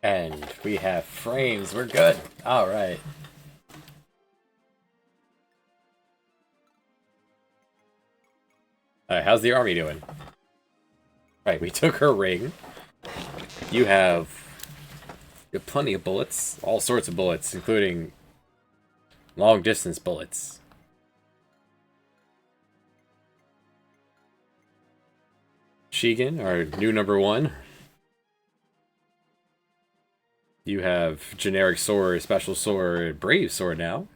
And we have frames. We're good. All right. All right. How's the army doing? Right. We took her ring. You have plenty of bullets, all sorts of bullets, including long distance bullets. Shigen, our new number one. You have generic sword, special sword, brave sword now.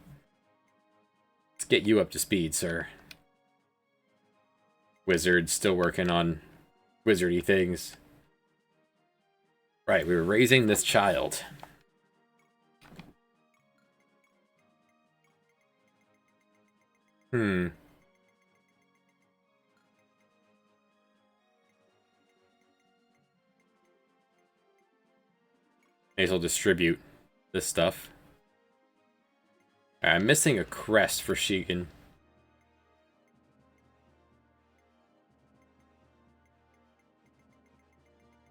Let's get you up to speed, sir. Wizard still working on wizardy things. Right, we were raising this child. Hmm. May as well distribute this stuff. I'm missing a crest for Shigen.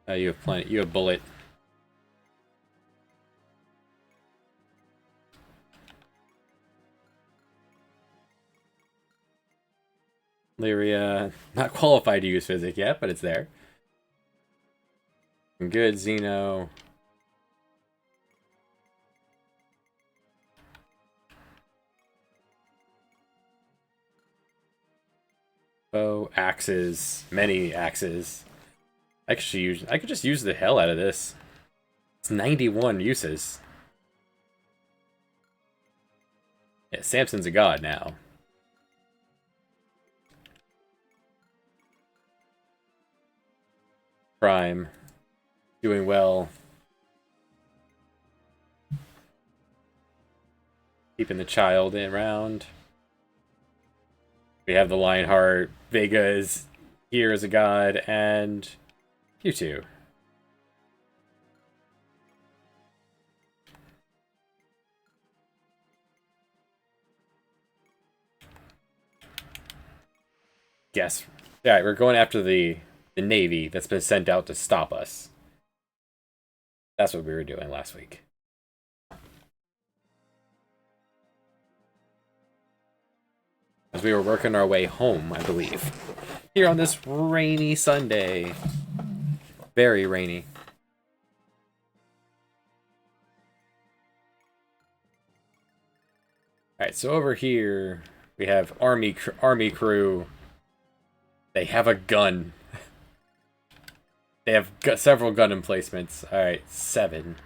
You have plenty. You have bullet. Lyria, not qualified to use physic yet, but it's there. Good, Xeno. Bow, axes, many axes. I could just use the hell out of this. It's 91 uses. Yeah, Samson's a god now. Prime. Doing well. Keeping the child around. We have the Lionheart. Vega is here as a god, and you two. Yes. Alright, we're going after the Navy that's been sent out to stop us. That's what we were doing last week. As we were working our way home, I believe. Here on this rainy Sunday. Very rainy. Alright, so over here, we have army crew. They have a gun. They have several gun emplacements. Alright, 7.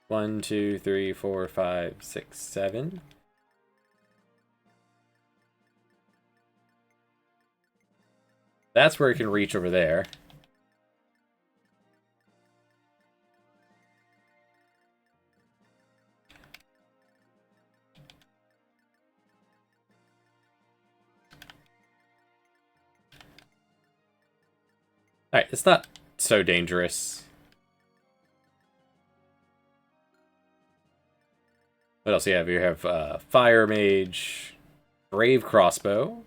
1, 2, 3, 4, 5, 6, 7. That's where it can reach over there. Alright, it's not so dangerous. What else do you have? You have Fire Mage, Brave Crossbow,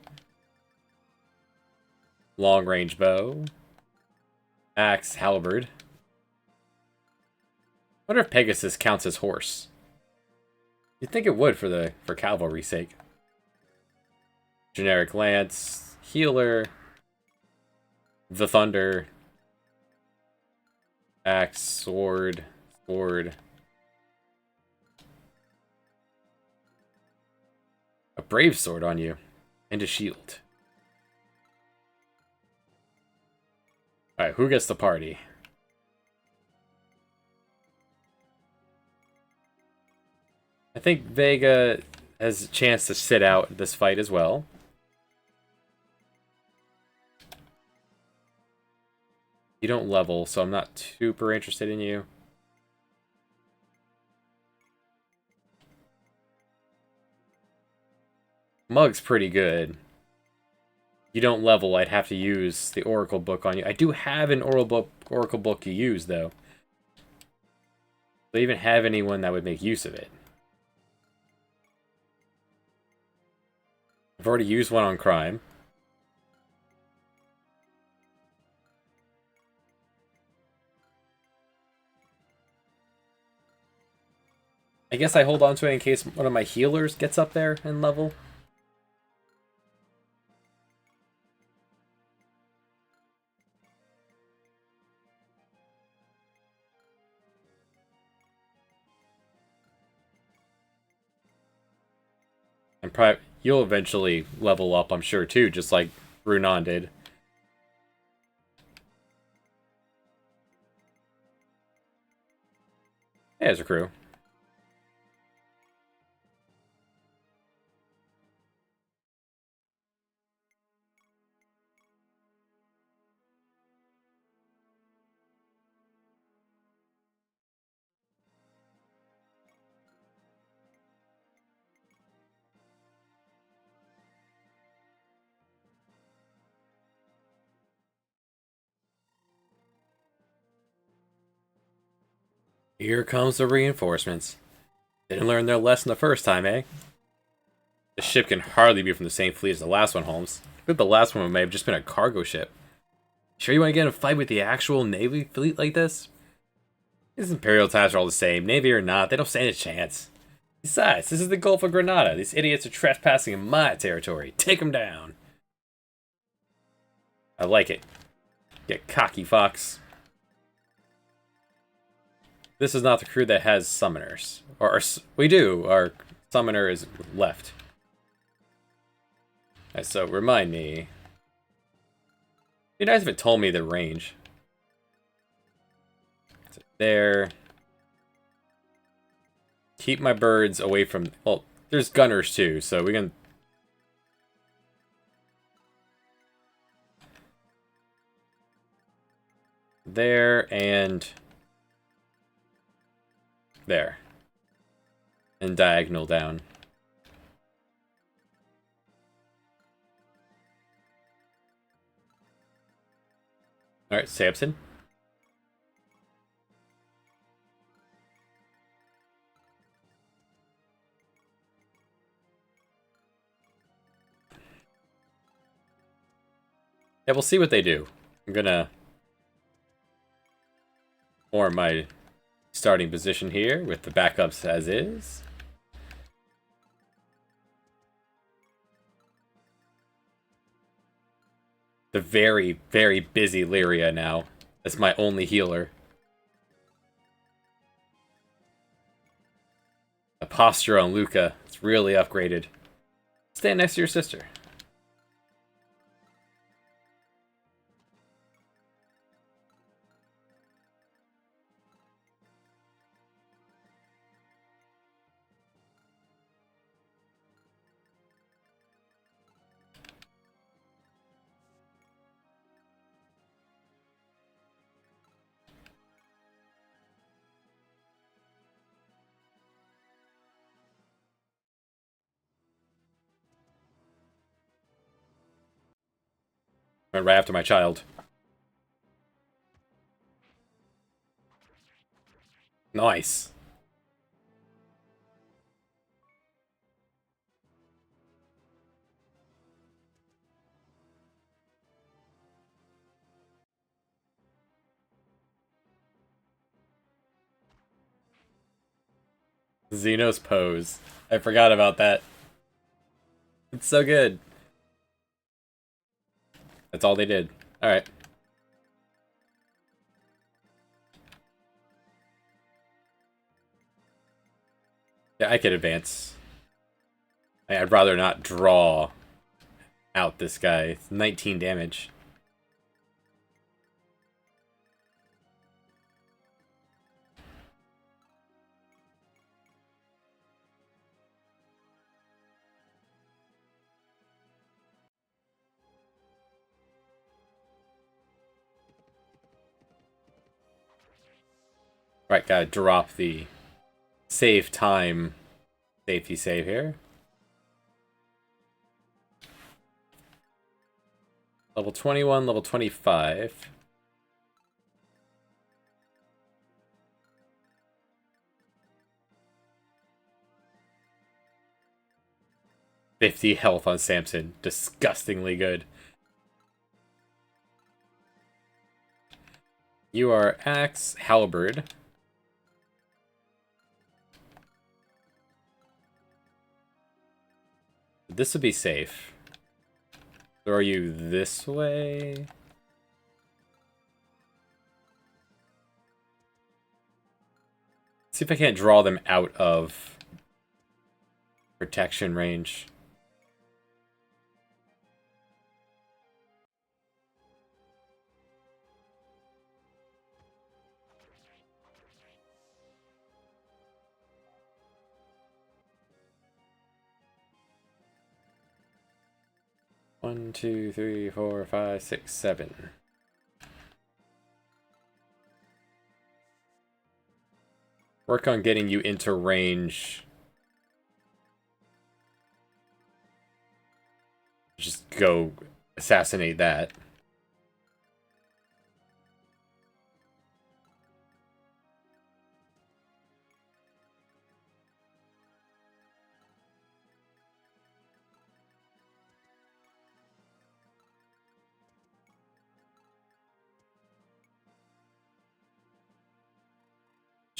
Long Range Bow, Axe, Halberd. I wonder if Pegasus counts as horse. You'd think it would for cavalry's sake. Generic Lance, Healer, the Thunder, Axe, Sword, Sword. A Brave Sword on you, and a Shield. Alright, who gets the party? I think Vega has a chance to sit out this fight as well. You don't level, so I'm not super interested in you. Mug's pretty good. You don't level, I'd have to use the Oracle book on you. I do have an Oracle book to use, though. Do I even have anyone that would make use of it? I've already used one on crime. I guess I hold on to it in case one of my healers gets up there in level. And probably you'll eventually level up, I'm sure, too, just like Runan did. Hey, there's a crew. Here comes the reinforcements. Didn't learn their lesson the first time, eh? This ship can hardly be from the same fleet as the last one, Holmes. I think the last one may have just been a cargo ship. Sure you want to get in a fight with the actual Navy fleet like this? These Imperial types are all the same, Navy or not, they don't stand a chance. Besides, this is the Gulf of Granada. These idiots are trespassing in my territory. Take them down. I like it. Get cocky, Fox. This is not the crew that has summoners. We do. Our summoner is left. Right, so, remind me. It'd be nice if it told me the range. So there. Keep my birds away from... Well, there's gunners too, so we can... There and... There. And diagonal down. Alright, Samson. Yeah, we'll see what they do. I'm gonna form my starting position here with the backups as is. The very, very busy Lyria now. That's my only healer. The posture on Luca. It's really upgraded. Stand next to your sister. Went right after my child. Nice. Xenos pose. I forgot about that. It's so good. That's all they did. Alright. Yeah, I could advance. I'd rather not draw out this guy. It's 19 damage. Right, gotta drop the save time safety save here. Level 21, level 25. $50 health on Samson. Disgustingly good. You are Axe Halberd. This would be safe. Throw you this way. See if I can't draw them out of protection range. One, two, three, four, five, six, seven. Work on getting you into range. Just go assassinate that.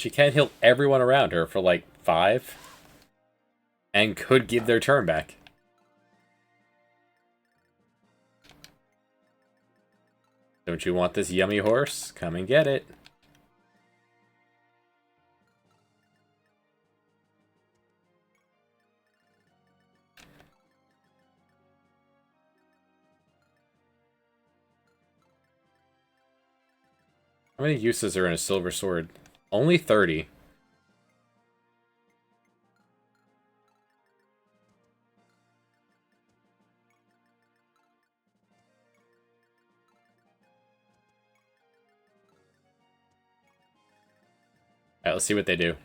She can heal everyone around her for like 5. And could give their turn back. Don't you want this yummy horse? Come and get it. How many uses are in a silver sword? Only 30. Alright, let's see what they do.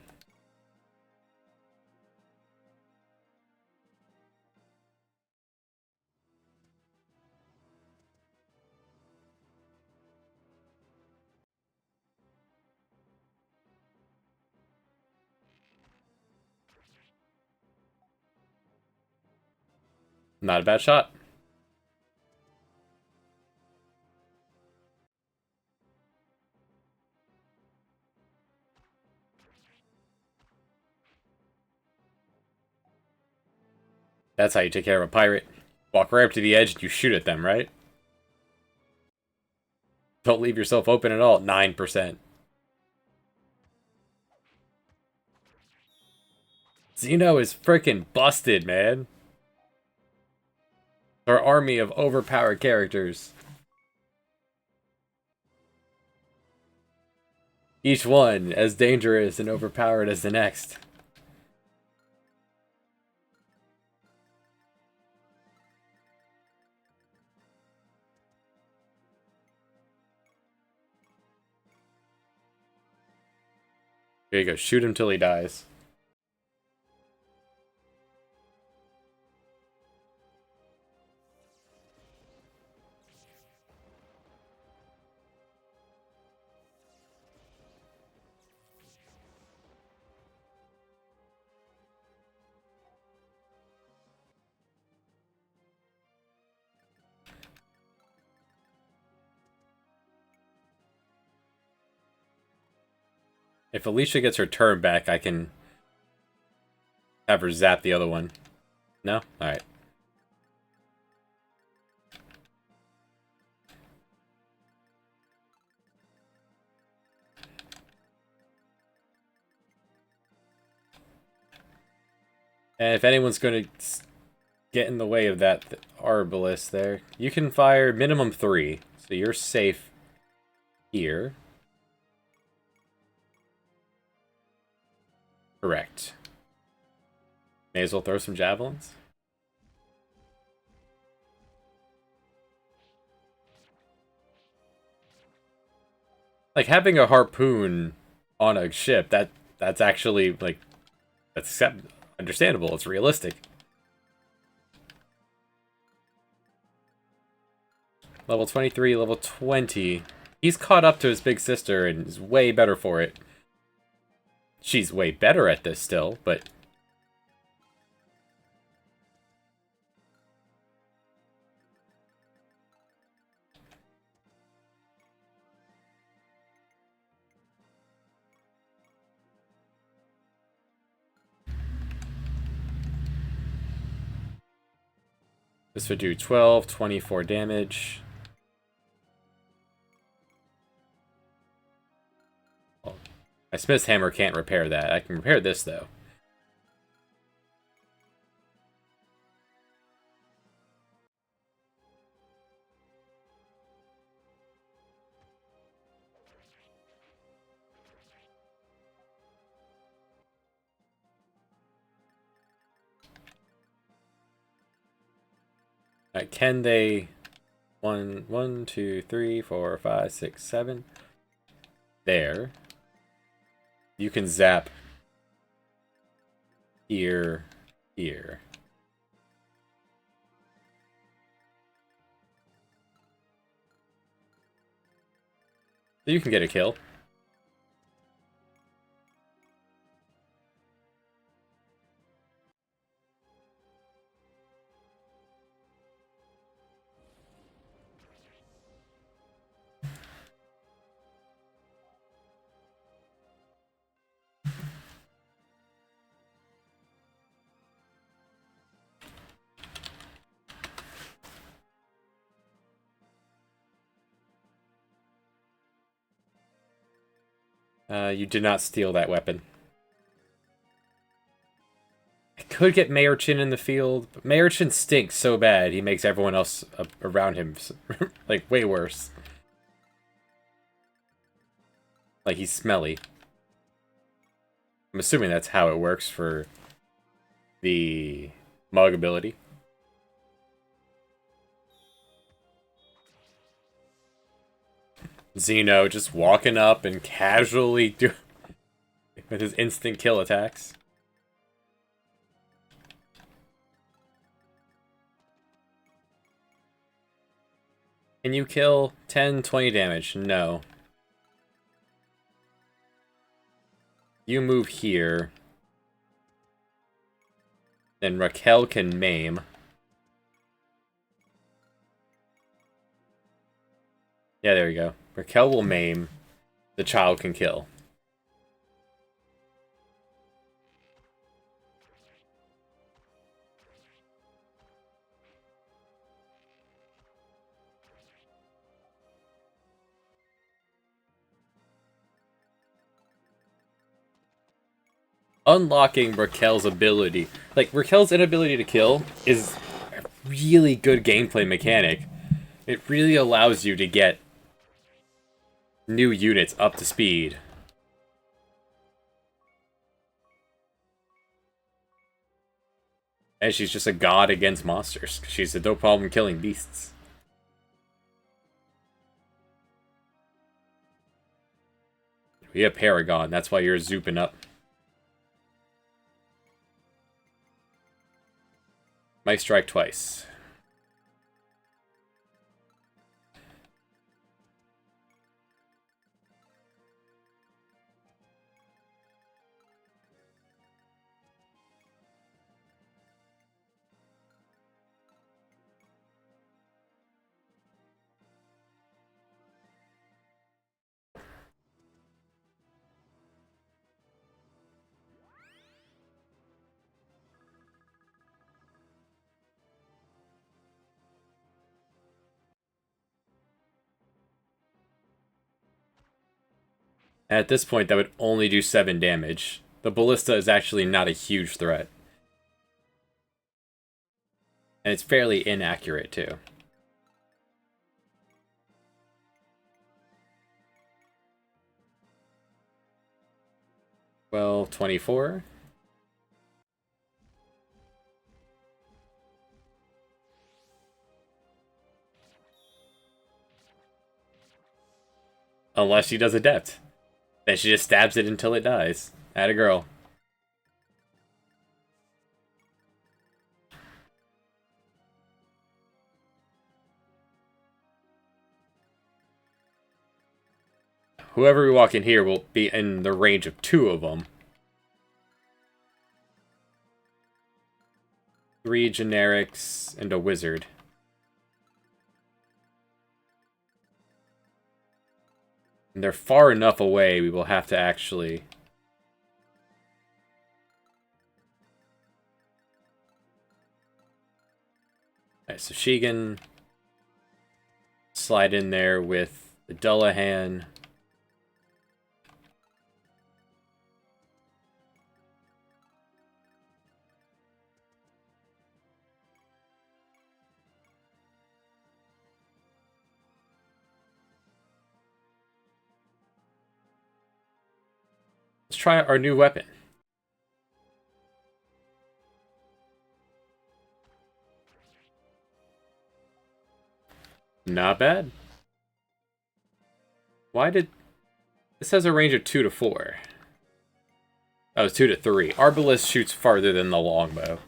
Not a bad shot. That's how you take care of a pirate. Walk right up to the edge and you shoot at them, right? Don't leave yourself open at all. 9%. Zeno is freaking busted, man. Our army of overpowered characters. Each one as dangerous and overpowered as the next. Here you go. Shoot him till he dies. If Alicia gets her turn back, I can have her zap the other one. No? Alright. And if anyone's going to get in the way of that arbalist there, you can fire minimum 3. So you're safe here. Correct. May as well throw some javelins. Like, having a harpoon on a ship, that's actually, like, that's understandable. It's realistic. Level 23, level 20. He's caught up to his big sister and is way better for it. She's way better at this still, but... This would do 12, 24 damage. Well, my Smith's Hammer can't repair that. I can repair this, though. Alright, can they... 1, 2, 3, 4, 5, 6, 7. There. You can zap here, here. So you can get a kill. You did not steal that weapon. I could get Mayurchin in the field, but Mayurchin stinks so bad he makes everyone else around him like way worse. Like he's smelly. I'm assuming that's how it works for the Mug ability. Xeno just walking up and casually with his instant kill attacks. Can you kill 10, 20 damage? No. You move here. Then Raquel can maim. Yeah, there we go. Raquel will maim. The child can kill. Unlocking Raquel's ability. Like, Raquel's inability to kill is a really good gameplay mechanic. It really allows you to get new units up to speed. And she's just a god against monsters. She's a no problem killing beasts. We have Paragon, that's why you're zooping up. Might strike twice. At this point, that would only do 7 damage. The Ballista is actually not a huge threat. And it's fairly inaccurate, too. Well, 24. Unless she does Adept. Then she just stabs it until it dies. Atta girl. Whoever we walk in here will be in the range of 2 of them. 3 generics and a wizard. And they're far enough away, we will have to actually... Alright, Alright, so Shigan. Slide in there with the Dullahan. Let's try our new weapon. Not bad. Why did... This has a range of 2 to 4. Oh, it's 2 to 3. Arbalist shoots farther than the longbow.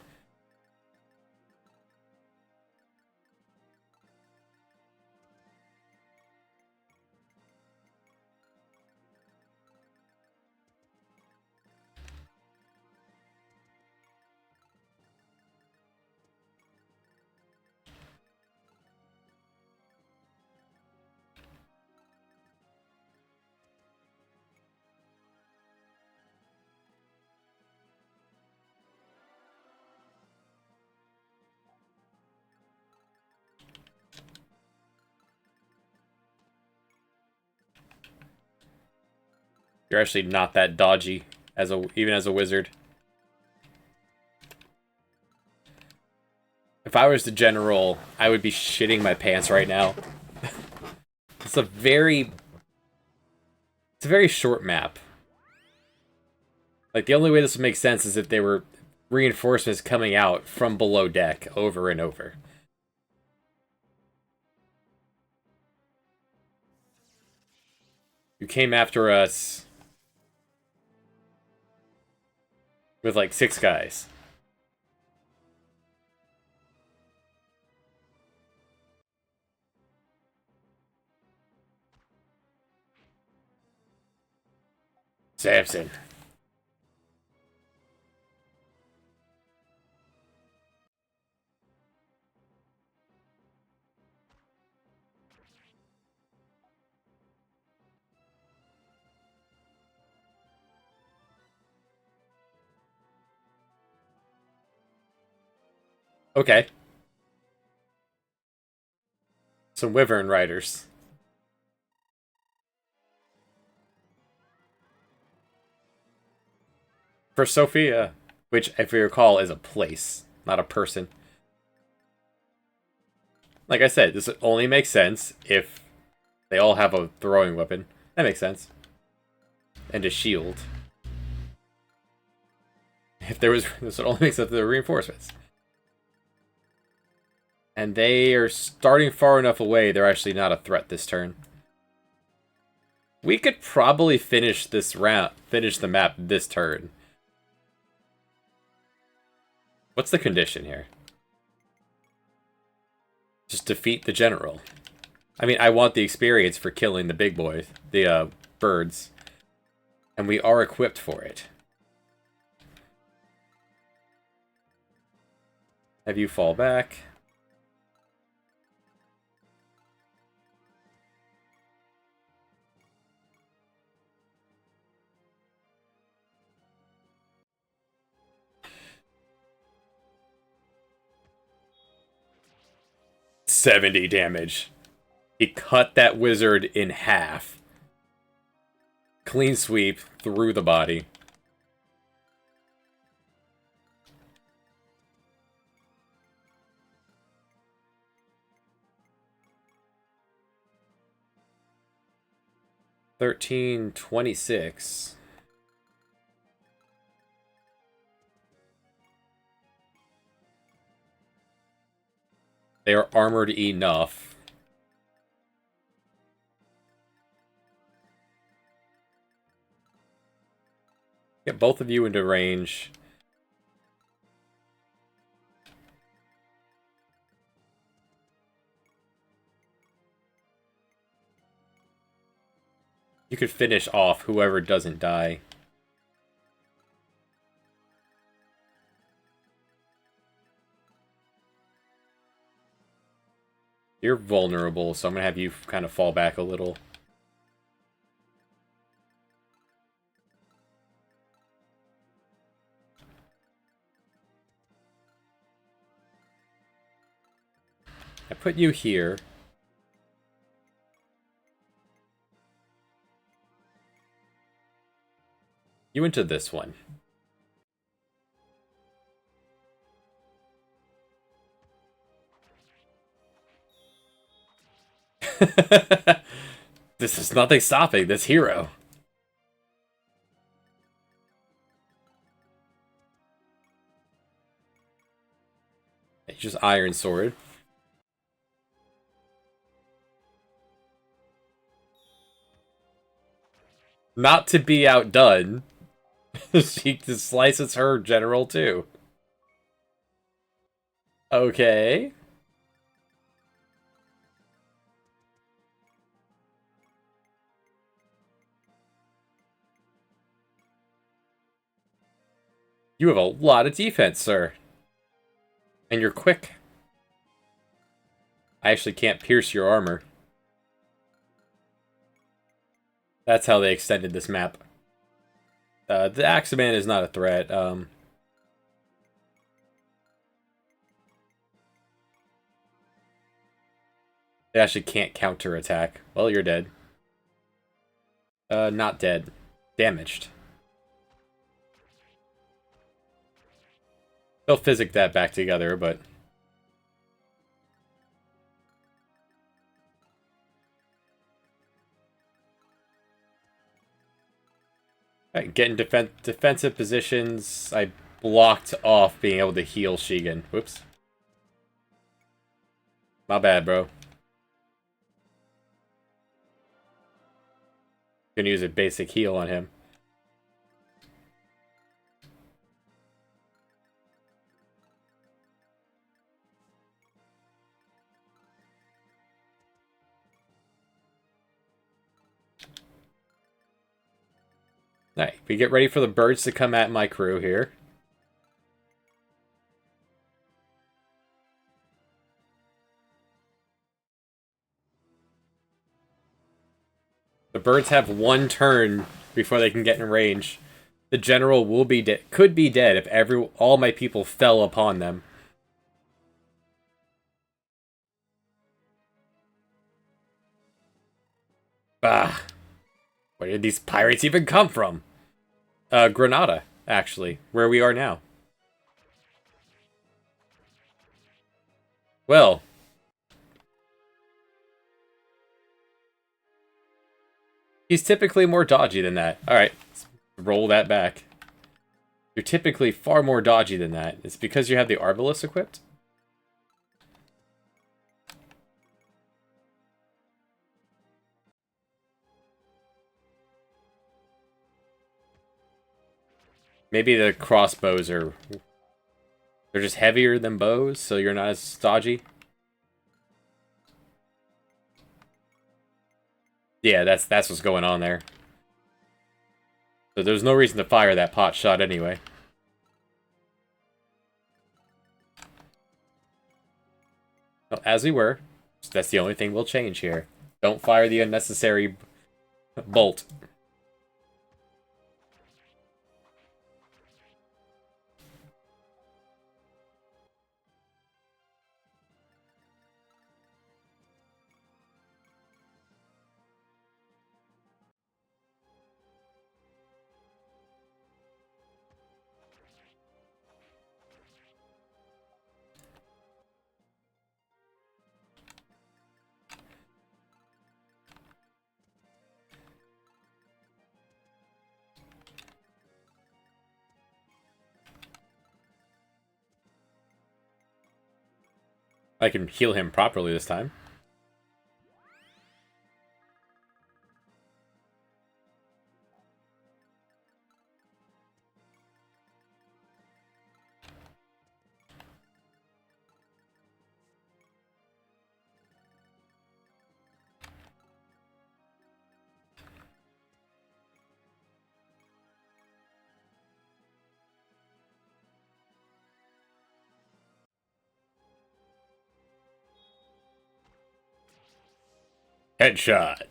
You're actually not that dodgy even as a wizard. If I was the general, I would be shitting my pants right now. It's a very short map. Like, the only way this would make sense is if they were reinforcements coming out from below deck over and over. You came after us with like 6 guys. Samson. Okay. Some Wyvern Riders. For Sophia, which, if you recall, is a place, not a person. Like I said, this only makes sense if they all have a throwing weapon. That makes sense. And a shield. If there was... This would only make sense if there were reinforcements. And they are starting far enough away, they're actually not a threat this turn. We could probably finish this round, finish the map this turn. What's the condition here? Just defeat the general. I mean, I want the experience for killing the big boys, the birds. And we are equipped for it. Have you fall back. $70 damage. He cut that wizard in half. Clean sweep through the body. $13.26. They are armored enough. Get both of you into range. You could finish off whoever doesn't die. You're vulnerable, so I'm going to have you kind of fall back a little. I put you here. You into this one. This is nothing stopping this hero. Just Iron Sword. Not to be outdone, she just slices her general too. Okay. You have a lot of defense, sir. And you're quick. I actually can't pierce your armor. That's how they extended this map. The Axeman is not a threat. They actually can't counterattack. Well, you're dead. Not dead. Damaged. They'll physic that back together, but... Alright, get in defensive positions. I blocked off being able to heal Shigen. Whoops. My bad, bro. Gonna use a basic heal on him. Alright, we get ready for the birds to come at my crew here. The birds have one turn before they can get in range. The general will be could be dead if all my people fell upon them. Ah. Where did these pirates even come from? Granada, actually, where we are now. Well. He's typically more dodgy than that. Alright, let's roll that back. You're typically far more dodgy than that. It's because you have the Arbalest equipped? Maybe the crossbows are... They're just heavier than bows, so you're not as dodgy? Yeah, that's what's going on there. So there's no reason to fire that pot shot anyway. Well, as we were. That's the only thing we'll change here. Don't fire the unnecessary bolt. I can heal him properly this time. Headshot. Alright,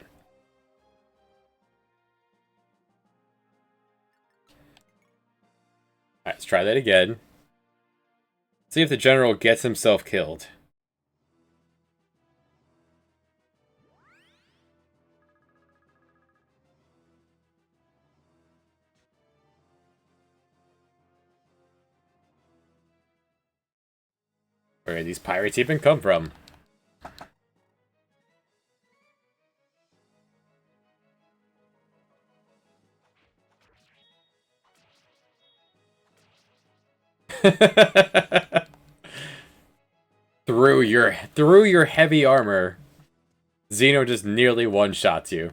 let's try that again. See if the general gets himself killed. Where did these pirates even come from? through your heavy armor, Xeno just nearly one-shots you.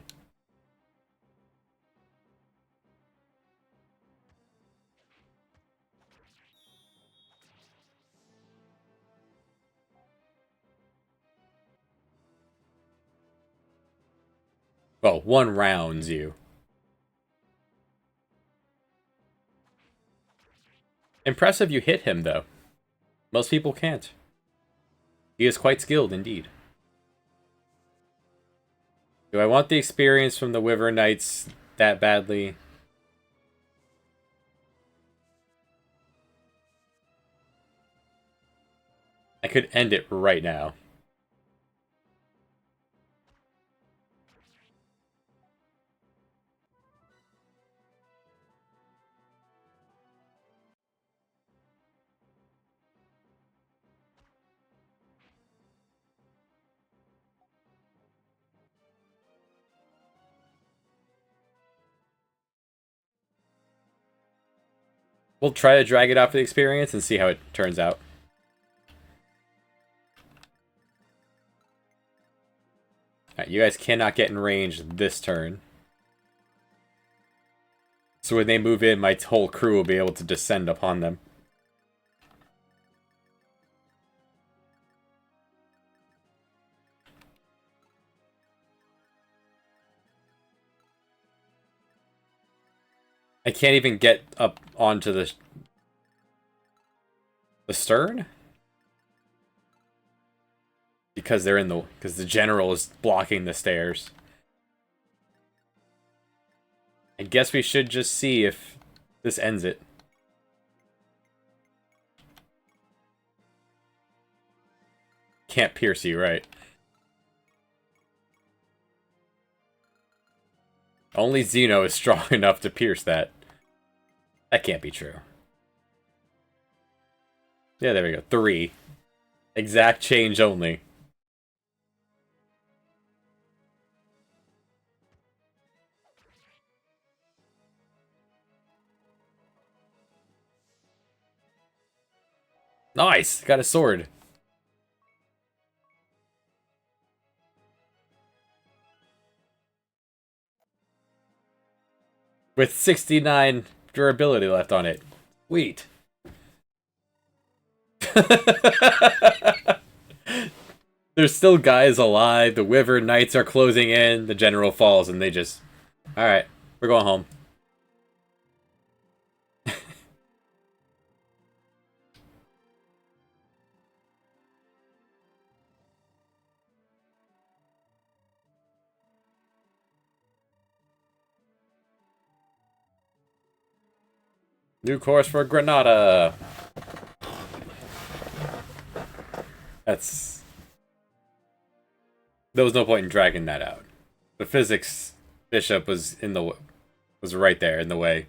Well, one rounds you. Impressive you hit him, though. Most people can't. He is quite skilled, indeed. Do I want the experience from the Wyvern Knights that badly? I could end it right now. We'll try to drag it out for the experience and see how it turns out. Alright, you guys cannot get in range this turn. So when they move in, my whole crew will be able to descend upon them. I can't even get up onto the stern? Because they're in the... Because the general is blocking the stairs. I guess we should just see if this ends it. Can't pierce you, right? Only Xeno is strong enough to pierce that. That can't be true. Yeah, there we go. 3. Exact change only. Nice! Got a sword. With 69 durability left on it. Sweet. There's still guys alive. The Wyvern Knights are closing in. The general falls and they just... Alright, we're going home. New course for Granada. That's... There was no point in dragging that out. The physics bishop was in the... was right there in the way.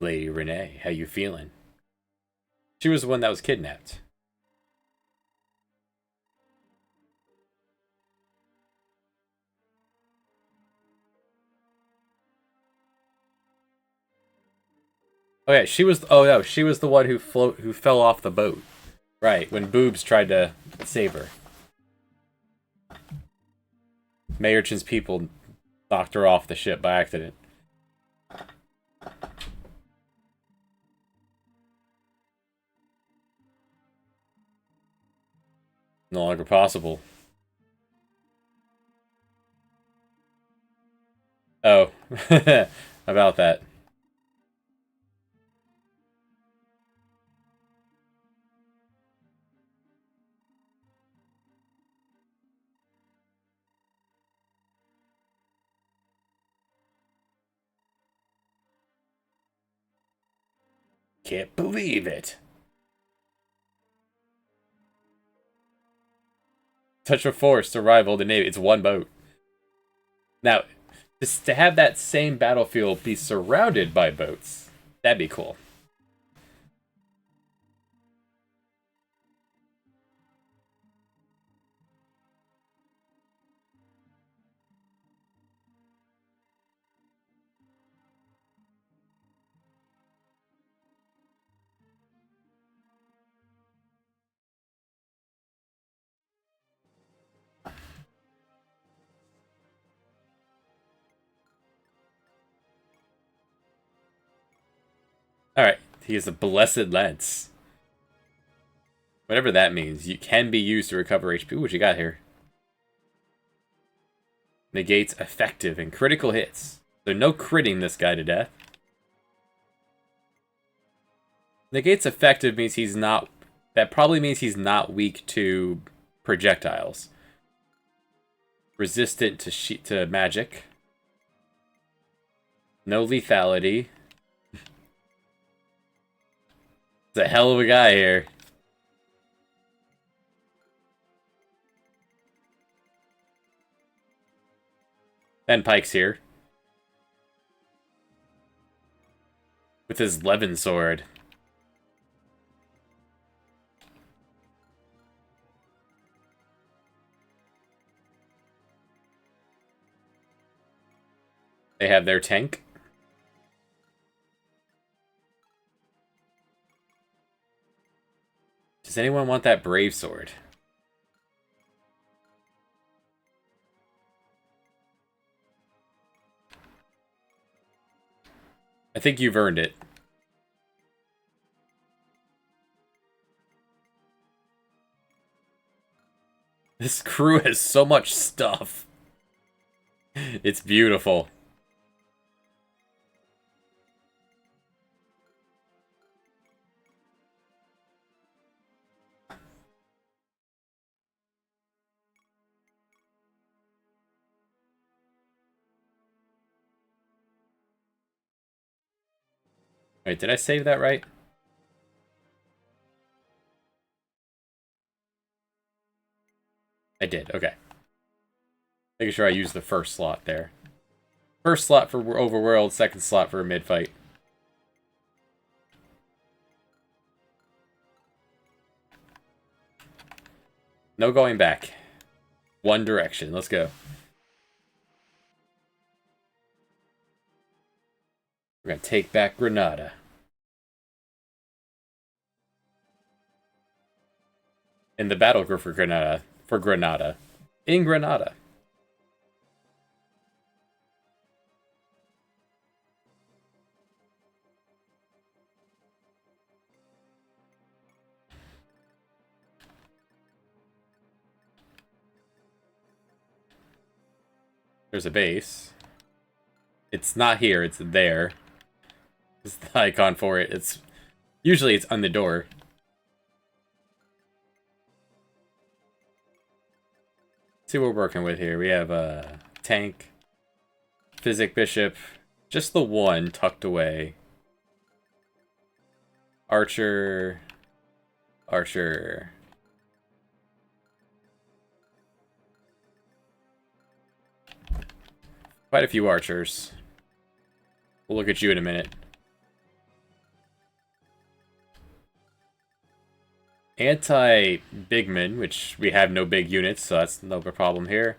Lady Renee, how you feeling? She was the one that was kidnapped. Oh yeah, she was... Oh no, she was the one who fell off the boat. Right, when Boobs tried to save her. Mayurchin's people knocked her off the ship by accident. No longer possible. Oh, about that. Can't believe it. Touch of force to rival the Navy. It's one boat. Now, just to have that same battlefield be surrounded by boats That'd be cool. Alright, he has a blessed lance. Whatever that means. You can be used to recover HP. What you got here? Negates effective and critical hits. So no critting this guy to death. Negates effective means he's not... That probably means he's not weak to projectiles. Resistant to magic. No lethality. It's a hell of a guy here. Ben Pike's here. With his Levin sword. They have their tank. Does anyone want that brave sword? I think you've earned it. This crew has so much stuff. It's beautiful. Wait, did I save that right? I did, okay. Making sure I use the first slot there. First slot for overworld, second slot for a mid-fight. No going back. One direction, let's go. We're gonna take back Granada. In the battle group for Granada. In Granada. There's a base. It's not here, it's there. It's the icon for it. It's usually it's on the door. Let's see what we're working with here. We have a tank, Physic Bishop, just the one tucked away. Archer, Archer. Quite a few archers. We'll look at you in a minute. Anti-Bigman, which we have no big units, so that's no problem here.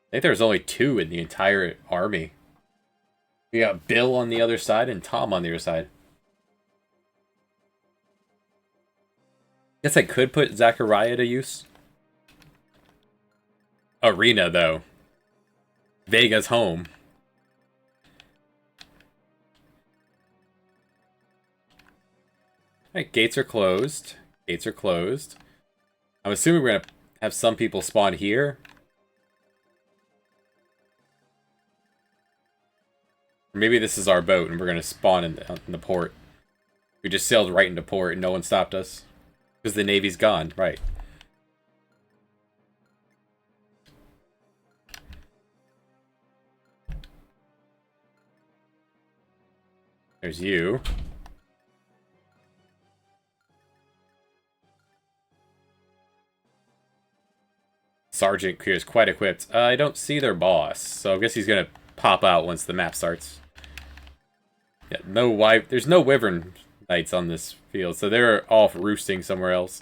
I think there's only 2 in the entire army. We got Bill on the other side and Tom on the other side. Guess I could put Zachariah to use. Arena, though. Vega's home. Alright, gates are closed. Gates are closed. I'm assuming we're going to have some people spawn here. Or maybe this is our boat and we're going to spawn in the port. We just sailed right into port and no one stopped us. Because the Navy's gone, right. There's you. Sergeant here is quite equipped. I don't see their boss, so I guess he's gonna pop out once the map starts. Yeah, there's no wyvern knights on this field, so they're off roosting somewhere else.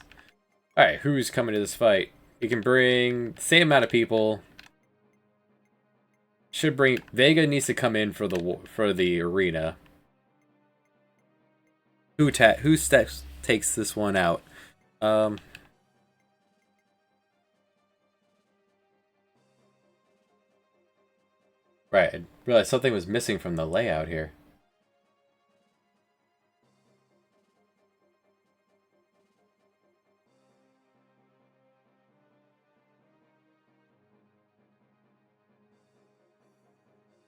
Alright, who's coming to this fight? We can bring the same amount of people. Should bring Vega needs to come in for the arena. Who steps takes this one out? Right, I realized something was missing from the layout here.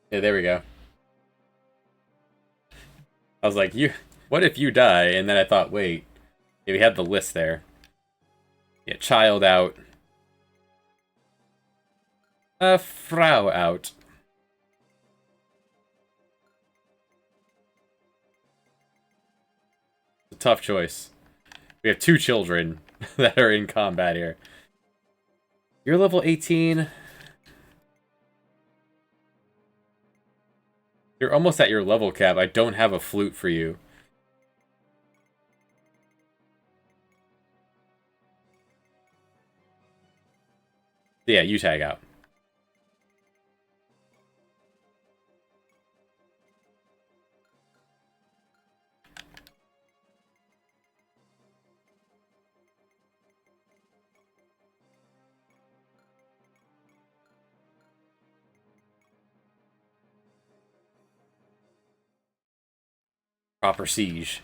Yeah, there we go. I was like, what if you die? And then I thought, wait, yeah, we have the list there. Yeah, child out. Frau out. It's a tough choice. We have two children that are in combat here. You're level 18. You're almost at your level cap. I don't have a flute for you. Yeah, you tag out. Proper siege.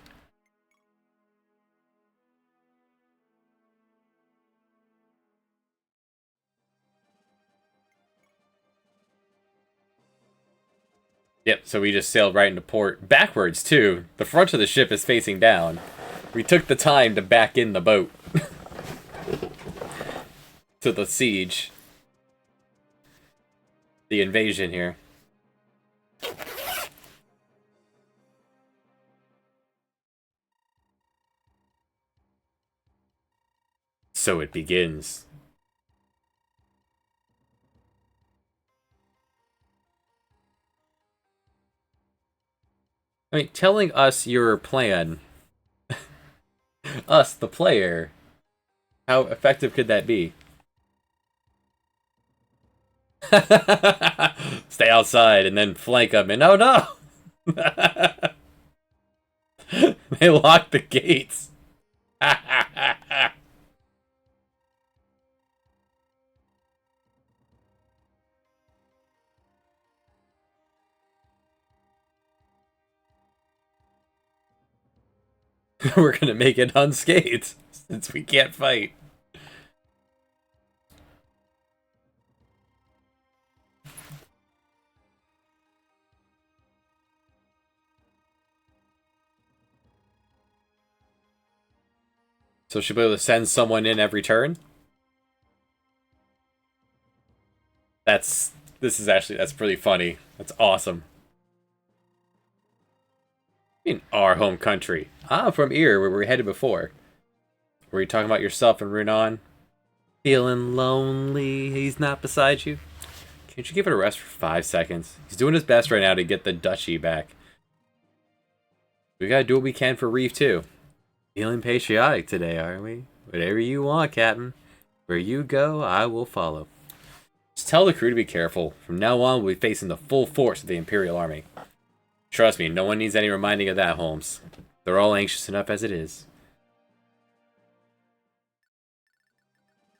Yep, so we just sailed right into port. Backwards, too. The front of the ship is facing down. We took the time to back in the boat. To the siege. The invasion here. So it begins. I mean, telling us your plan, us, the player, how effective could that be? Stay outside and then flank them, and oh no! They locked the gates. We're gonna make it unscathed, since we can't fight. So she'll be able to send someone in every turn? That's pretty funny. That's awesome. In our home country. I'm from Ear, where we headed before. Were you talking about yourself and Runan? Feeling lonely, he's not beside you? Can't you give it a rest for 5 seconds? He's doing his best right now to get the duchy back. We gotta do what we can for Reef, too. Feeling patriotic today, aren't we? Whatever you want, Captain. Where you go, I will follow. Just tell the crew to be careful. From now on, we'll be facing the full force of the Imperial Army. Trust me, no one needs any reminding of that, Holmes. They're all anxious enough as it is.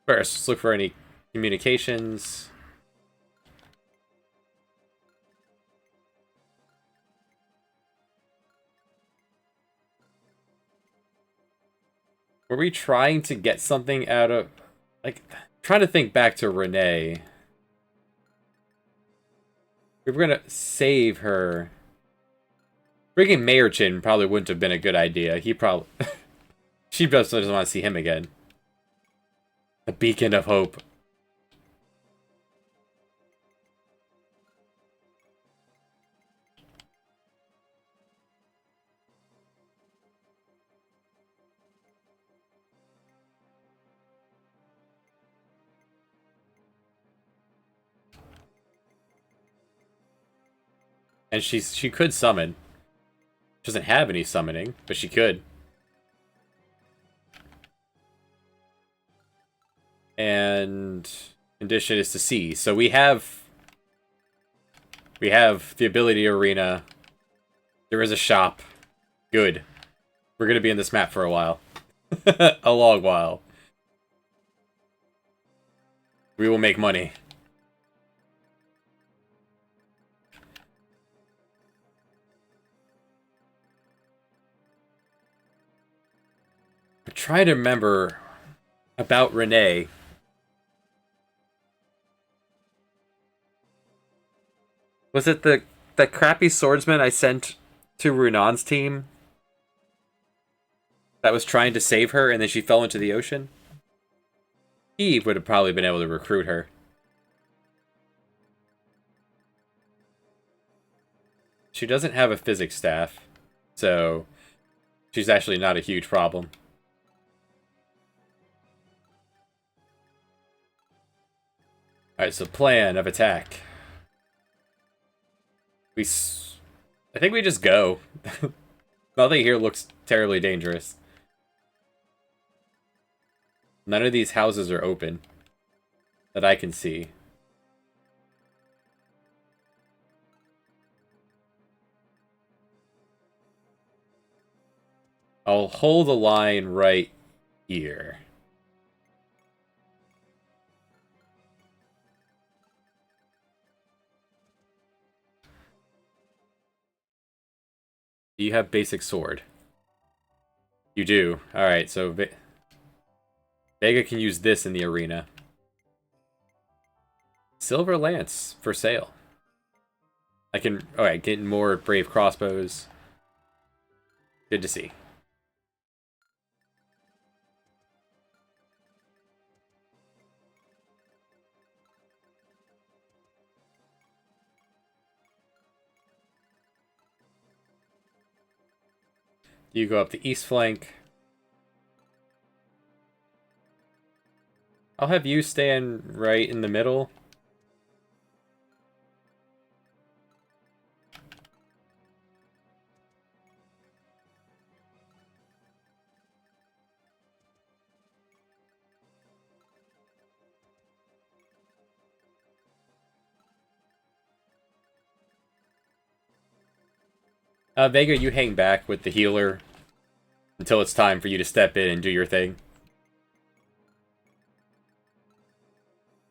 First, let's look for any communications. Were we trying to get something out of... Like, trying to think back to Renee. We were gonna save her. Bringing Mayerchin probably wouldn't have been a good idea. He probably... She just doesn't want to see him again. A beacon of hope. And she could summon. She doesn't have any summoning, but she could. And condition is to see. So we have the ability arena. There is a shop. Good. We're gonna be in this map for a while. A long while. We will make money. I'm trying to remember about Renee. Was it the crappy swordsman I sent to Runan's team that was trying to save her and then she fell into the ocean? He would have probably been able to recruit her. She doesn't have a physics staff, so she's actually not a huge problem. Alright, so plan of attack. I think we just go. Nothing here looks terribly dangerous. None of these houses are open that I can see. I'll hold a line right here. Do you have basic sword? You do. Alright, so Vega can use this in the arena. Silver Lance for sale. I can... Alright, get more brave crossbows. Good to see. You go up the east flank. I'll have you stand right in the middle. Vega, you hang back with the healer until it's time for you to step in and do your thing.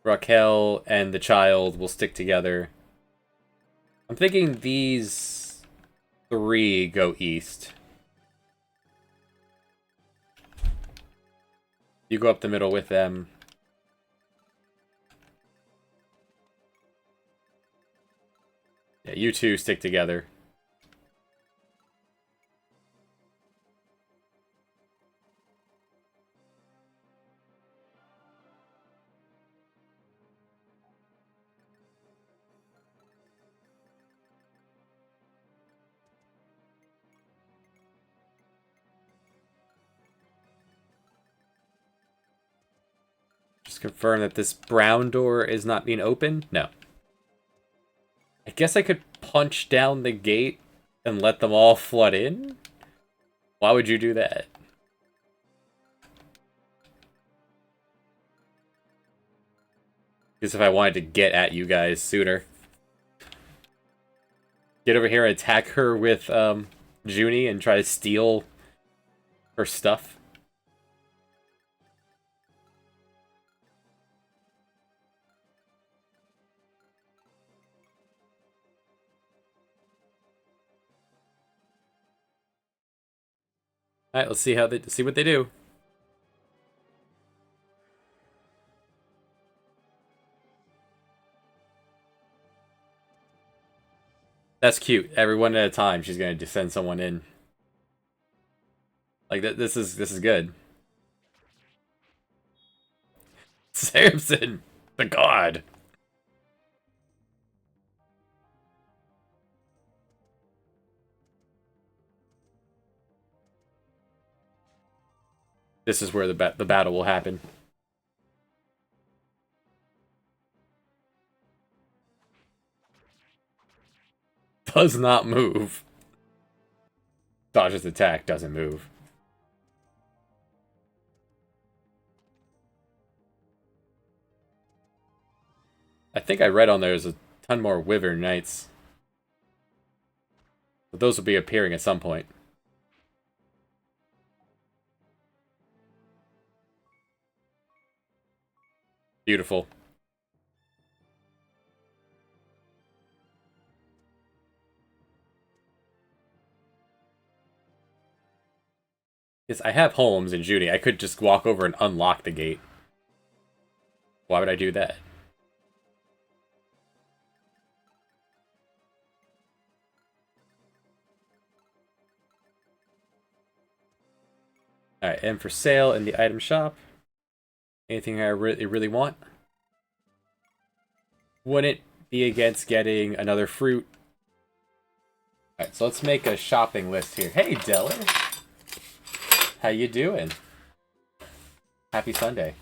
Raquel and the child will stick together. I'm thinking these three go east. You go up the middle with them. Yeah, you two stick together. Just confirm that this brown door is not being opened? No. I guess I could punch down the gate and let them all flood in? Why would you do that? Because if I wanted to get at you guys sooner. Get over here and attack her with Junie and try to steal her stuff. All right, let's see what they do. That's cute. Everyone at a time, she's gonna send someone in. Like this is good. Samson, the god. This is where the battle will happen. Does not move. Dodges attack, doesn't move. I think I read on there's a ton more Wyvern Knights. But those will be appearing at some point. Beautiful. Yes, I have Holmes and Judy. I could just walk over and unlock the gate. Why would I do that? Alright, and for sale in the item shop. Anything I really want? Wouldn't be against getting another fruit. Alright, so let's make a shopping list here. Hey, Deller! How you doing? Happy Sunday.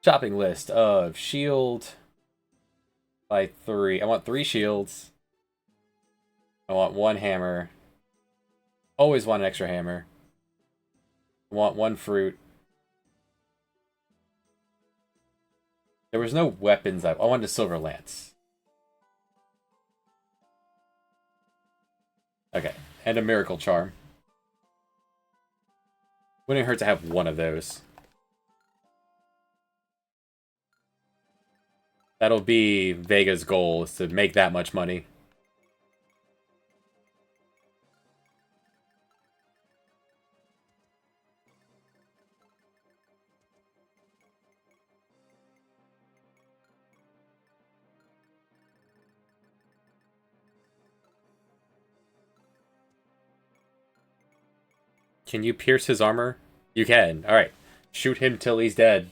Shopping list of shield by 3. I want 3 shields. I want 1 hammer. Always want an extra hammer. I want 1 fruit. There was no weapons. I wanted a silver lance. Okay, and a miracle charm. Wouldn't hurt to have 1 of those. That'll be Vega's goal, is to make that much money. Can you pierce his armor? You can. Alright. Shoot him till he's dead.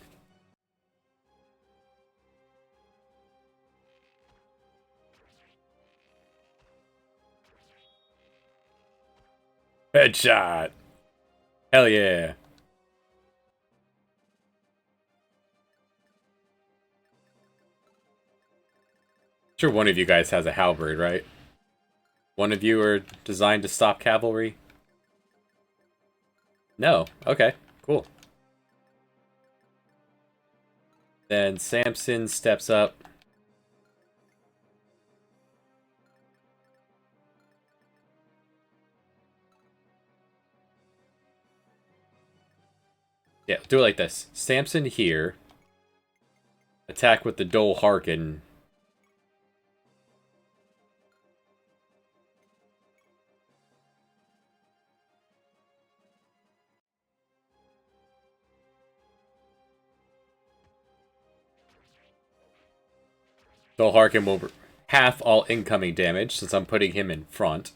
Headshot! Hell yeah. Sure, one of you guys has a halberd, right? One of you are designed to stop cavalry? No. Okay, cool. Then Samson steps up. Yeah, do it like this. Samson here. Attack with the Dole Harkin. Dole Harkin will half all incoming damage since I'm putting him in front.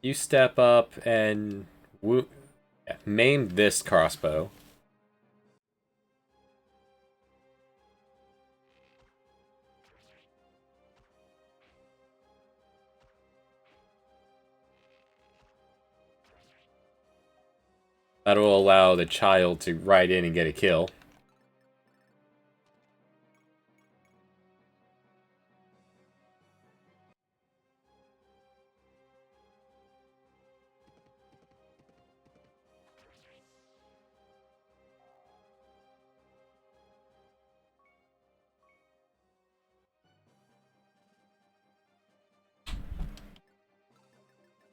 You step up and maim this crossbow. That'll allow the child to ride in and get a kill.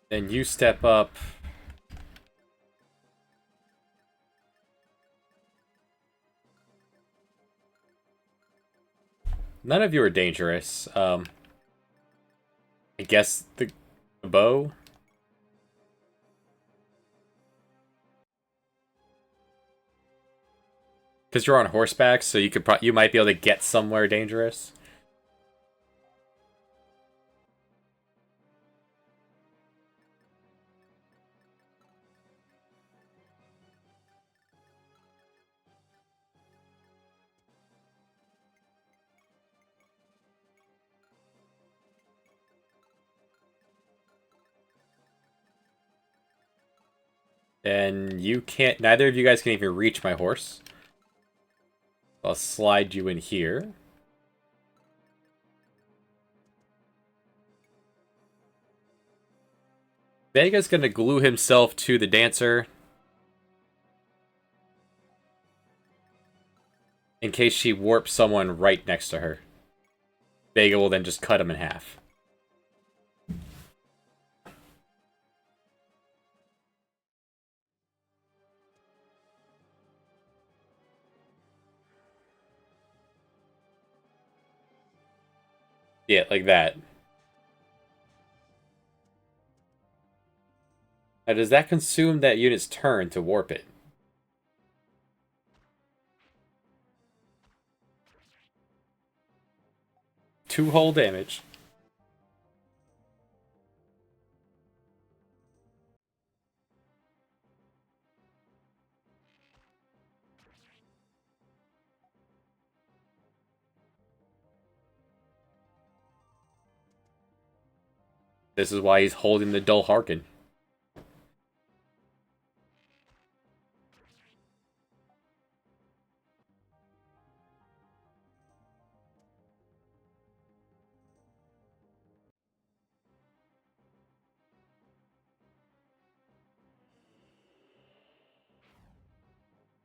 Then you step up. None of you are dangerous. I guess the bow. Because you're on horseback, so you might be able to get somewhere dangerous. And you can't. Neither of you guys can even reach my horse. I'll slide you in here. Vega's gonna glue himself to the dancer in case she warps someone right next to her. Vega will then just cut him in half. Yeah, like that. Now, does that consume that unit's turn to warp it? 2 hull damage. This is why he's holding the dull Harkin.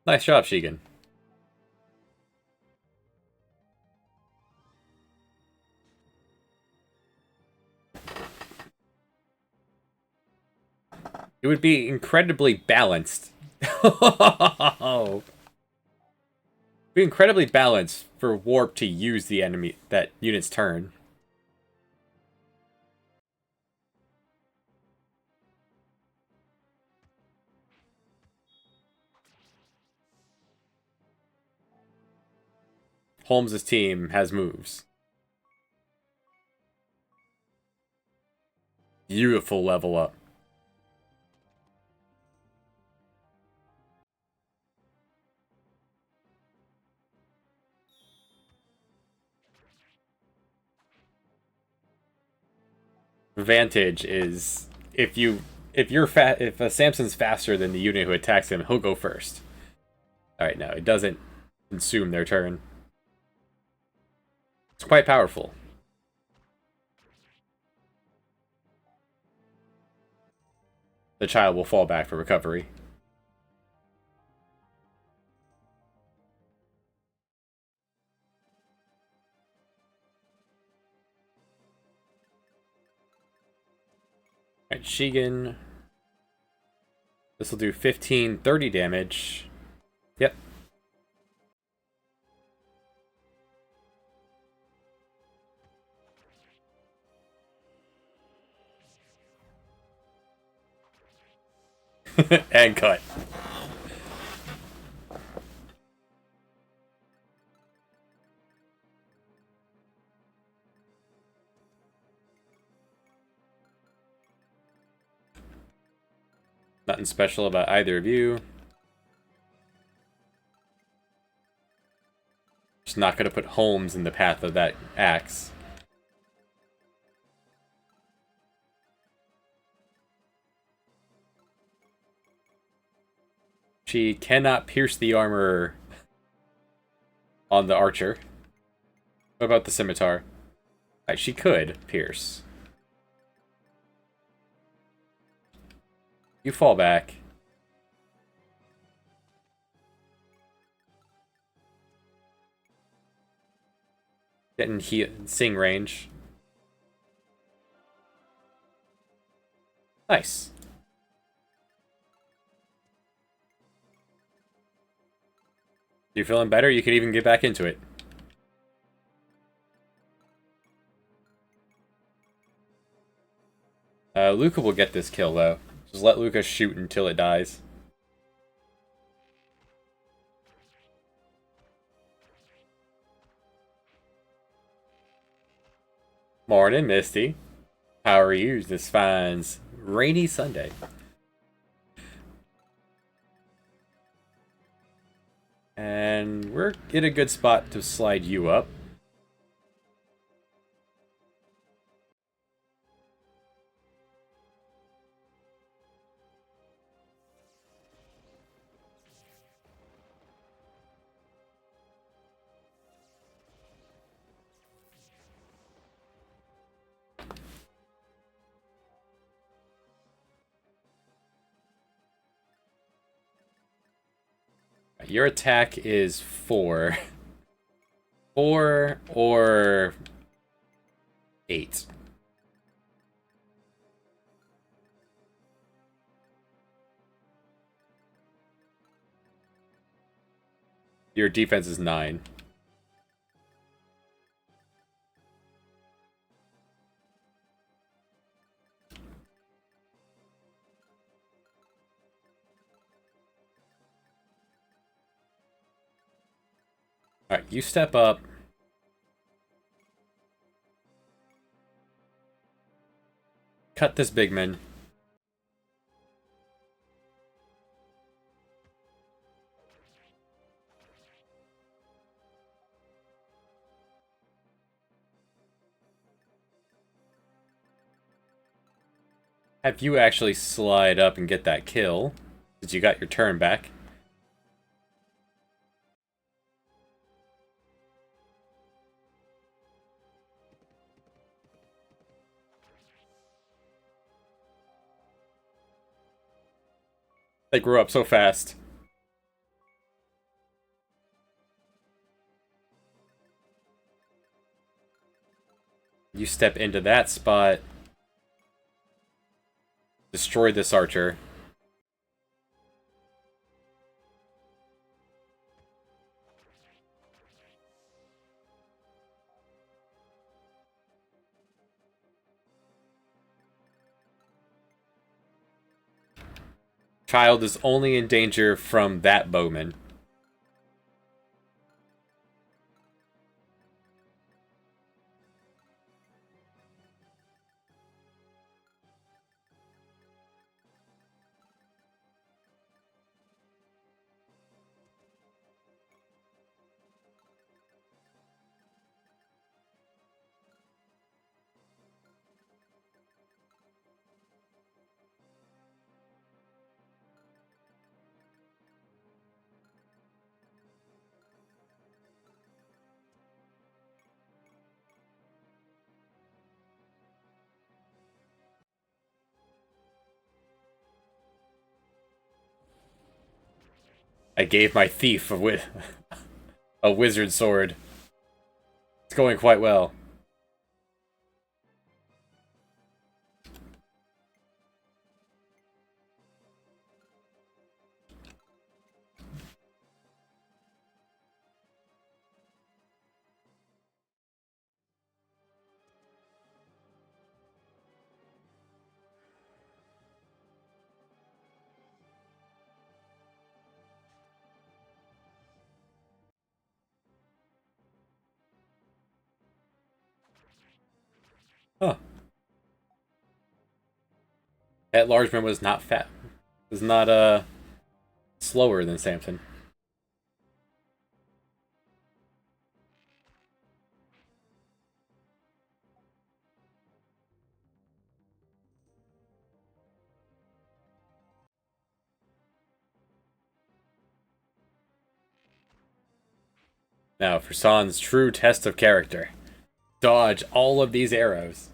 Nice job, Shigen. It would be incredibly balanced. Oh. Be incredibly balanced for warp to use the enemy that unit's turn. Holmes' team has moves. Beautiful level up. Advantage is if Samson's faster than the unit who attacks him, he'll go first. Alright, no, it doesn't consume their turn. It's quite powerful. The child will fall back for recovery. Alright, Shigen. This will do 15, 30 damage. Yep. And cut. Nothing special about either of you. Just not going to put Holmes in the path of that axe. She cannot pierce the armor on the archer. What about the scimitar? Right, she could pierce. You fall back. Getting sing range. Nice. You feeling better? You could even get back into it. Luca will get this kill, though. Just let Luca shoot until it dies. Morning, Misty. How are you this fine rainy Sunday? And we're in a good spot to slide you up. Alright, your attack is 4. 4 or 8. Your defense is 9. Alright, you step up. Cut this big man. Have you actually slide up and get that kill, since you got your turn back. They grew up so fast. You step into that spot. Destroy this archer. Child is only in danger from that bowman. I gave my thief a wizard sword. It's going quite well. Huh. That large man was not fat. Was not slower than Samson. Now, for San's true test of character. Dodge all of these arrows.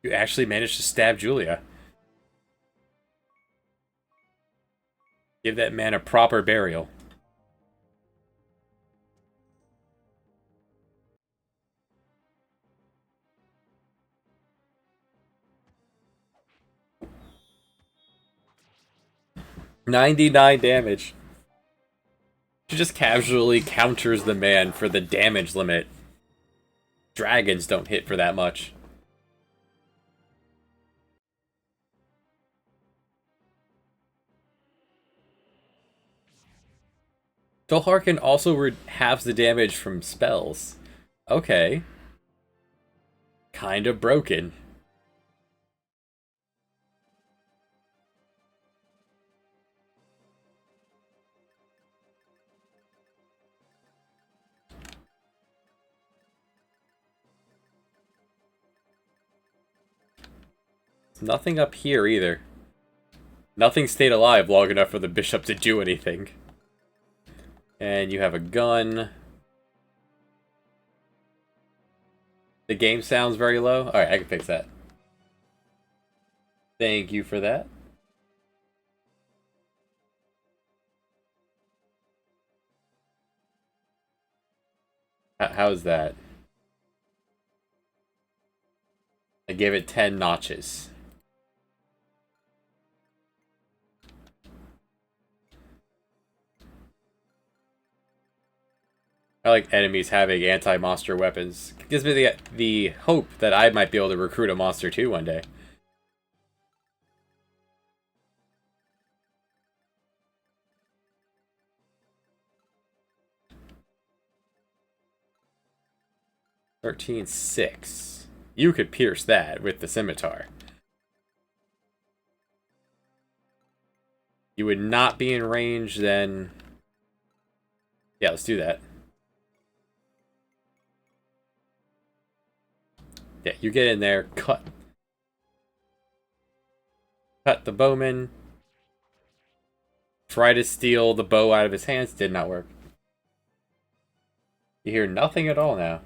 You actually managed to stab Julia. Give that man a proper burial. $99 damage. She just casually counters the man for the damage limit. Dragons don't hit for that much. Dolharkin also halves the damage from spells. Okay. Kind of broken. Nothing up here either. Nothing stayed alive long enough for the bishop to do anything. And you have a gun. The game sounds very low. Alright, I can fix that. Thank you for that. How's that? I gave it 10 notches. I like enemies having anti-monster weapons. It gives me the hope that I might be able to recruit a monster too one day. $13.6. You could pierce that with the scimitar. You would not be in range then. Yeah, let's do that. Yeah, you get in there, cut the bowman. Try to steal the bow out of his hands, did not work. You hear nothing at all now.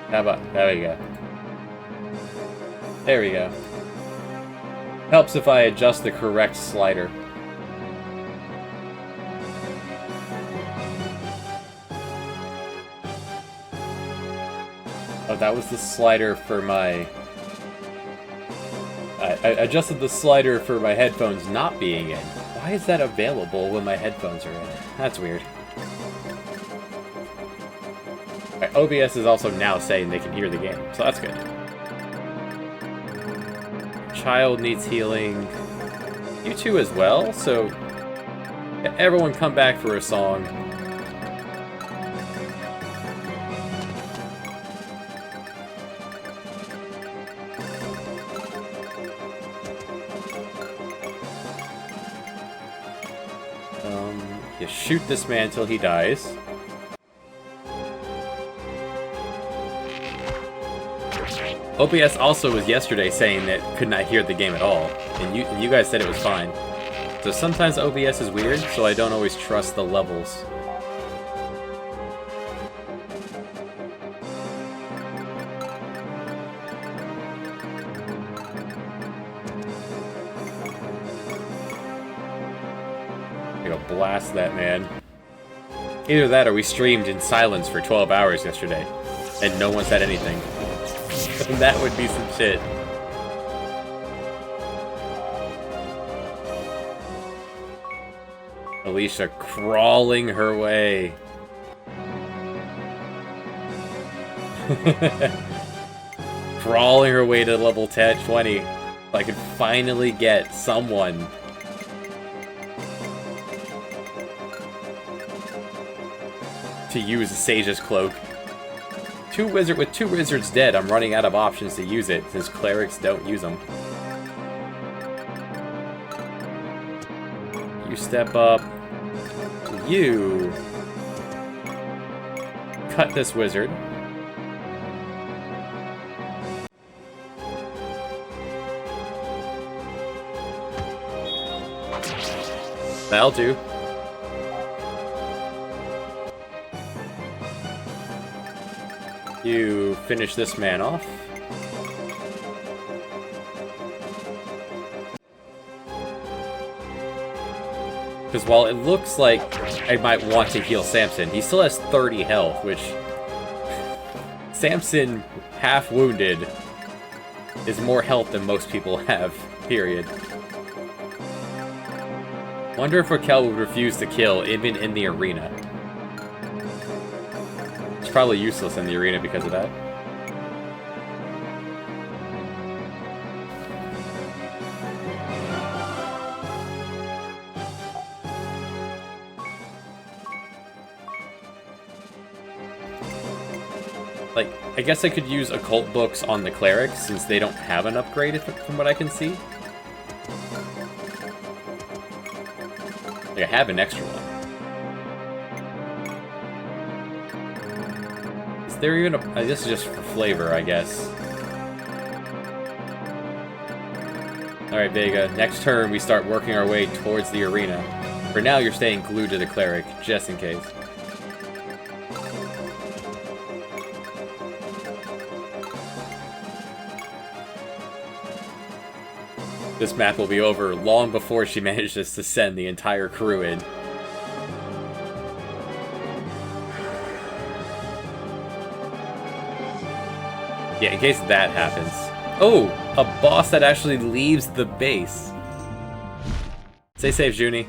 How about, there we go. There we go. Helps if I adjust the correct slider. Oh, that was the slider for my... I adjusted the slider for my headphones not being in. Why is that available when my headphones are in? That's weird. Right, OBS is also now saying they can hear the game, so that's good. Child needs healing. You two as well, so everyone come back for a song. You shoot this man till he dies. OBS also was yesterday saying that could not hear the game at all, and you guys said it was fine. So sometimes OBS is weird, so I don't always trust the levels. I'm gonna blast that man. Either that or we streamed in silence for 12 hours yesterday, and no one said anything. That would be some shit. Alicia crawling her way. Crawling her way to level 10, 20. If I could finally get someone to use Sage's cloak. With two wizards dead, I'm running out of options to use it, since clerics don't use them. You step up. You cut this wizard. That'll do. You finish this man off. Because while it looks like I might want to heal Samson, he still has 30 health, which... Samson, half wounded, is more health than most people have, period. Wonder if Raquel would refuse to kill, even in the arena. It's probably useless in the arena because of that. Like, I guess I could use occult books on the clerics since they don't have an upgrade from what I can see. Like, I have an extra one. there even a... this is just for flavor, I guess. Alright, Vega. Next turn, we start working our way towards the arena. For now, you're staying glued to the cleric, just in case. This map will be over long before she manages to send the entire crew in. Yeah, in case that happens. Oh, a boss that actually leaves the base. Stay safe, Junie.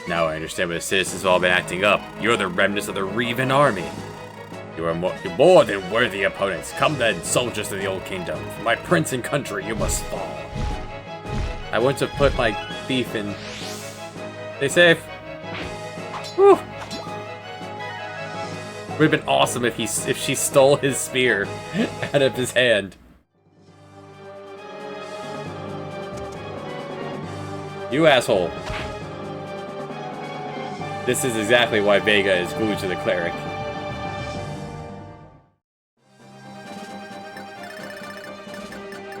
Now I understand why the citizens have all been acting up. You're the remnants of the Revan army. You're more than worthy opponents. Come then, soldiers of the Old Kingdom. For my prince and country, you must fall. I want to put my thief in. Stay safe. Whew. Would have been awesome if she stole his spear out of his hand. You asshole. This is exactly why Vega is glued to the cleric.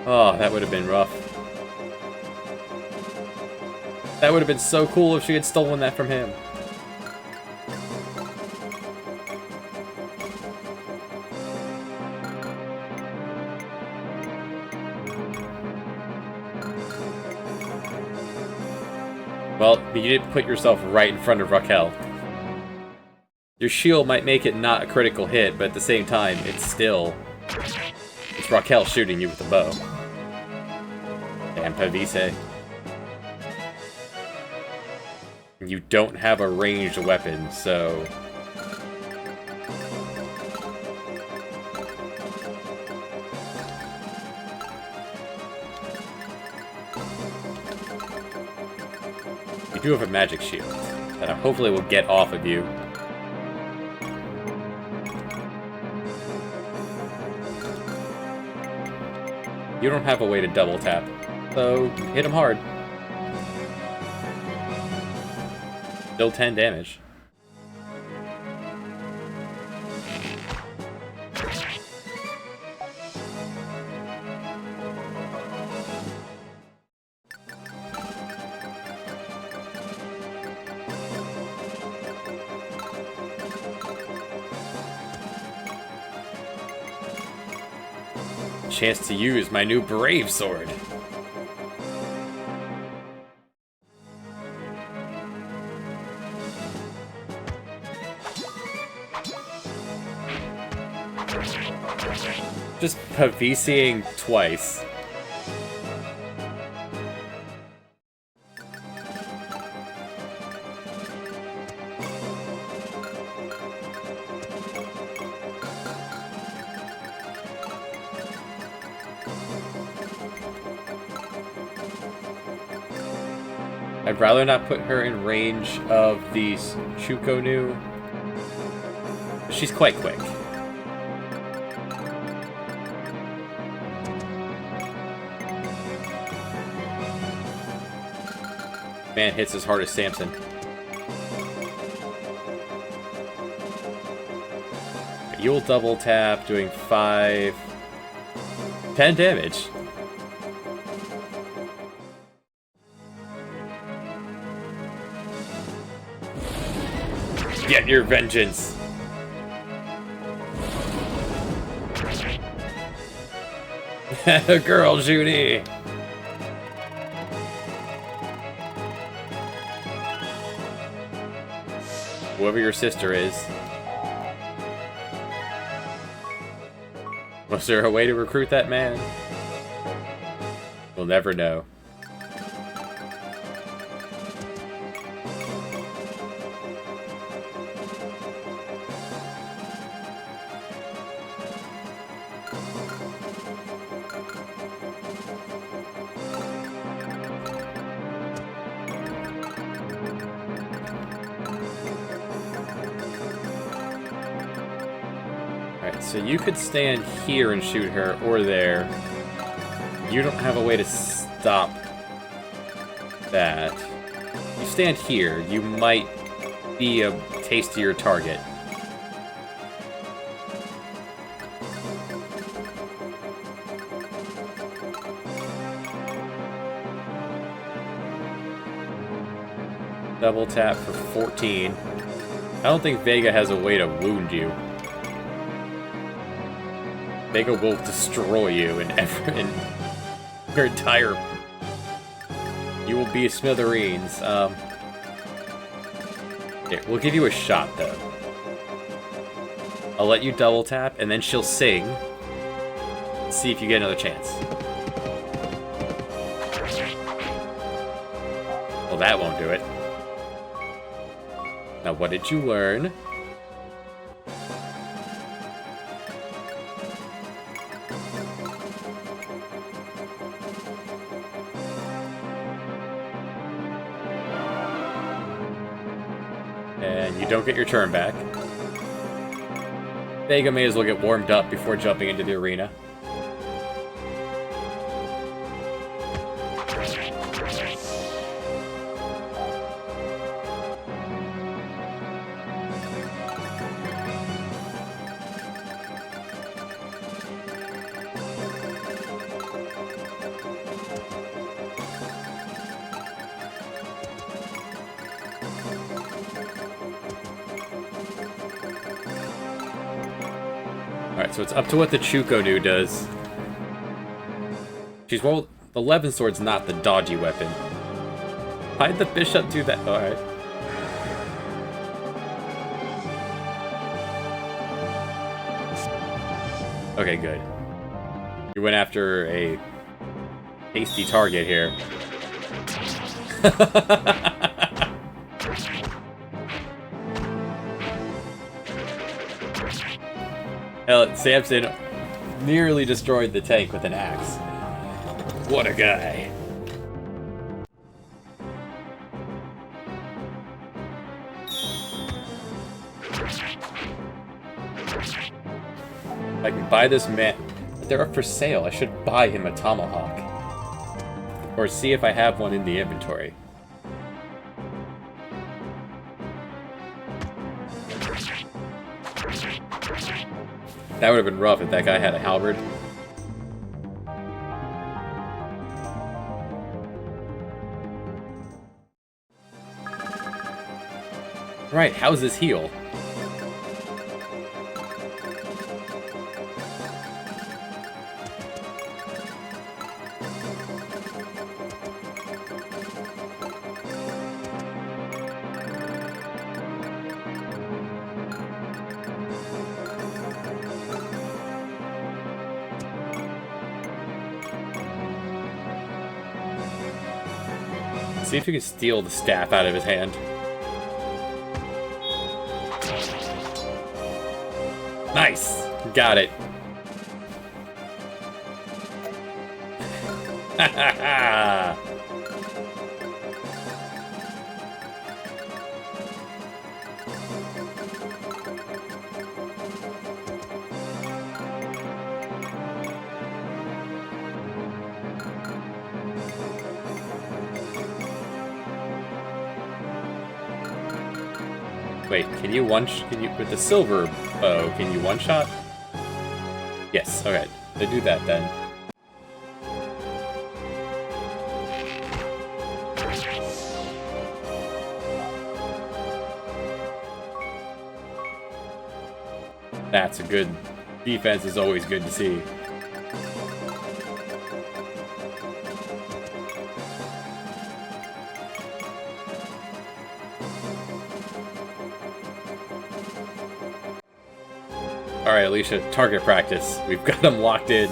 Oh, that would have been rough. That would have been so cool if she had stolen that from him. Well, you didn't put yourself right in front of Raquel. Your shield might make it not a critical hit, but at the same time, it's Raquel shooting you with the bow. Damn Pavise. You don't have a ranged weapon, so... You do have a magic shield that hopefully will get off of you. You don't have a way to double tap, so hit him hard. Still 10 damage. Chance to use my new Brave Sword. Just Paviseing twice. I'd rather not put her in range of the Chukonu. She's quite quick. Man hits as hard as Samson. You'll double tap, doing 10 damage. Get your vengeance. Girl, Judy. Whoever your sister is. Was there a way to recruit that man? We'll never know. So you could stand here and shoot her, or there. You don't have a way to stop that. You stand here, you might be tastier target. Double tap for 14. I don't think Vega has a way to wound you. Vega will destroy you in your entire... You will be smithereens. Here, we'll give you a shot, though. I'll let you double tap, and then she'll sing. See if you get another chance. Well, that won't do it. Now, what did you learn? And you don't get your turn back. Vega may as well get warmed up before jumping into the arena. Alright, so it's up to what the Chuko-Nu does. She's well, the Levin Sword's not the dodgy weapon. Why'd the bishop do that? Alright. Okay, good. You went after a hasty target here. Hell, Samson nearly destroyed the tank with an axe. What a guy. I can buy this man. They're up for sale. I should buy him a tomahawk. Or see if I have one in the inventory. That would have been rough if that guy had a halberd. Right, how's this heal? See if you can steal the staff out of his hand. Nice! Got it. Ha ha ha! Wait, can you with the silver bow, can you one-shot? Yes, okay. They do that then. That's a good defense, is always good to see. Alright, Alicia, target practice. We've got him locked in.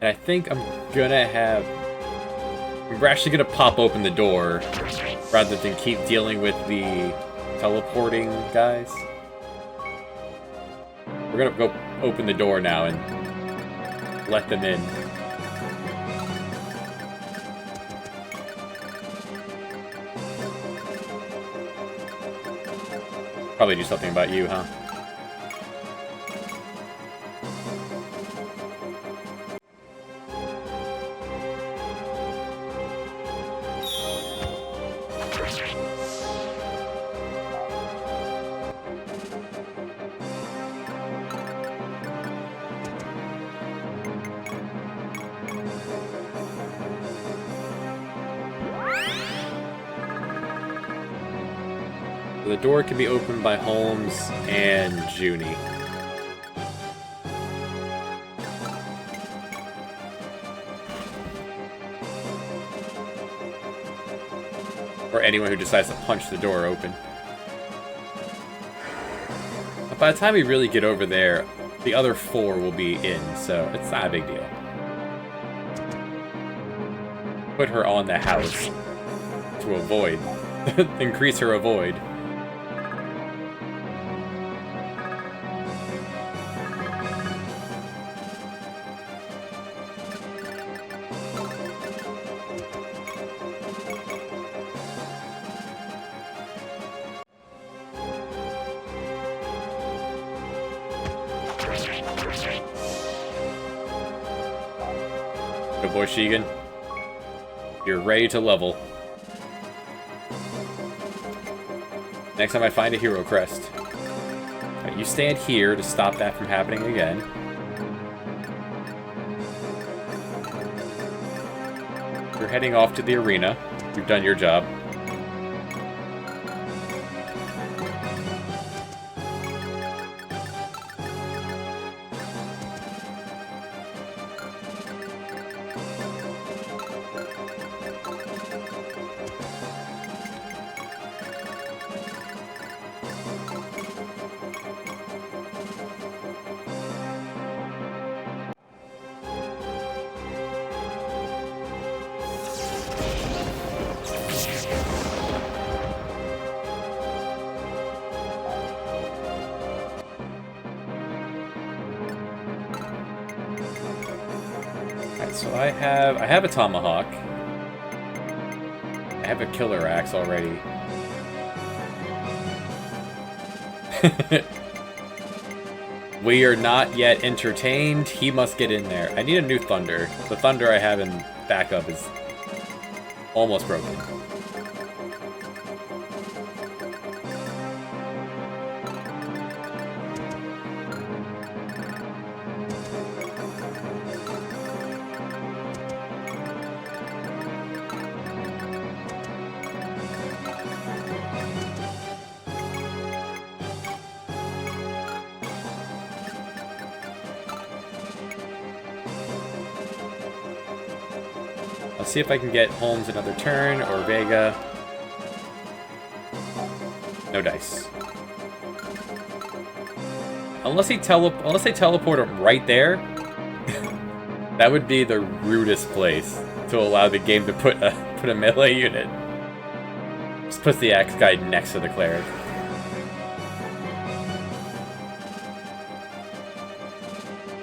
And I think I'm gonna have... We're actually gonna pop open the door rather than keep dealing with the teleporting guys. We're gonna go open the door now and let them in. probably do something about you, huh? The door can be opened by Holmes and Junie. Or anyone who decides to punch the door open. But by the time we really get over there, the other 4 will be in, so it's not a big deal. Put her on the house to avoid. Increase her avoid. Good boy, Shigen. You're ready to level. Next time I find a hero crest. Right, you stand here to stop that from happening again. You're heading off to the arena. You've done your job. So I have a tomahawk. I have a killer axe already. We are not yet entertained. He must get in there. I need a new thunder. The thunder I have in backup is almost broken. I'll see if I can get Holmes another turn, or Vega. No dice. Unless they teleport him right there, that would be the rudest place to allow the game to put a melee unit. Just puts the axe guy next to the cleric.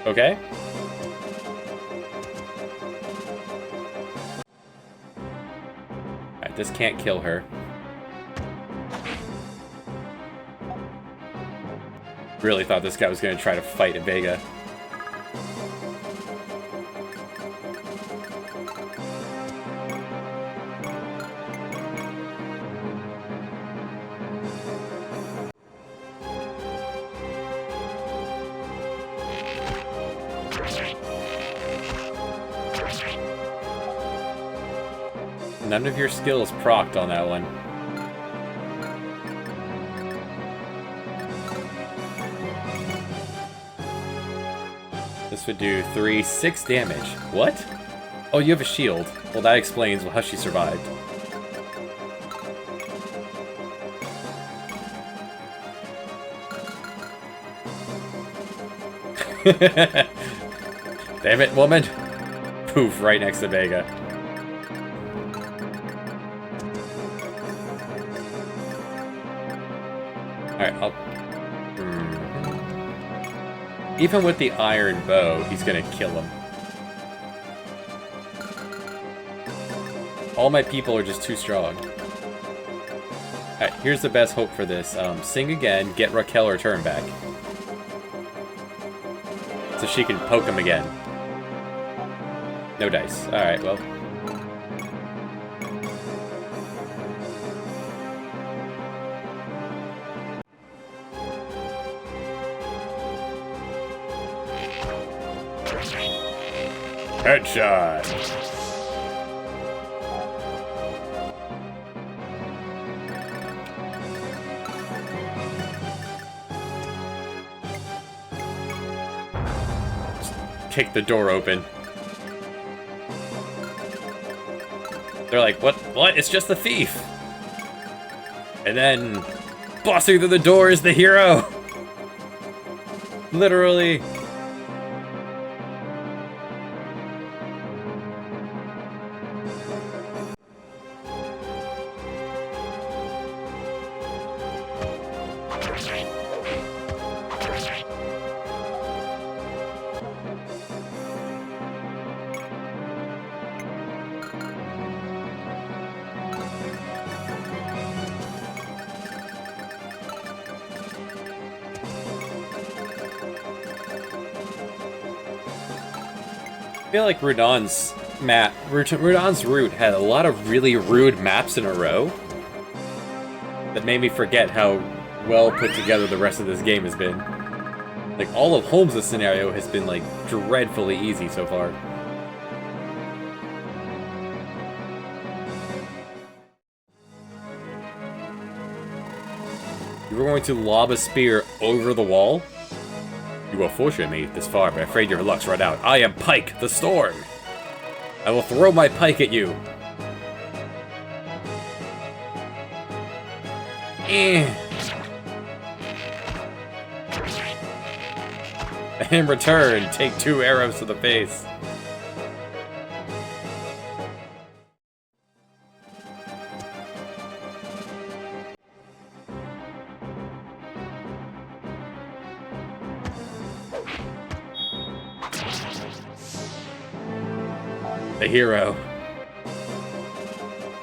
Okay. Alright, this can't kill her. Really thought this guy was going to try to fight a Vega. None of your skills procced on that one. This would do 6 damage. What? Oh, you have a shield. Well, that explains how she survived. Damn it, woman! Poof, right next to Vega. Alright, Even with the iron bow, he's gonna kill him. All my people are just too strong. Alright, here's the best hope for this. Sing again, get Raquel her turn back. So she can poke him again. No dice. Alright, well. Headshot! Kick the door open. They're like, what? What? It's just the thief! And then, busting through the door is the hero! Literally. I feel like Rudon's route had a lot of really rude maps in a row that made me forget how well put together the rest of this game has been. Like, all of Holmes' scenario has been, like, dreadfully easy so far. You were going to lob a spear over the wall? You will fortunate me this far, but I'm afraid your luck's run out. I am Pike, the Storm! I will throw my pike at you! In return, take 2 arrows to the face. The hero.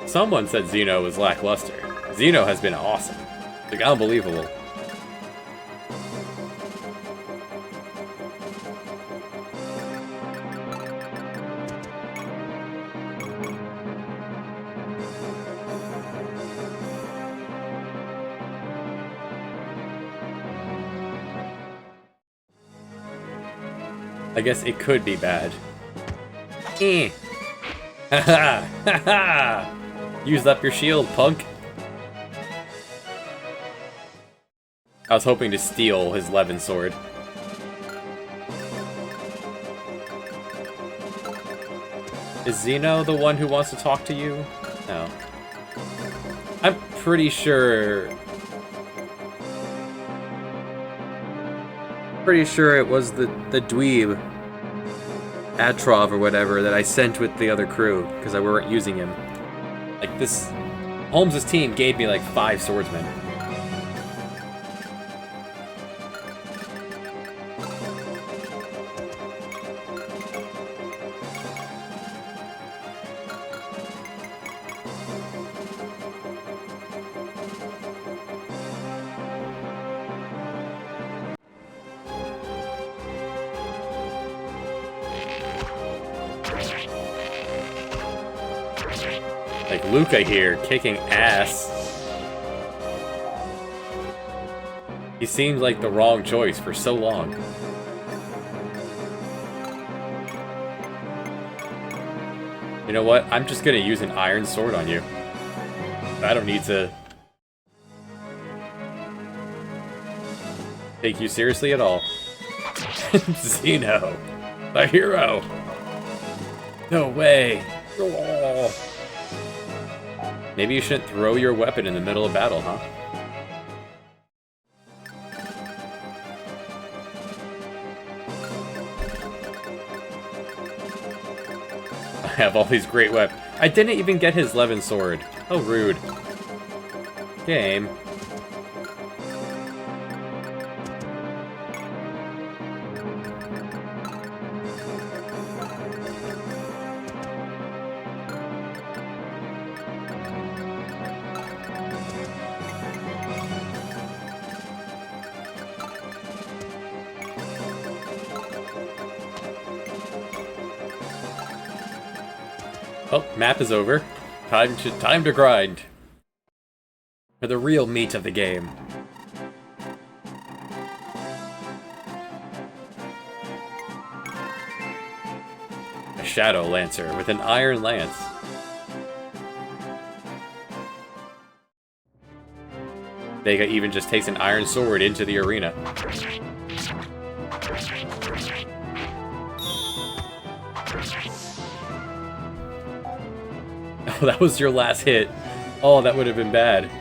Someone said Xeno was lackluster. Xeno has been awesome. Like, unbelievable. I guess it could be bad. Haha! Haha! Used up your shield, punk! I was hoping to steal his Levin sword. Is Xeno the one who wants to talk to you? No. I'm pretty sure... it was the dweeb, Atrov or whatever, that I sent with the other crew, because I weren't using him. Like, this... Holmes' team gave me, like, 5 swordsmen. Like Luca here, kicking ass. He seems like the wrong choice for so long. You know what? I'm just gonna use an iron sword on you. I don't need to take you seriously at all. Xeno, the hero. No way. Oh. Maybe you shouldn't throw your weapon in the middle of battle, huh? I have all these great weapons. I didn't even get his Levin sword. Oh, rude. Game. Oh, map is over. Time to grind. For the real meat of the game. A Shadow Lancer with an Iron Lance. Vega even just takes an iron sword into the arena. Oh, that was your last hit. Oh, that would have been bad.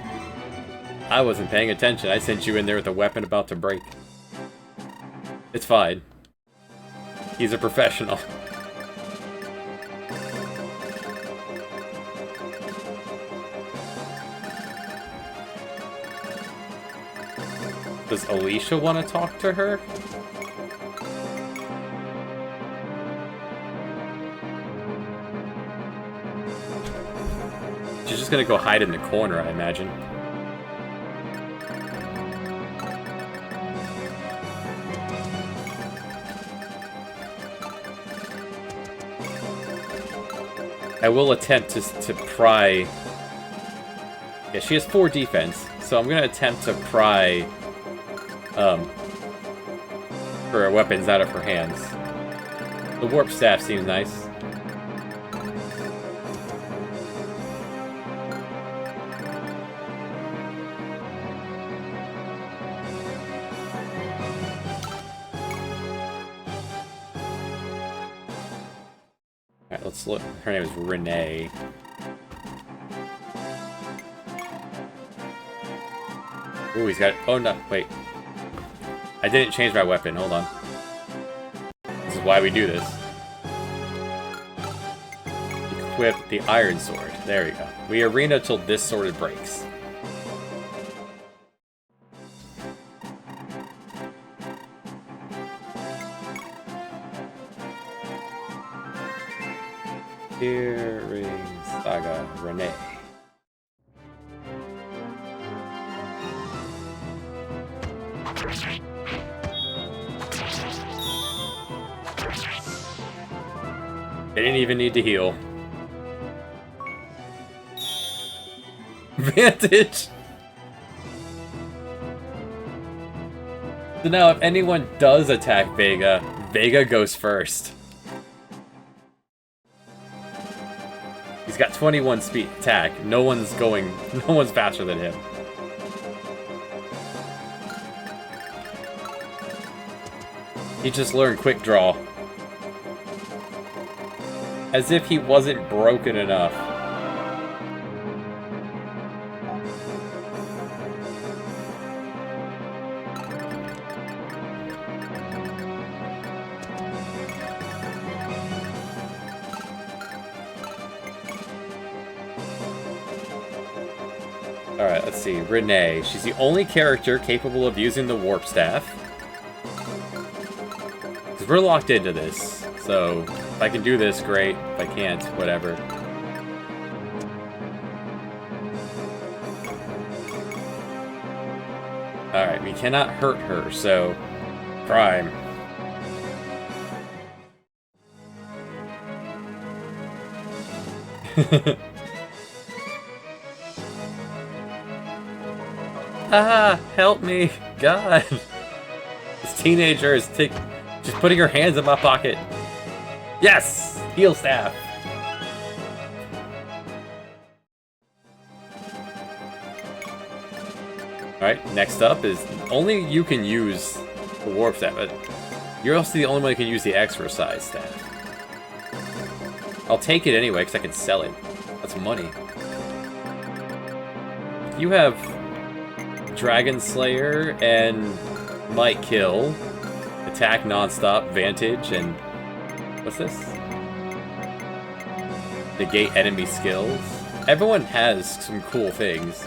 I wasn't paying attention. I sent you in there with a weapon about to break. It's fine. He's a professional. Does Alicia want to talk to her? She's just gonna go hide in the corner, I imagine. I will attempt to pry... Yeah, she has 4 defense, so I'm gonna attempt to pry her weapons out of her hands. The warp staff seems nice. Alright, let's look. Her name is Renee. Ooh, he's got... Oh, no, wait. I didn't change my weapon. Hold on. This is why we do this. Equip the Iron Sword. There we go. We arena till this sword breaks. Here rings Saga Renee. They didn't even need to heal. Vantage! So now if anyone does attack Vega, Vega goes first. He's got 21 speed attack. No one's faster than him. He just learned quick draw. As if he wasn't broken enough. Alright, let's see. Renee. She's the only character capable of using the warp staff. Because we're locked into this. So, if I can do this, great. If I can't, whatever. Alright, we cannot hurt her, so... Prime. Ah, help me. God. This teenager is just putting her hands in my pocket. Yes! Heal staff. Alright, next up is only you can use the warp staff, but you're also the only one who can use the exercise staff. I'll take it anyway, because I can sell it. That's money. You have Dragon Slayer and Might Kill, Attack Nonstop, Vantage, and what's this? Negate enemy skills. Everyone has some cool things.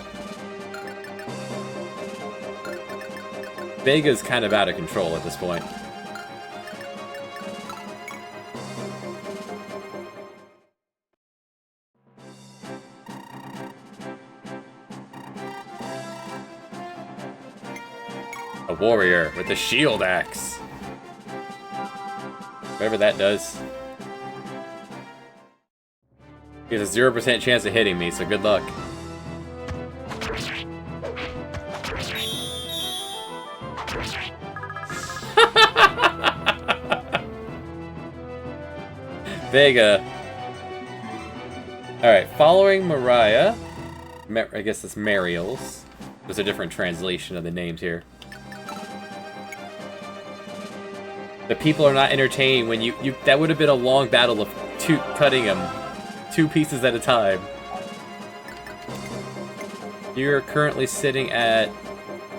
Vega's kind of out of control at this point. A warrior with a shield axe. Whatever that does. He has a 0% chance of hitting me, so good luck. Vega. Alright, following Mariah. I guess it's Mariel's. There's a different translation of the names here. The people are not entertaining when you that would have been a long battle of cutting them 2 pieces at a time. You're currently sitting at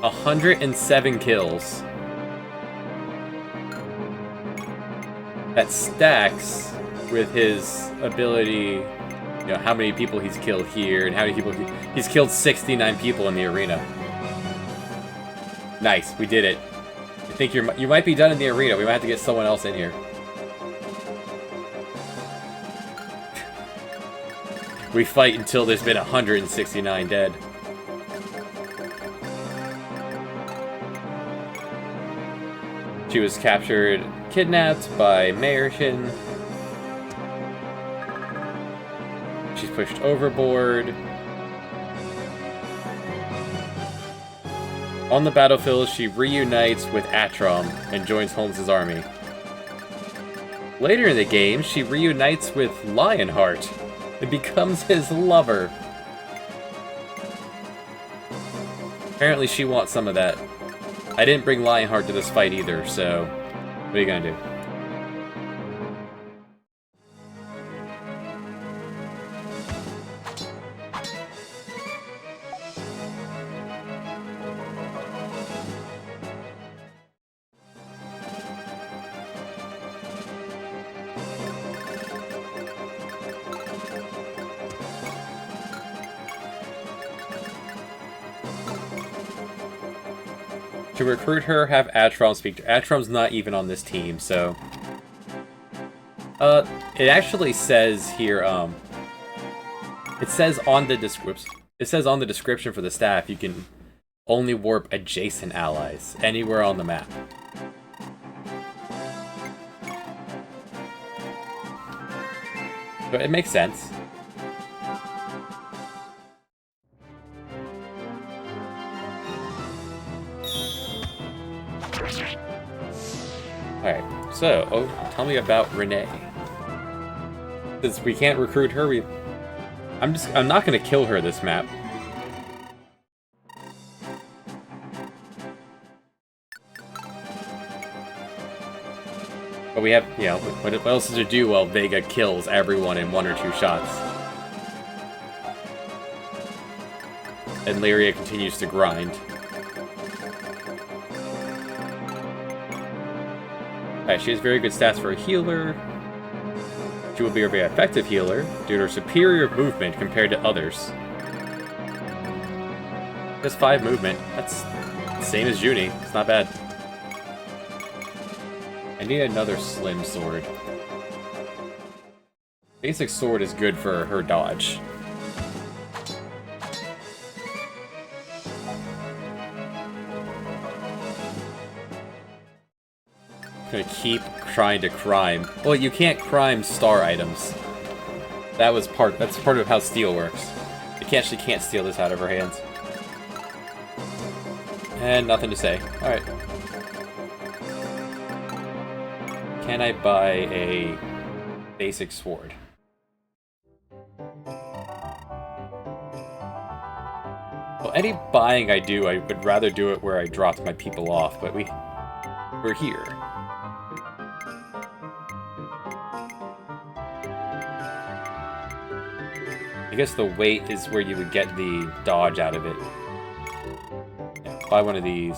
107 kills. That stacks with his ability, you know, how many people he's killed here and how many people he's killed 69 people in the arena. Nice, we did it. I think you might be done in the arena. We might have to get someone else in here. We fight until there's been 169 dead. She was captured, kidnapped by Mayerchen. She's pushed overboard. On the battlefield, she reunites with Atrom and joins Holmes' army. Later in the game, she reunites with Lionheart and becomes his lover. Apparently she wants some of that. I didn't bring Lionheart to this fight either, so what are you gonna do? To recruit her, have Atrom speak to her. Atrom's not even on this team, so... it actually says here, it says on the description for the staff, you can only warp adjacent allies, anywhere on the map. But it makes sense. Alright, so, tell me about Renee. Since we can't recruit her, I'm not gonna kill her this map. But we have, you know, what else is to do while Vega kills everyone in 1 or 2 shots? And Lyria continues to grind. Alright, she has very good stats for a healer. She will be a very effective healer due to her superior movement compared to others. Just 5 movement. That's the same as Junie. It's not bad. I need another slim sword. Basic sword is good for her dodge. Gonna keep trying to crime. Well, you can't crime star items. That's part of how steel works. You actually can't steal this out of her hands. And nothing to say. Alright. Can I buy a basic sword? Well, any buying I do, I would rather do it where I dropped my people off, but we're here. I guess the weight is where you would get the dodge out of it. Yeah, buy one of these.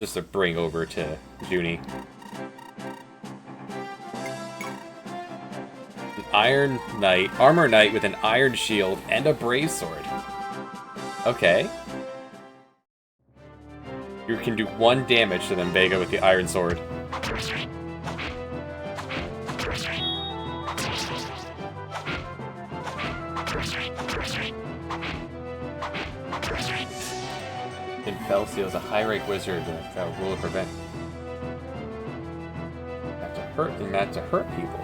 Just to bring over to Junie. An Iron Knight, Armor Knight with an Iron Shield and a Brave Sword. Okay. You can do 1 damage to them, Vega, with the Iron Sword. In Felsteel is a high-rank wizard that got a rule of prevent. Not to hurt and not to hurt people.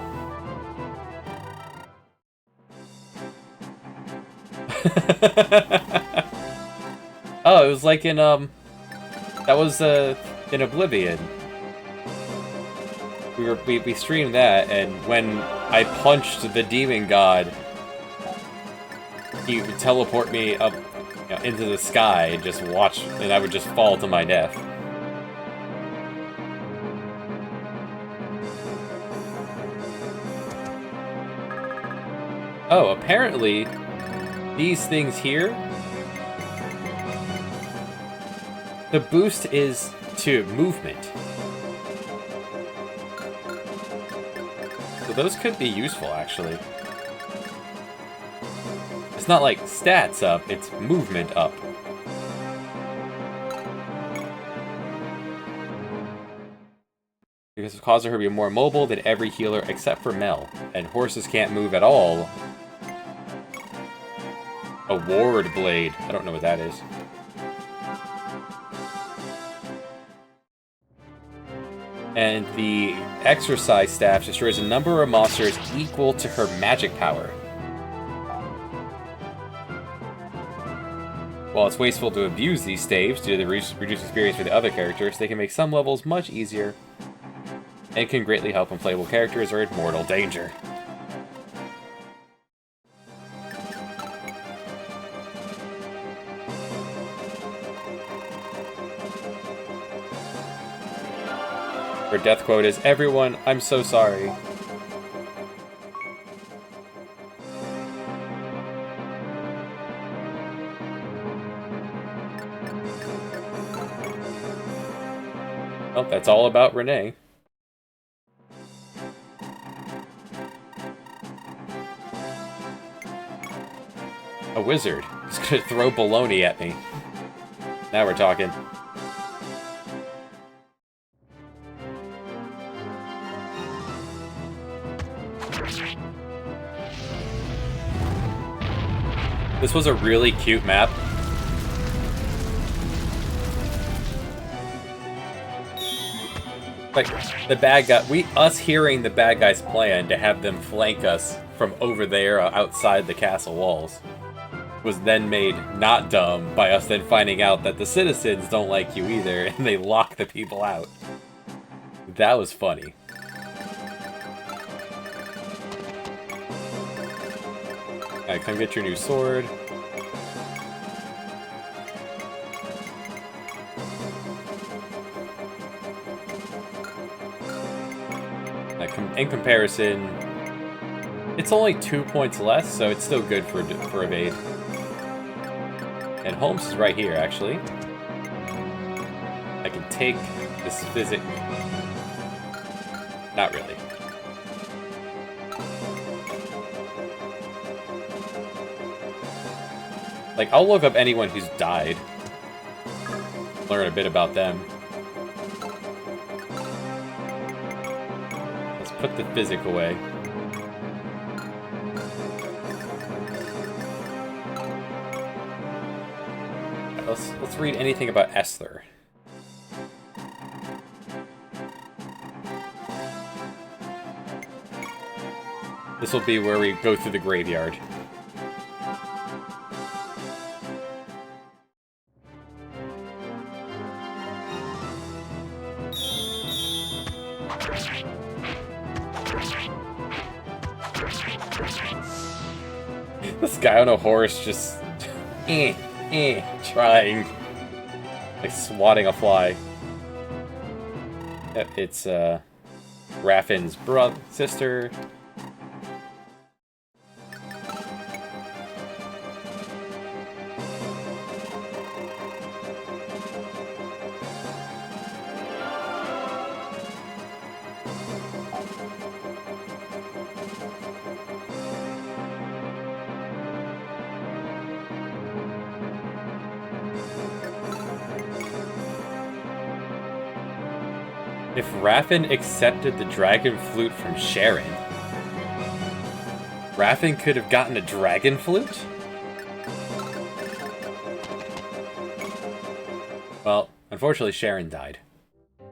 Oh, it was like in that was in Oblivion. We streamed that, and when I punched the demon god, he would teleport me up, you know, into the sky and just watch, and I would just fall to my death. Oh, apparently these things here, the boost is to movement. So those could be useful, actually. It's not like stats up, it's movement up. Because it causes her to be more mobile than every healer except for Mel. And horses can't move at all. A ward blade. I don't know what that is. And the exercise staff destroys a number of monsters equal to her magic power. While it's wasteful to abuse these staves due to the reduced experience for the other characters, they can make some levels much easier and can greatly help when playable characters are in mortal danger. Her death quote is, "Everyone, I'm so sorry." Well, that's all about Renee. A wizard. He's gonna throw baloney at me. Now we're talking. This was a really cute map. Like, the bad guy, us hearing the bad guy's plan to have them flank us from over there outside the castle walls was then made not dumb by us then finding out that the citizens don't like you either, and they lock the people out. That was funny. Alright, come get your new sword. In comparison, it's only 2 points less, so it's still good for evade. And Holmes is right here, actually. I can take this physic. Not really. Like, I'll look up anyone who's died. Learn a bit about them. Let's put the physic away. Let's read anything about Esther. This will be where we go through the graveyard. This guy on a horse just trying, like swatting a fly. Yep, it's Raffin's sister. If Raffin accepted the dragon flute from Sharon, Raffin could have gotten a dragon flute? Well, unfortunately Sharon died.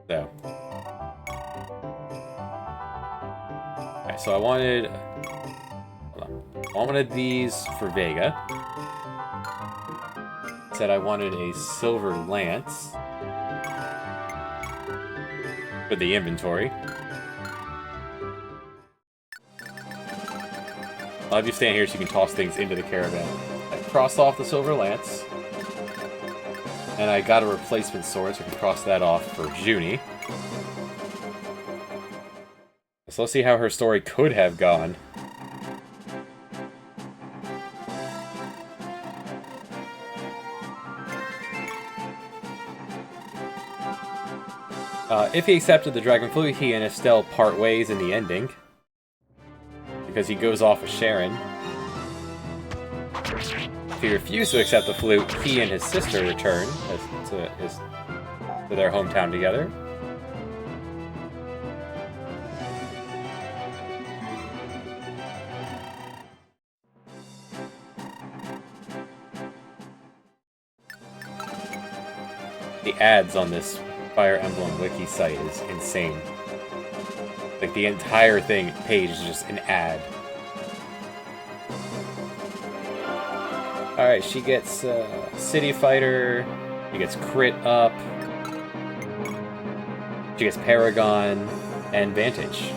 So. Okay, so I wanted... Hold on. I wanted these for Vega. Said I wanted a silver lance for the inventory. I'll have you stand here so you can toss things into the caravan. I crossed off the silver lance. And I got a replacement sword, so I can cross that off for Junie. So let's see how her story could have gone. If he accepted the Dragon Flute, he and Estelle part ways in the ending. Because he goes off with Sharon. If he refused to accept the flute, he and his sister return to their hometown together. The ads on this Fire Emblem wiki site is insane. Like, the entire page is just an ad. Alright, she gets City Fighter, she gets Crit Up, she gets Paragon, and Vantage.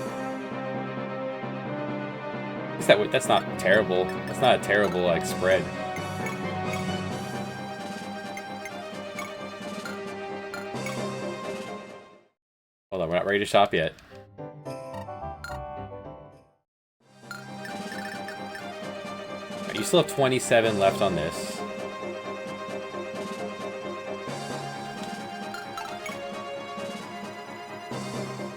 That's not terrible. That's not a terrible, like, spread. Hold on, we're not ready to shop yet. You still have 27 left on this.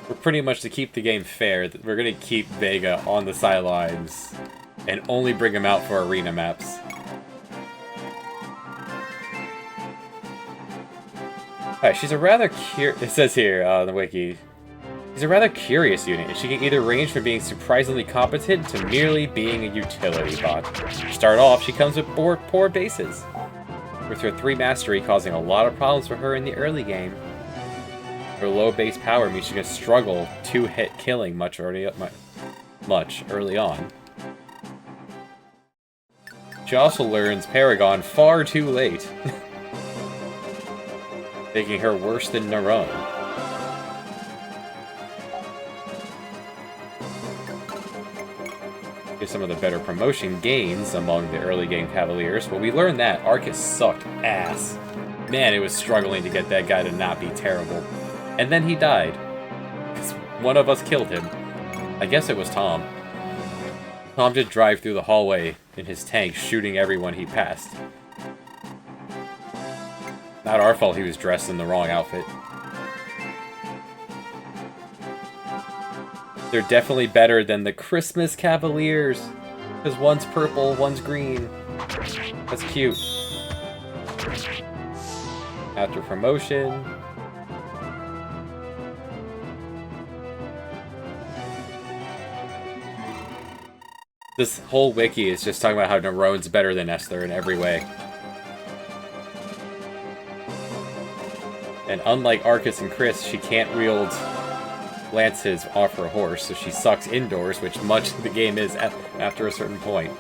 We're pretty much, to keep the game fair, we're going to keep Vega on the sidelines and only bring him out for arena maps. Alright, she's a rather it says here on the wiki, she's a rather curious unit, and she can either range from being surprisingly competent to merely being a utility bot. To start off, she comes with poor bases, with her 3 mastery causing a lot of problems for her in the early game. Her low base power means she can struggle 2-hit killing much early on. She also learns Paragon far too late, making her worse than Neron. Some of the better promotion gains among the early game Cavaliers. Well, we learned that Arcus sucked ass. Man, it was struggling to get that guy to not be terrible. And then he died. Because one of us killed him. I guess it was Tom. Tom did drive through the hallway in his tank, shooting everyone he passed. Not our fault he was dressed in the wrong outfit. They're definitely better than the Christmas Cavaliers. Because one's purple, one's green. That's cute. After promotion. This whole wiki is just talking about how Neron's better than Esther in every way. And unlike Arcus and Chris, she can't wield lances off her horse, so she sucks indoors, which much of the game is after a certain point.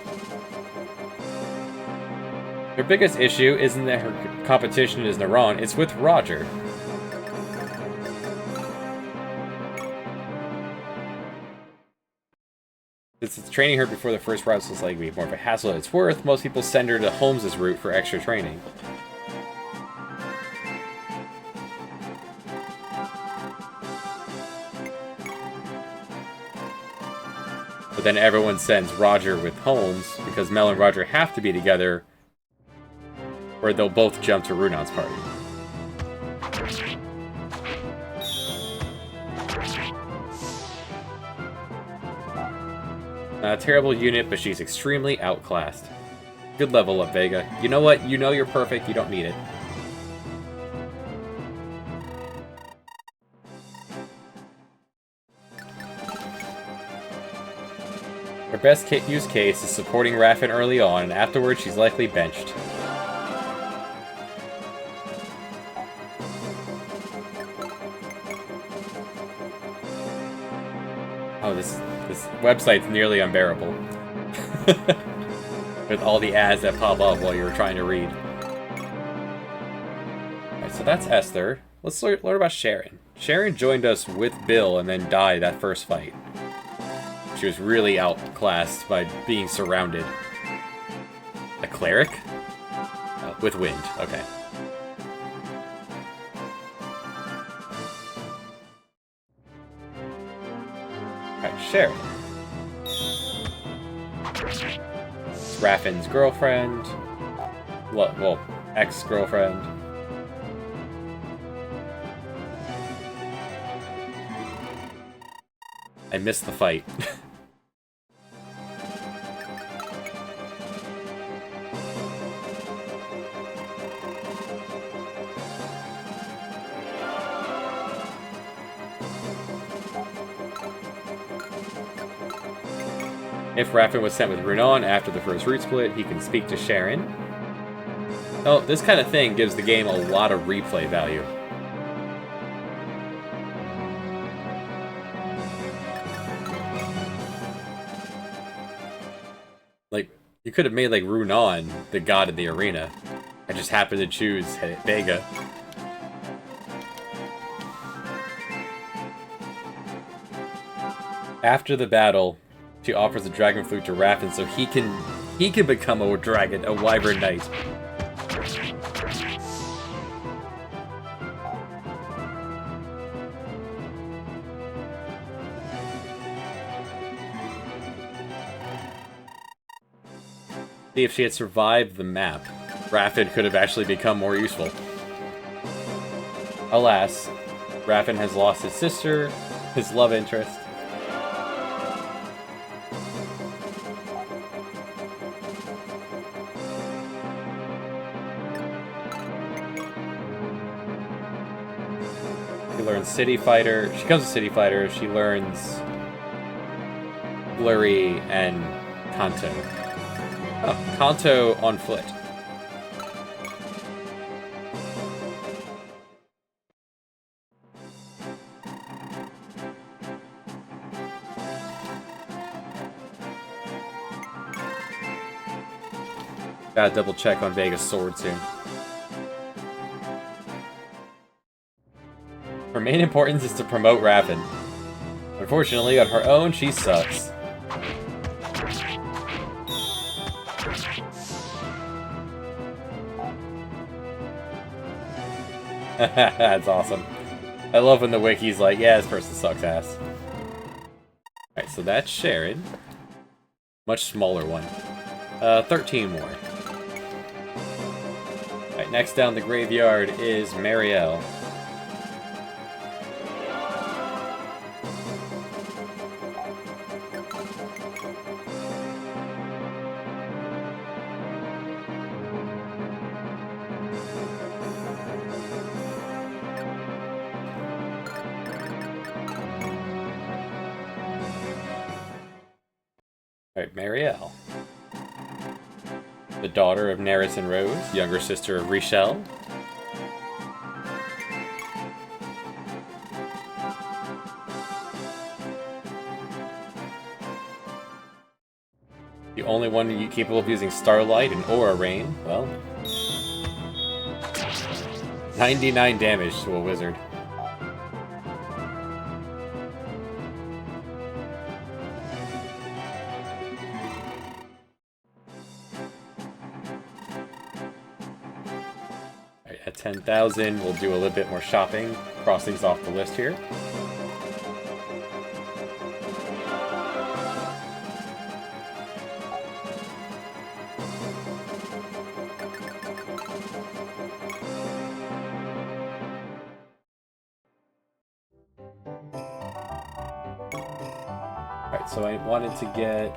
Her biggest issue isn't that her competition is Neron, it's with Roger. Since it's training her before the first route is likely to be more of a hassle than it's worth, most people send her to Holmes' route for extra training. But then everyone sends Roger with Holmes, because Mel and Roger have to be together, or they'll both jump to Runon's party. Not a terrible unit, but she's extremely outclassed. Good level up, Vega. You know what? You know you're perfect, you don't need it. Her best use case is supporting Raffen early on, and afterwards she's likely benched. this website's nearly unbearable. With all the ads that pop up while you're trying to read. Alright, so that's Esther. Let's learn about Sharon. Sharon joined us with Bill and then died that first fight. She was really outclassed by being surrounded. A cleric? Oh, with wind, okay. Alright, Sharon. It's Raffin's girlfriend. Well, ex-girlfriend. I missed the fight. If Raffin was sent with Runon after the first root split, he can speak to Sharon. Oh, this kind of thing gives the game a lot of replay value. Like, you could have made, like, Runon the god of the arena. I just happened to choose Vega. After the battle, she offers a dragon flute to Raffin so he can become a dragon, a wyvern knight. See, if she had survived the map, Raffin could have actually become more useful. Alas, Raffin has lost his sister, his love interest. She learns City Fighter. She becomes a City Fighter. She learns Blurry and Kanto. Oh, Kanto on foot. Gotta double check on Vega's sword soon. Her main importance is to promote Raffin. Unfortunately, on her own, she sucks. That's awesome. I love when the wiki's like, yeah, this person sucks ass. Alright, so that's Sharon. Much smaller one. 13 more. Alright, next down the graveyard is Marielle. Alright, Marielle. The daughter of Neris and Rose, younger sister of Richelle. The only one capable of using Starlight and Aura Rain. Well, 99 damage to a wizard. At 10,000, we'll do a little bit more shopping, cross things off the list here. Alright, so I wanted to get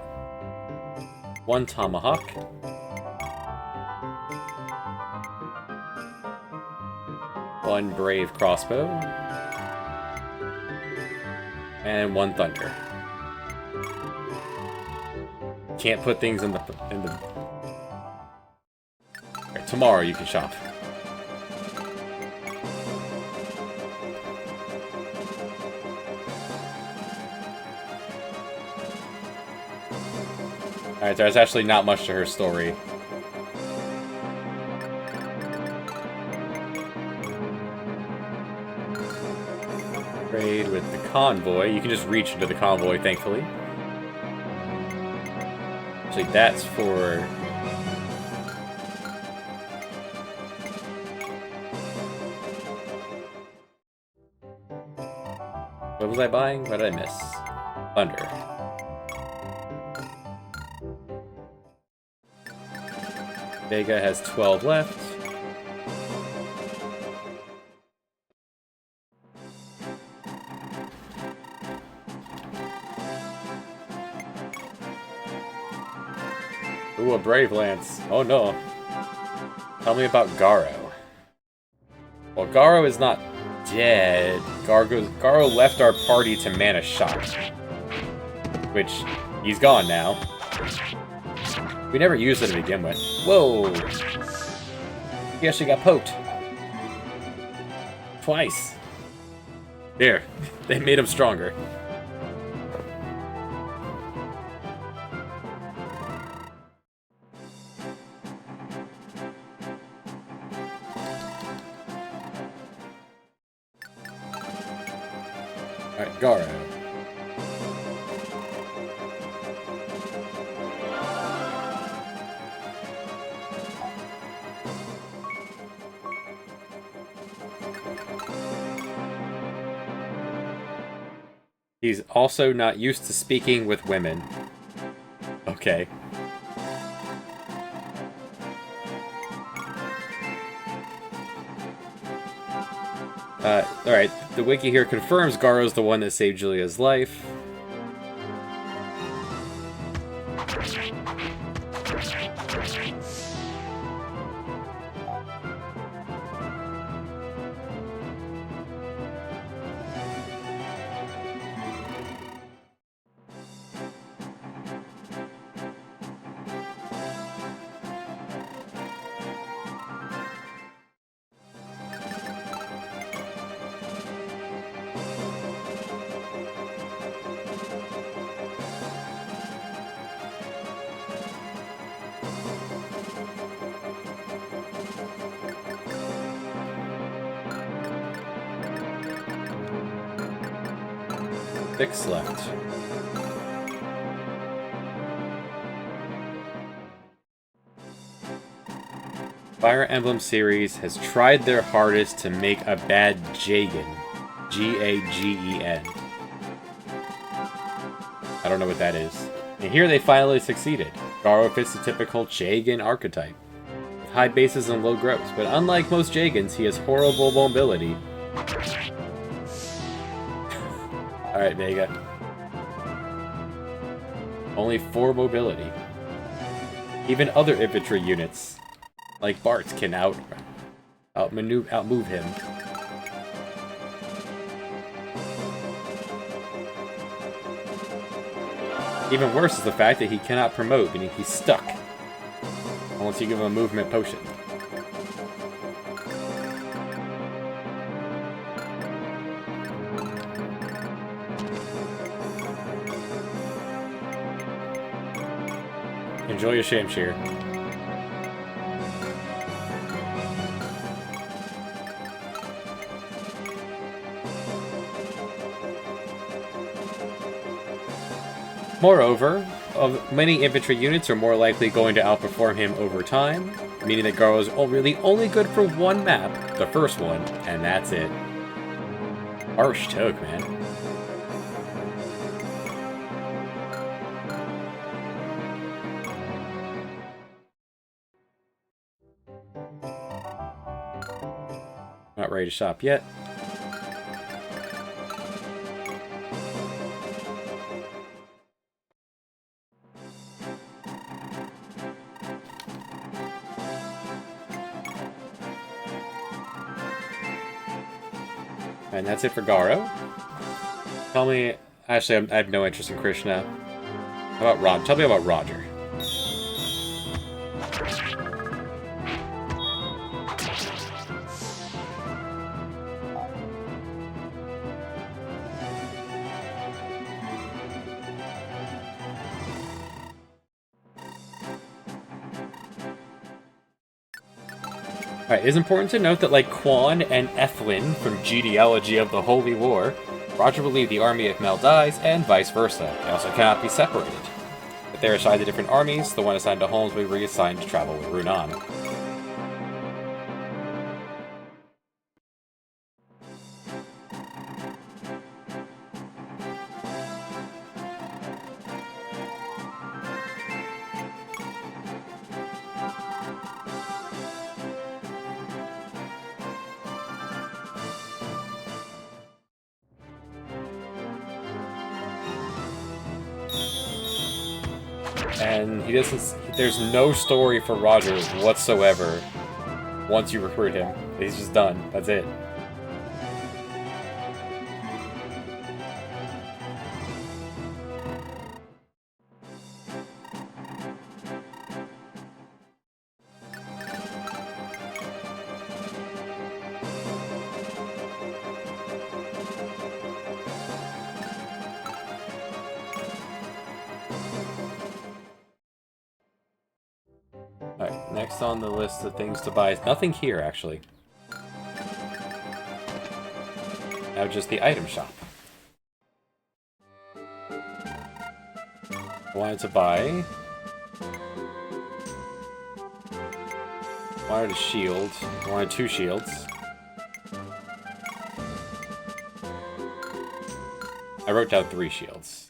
one tomahawk. One brave crossbow, and one thunder. Can't put things in the. Right, tomorrow you can shop. Alright, there's actually not much to her story. Trade with the convoy. You can just reach into the convoy, thankfully. Actually, that's for... What was I buying? What did I miss? Thunder. Vega has 12 left. Ooh, a Brave Lance. Oh no. Tell me about Garo. Well, Garo is not dead. Garo left our party to man a shot. Which, he's gone now. We never used it to begin with. Whoa! He actually got poked. Twice. There. They made him stronger. Alright, Garo. He's also not used to speaking with women. Okay. Alright, the wiki here confirms Garo's the one that saved Julia's life. Six left. Fire Emblem series has tried their hardest to make a bad Jagen. G-A-G-E-N. I don't know what that is. And here they finally succeeded. Garo fits the typical Jagen archetype. With high bases and low growths, but unlike most Jagens, he has horrible mobility. Alright, Vega. Only 4 mobility. Even other infantry units, like Bart's, can outmove him. Even worse is the fact that he cannot promote, meaning he's stuck. Unless you give him a movement potion. Enjoy your Shamshir. Moreover, many infantry units are more likely going to outperform him over time, meaning that Garo is really only good for one map, the first one, and that's it. Harsh toke, man. Not ready to shop yet. And that's it for Garo. Tell me... Actually, I have no interest in Krishna. How about Rod? Tell me about Roger. Alright, it is important to note that like Quan and Ethlin from Genealogy of the Holy War, Roger will leave the army if Mel dies, and vice versa. They also cannot be separated. If they are assigned to different armies, the one assigned to Holmes will be reassigned to travel with Runan. And he doesn't. There's no story for Roger whatsoever once you recruit him. He's just done. That's it. Alright, next on the list of things to buy is nothing here, actually. Now just the item shop. I wanted to buy... I wanted a shield. I wanted 2 shields. I wrote down 3 shields.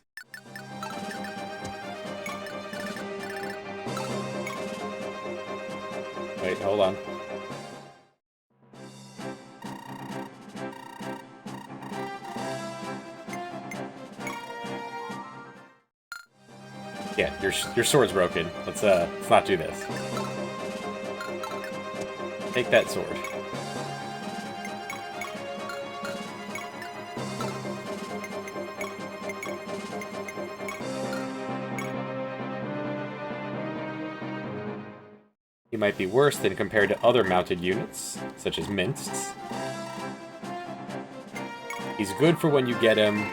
Wait, hold on. Yeah, your sword's broken. Let's not do this. Take that sword. He might be worse than compared to other mounted units, such as Mints. He's good for when you get him.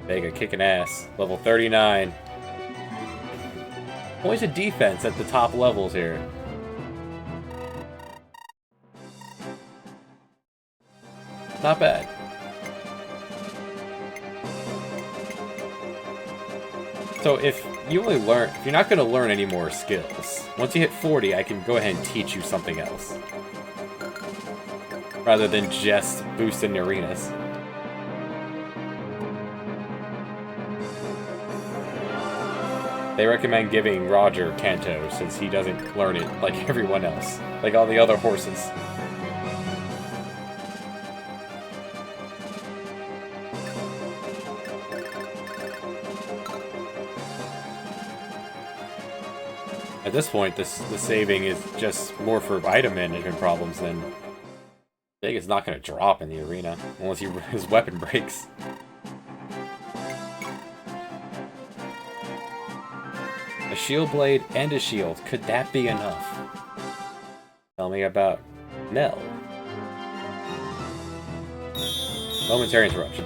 Vega kicking ass. Level 39. Always a defense at the top levels here. Not bad. So if you're not going to learn any more skills, once you hit 40, I can go ahead and teach you something else. Rather than just boosting arenas. They recommend giving Roger Kanto since he doesn't learn it like everyone else, like all the other horses. At this point, the saving is just more for item management problems than... I think it's not going to drop in the arena, unless his weapon breaks. A shield blade and a shield. Could that be enough? Tell me about Mel. Momentary interruption.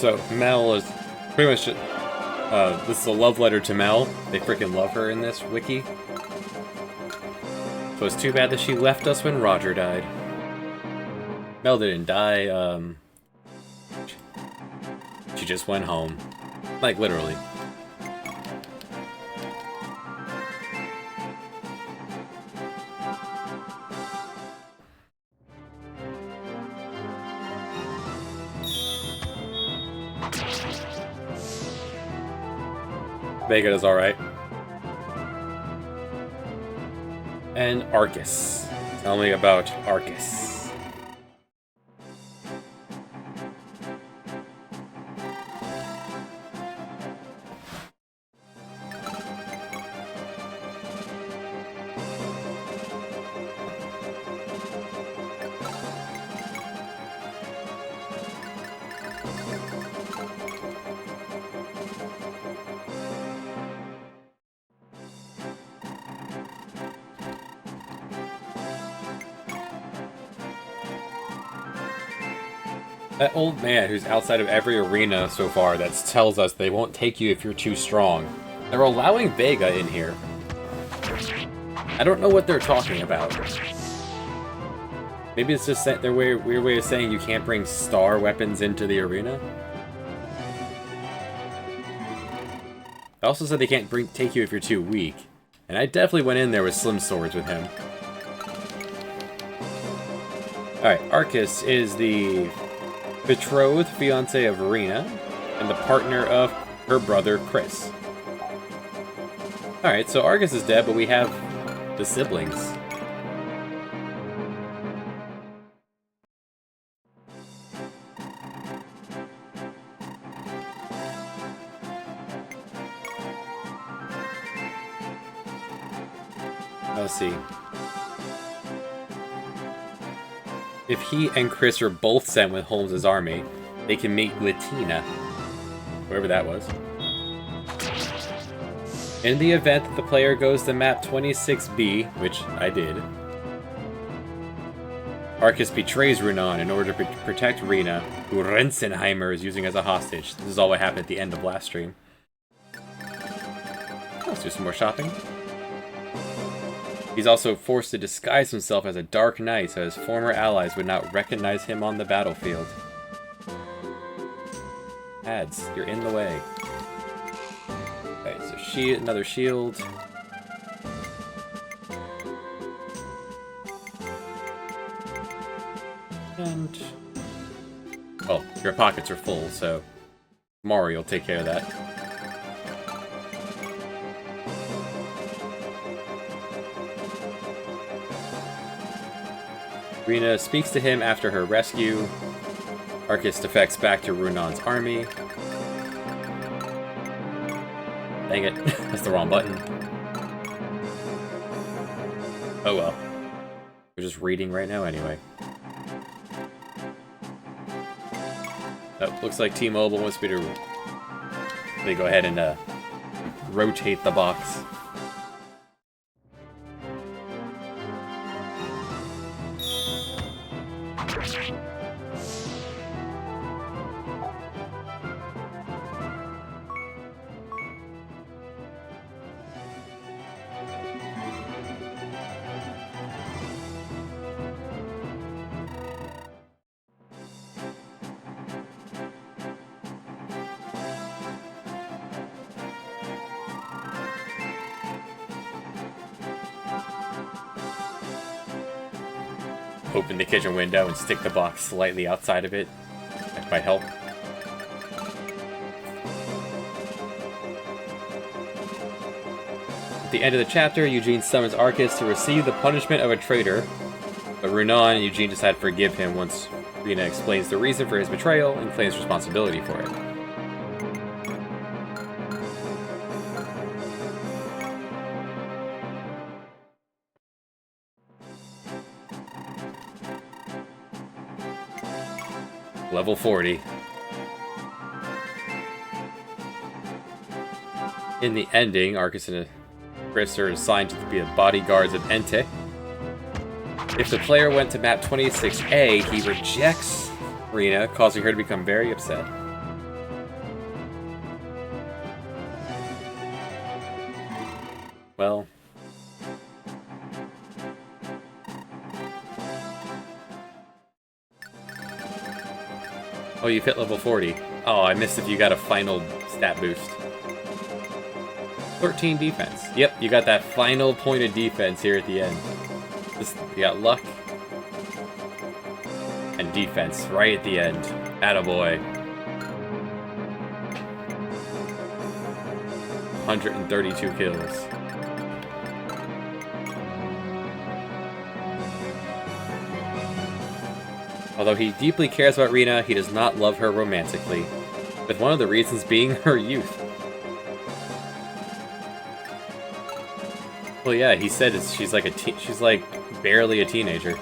So Mel is pretty much this is a love letter to Mel. They freaking love her in this wiki. So it's too bad that she left us when Roger died. Mel didn't die, she just went home. Like, literally. Vega is alright. And Arcus. Tell me about Arcus. That old man who's outside of every arena so far that tells us they won't take you if you're too strong. They're allowing Vega in here. I don't know what they're talking about. Maybe it's just their weird way of saying you can't bring star weapons into the arena? They also said they can't take you if you're too weak. And I definitely went in there with slim swords with him. Alright, Arcus is the betrothed fiance of Rena and the partner of her brother Chris. Alright, so Arcus is dead, but we have the siblings. Let's see. If he and Chris are both sent with Holmes' army, they can meet Latina, wherever that was. In the event that the player goes to map 26B, which I did, Arcus betrays Runan in order to protect Rena, who Rensenheimer is using as a hostage. This is all what happened at the end of last stream. Let's do some more shopping. He's also forced to disguise himself as a Dark Knight so his former allies would not recognize him on the battlefield. Ads, you're in the way. Okay, so another shield. And... well, your pockets are full, so Mari will take care of that. Rena speaks to him after her rescue. Arcus defects back to Runan's army. Dang it, that's the wrong button. Oh well. We're just reading right now anyway. Oh, looks like T-Mobile wants me to go ahead and rotate the box. Open the kitchen window and stick the box slightly outside of it. That might help. At the end of the chapter, Eugene summons Arcus to receive the punishment of a traitor. But Runan and Eugene decide to forgive him once Rena explains the reason for his betrayal and claims responsibility for it. Level 40. In the ending, Arcus and Chris are assigned to be the bodyguards of Ente. If the player went to map 26A, he rejects Rena, causing her to become very upset. Well. Oh, you've hit level 40. Oh, I missed if you got a final stat boost. 13 defense. Yep, you got that final point of defense here at the end. You got luck. And defense right at the end. Attaboy. 132 kills. Although he deeply cares about Rina, he does not love her romantically, with one of the reasons being her youth. Well, yeah, he said she's like she's like barely a teenager.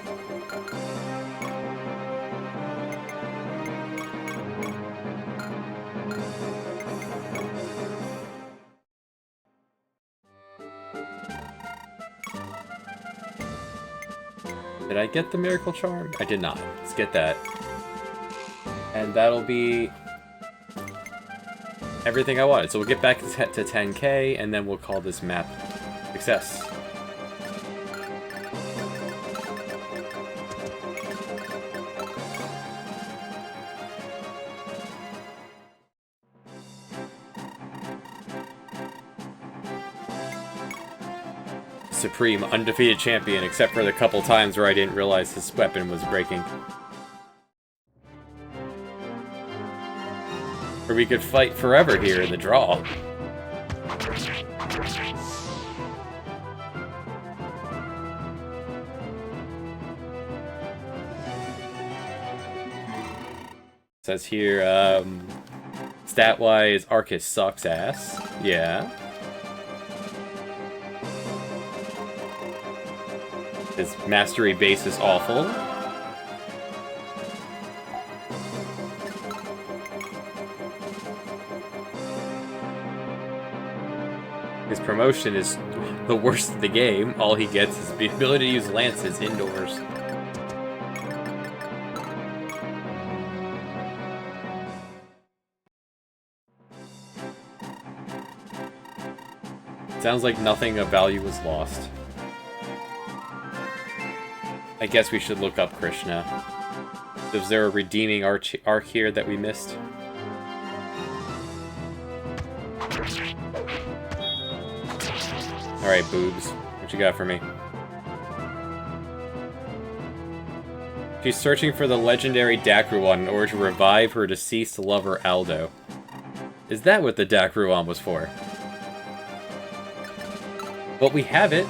Did I get the Miracle Charm? I did not. Let's get that. And that'll be everything I wanted. So we'll get back to 10k, and then we'll call this map success. Supreme, undefeated champion, except for the couple times where I didn't realize his weapon was breaking. Or we could fight forever here in the draw. It says here, stat-wise, Arcus sucks ass. Yeah. His mastery base is awful. His promotion is the worst of the game. All he gets is the ability to use lances indoors. Sounds like nothing of value was lost. I guess we should look up Krishna. Is there a redeeming arc here that we missed? Alright, boobs. What you got for me? She's searching for the legendary Dakruon in order to revive her deceased lover, Aldo. Is that what the Dakruon was for? Well, we have it.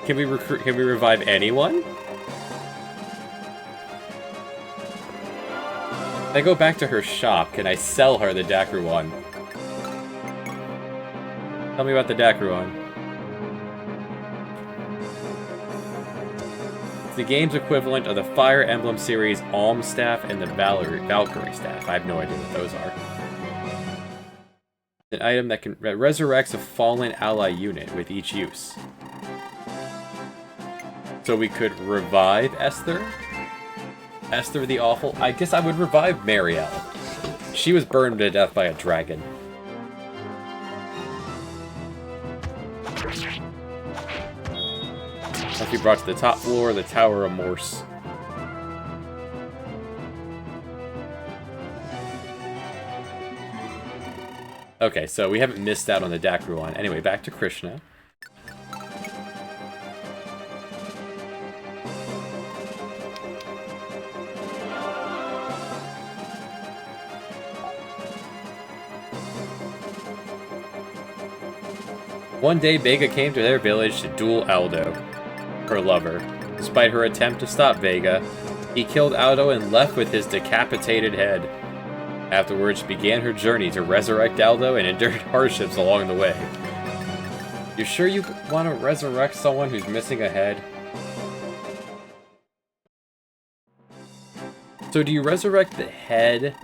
Can we revive anyone? If I go back to her shop, can I sell her the Dakruon? Tell me about the Dakruon. It's the game's equivalent of the Fire Emblem series Alm Staff and the Valkyrie Staff. I have no idea what those are. An item that resurrects a fallen ally unit with each use. So we could revive Esther? Esther the Awful? I guess I would revive Marielle. She was burned to death by a dragon. Must be brought to the top floor of the Tower of Morse. Okay, so we haven't missed out on the Dakruon. Anyway, back to Krishna. One day, Vega came to their village to duel Aldo, her lover. Despite her attempt to stop Vega, he killed Aldo and left with his decapitated head. Afterwards, she began her journey to resurrect Aldo and endured hardships along the way. You sure you want to resurrect someone who's missing a head? So do you resurrect the head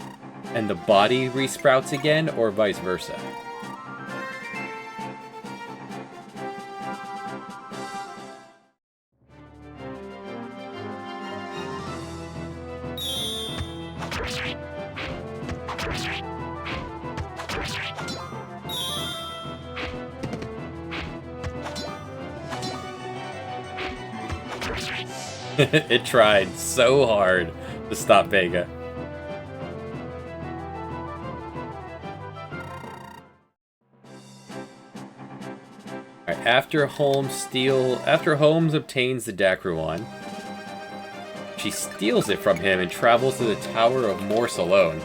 and the body resprouts again, or vice versa? It tried so hard to stop Vega. Alright, after Holmes obtains the Dacruon, she steals it from him and travels to the Tower of Morse alone.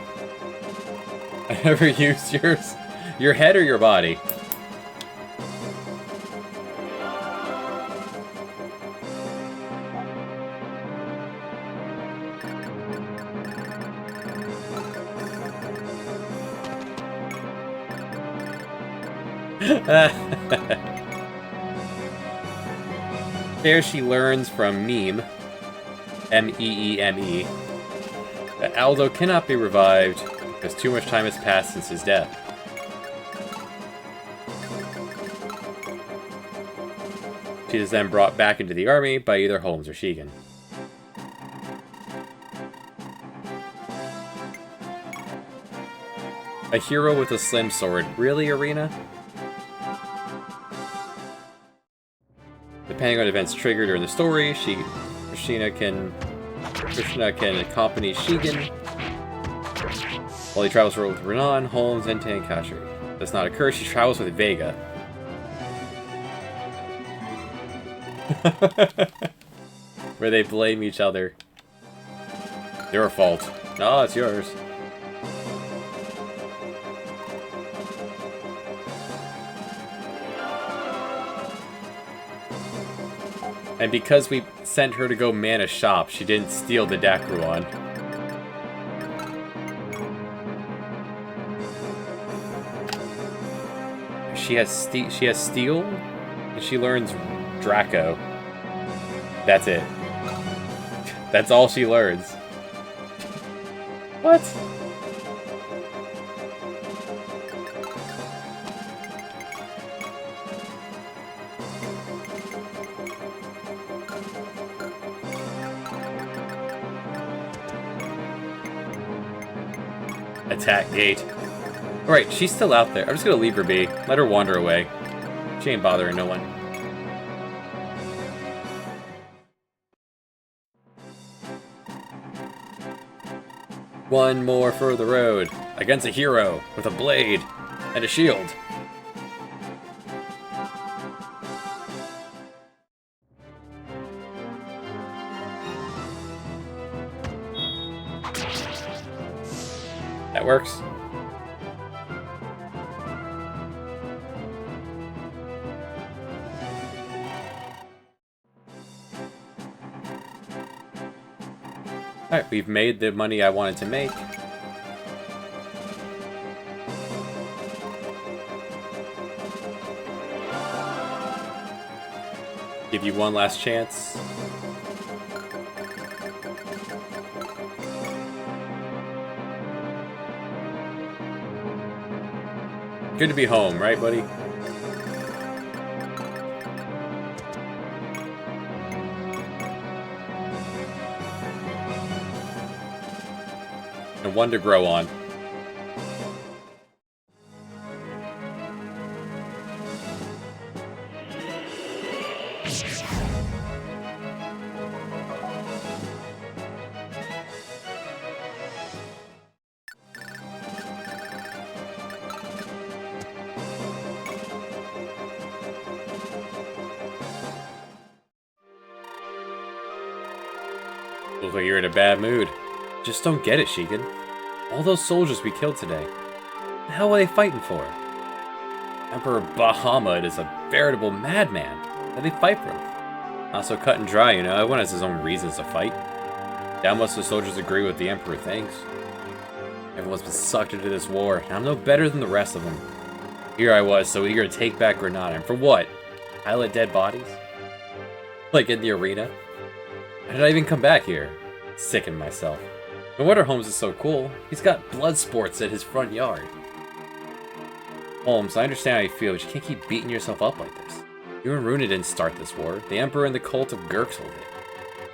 I never used yours. Your head or your body? There she learns from Meme, M-E-E-M-E, that Aldo cannot be revived because too much time has passed since his death. She is then brought back into the army by either Holmes or Shigen. A hero with a slim sword. Really, Arena? Depending on events triggered during the story, Krishna can accompany Shigen while he travels with Renan, Holmes, and Tenkaichi. Does not occur, she travels with Vega. Where they blame each other. Your fault. No, it's yours. And because we sent her to go man a shop, she didn't steal the Dacruon. She has Steel, and she learns Draco. That's it. That's all she learns. What? Attack gate. Alright, she's still out there. I'm just gonna leave her be. Let her wander away. She ain't bothering no one. One more for the road. Against a hero with a blade and a shield. That works. Alright, we've made the money I wanted to make. Give you one last chance. Good to be home, right, buddy? And one to grow on. Looks like you're in a bad mood. Just don't get it, Shigen. All those soldiers we killed today, what the hell were they fighting for? Emperor Bahamut is a veritable madman. Why they fight for him? Not so cut and dry, you know. Everyone has his own reasons to fight. Down most of the soldiers agree with the Emperor thinks. Everyone's been sucked into this war, and I'm no better than the rest of them. Here I was, so eager to take back Granada, and for what? Pilot dead bodies? Like in the arena? How did I even come back here? Sicken myself. No wonder Holmes is so cool. He's got blood sports at his front yard. Holmes, I understand how you feel, but you can't keep beating yourself up like this. You and Runa didn't start this war. The Emperor and the cult of Gurks did.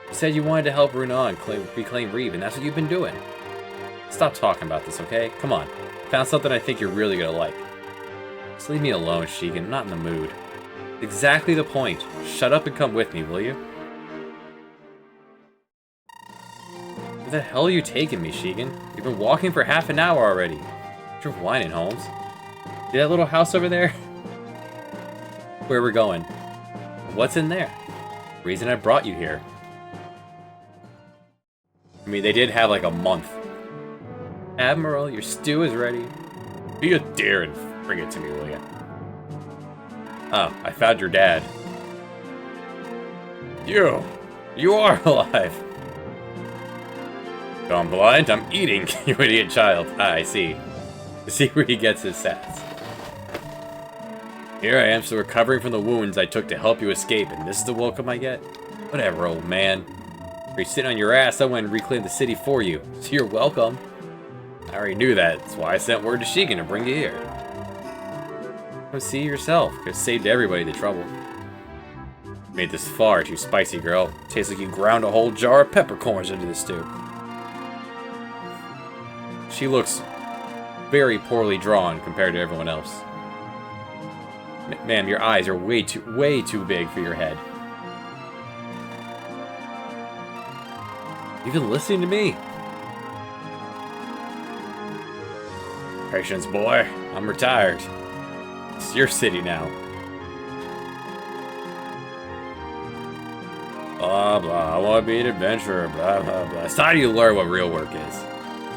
You said you wanted to help Runa reclaim Reeve, and that's what you've been doing. Stop talking about this, okay? Come on. Found something I think you're really gonna like. Just leave me alone, Shigen. I'm not in the mood. Exactly the point. Shut up and come with me, will you? Where the hell are you taking me, Shigen? You've been walking for half an hour already. You're whining, Holmes. See that little house over there? Where we're going. What's in there? The reason I brought you here. I mean, they did have like a month. Admiral, your stew is ready. Be a dear and bring it to me, will you? Oh, I found your dad. You are alive. Gone blind? I'm eating, you idiot child. Ah, I see. I see where he gets his sats. Here I am, still recovering from the wounds I took to help you escape, and this is the welcome I get? Whatever, old man. You're sitting on your ass, I went and reclaimed the city for you, so you're welcome. I already knew that, that's why I sent word to Shigen to bring you here. Go see yourself, could have saved everybody the trouble. Made this far, too spicy, girl. Tastes like you ground a whole jar of peppercorns into the stew. She looks very poorly drawn compared to everyone else. Ma'am, your eyes are way too big for your head. Even listening to me? Patience, boy. I'm retired. It's your city now. Blah, blah. I want to be an adventurer. Blah, blah, blah. It's time you learn what real work is.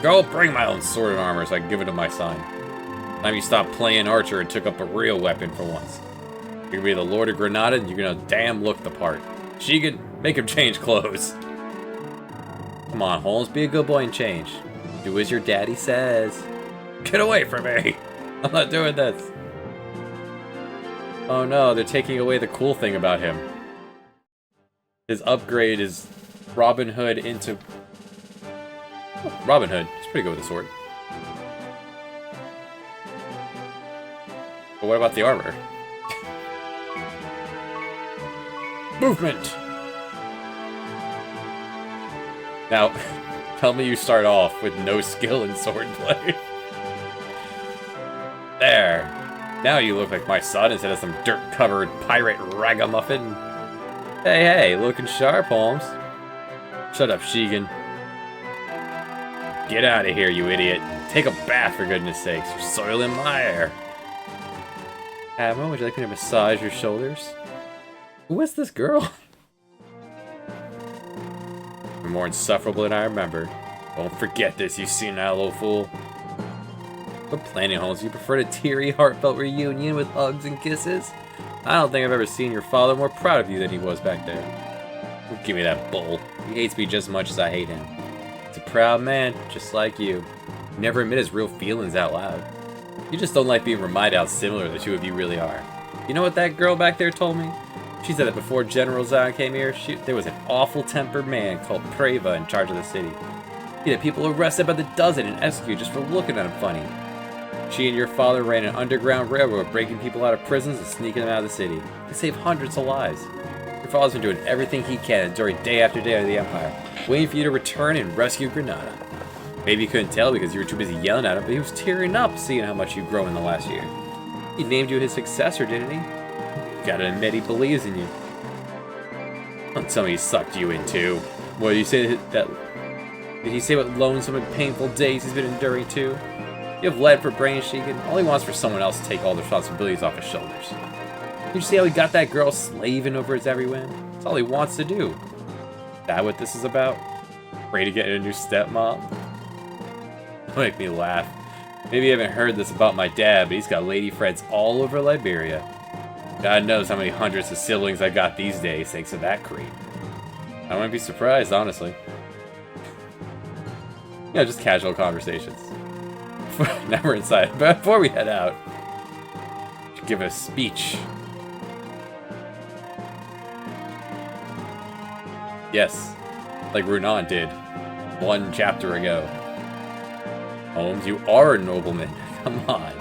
Go bring my own sword and armor so I can give it to my son. Time you stopped playing archer and took up a real weapon for once. You're gonna be the Lord of Granada and you're gonna damn look the part. Shigen, make him change clothes. Come on, Holmes, be a good boy and change. Do as your daddy says. Get away from me! I'm not doing this. Oh no, they're taking away the cool thing about him. His upgrade is Robin Hood into... Oh, Robin Hood. He's pretty good with a sword. But what about the armor? Movement! Now, tell me you start off with no skill in swordplay. There. Now you look like my son instead of some dirt-covered pirate ragamuffin. Hey, hey, looking sharp, Holmes. Shut up, Shigen. Get out of here, you idiot. Take a bath, for goodness sakes. You're soiling my hair. Admiral, would you like me to massage your shoulders? Who is this girl? You're more insufferable than I remember. Don't forget this, you senile old fool. What planning, Holmes? You prefer a teary, heartfelt reunion with hugs and kisses? I don't think I've ever seen your father more proud of you than he was back there. Don't give me that bull. He hates me just as much as I hate him. He's a proud man, just like you. He never admit his real feelings out loud. You just don't like being reminded how similar the two of you really are. You know what that girl back there told me? She said that before General Saga came here, there was an awful-tempered man called Preva in charge of the city. He had people arrested by the dozen and executed just for looking at him funny. She and your father ran an underground railroad, breaking people out of prisons and sneaking them out of the city. They saved hundreds of lives. Your father's been doing everything he can, enduring day after day of the Empire, waiting for you to return and rescue Granada. Maybe you couldn't tell because you were too busy yelling at him, but he was tearing up seeing how much you've grown in the last year. He named you his successor, didn't he? Gotta admit he believes in you. Don't tell me he sucked you in too. What did you say that? Did he say what lonesome and painful days he's been enduring too? You have lead for brain, Shigen. All he wants for someone else to take all the responsibilities off his shoulders. Did you see how he got that girl slaving over his every whim? That's all he wants to do. Is that what this is about? Afraid to get a new stepmom? Don't make me laugh. Maybe you haven't heard this about my dad, but he's got lady friends all over Liberia. God knows how many hundreds of siblings I got these days thanks to that creep. I wouldn't be surprised, honestly. Yeah, just casual conversations. Now we're inside. But before we head out, should give a speech. Yes, like Runan did 1 chapter ago. Holmes, you are a nobleman. Come on.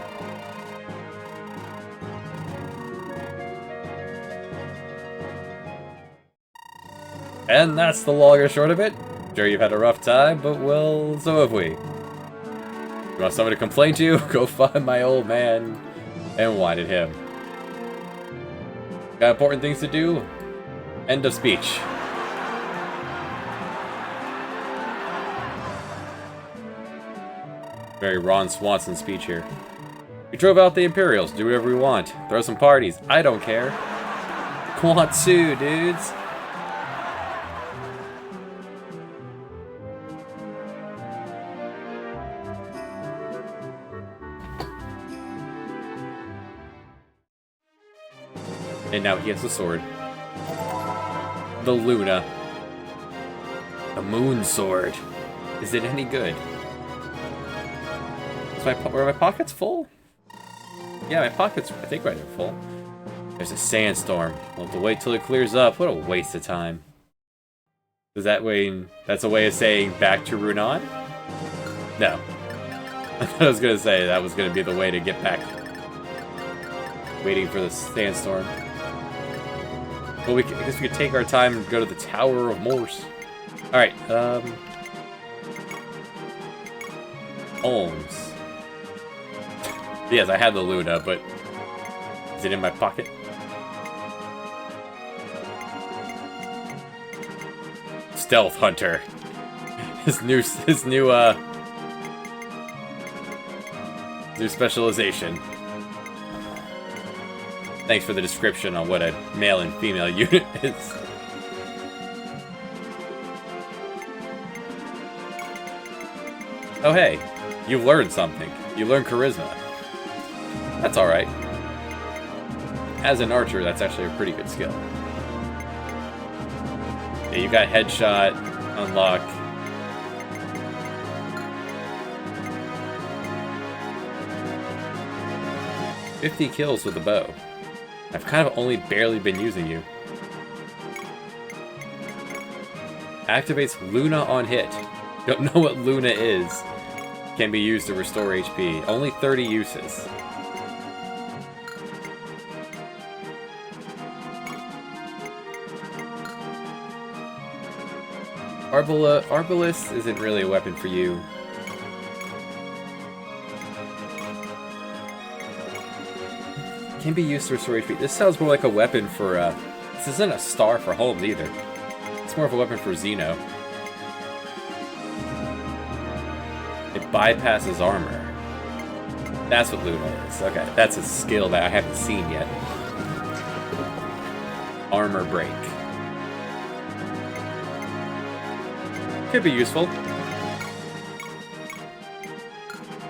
And that's the long and short of it. Sure, you've had a rough time, but well, so have we. You want someone to complain to? Go find my old man and whine at him. Got important things to do? End of speech. Very Ron Swanson speech here. We drove out the Imperials, do whatever we want. Throw some parties. I don't care. Quantsu, dudes. And now he has a sword. The Luna. A moon sword. Is it any good? Were my pockets full? Yeah, my pockets, I think, right are full. There's a sandstorm. We'll have to wait till it clears up. What a waste of time. Does that mean that's a way of saying back to Runan? No. I was gonna say that was gonna be the way to get back. Waiting for the sandstorm. Well, I guess we could take our time and go to the Tower of Morse. Alright, Holmes. Yes, I had the Luna, but is it in my pocket? Stealth Hunter. His new specialization. Thanks for the description on what a male and female unit is. Oh hey, you've learned something. You learned charisma. That's alright. As an archer, that's actually a pretty good skill. Yeah, you got headshot, unlock. $50 kills with a bow. I've kind of only barely been using you. Activates Luna on hit. Don't know what Luna is. Can be used to restore HP. Only 30 uses. Arbalist isn't really a weapon for you. Can be used to restore HP. This sounds more like a weapon for, this isn't a star for Holmes either. It's more of a weapon for Zeno. It bypasses armor. That's what Luna is. Okay, that's a skill that I haven't seen yet. Armor break. Could be useful.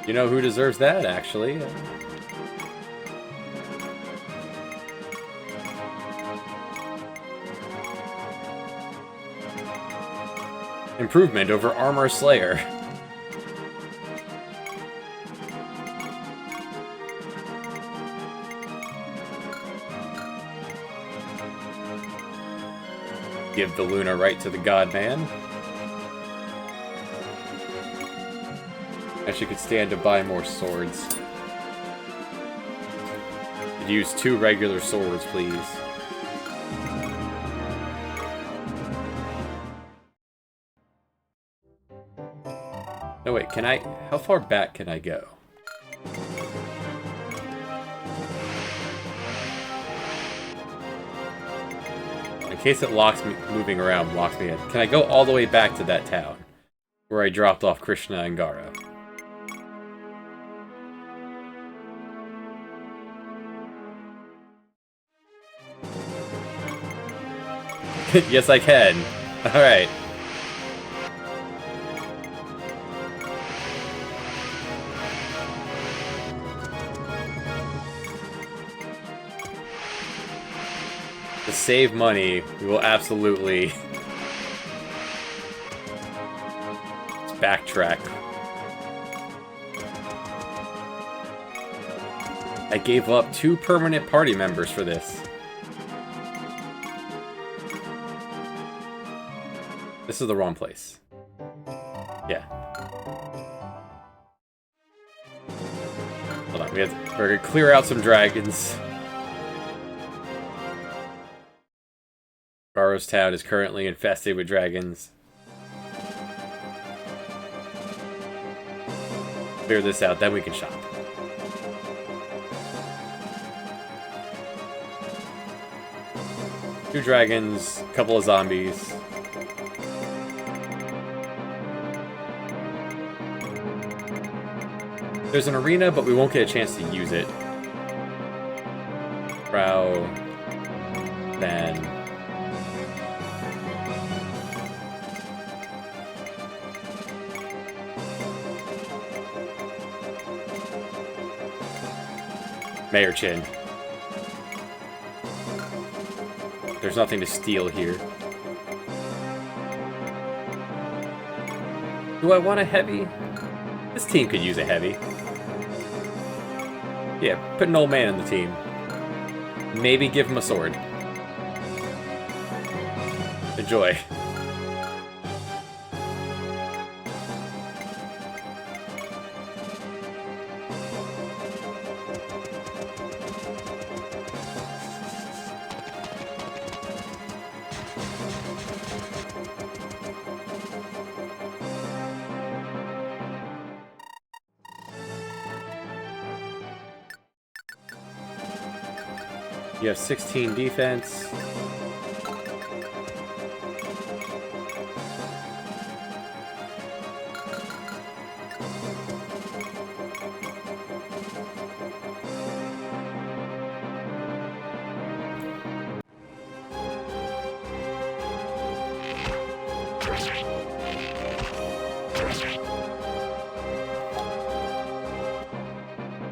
You know who deserves that, actually? Improvement over Armor Slayer. Give the Luna right to the God Man. Actually could stand to buy more swords. Could use 2 regular swords, please. No, wait, can I... How far back can I go? In case it locks me... Moving around locks me in. Can I go all the way back to that town? Where I dropped off Krishna and Gara? Yes, I can. Alright. To save money, we will absolutely backtrack. I gave up 2 permanent party members for this. This is the wrong place. Yeah. Hold on, we're gonna clear out some dragons. Garo's town is currently infested with dragons. Clear this out, then we can shop. Two dragons, a couple of zombies. There's an arena, but we won't get a chance to use it. Frau... Then... Mayor Chin. There's nothing to steal here. Do I want a heavy? This team could use a heavy. Yeah, put an old man in the team. Maybe give him a sword. Enjoy. You have 16 defense.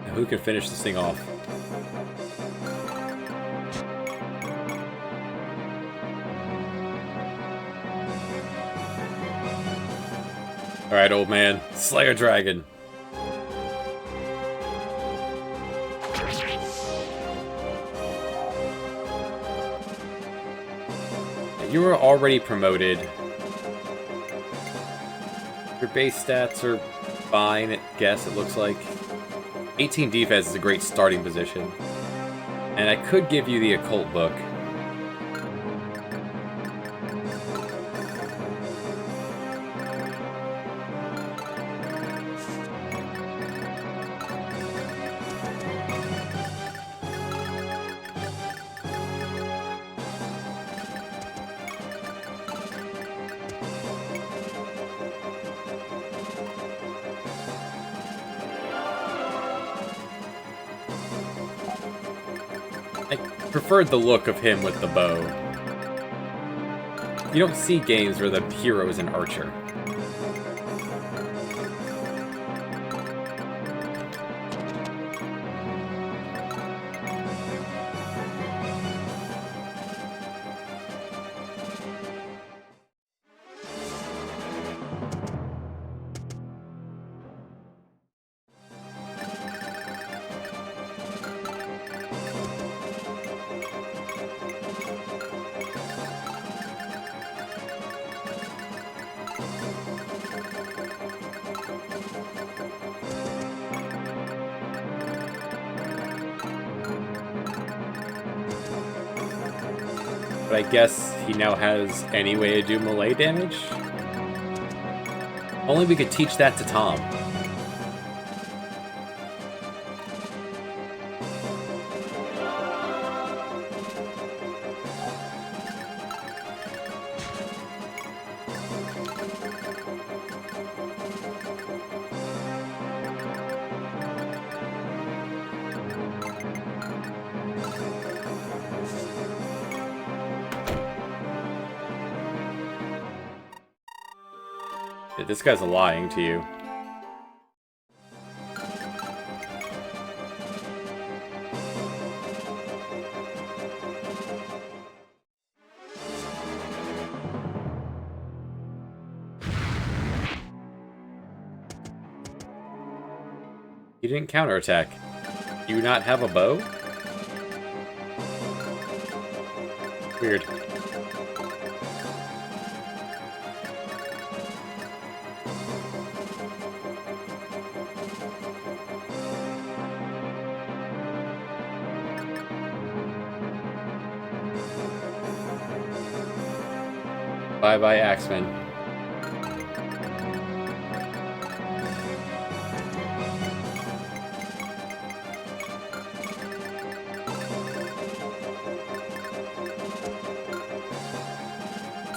Now who can finish this thing off? Alright, old man. Slay a dragon. You were already promoted. Your base stats are fine, I guess, it looks like. 18 defense is a great starting position. And I could give you the occult book. I preferred the look of him with the bow. You don't see games where the hero is an archer. But I guess he now has any way to do melee damage? Only we could teach that to Tom. This guy's lying to you. You didn't counterattack. Do you not have a bow? Weird. Bye-bye, Axeman.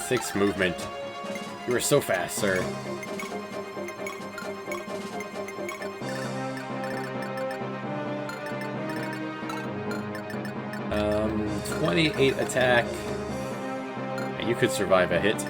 Six movement. You are so fast, sir. 28 attack. You could survive a hit.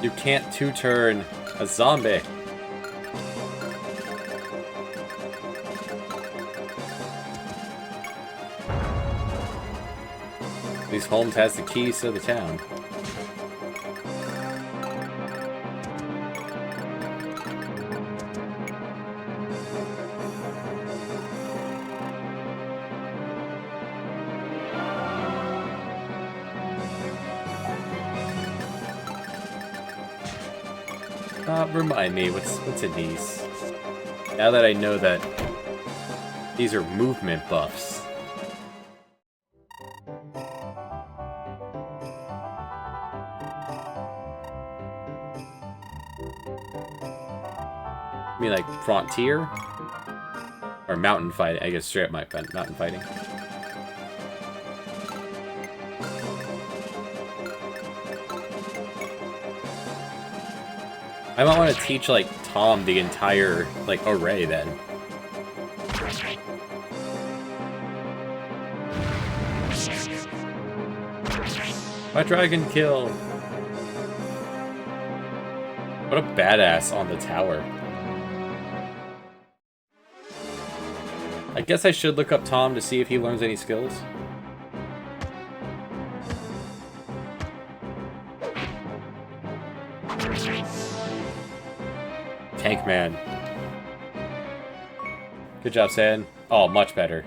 You can't two-turn a zombie. At least Holmes has the keys to the town. Remind me, what's in these? Now that I know that these are movement buffs. I mean, like frontier or mountain fighting? I guess straight up mountain fighting. I might want to teach, like, Tom the entire, like, array, then. My dragon kill! What a badass on the tower. I guess I should look up Tom to see if he learns any skills. Tank man. Good job, San. Oh, much better.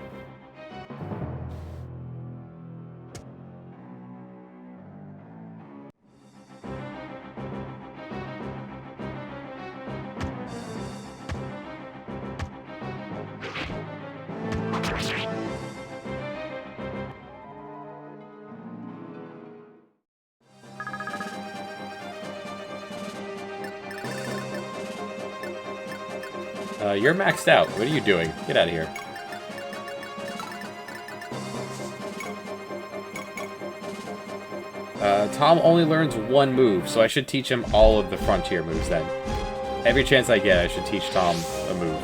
You're maxed out. What are you doing? Get out of here. Tom only learns one move, so I should teach him all of the frontier moves then. Every chance I get, I should teach Tom a move.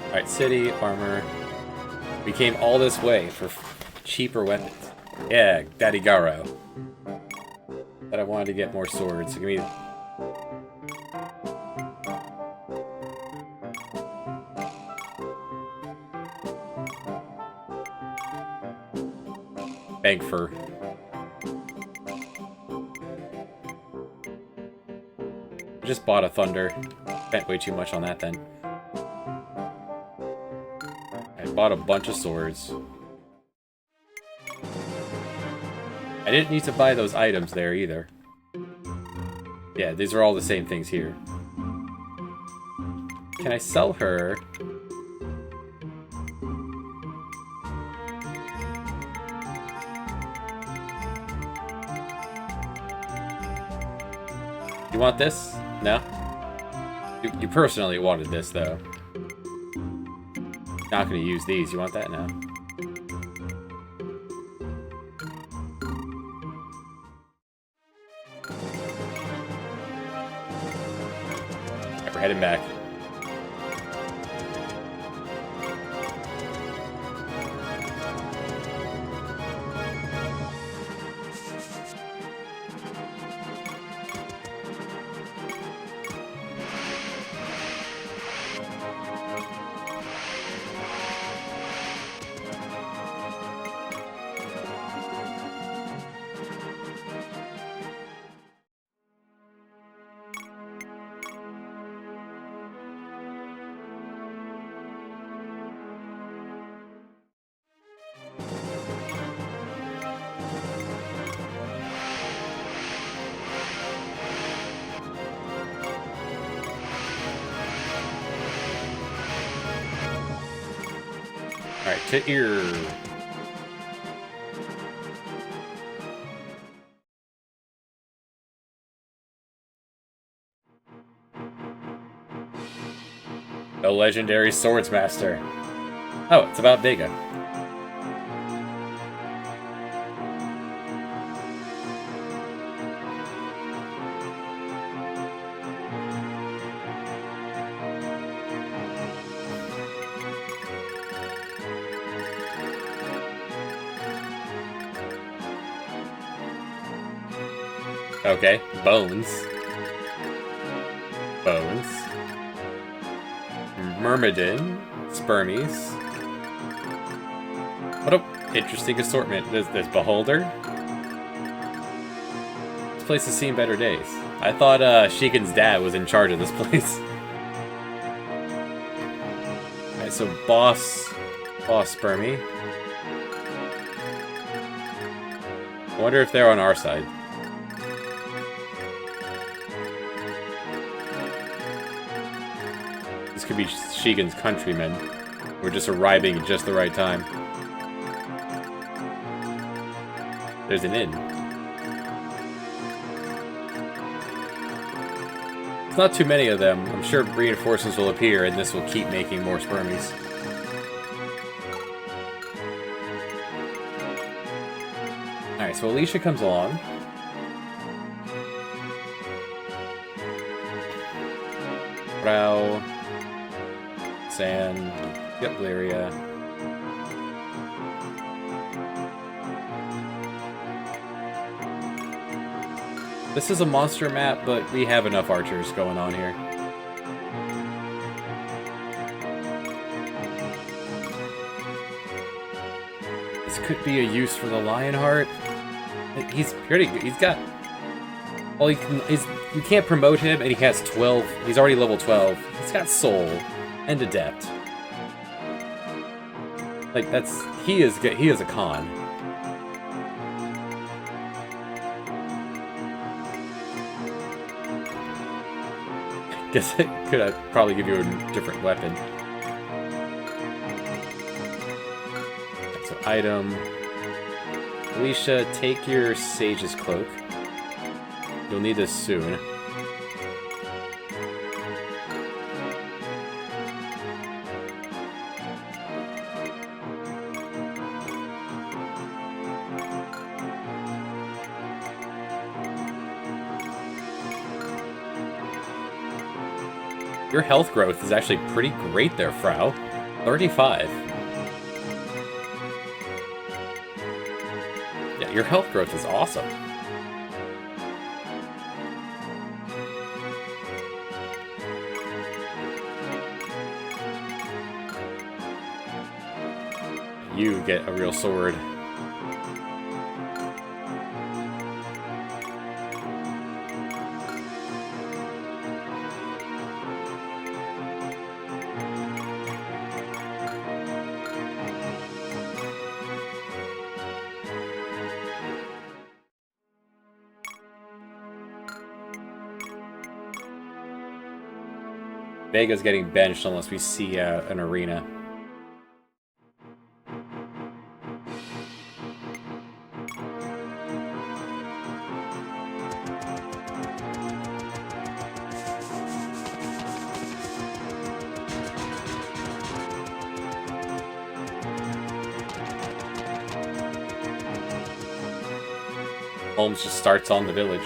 Alright, city, armor. We came all this way for cheaper weapons. Yeah, Daddy Garo. But I wanted to get more swords. So give me... Bank fur. I just bought a thunder. Spent way too much on that then. Bought a bunch of swords. I didn't need to buy those items there either. Yeah, these are all the same things here. Can I sell her? You want this? No? You personally wanted this, though. Not going to use these. You want that now? Right, we're heading back. Alright, to ear. The legendary Swordsmaster. Oh, it's about Vega. Okay, bones. Bones. Myrmidon. Spermies. What a interesting assortment. There's Beholder. This place has seen better days. I thought Shigen's dad was in charge of this place. Alright, so Boss Spermy. I wonder if they're on our side. This could be Shigen's countrymen. We're just arriving at just the right time. There's an inn. There's not too many of them. I'm sure reinforcements will appear, and this will keep making more spermies. Alright, so Alicia comes along. Brow. Sand. Yep, Lyria. This is a monster map, but we have enough archers going on here. This could be a use for the Lionheart. He's pretty good. He's got... Well, you can't promote him, and he has 12. He's already level 12. He's got Soul and Adept. Like, that's... He is good. He is a con. Guess it could probably give you a different weapon. So, item. Alicia, take your Sage's Cloak. You'll need this soon. Your health growth is actually pretty great there, Frau. 35. Yeah, your health growth is awesome. You get a real sword. Vega's getting benched unless we see an arena. Holmes just starts on the village.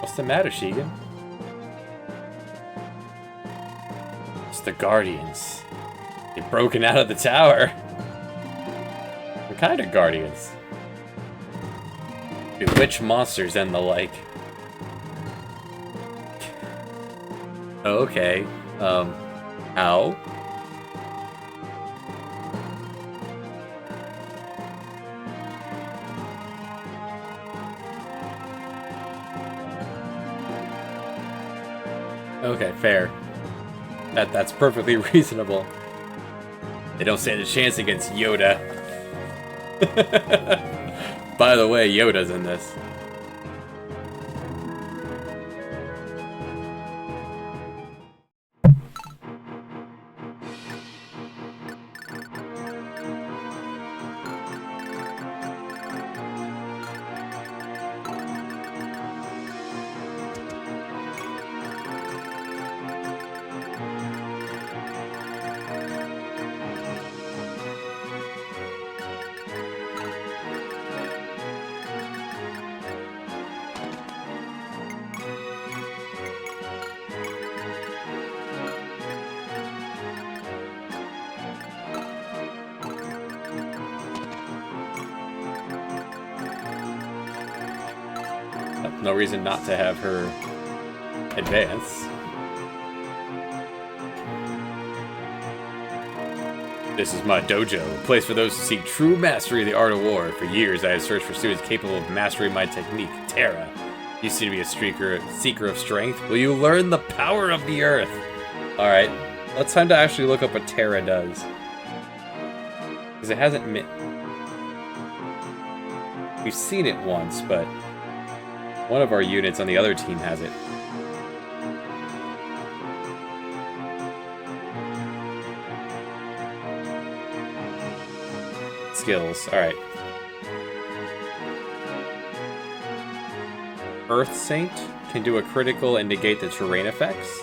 What's the matter, Shigen? It's the Guardians. They've broken out of the tower. What kind of Guardians? Bewitched monsters and the like. Okay. How? Okay, fair. That's perfectly reasonable. They don't stand a chance against Yoda. By the way, Yoda's in this. No reason not to have her advance. This is my dojo, a place for those who seek true mastery of the art of war. For years, I have searched for students capable of mastering my technique, Terra. You seem to be a seeker of strength. Will you learn the power of the earth? Alright, let's time to actually look up what Terra does. Because it hasn't... We've seen it once, but one of our units on the other team has it. Skills, alright. Earth Saint can do a critical and negate the terrain effects.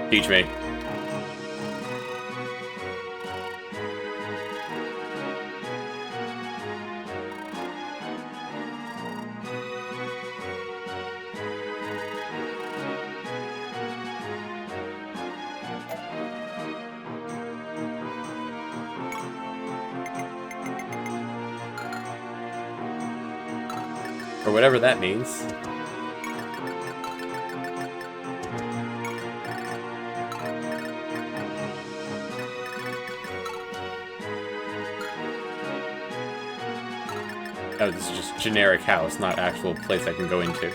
Teach me. Or whatever that means. Oh, this is just generic house, not actual place I can go into.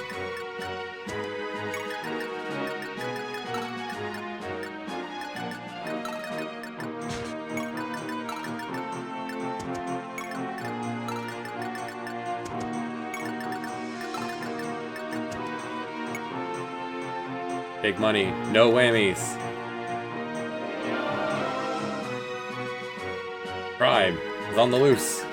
Big money, no whammies. Crime is on the loose.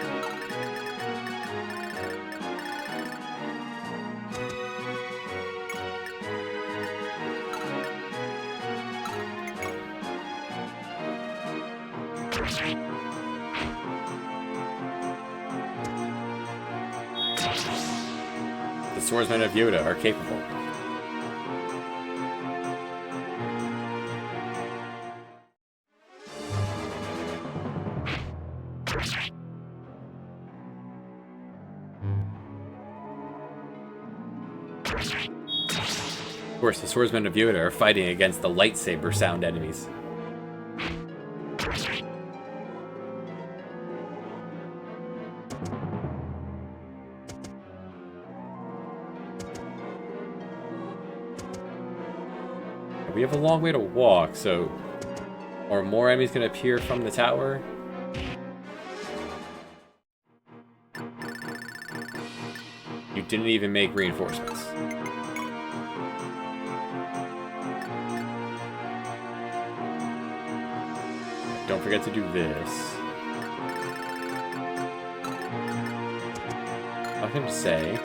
The swordsmen of Yoda are capable. Of course, the swordsmen of Yoda are fighting against the lightsaber sound enemies. We have a long way to walk, so... Are more enemies going to appear from the tower? You didn't even make reinforcements. Don't forget to do this. Nothing to say.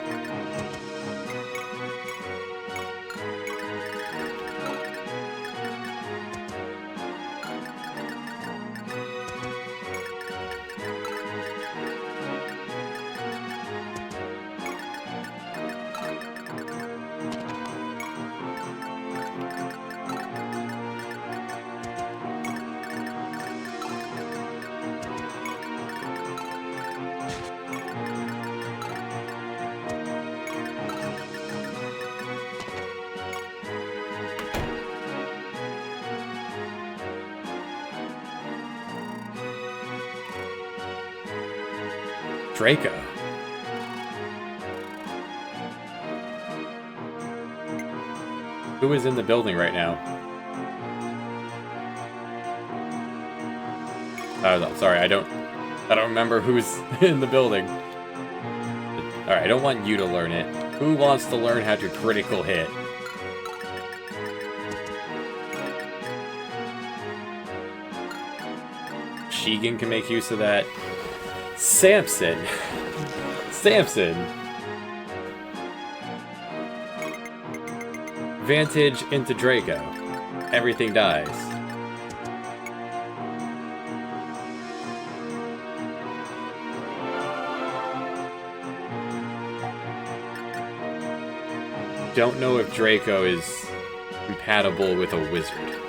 Draco. Who is in the building right now? Sorry, I don't remember who's in the building. Alright, I don't want you to learn it. Who wants to learn how to critical hit? Shigen can make use of that. Samson. Samson. Vantage into Draco. Everything dies. don't know if Draco is compatible with a wizard.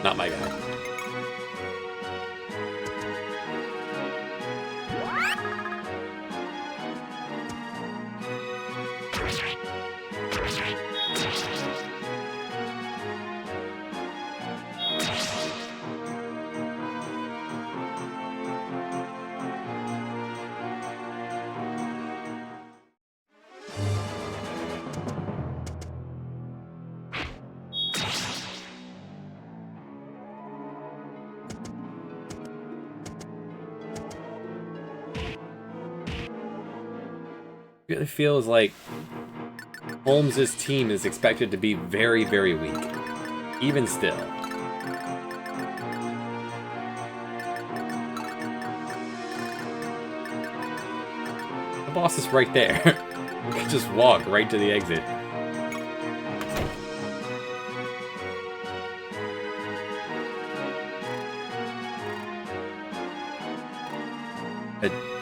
Not my guy. Really feels like Holmes' team is expected to be very, very weak. Even still. The boss is right there. We can just walk right to the exit.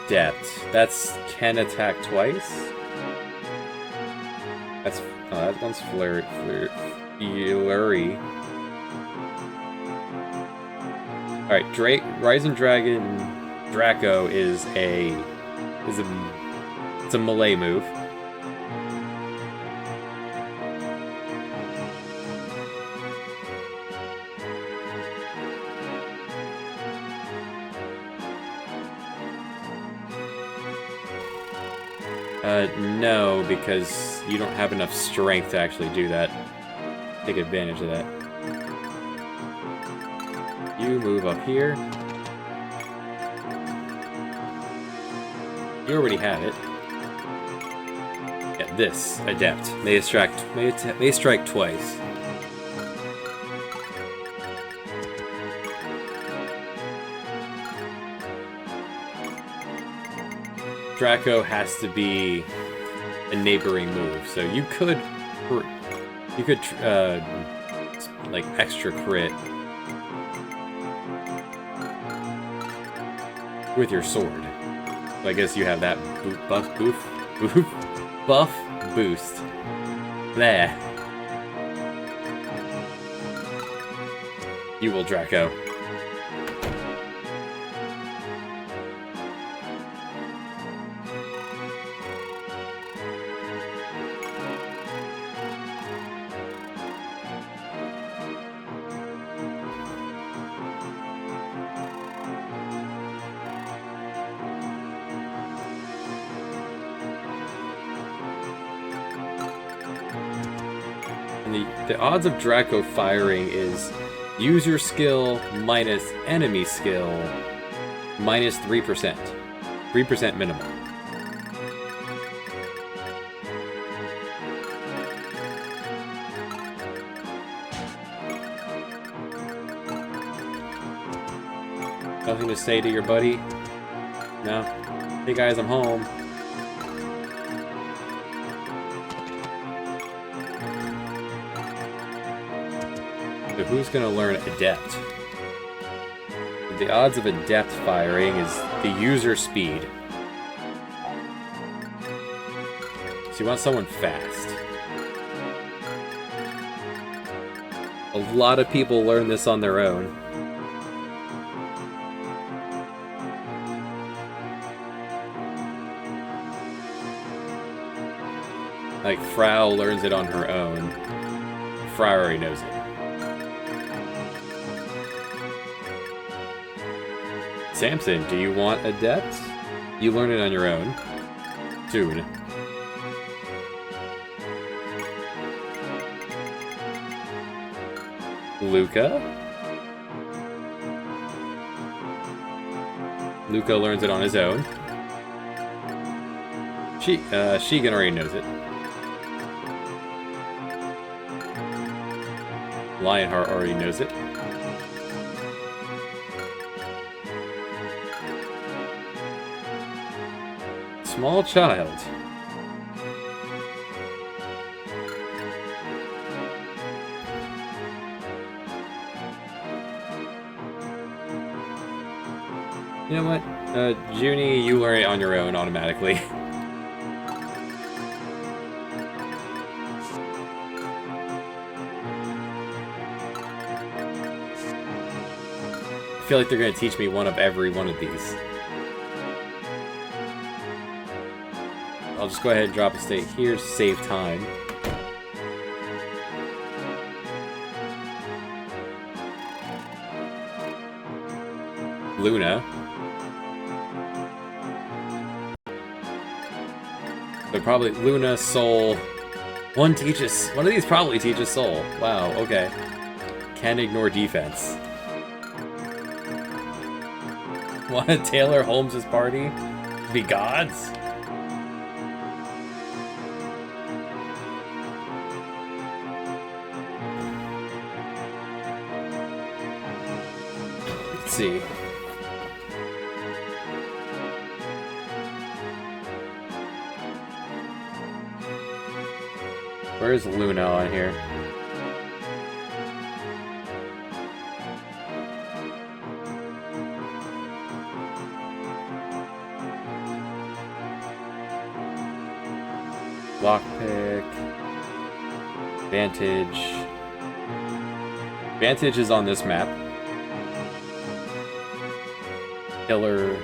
Adept. That's can attack twice? That's that one's flurry. Alright, Rising Dragon Draco is a melee move. No, because you don't have enough strength to actually do that. Take advantage of that. You move up here. You already have it. Yeah, this adept may strike twice. Draco has to be a neighboring move, so you could like extra crit with your sword. So I guess you have that buff boost. There. You will, Draco. And the odds of Draco firing is use your skill minus enemy skill minus 3%. 3% minimum. Nothing to say to your buddy? No? Hey guys, I'm home. So who's gonna learn Adept? The odds of Adept firing is the user speed. So you want someone fast. A lot of people learn this on their own. Like, Frau learns it on her own. Frau already knows it. Samson, do you want Adept? You learn it on your own. Soon. Luca? Luca learns it on his own. Sheegan already knows it. Lionheart already knows it. small child. You know what? Junie, you learn it on your own automatically. I feel like they're going to teach me one of every one of these. I'll just go ahead and drop a state here to save time. Luna. But probably Luna, Soul. One of these probably teaches Soul. Wow, okay. Can't ignore defense. Want to tailor Holmes' party? Be gods? Let's see. Where's Luna on here? Lockpick. Vantage. Vantage is on this map. Killer.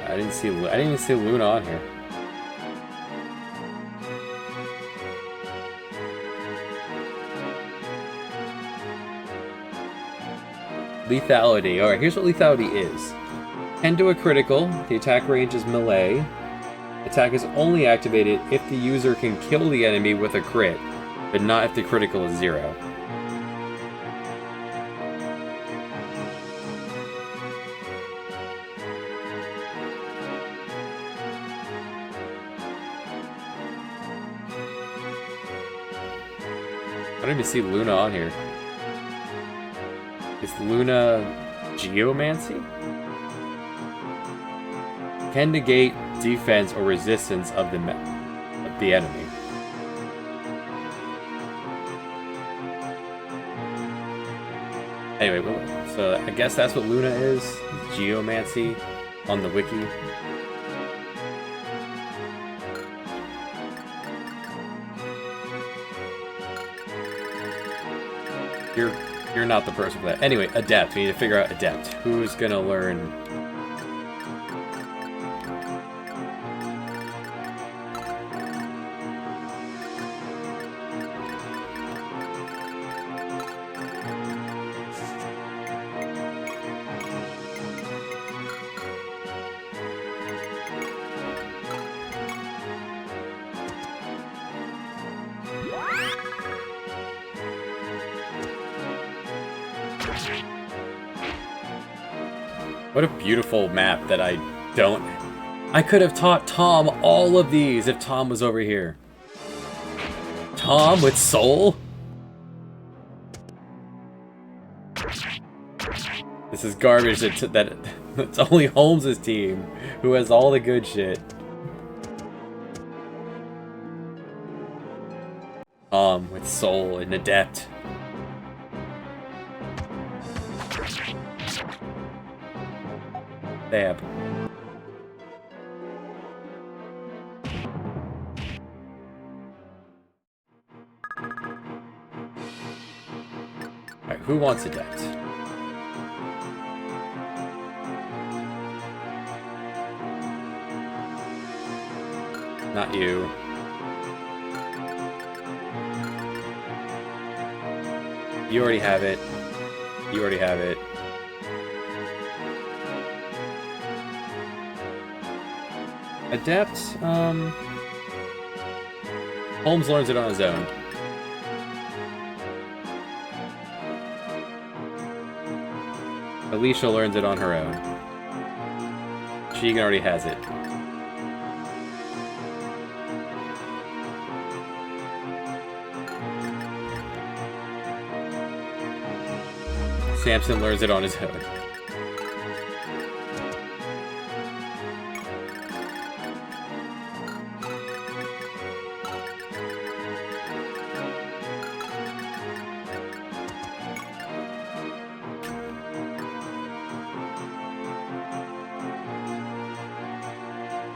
I didn't even see Luna on here. Lethality. Alright, here's what lethality is. 10 to a critical. The attack range is melee. Attack is only activated if the user can kill the enemy with a crit, but not if the critical is 0. I don't even see Luna on here. Is Luna Geomancy? Can negate defense or resistance of the enemy. Anyway, so I guess that's what Luna is. Geomancy on the wiki. You're not the person for that. Anyway, Adept. We need to figure out Adept. Who's gonna learn? What a beautiful map that I could have taught Tom all of these if Tom was over here. Tom with Soul? This is garbage that's only Holmes' team who has all the good shit. Tom with Soul and Adept. Stab. Alright, who wants Adept? Not you. You already have it. You already have it. Adept, Holmes learns it on his own. Alicia learns it on her own. She already has it. Samson learns it on his own.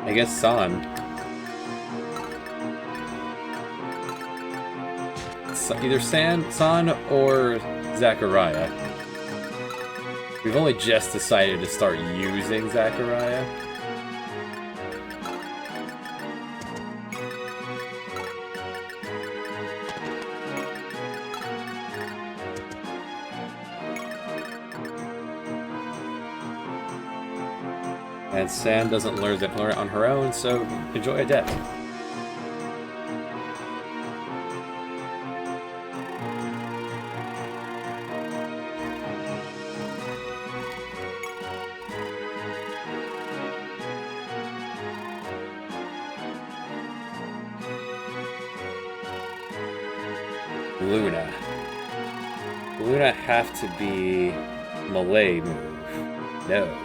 I guess San. Either San or Zachariah. We've only just decided to start using Zachariah. And San doesn't learn that on her own, so enjoy a death. Luna. Luna have to be Malay move. No.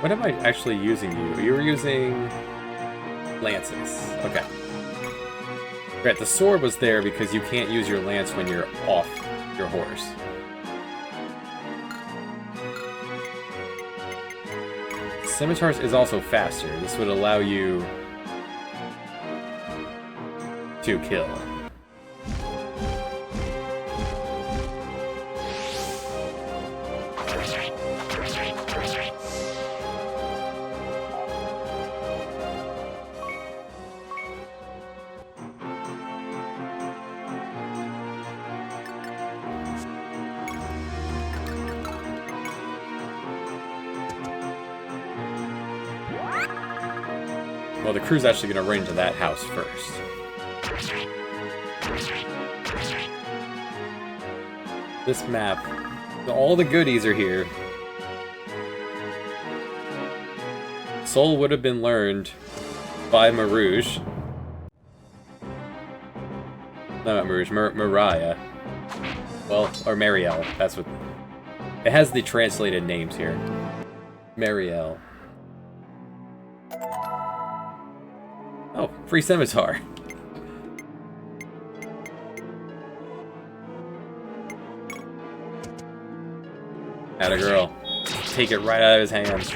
What am I actually using you? You were using lances. Okay. Right, the sword was there because you can't use your lance when you're off your horse. Scimitars is also faster. This would allow you to kill. Well, the crew's actually going to run into that house first. This map, all the goodies are here. Soul would have been learned by Marouge. No, not Marouge, Mariah. Well, or Marielle, that's what... It has the translated names here. Marielle. Oh, free scimitar. Atta girl. Take it right out of his hands.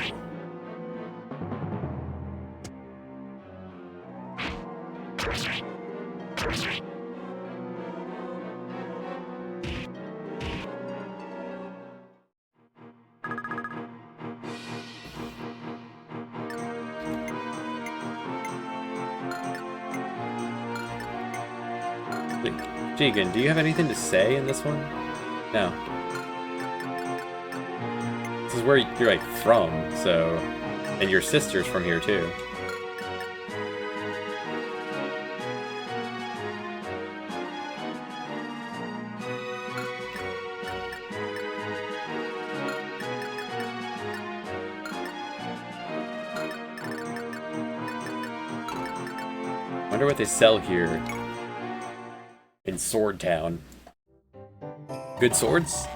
Jigen, do you have anything to say in this one? No. This is where you're, like, from, so... And your sister's from here, too. Wonder what they sell here. In Sword Town. Good swords?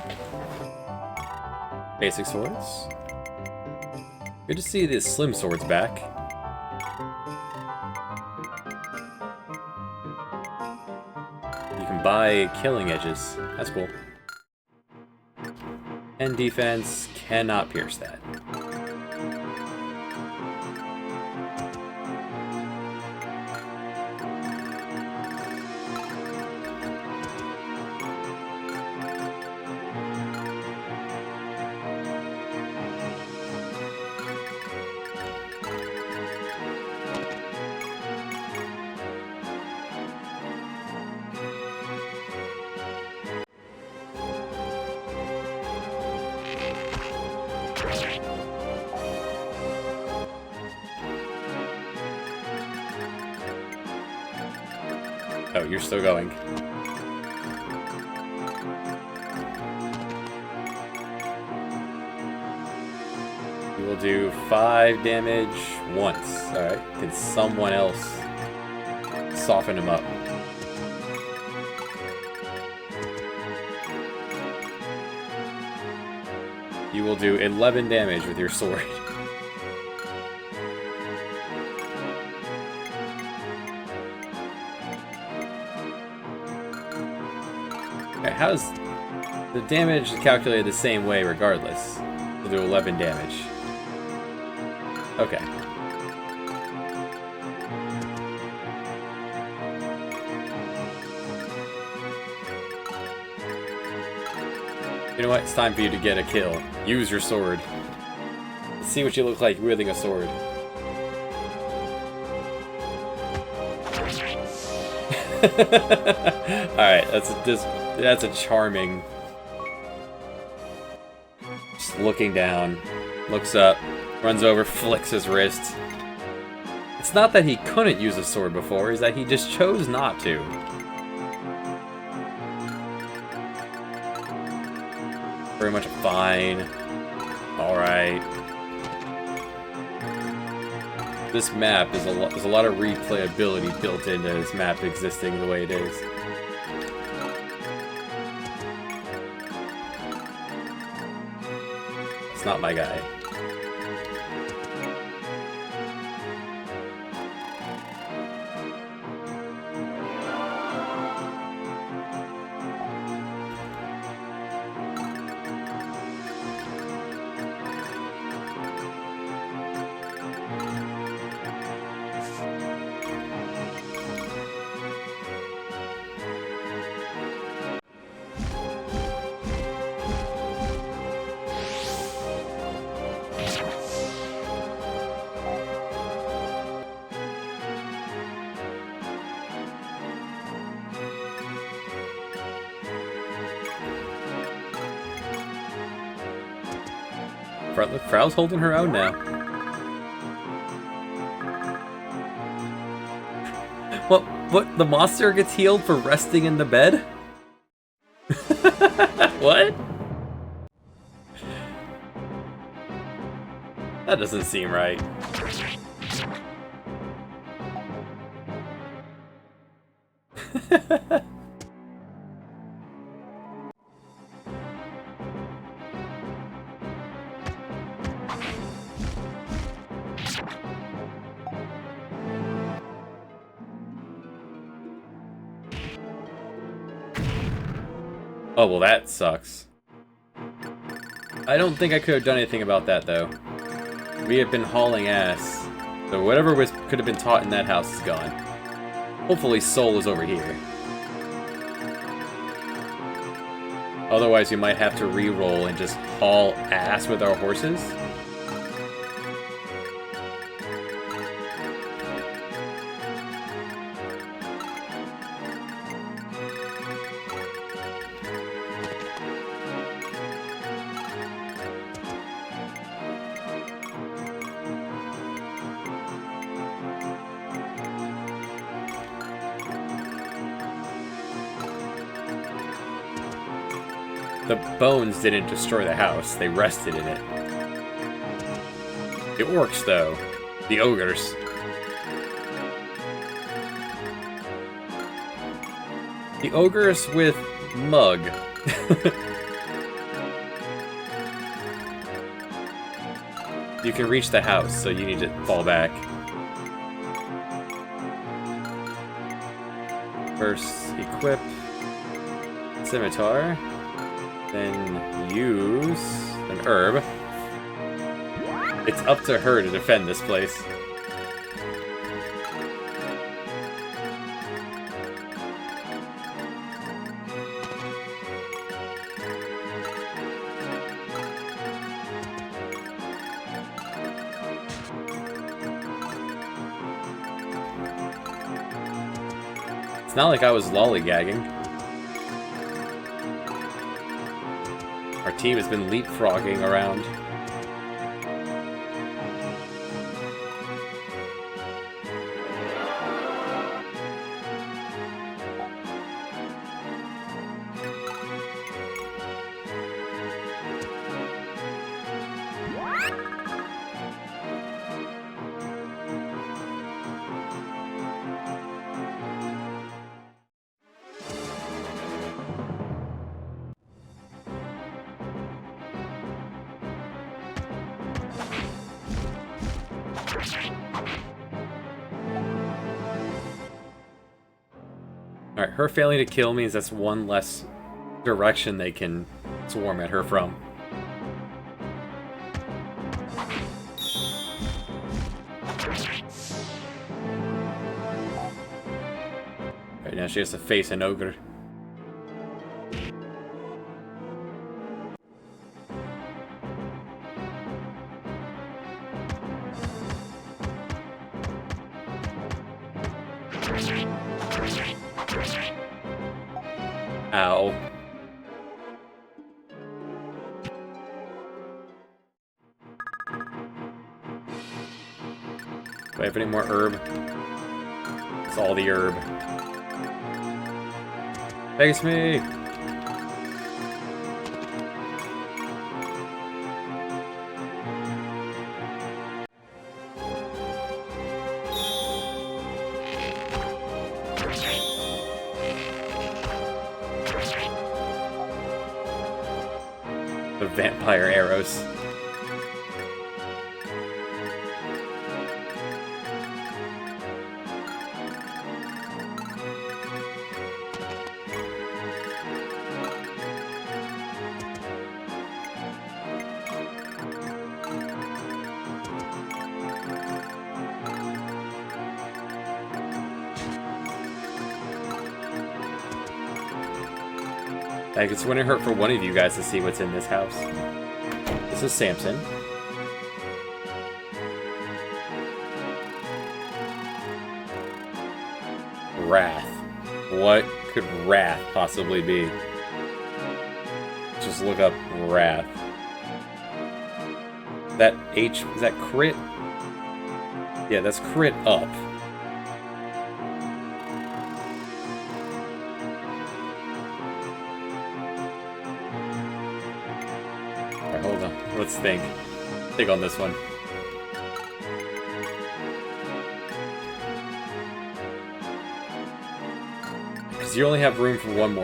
Basic swords? Good to see the slim swords back. You can buy killing edges. That's cool. And defense cannot pierce that. Oh, you're still going. will do 5 damage once. Alright, can someone else soften him up? You will do 11 damage with your sword. Okay, how's... The damage is calculated the same way regardless. We'll do 11 damage. Okay. You know what? It's time for you to get a kill. Use your sword. Let's see what you look like wielding a sword. Alright, that's a charming... Just looking down, looks up, runs over, flicks his wrist. It's not that he couldn't use a sword before, it's that he just chose not to. Very much fine. Alright. This map is there's a lot of replayability built into this map existing the way it is. It's not my guy. Frau's holding her own now. What? The monster gets healed for resting in the bed? What? That doesn't seem right. Oh, well that sucks. I don't think I could have done anything about that, though. We have been hauling ass. So whatever could have been taught in that house is gone. Hopefully Soul is over here. Otherwise, we might have to re-roll and just haul ass with our horses. The bones didn't destroy the house, they rested in it. The orcs, though. The ogres. The ogres with mug. You can reach the house, so you need to fall back. First, equip scimitar. Then use an herb. It's up to her to defend this place. It's not like I was lollygagging. Our team has been leapfrogging around. Alright, her failing to kill means that's one less direction they can swarm at her from. Right now she has to face an ogre. Ow. Do I have any more herb? It's all the herb. Face me! The vampire arrows. Like, it's wouldn't hurt for one of you guys to see what's in this house. This is Samson. Wrath. What could Wrath possibly be? Just look up Wrath. That H, is that crit? Yeah, that's crit up. Alright, hold on. Let's think. Think on this one. Because you only have room for one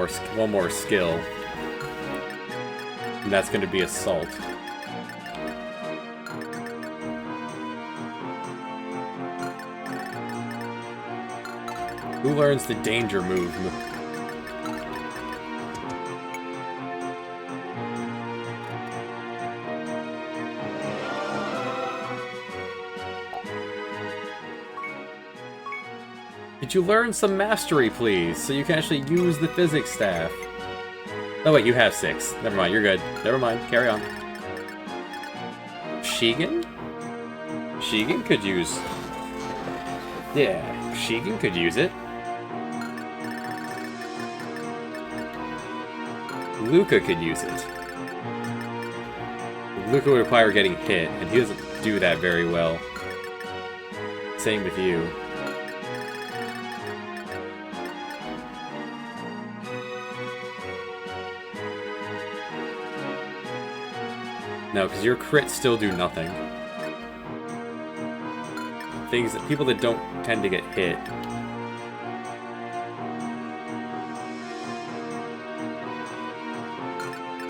more skill. And that's going to be Assault. Who learns the danger move? Could you learn some mastery, please, so you can actually use the physics staff? Oh wait, you have 6. Never mind, you're good. Never mind, carry on. Shigen? Shigen could use... Yeah, Shigen could use it. Luca could use it. Luca would require getting hit, and he doesn't do that very well. Same with you. No, because your crits still do nothing. Things that people that don't tend to get hit.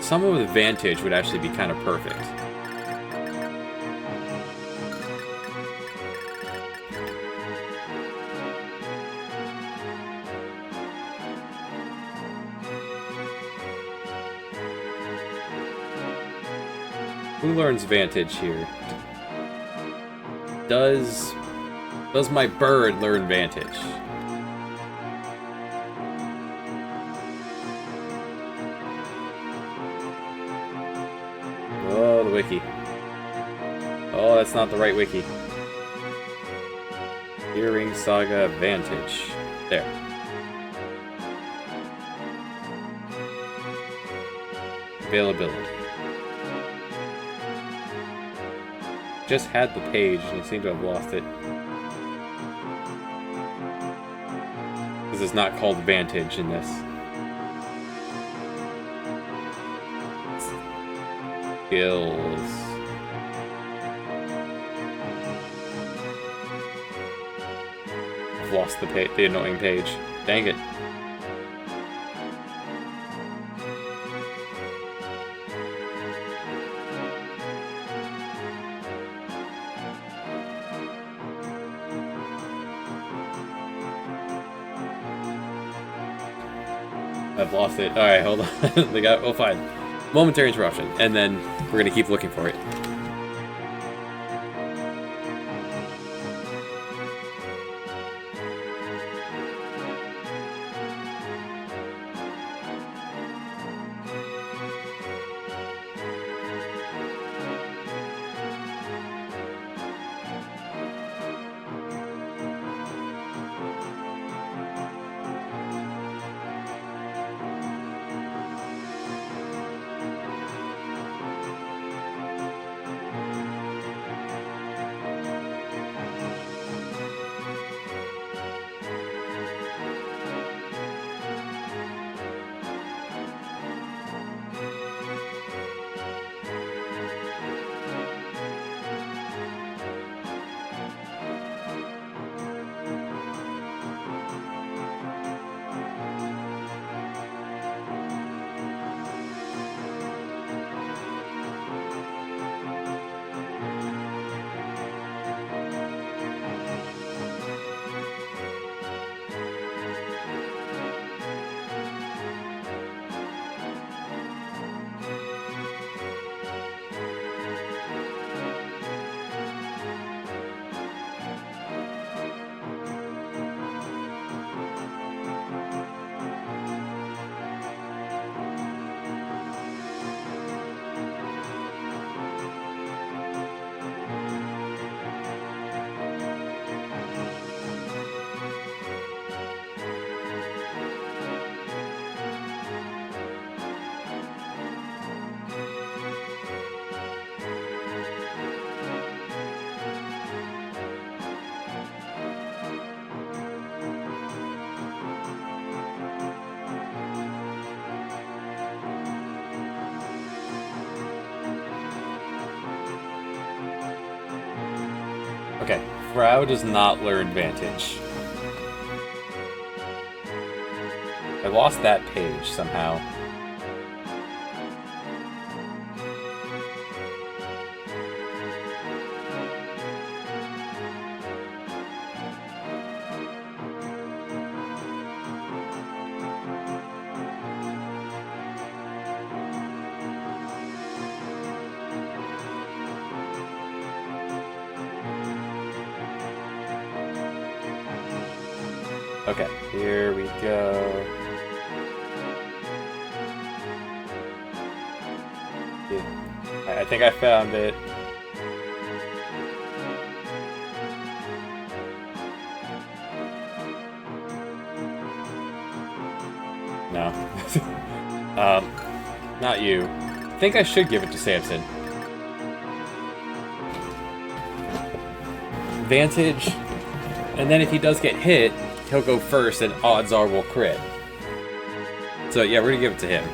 Someone with advantage would actually be kind of perfect. Who learns Vantage here? Does my bird learn Vantage? Oh, the wiki. Oh, that's not the right wiki. Earring Saga Vantage. There. Availability. Just had the page and I seem to have lost it. Because it's not called Vantage in this. Skills. I've lost the annoying page. Dang it. I've lost it. Alright, hold on. They got... Oh, fine. Momentary interruption. And then we're gonna keep looking for it. Okay, Frau does not learn Vantage. I lost that page somehow. Okay, here we go. I think I found it. No. Not you. I think I should give it to Samson. Vantage, and then if he does get hit, he'll go first, and odds are we'll crit. So yeah, we're gonna give it to him.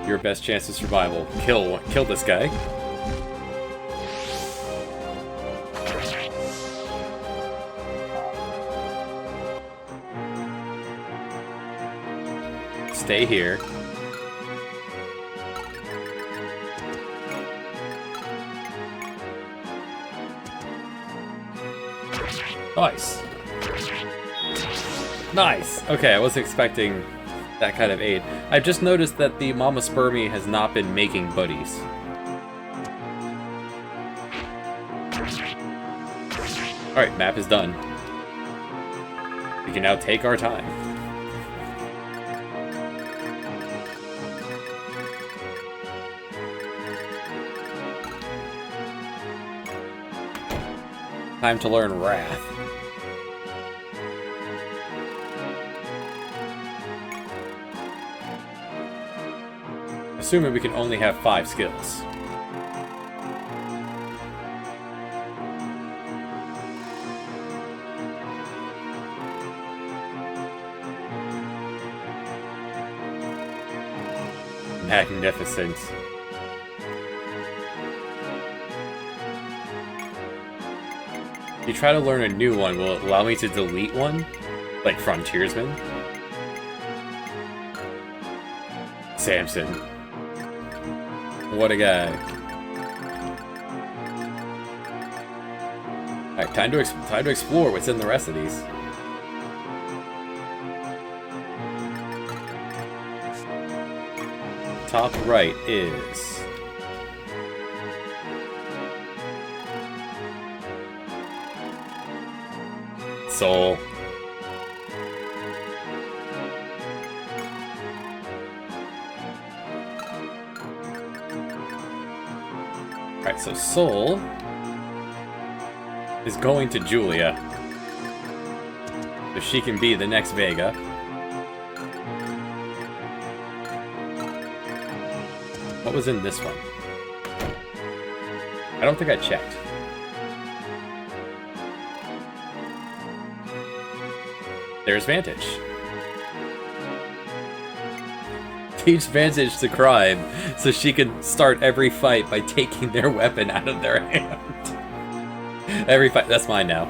Your best chance of survival. Kill this guy. Stay here. Nice. Nice. Okay, I wasn't expecting that kind of aid. I've just noticed that the Mama Spermie has not been making buddies. Alright, map is done. We can now take our time. Time to learn Wrath. Assuming we can only have 5 skills. Magnificent. If you try to learn a new one, will it allow me to delete one? Like Frontiersman? Samson. What a guy. Alright, time to explore what's in the rest of these. Top right is... Soul. Alright, so Soul is going to Julia. So she can be the next Vega. What was in this one? I don't think I checked. There's Vantage. Teach Vantage to crime so she can start every fight by taking their weapon out of their hand. Every fight. That's mine now.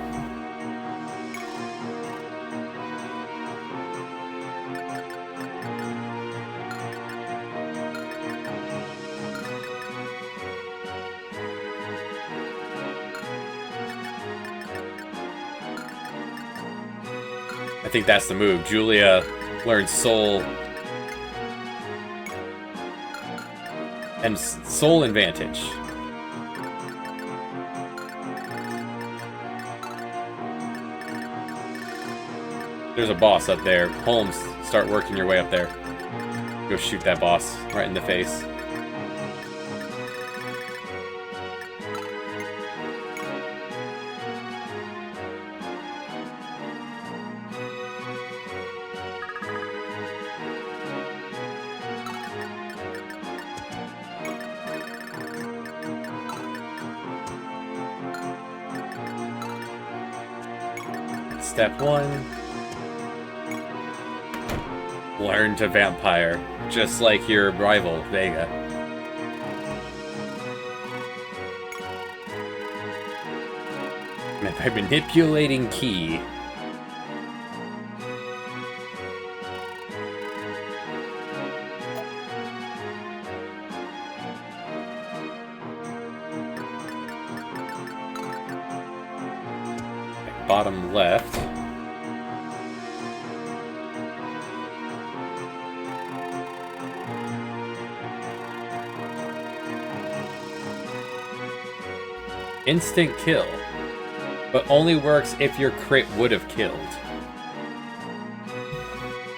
I think that's the move. Julia learns Soul. And Soul and Vantage. There's a boss up there. Holmes, start working your way up there. Go shoot that boss right in the face. Step 1. Learn to vampire, just like your rival, Vega. By manipulating Ki. Bottom left. Instant kill, but only works if your crit would have killed.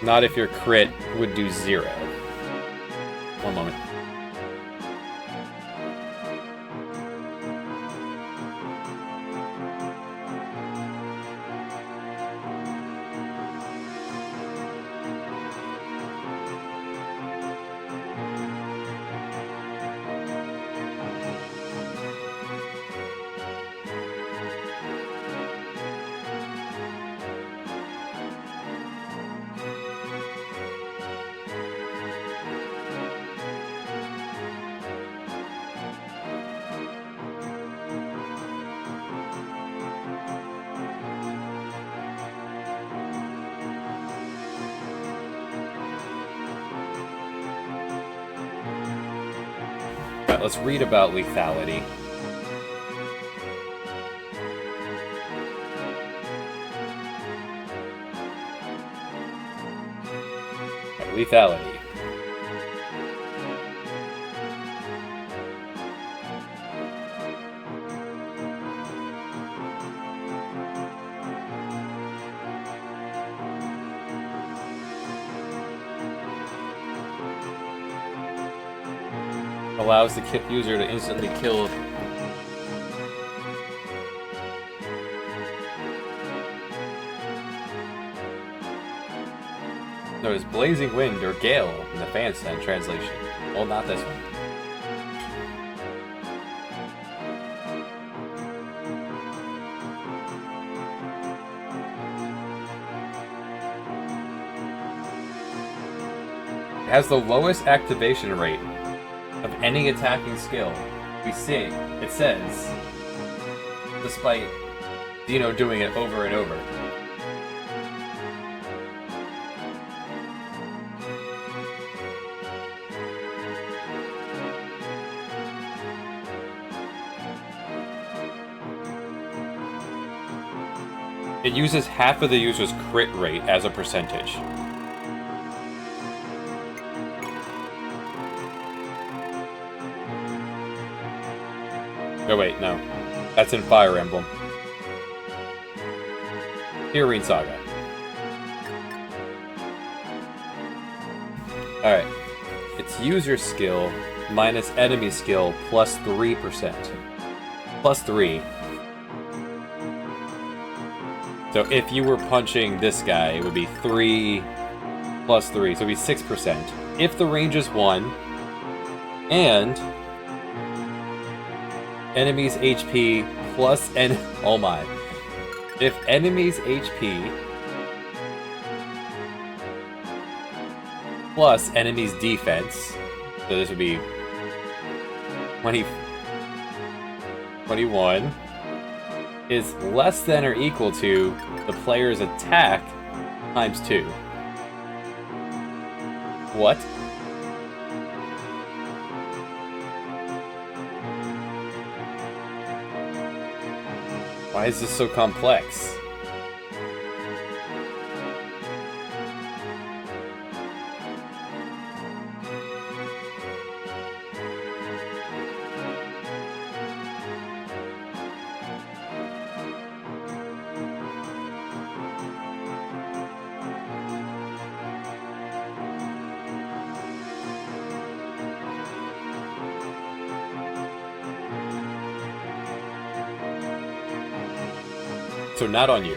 Not if your crit would do 0. One moment. Let's read about lethality. Lethality. Allows the kit user to instantly kill. Notice blazing wind or gale in the Fanstand translation. Well, not this one. It has the lowest activation rate of any attacking skill we see. It says, despite You know, doing it over and over. It uses half of the user's crit rate as a percentage. Oh wait, no. That's in Fire Emblem. Heroine Saga. Alright. It's user skill minus enemy skill plus 3%. Plus 3. So if you were punching this guy, it would be 3 plus 3, so it would be 6%. If the range is 1, and enemy's HP plus oh my. If enemy's HP plus enemy's defense, so this would be 21, is less than or equal to the player's attack times 2. What? Why is this so complex? So not on you.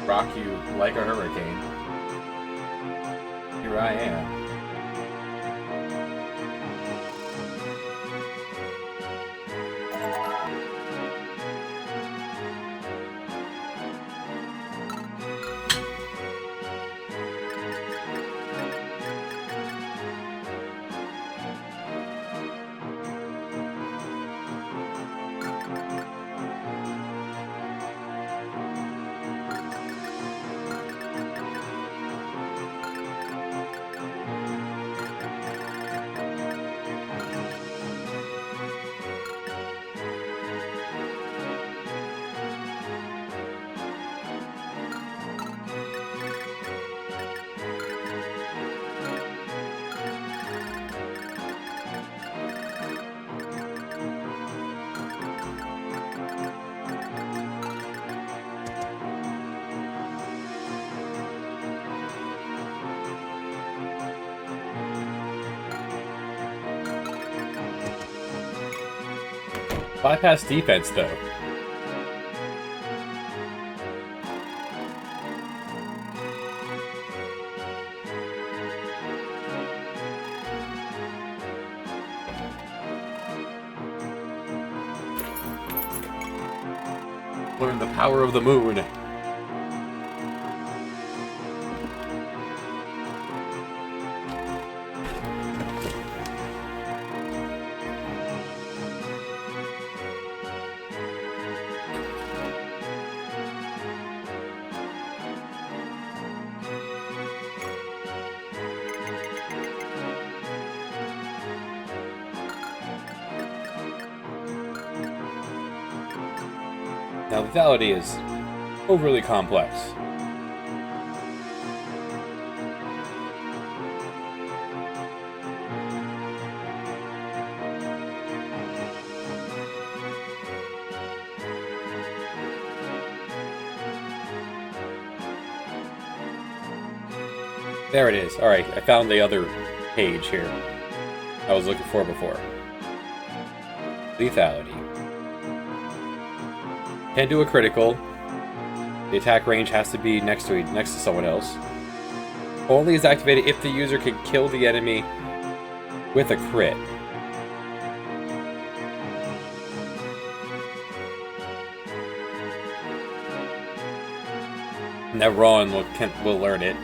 Rock you like a hurricane. Here I am. Bypass defense, though. Learn the power of the moon. Now, lethality is overly complex. There it is. Alright, I found the other page here I was looking for before. Lethality. Can't do a critical. The attack range has to be next to someone else. Only is activated if the user can kill the enemy with a crit. Now Ron will learn it.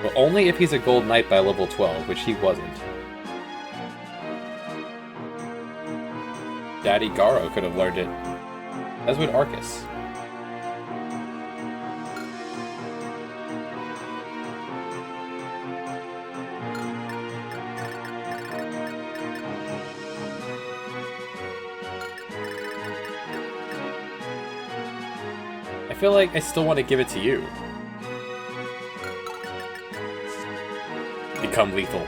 But only if he's a gold knight by level 12, which he wasn't. Daddy Garo could have learned it. As would Arcus. I feel like I still want to give it to you. Become lethal.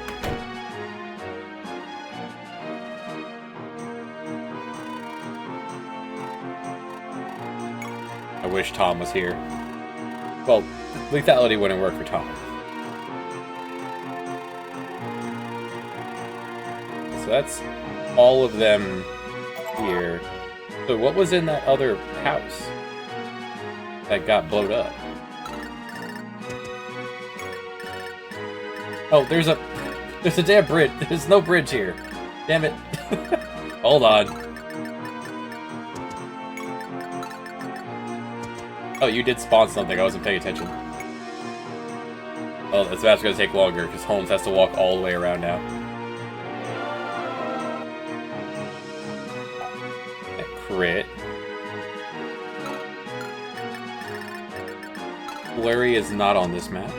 I wish Tom was here. Well, lethality wouldn't work for Tom. So that's all of them here. So what was in that other house that got blowed up? Oh, there's a damn bridge. There's no bridge here. Damn it. Hold on. Oh, you did spawn something. I wasn't paying attention. Oh, that's gonna take longer because Holmes has to walk all the way around now. That crit. Blurry is not on this map.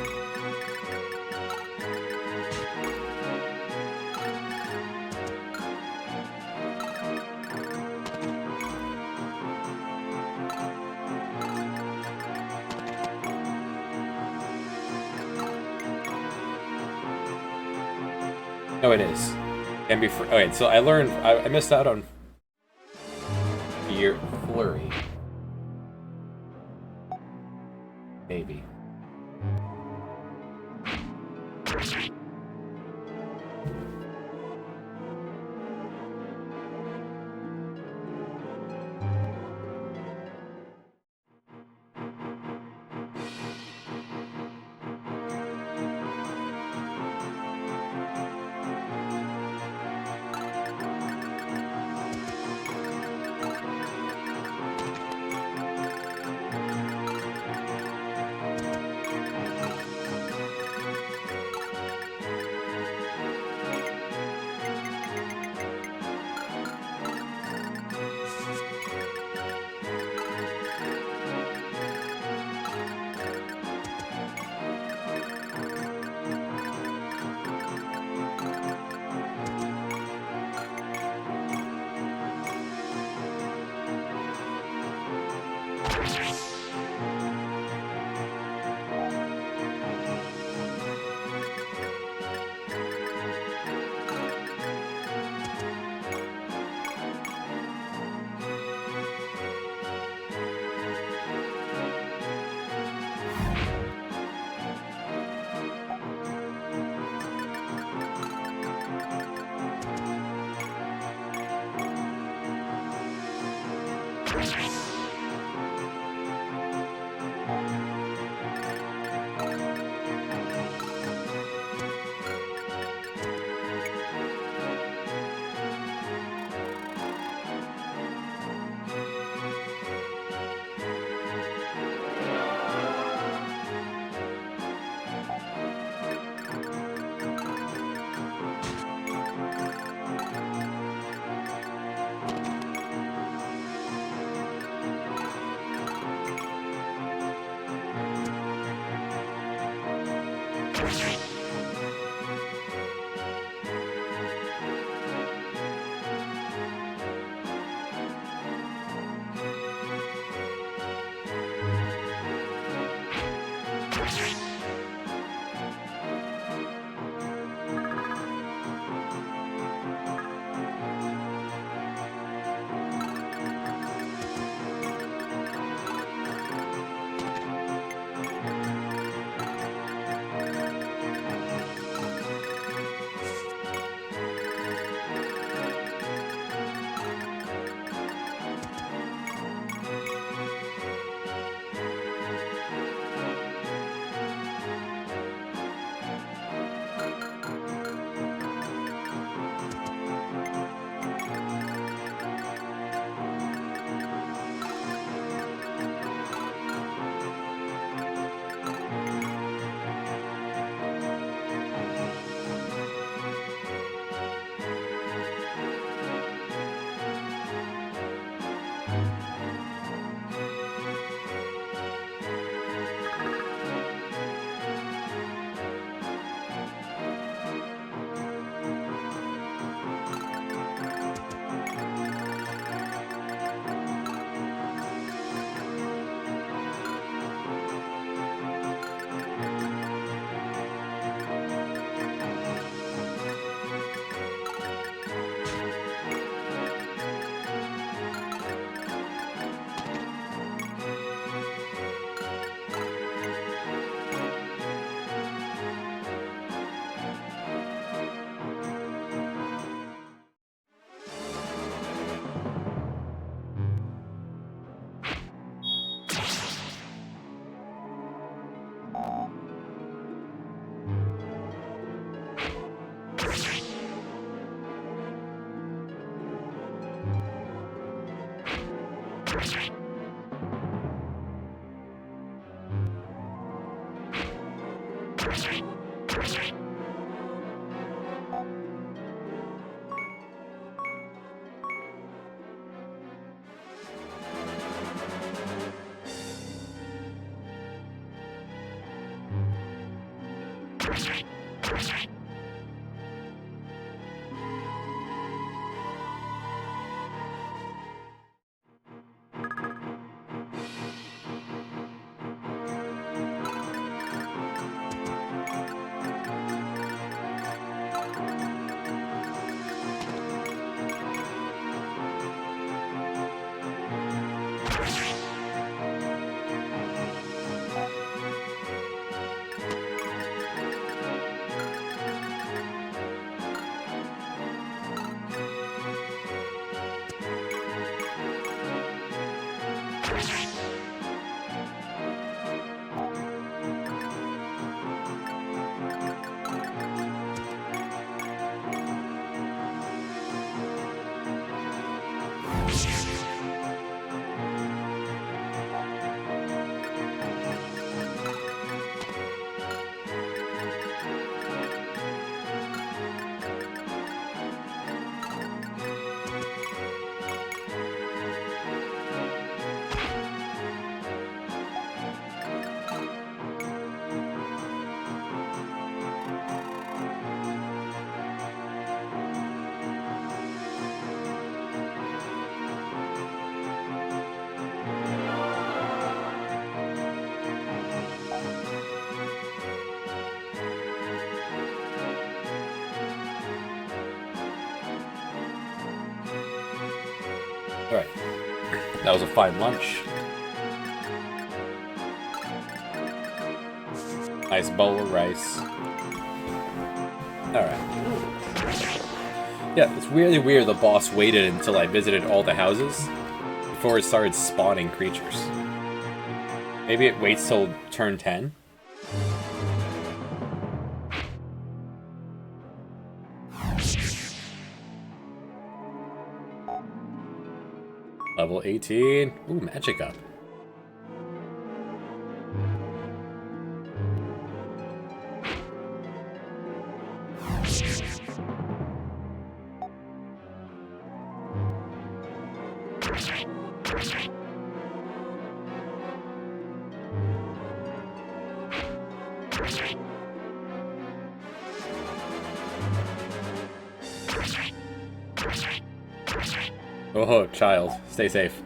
No, it is. Can be free. Okay, so I learned. I missed out on your flurry. Maybe. Alright. That was a fine lunch. Nice bowl of rice. Alright. Yeah, it's really weird the boss waited until I visited all the houses before it started spawning creatures. Maybe it waits till turn 10? Level 18. Ooh, magic up. Oh, child. Stay safe.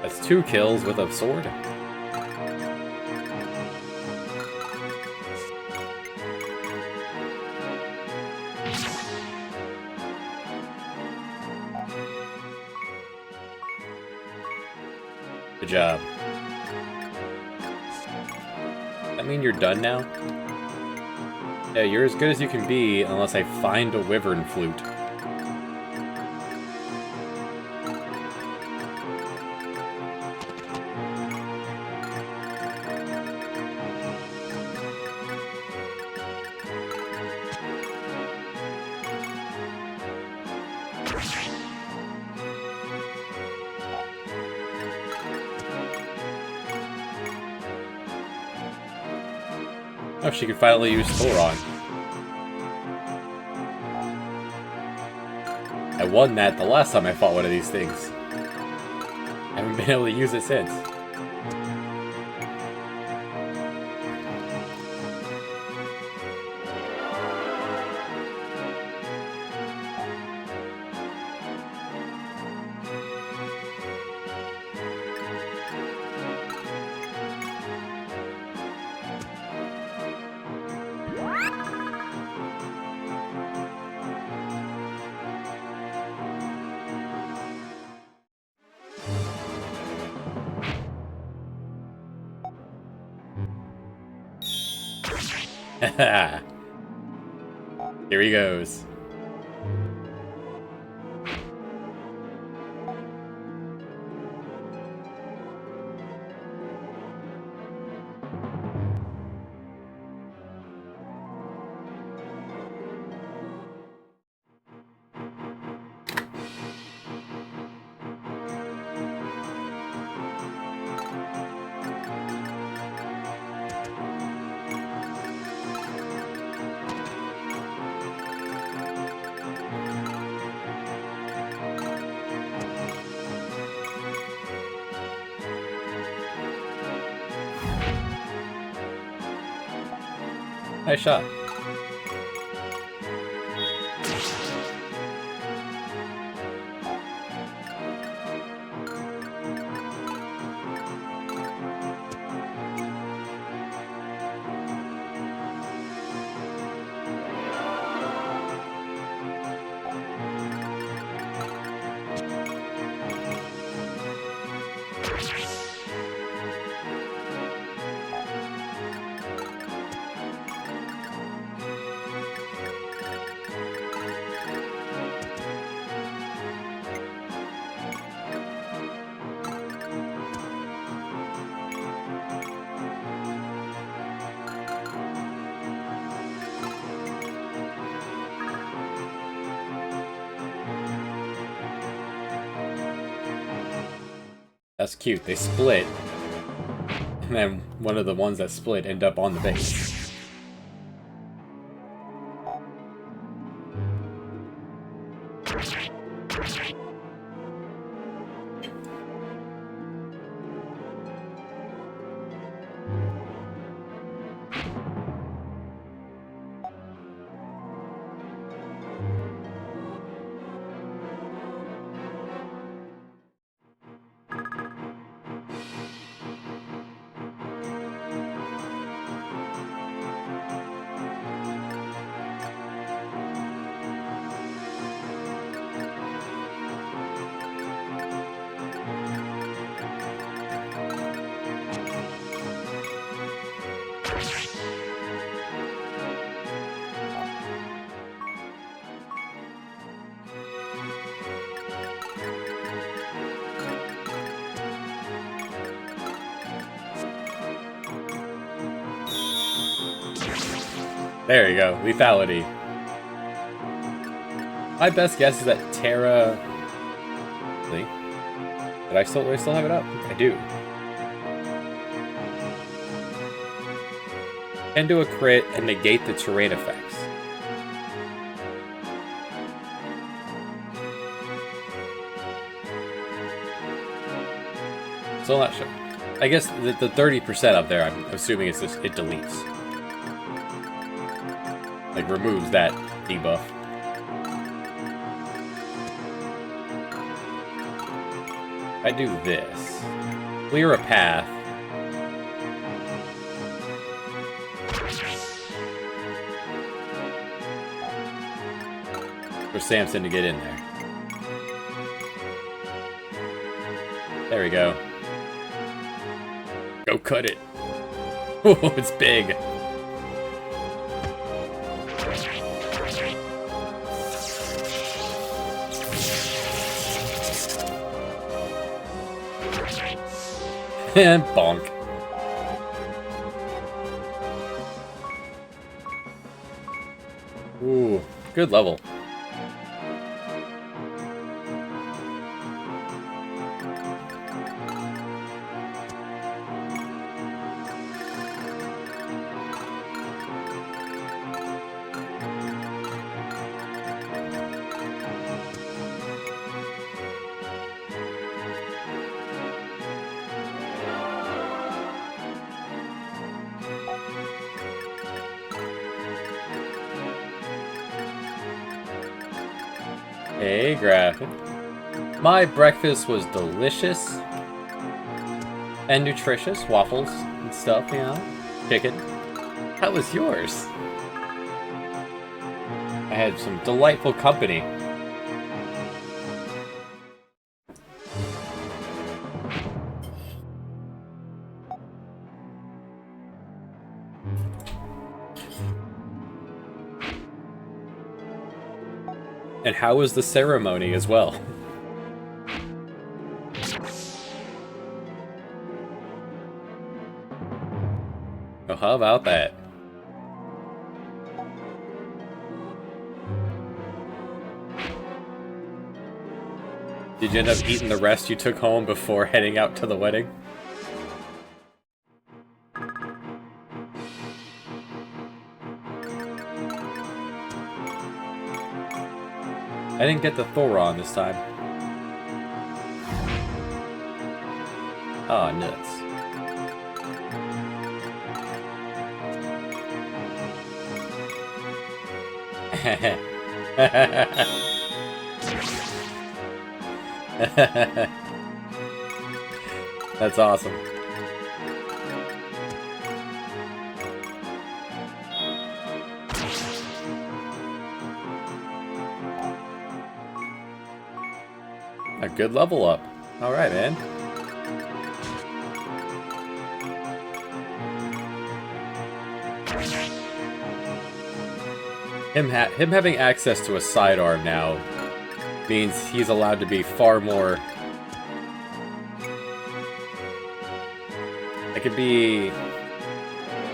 That's 2 kills with a sword. Good job. That mean you're done now? Yeah, you're as good as you can be unless I find a wyvern flute. Oh, she can finally use Thoron. I won that the last time I fought one of these things. I haven't been able to use it since. Here he goes. Nice shot. That's cute. They split. And then one of the ones that split end up on the base. There you go. Lethality. My best guess is that Terra... Really? Do I still have it up? I do. Can do a crit and negate the terrain effects. Still not sure. I guess the 30% up there, I'm assuming it's just, it deletes. Like, removes that debuff. I do this. Clear a path. For Samson to get in there. There we go. Go cut it. Oh, it's big. And bonk. Ooh, good level. Hey, graphic. My breakfast was delicious and nutritious. Waffles and stuff, you know. Chicken. How was yours? I had some delightful company. And how was the ceremony as well? Oh, how about that? Did you end up eating the rest you took home before heading out to the wedding? I didn't get the Thoron this time. Oh, nuts. That's awesome. A good level up. Alright, man. Him having access to a sidearm now means he's allowed to be far more... I could be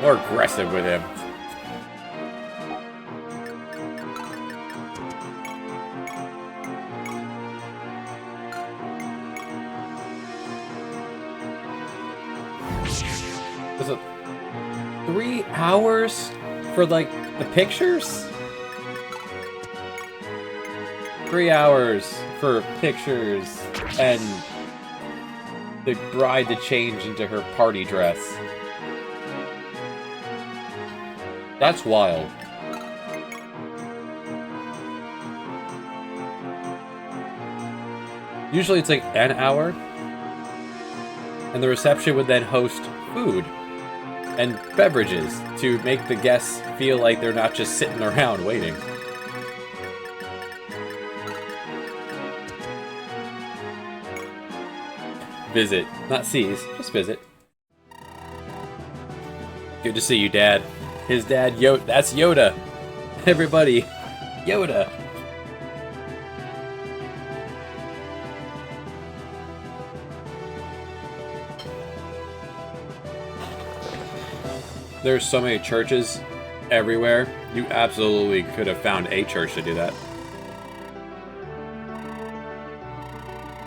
more aggressive with him. Was it 3 hours for, like, the pictures? 3 hours for pictures and the bride to change into her party dress. That's wild. Usually it's like an hour, and the reception would then host food and beverages to make the guests feel like they're not just sitting around waiting. Visit. Not seize, just visit. Good to see you, Dad. His dad, Yoda. That's Yoda. Everybody, Yoda. There's so many churches everywhere. You absolutely could have found a church to do that.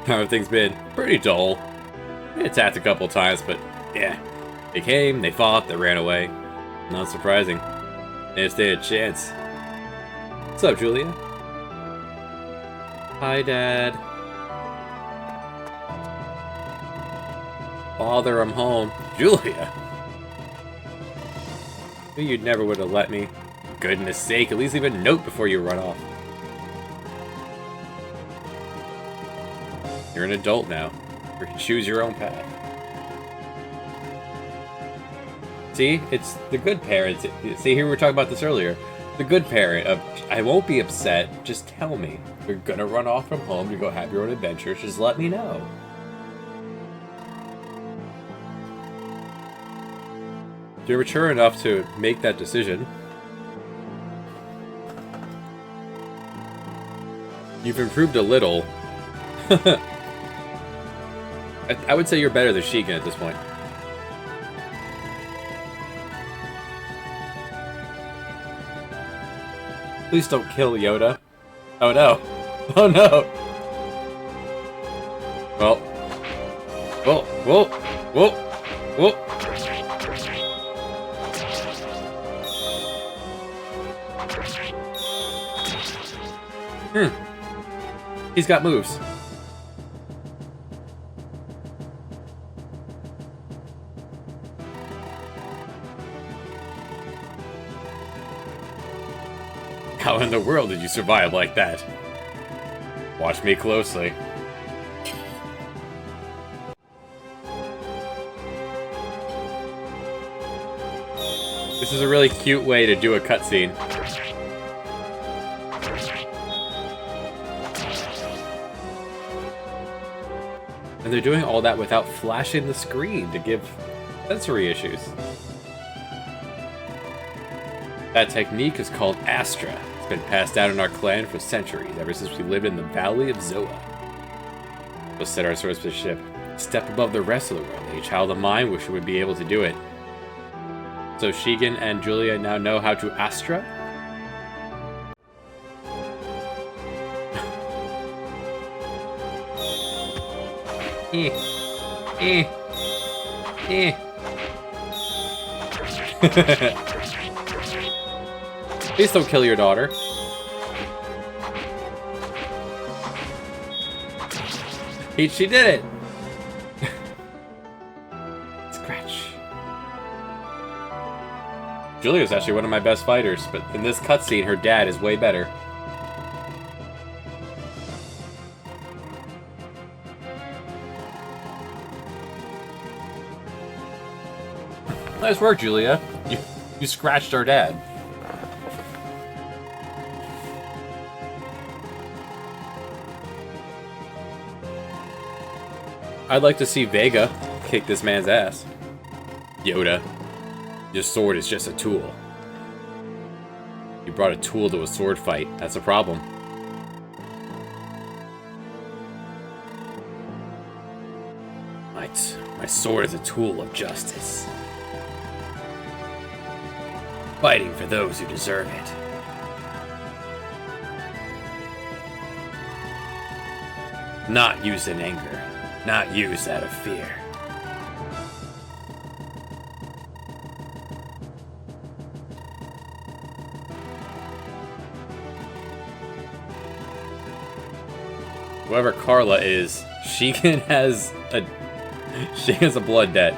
Everything's been pretty dull. They attacked a couple times, but yeah. They came, they fought, they ran away. Not surprising. They didn't stand a chance. What's up, Julia? Hi, Dad. Father, I'm home. Julia! You never would have let me. For goodness sake, at least leave a note before you run off. You're an adult now. You can choose your own path. See, it's the good parents. See, here we were talking about this earlier. The good parent of, I won't be upset, just tell me. You're gonna run off from home to go have your own adventures, just let me know. If you're mature enough to make that decision, you've improved a little. I would say you're better than Shigen at this point. Please don't kill Yoda. Oh no. Oh no. Well. Whoa, whoa, whoa, whoa. He's got moves. How in the world did you survive like that? Watch me closely. This is a really cute way to do a cutscene. And they're doing all that without flashing the screen to give sensory issues. That technique is called Astra. It's been passed down in our clan for centuries, ever since we lived in the Valley of Zoa. We'll set our swordsmanship a step above the rest of the world. Any child of mine wish would be able to do it. So Shigen and Julia now know how to Astra? Please don't kill your daughter. She did it! Scratch. Julia's actually one of my best fighters, but in this cutscene, her dad is way better. Nice work, Julia. You scratched our dad. I'd like to see Vega kick this man's ass. Yoda, your sword is just a tool. You brought a tool to a sword fight. That's a problem. My sword is a tool of justice. Fighting for those who deserve it. Not used in anger. Not used out of fear. Whoever Carla is, Shigen has a blood debt.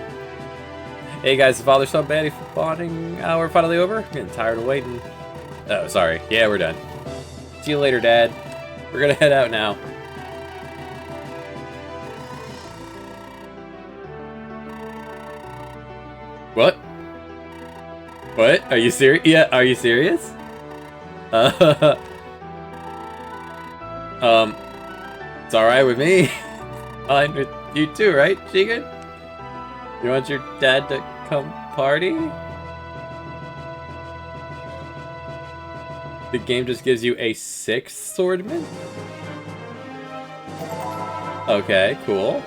Hey guys, the father-son bonding hour finally over? Getting tired of waiting. Oh, sorry. Yeah, we're done. See you later, Dad. We're gonna head out now. What? What? Are you serious? Yeah, are you serious? It's alright with me. Fine with you too, right, Shigen? You want your dad to come party? The game just gives you a 6th swordman? Okay, cool.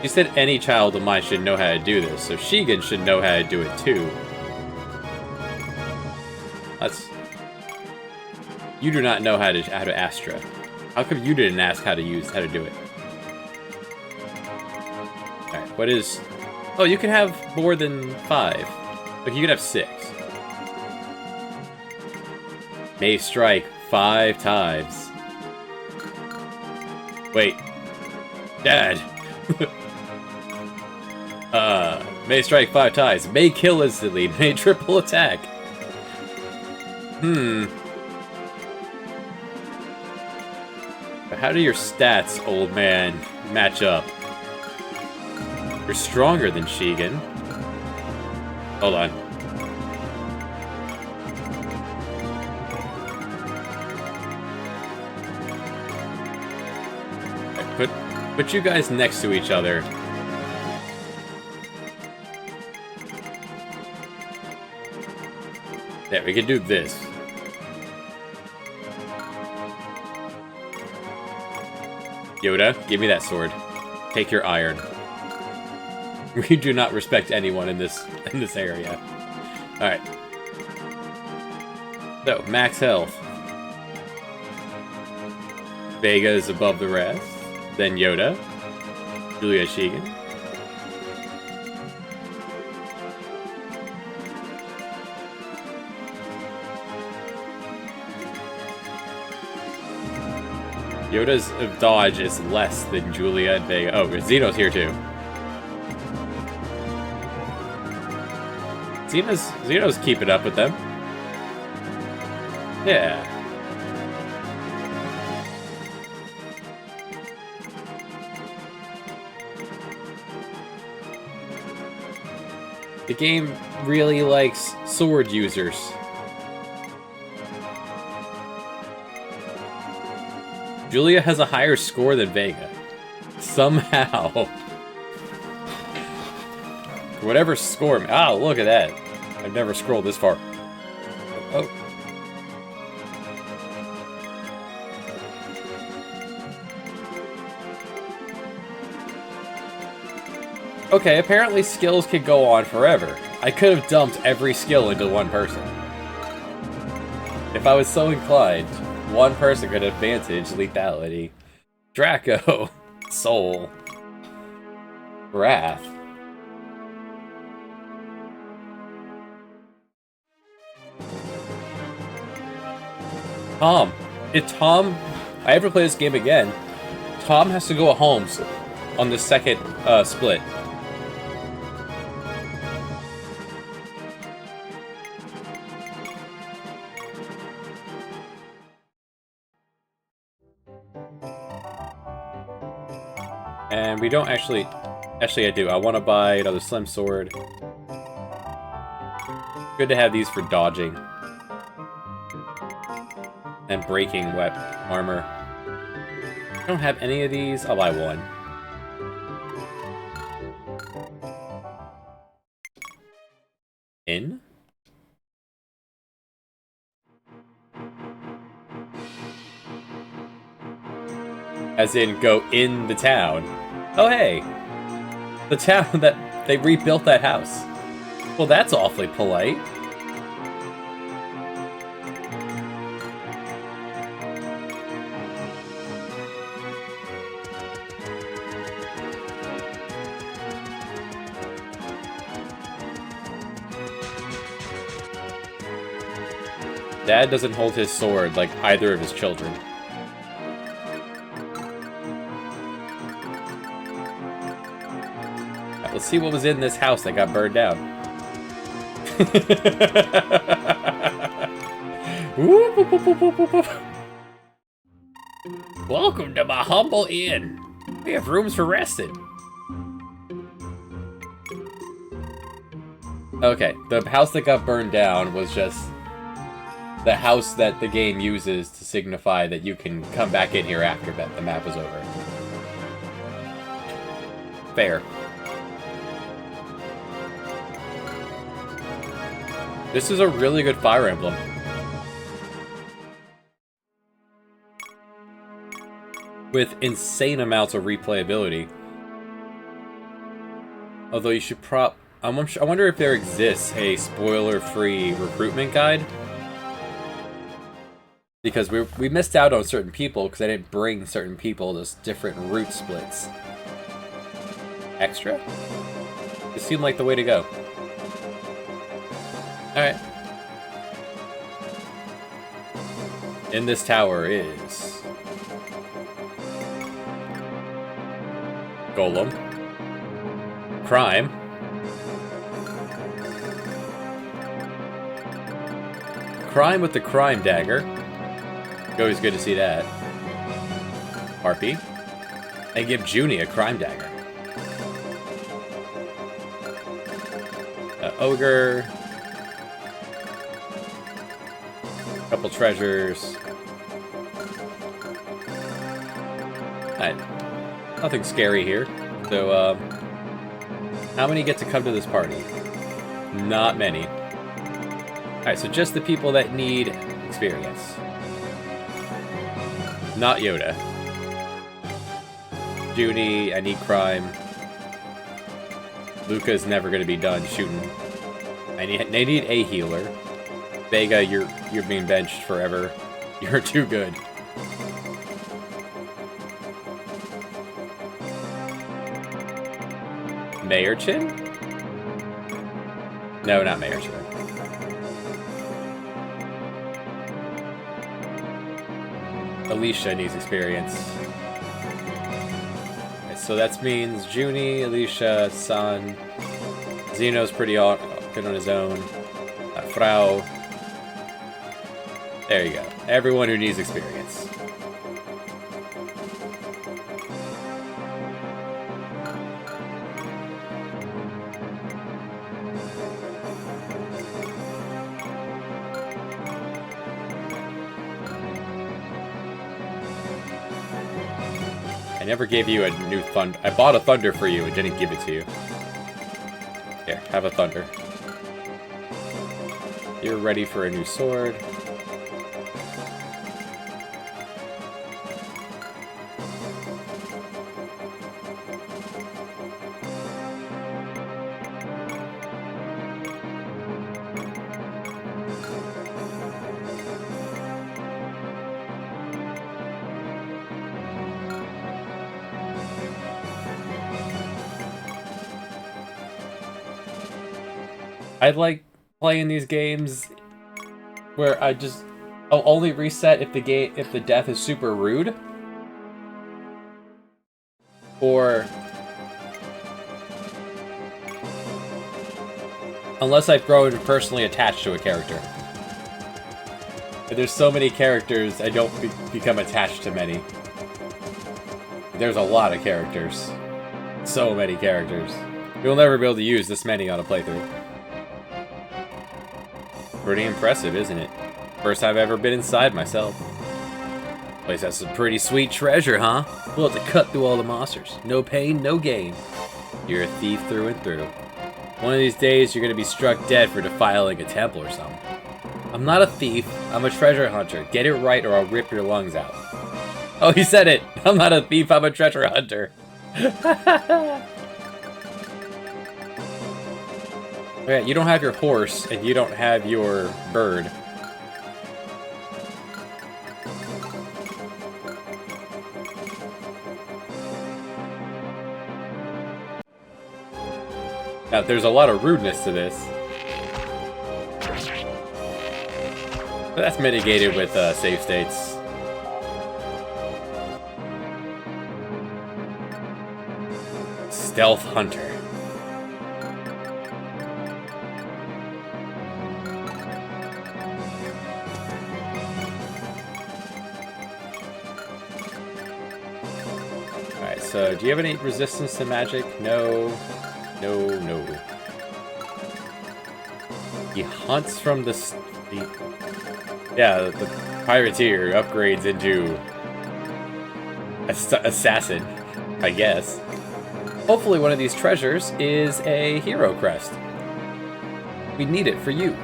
You said any child of mine should know how to do this, so Shigen should know how to do it too. That's... You do not know how to Astra. How come you didn't ask how to do it? Alright, what is... Oh, you can have more than 5. Like, you can have 6. May strike 5 times. Wait. Dad! May strike 5 times. May kill instantly. May triple attack. How do your stats, old man, match up? You're stronger than Shigen. Hold on. Put you guys next to each other. There, we can do this. Yoda, give me that sword. Take your iron. We do not respect anyone in this area. Alright. So, max health. Vega is above the rest. Then Yoda. Julia Shigen. Yoda's dodge is less than Julia and Vega. Oh, Xeno's here too. Xeno's keeping up with them. Yeah. The game really likes sword users. Julia has a higher score than Vega. Somehow. Whatever score... Ah, look at that. I've never scrolled this far. Oh. Okay, apparently skills could go on forever. I could have dumped every skill into one person. If I was so inclined, one person could advantage lethality. Draco. Soul. Wrath. Tom. If Tom... I ever play this game again, Tom has to go to Holmes on the second split. And we don't actually... Actually, I do. I want to buy another Slim Sword. Good to have these for dodging. And breaking armor. I don't have any of these. I'll buy one. In? As in, go in the town. Oh, hey! The town that they rebuilt that house. Well, that's awfully polite. Dad doesn't hold his sword like either of his children. Right, let's see what was in this house that got burned down. Welcome to my humble inn. We have rooms for resting. Okay, the house that got burned down was just the house that the game uses to signify that you can come back in here after the map is over. Fair. This is a really good Fire Emblem. With insane amounts of replayability. Although you should I wonder if there exists a spoiler-free recruitment guide. Because we missed out on certain people because I didn't bring certain people to different route splits. Extra? It seemed like the way to go. Alright. In this tower is... Golem. Crime. Crime with the crime dagger. Always good to see that. Harpy. And give Junie a crime dagger. Ogre. Couple treasures. Alright. Nothing scary here. So, how many get to come to this party? Not many. Alright, so just the people that need experience. Not Yoda. Junie, I need crime. Luca's never gonna be done shooting. They need a healer. Vega, you're being benched forever. You're too good. Mayerchin? No, not Mayerchin. Alicia needs experience. Okay, so that means Junie, Alicia, San. Zeno's pretty good on his own. Frau. There you go. Everyone who needs experience. I never gave you a new thunder. I bought a thunder for you and didn't give it to you. Here, have a thunder. You're ready for a new sword. I like playing these games where I'll only reset if the death is super rude, or unless I've grown personally attached to a character. But there's so many characters, I don't become attached to many. There's a lot of characters. So many characters. You'll never be able to use this many on a playthrough. Pretty impressive, isn't it? First time I've ever been inside myself. Place has some pretty sweet treasure, huh? We'll have to cut through all the monsters. No pain, no gain. You're a thief through and through. One of these days, you're gonna be struck dead for defiling a temple or something. I'm not a thief. I'm a treasure hunter. Get it right or I'll rip your lungs out. Oh, he said it! I'm not a thief, I'm a treasure hunter. Okay, you don't have your horse, and you don't have your bird. Now, there's a lot of rudeness to this. But that's mitigated with save states. Stealth Hunter. Alright, so do you have any resistance to magic? No. No, no. He hunts from the... Yeah, the Pirateer upgrades into... Assassin, I guess. Hopefully one of these treasures is a hero crest. We need it for you.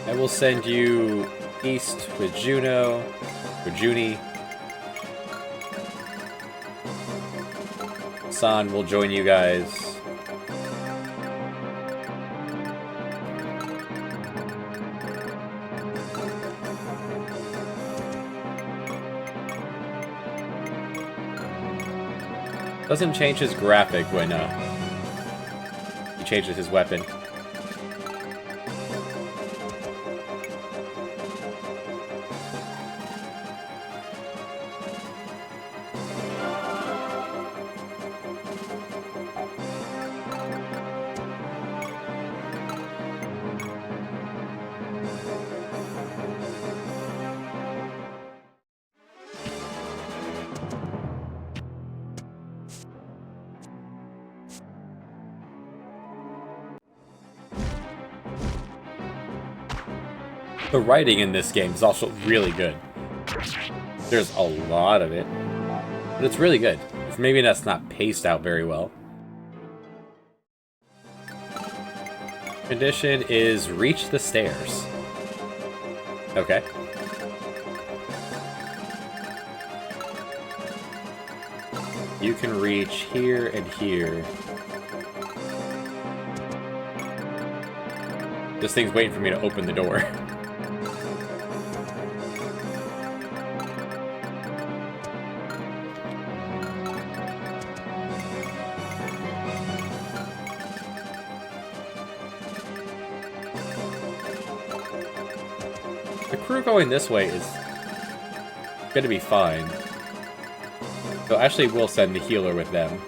I will send you east with Juno, or Junie. San will join you guys. Doesn't change his graphic when he changes his weapon. The writing in this game is also really good. There's a lot of it, but it's really good. Maybe that's not paced out very well. Condition is reach the stairs. Okay. You can reach here and here. This thing's waiting for me to open the door. The crew going this way is gonna be fine. So actually we'll send the healer with them.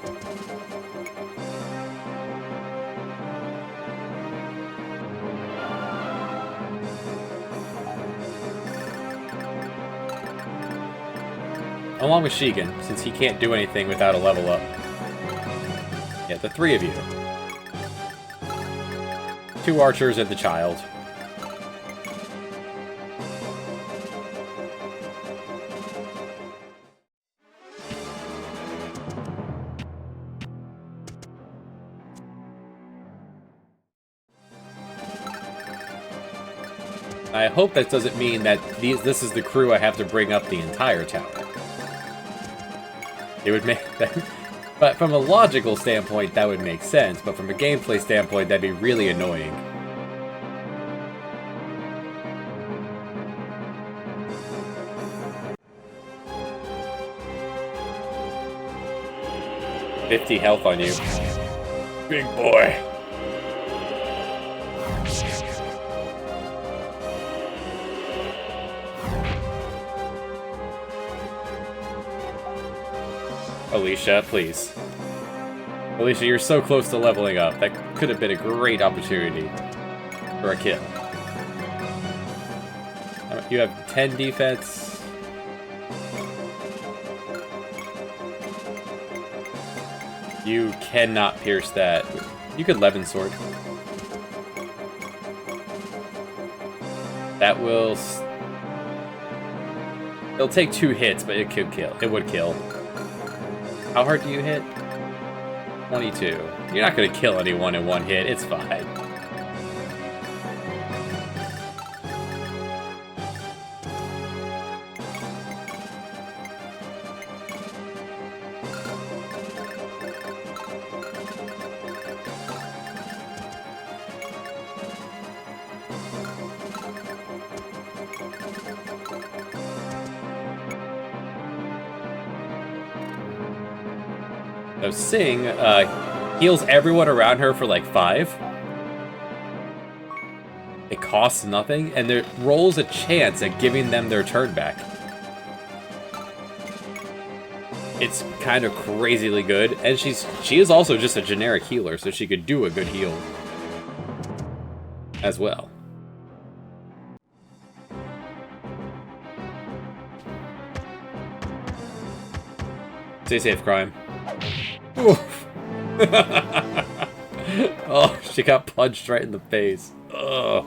Along with Shigen, since he can't do anything without a level up. Yeah, the three of you. 2 archers and the child. I hope that doesn't mean that this is the crew I have to bring up the entire tower. It would make that, but from a logical standpoint, that would make sense. But from a gameplay standpoint, that'd be really annoying. $50 health on you, big boy. Alicia, please. Alicia, you're so close to leveling up. That could have been a great opportunity for a kill. You have 10 defense. You cannot pierce that. You could Levin Sword. That will... It'll take 2 hits, but it could kill. It would kill. How hard do you hit? 22. You're not going to kill anyone in 1 hit. It's fine. So Sing heals everyone around her for like 5. It costs nothing, and there rolls a chance at giving them their turn back. It's kind of crazily good, and she is also just a generic healer, so she could do a good heal as well. Stay safe, Crime. Oof. Oh, she got punched right in the face. Ugh.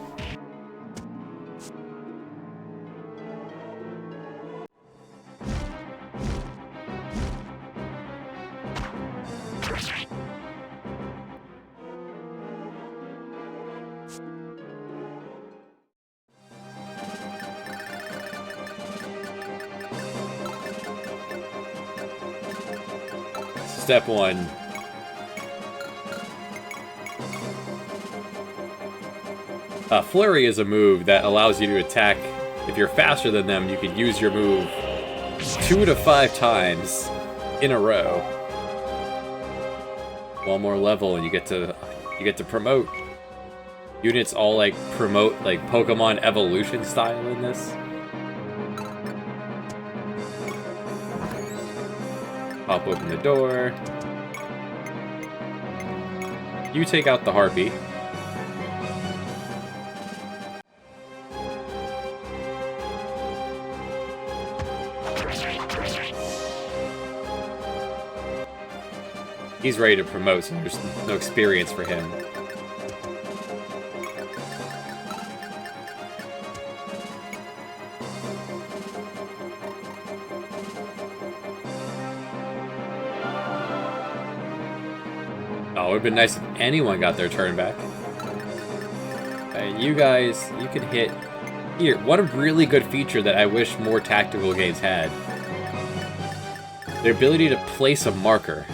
step one. Flurry is a move that allows you to attack. If you're faster than them, you can use your move 2 to 5 times in a row. One more level and you get to promote. Units all like promote like Pokemon evolution style in this. Pop open the door. You take out the harpy. He's ready to promote, so there's no experience for him. Oh, it would have been nice if anyone got their turn back. You guys, you can hit... Here, one really good feature that I wish more tactical games had. The ability to place a marker.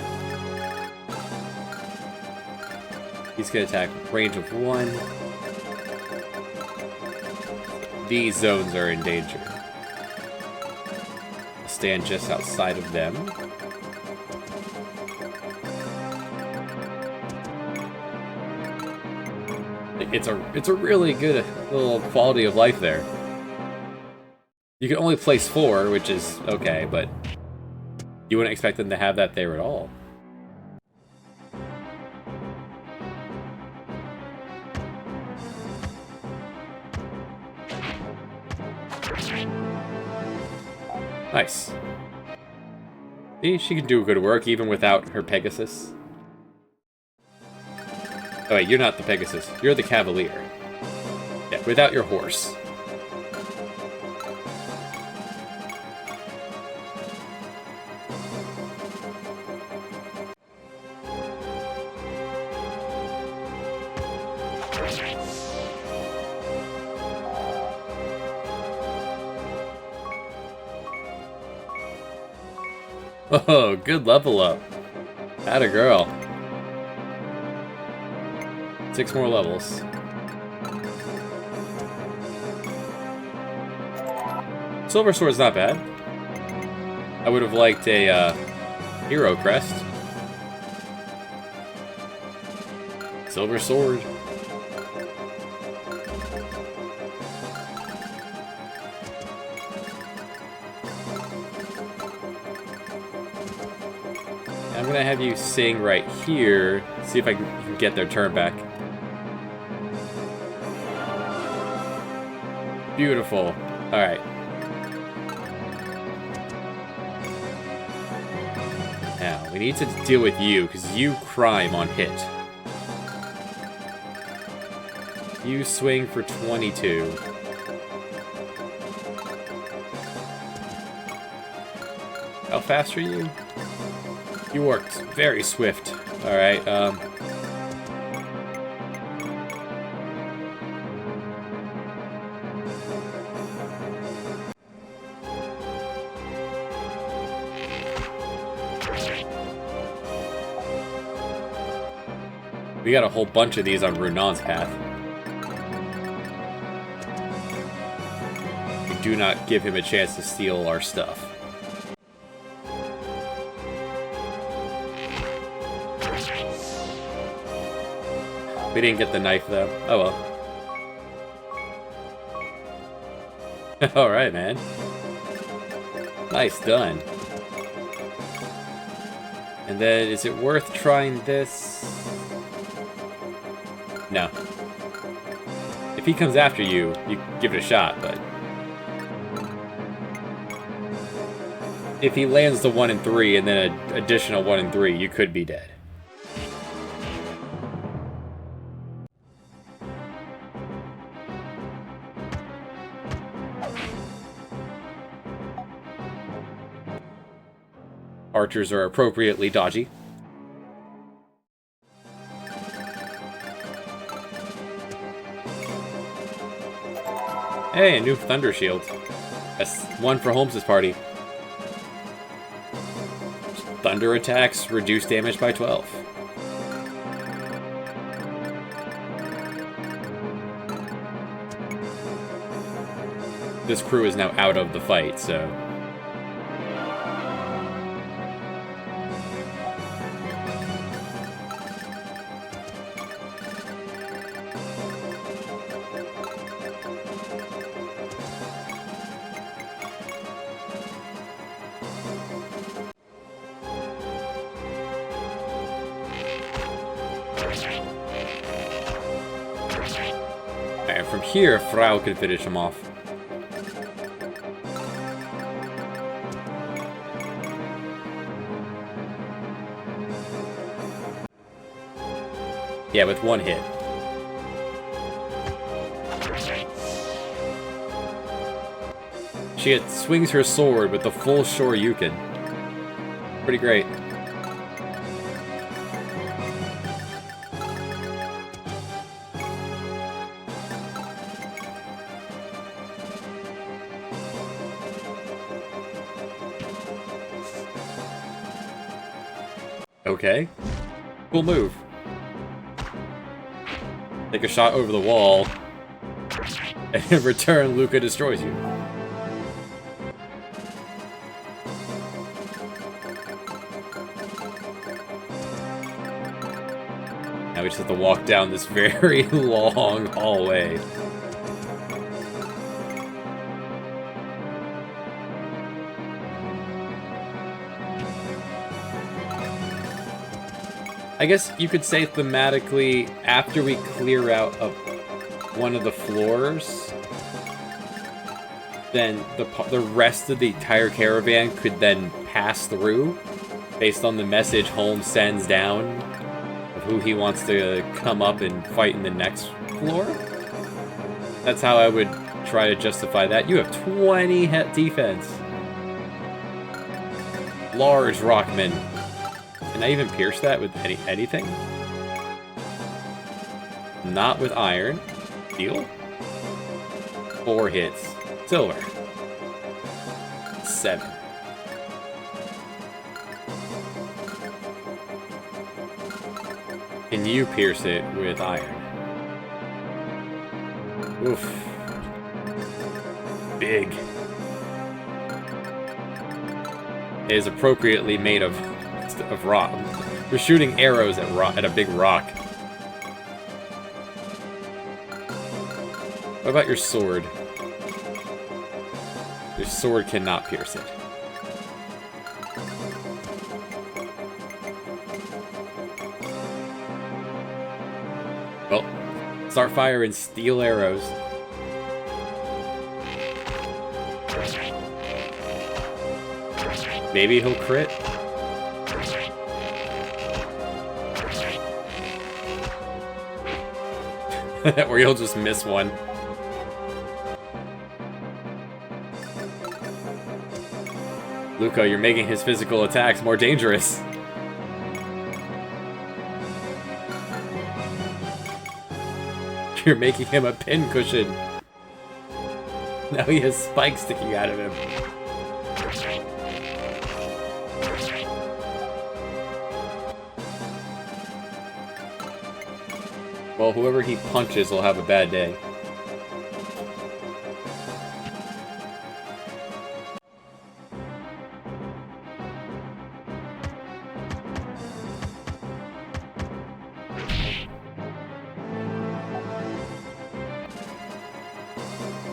He's gonna attack range of 1. These zones are in danger. I'll stand just outside of them. It's a really good little quality of life there. You can only place 4, which is okay, but you wouldn't expect them to have that there at all. Nice. See, she can do good work even without her Pegasus. Oh wait, you're not the Pegasus. You're the Cavalier. Yeah, without your horse. Oh, good level up. Atta girl. 6 more levels. Silver Sword's not bad. I would have liked a Hero Crest. Silver Sword. I'm gonna have you sing right here. See if I can get their turn back. Beautiful. Alright. Now, we need to deal with you, because you crime on hit. You swing for 22. How fast are you? You worked very swift. Alright, we got a whole bunch of these on Runon's path. We do not give him a chance to steal our stuff. We didn't get the knife, though. Oh, well. Alright, man. Nice done. And then, is it worth trying this? No. If he comes after you, you give it a shot, but... if he lands the 1 and 3, and then an additional 1 and 3, you could be dead. Archers are appropriately dodgy. Hey, a new Thunder Shield. That's one for Holmes' party. thunder attacks reduce damage by 12. This crew is now out of the fight, so... And from here, Frau can finish him off. Yeah, with one hit. She swings her sword with the full Shoryuken. Pretty great. Okay. Cool move. Take a shot over the wall, and in return, Luca destroys you. Now we just have to walk down this very long hallway. I guess you could say thematically, after we clear out of one of the floors, then the rest of the entire caravan could then pass through, based on the message Holmes sends down of who he wants to come up and fight in the next floor. That's how I would try to justify that. You have 20 defense. Large Rockman. Can I even pierce that with anything? Not with iron. Steel? 4 hits. Silver. 7. Can you pierce it with iron? Oof. Big. It is appropriately made of rock. We're shooting arrows at a big rock. What about your sword? Your sword cannot pierce it. Well, start firing steel arrows. Maybe he'll crit. Or you'll just miss one. Luca, you're making his physical attacks more dangerous. You're making him a pincushion. Now he has spikes sticking out of him. Well, whoever he punches will have a bad day.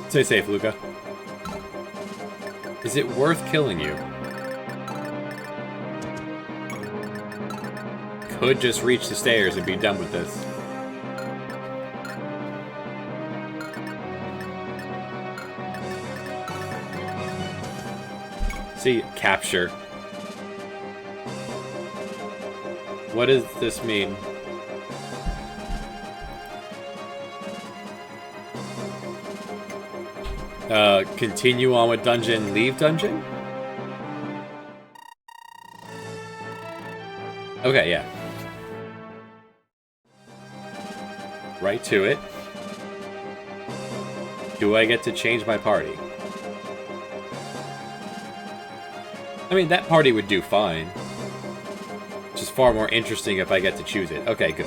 Stay safe, Luca. Is it worth killing you? Could just reach the stairs and be done with this. See, capture. What does this mean? Continue on with dungeon, leave dungeon? Okay, yeah. Right to it. Do I get to change my party? I mean, that party would do fine. which is far more interesting if I get to choose it. Okay, good.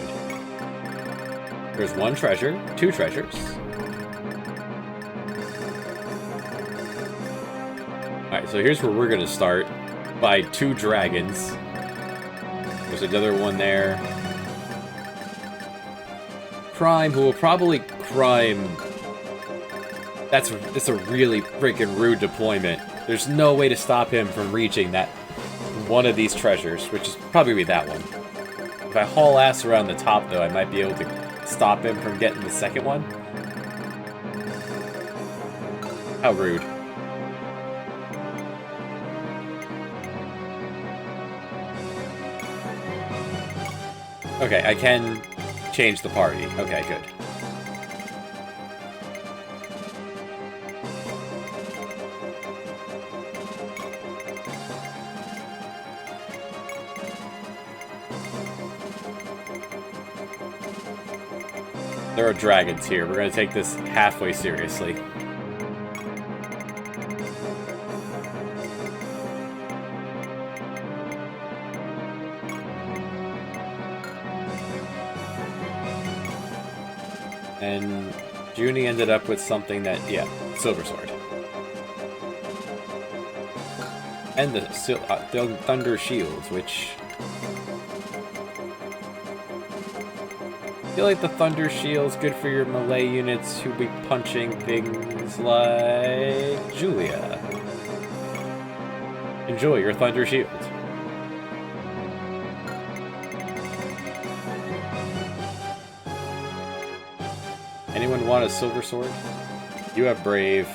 There's one treasure, two treasures. Alright, so here's where we're gonna start. By 2 dragons. There's another one there. Crime, who will probably crime... It's a really freaking rude deployment. There's no way to stop him from reaching that one of these treasures, which is probably that one. If I haul ass around the top, though, I might be able to stop him from getting the second one. How rude. Okay, I can change the party. Okay, good. There are dragons here. We're going to take this halfway seriously. And Junie ended up with something that, yeah, Silver Sword. And the Thunder Shields, which... I feel like the Thunder Shield's good for your melee units who be punching things like Julia. Enjoy your Thunder Shield. Anyone want a Silver Sword? You have Brave.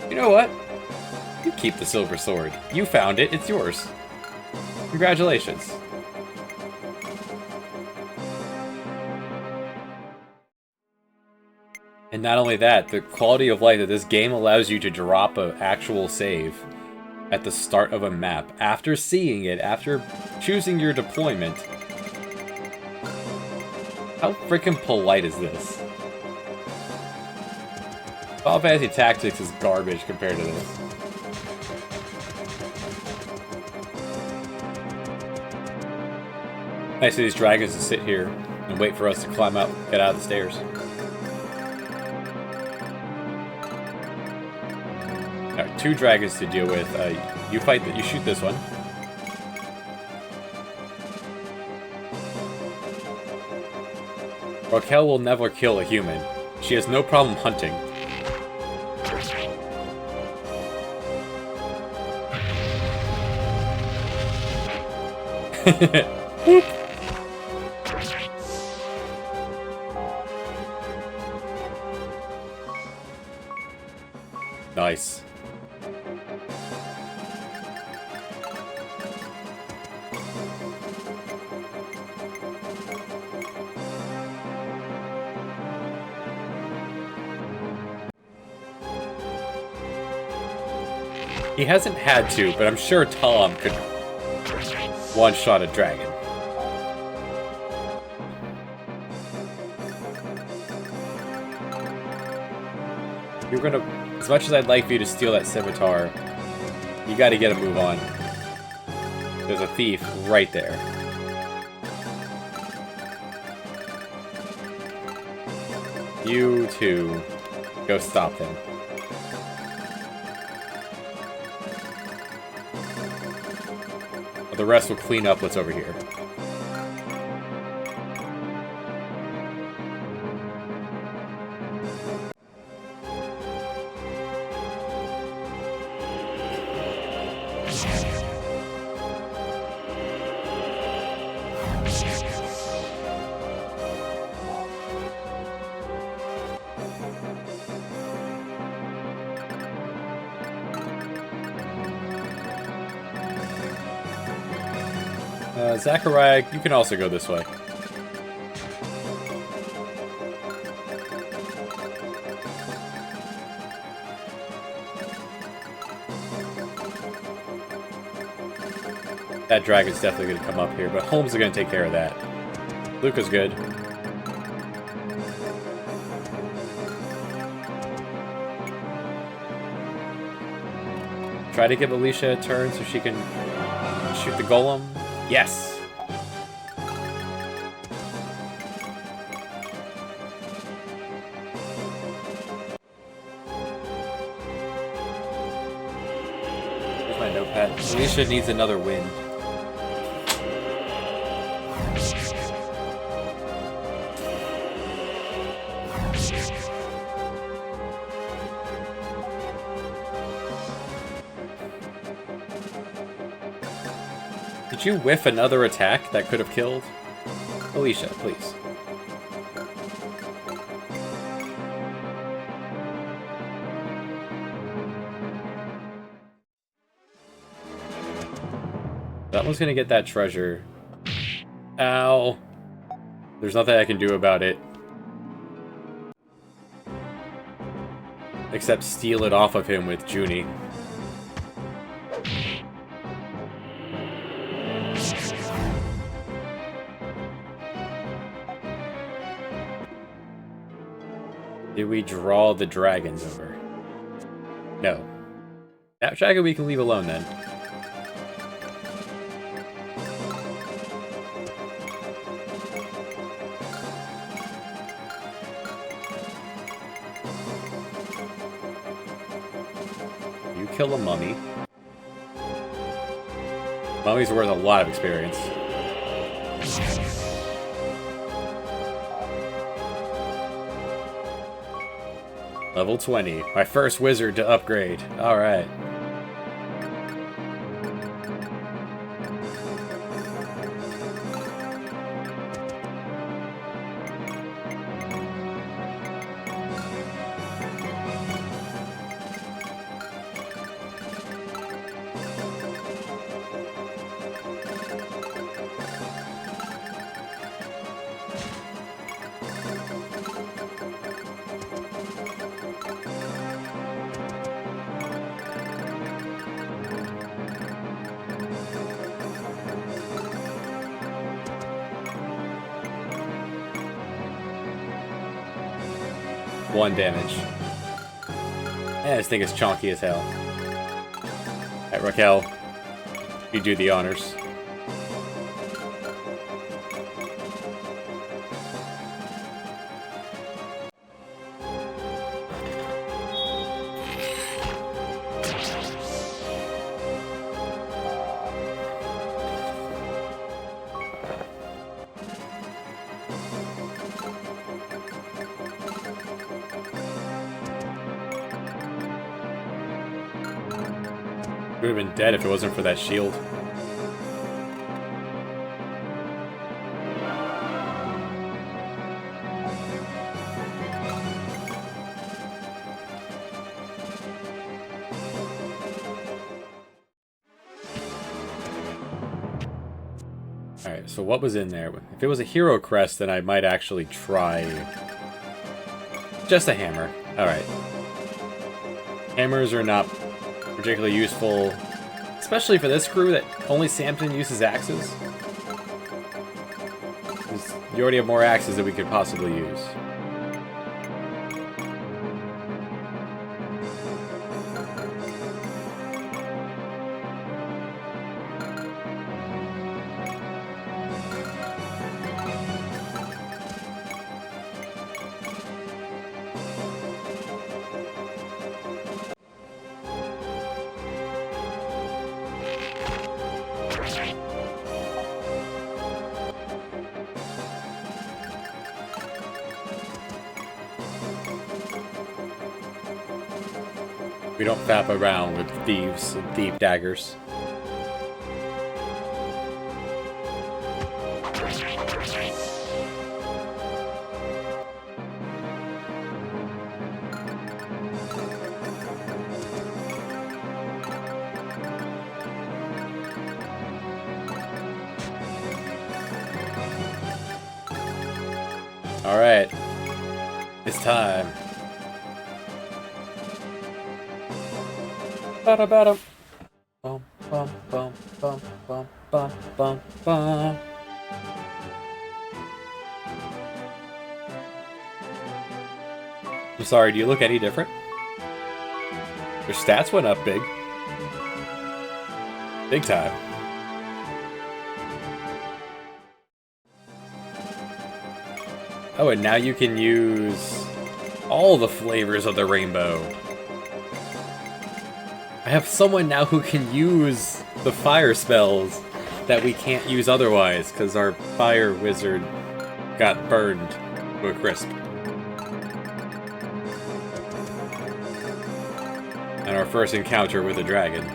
You know what? You keep the Silver Sword. You found it. It's yours. Congratulations. And not only that, the quality of life that this game allows you to drop an actual save at the start of a map. After seeing it, after choosing your deployment. How freaking polite is this? Final Fantasy Tactics is garbage compared to this. Nice of these dragons to sit here and wait for us to climb out, get out of the stairs. Alright, 2 dragons to deal with. You shoot this one. Raquel will never kill a human. She has no problem hunting. Nice. He hasn't had to, but I'm sure Tom could one-shot a dragon. You're gonna... As much as I'd like for you to steal that scimitar, you gotta get a move on. There's a thief right there. You two, go stop them. The rest will clean up what's over here. Zachariah, you can also go this way. That dragon's definitely going to come up here, but Holmes is going to take care of that. Luca's good. Try to give Alicia a turn so she can shoot the golem. Yes! Here's my notepad. Alicia needs another win. Did you whiff another attack that could have killed? Alicia, please. That one's gonna get that treasure. Ow. There's nothing I can do about it. Except steal it off of him with Junie. Did we draw the dragons over? No. That dragon we can leave alone then. You kill a mummy. Mummy's worth a lot of experience. Level 20. My first wizard to upgrade. Alright. One damage. Yeah, this thing is chonky as hell. Alright, Raquel. You do the honors. Would have been dead if it wasn't for that shield. Alright, so what was in there? If it was a hero crest, then I might actually try... Just a hammer. Alright. Hammers are not particularly useful, especially for this crew that only Samson uses axes. You already have more axes than we could possibly use. We don't fap around with thieves and thief daggers. All right, it's time. Ba-da-ba-dum. Bum, bum, bum, bum, bum, bum, bum, bum. I'm sorry, do you look any different? Your stats went up big. Big time. Oh, and now you can use all the flavors of the rainbow. I have someone now who can use the fire spells that we can't use otherwise, because our fire wizard got burned to a crisp. And our first encounter with a dragon.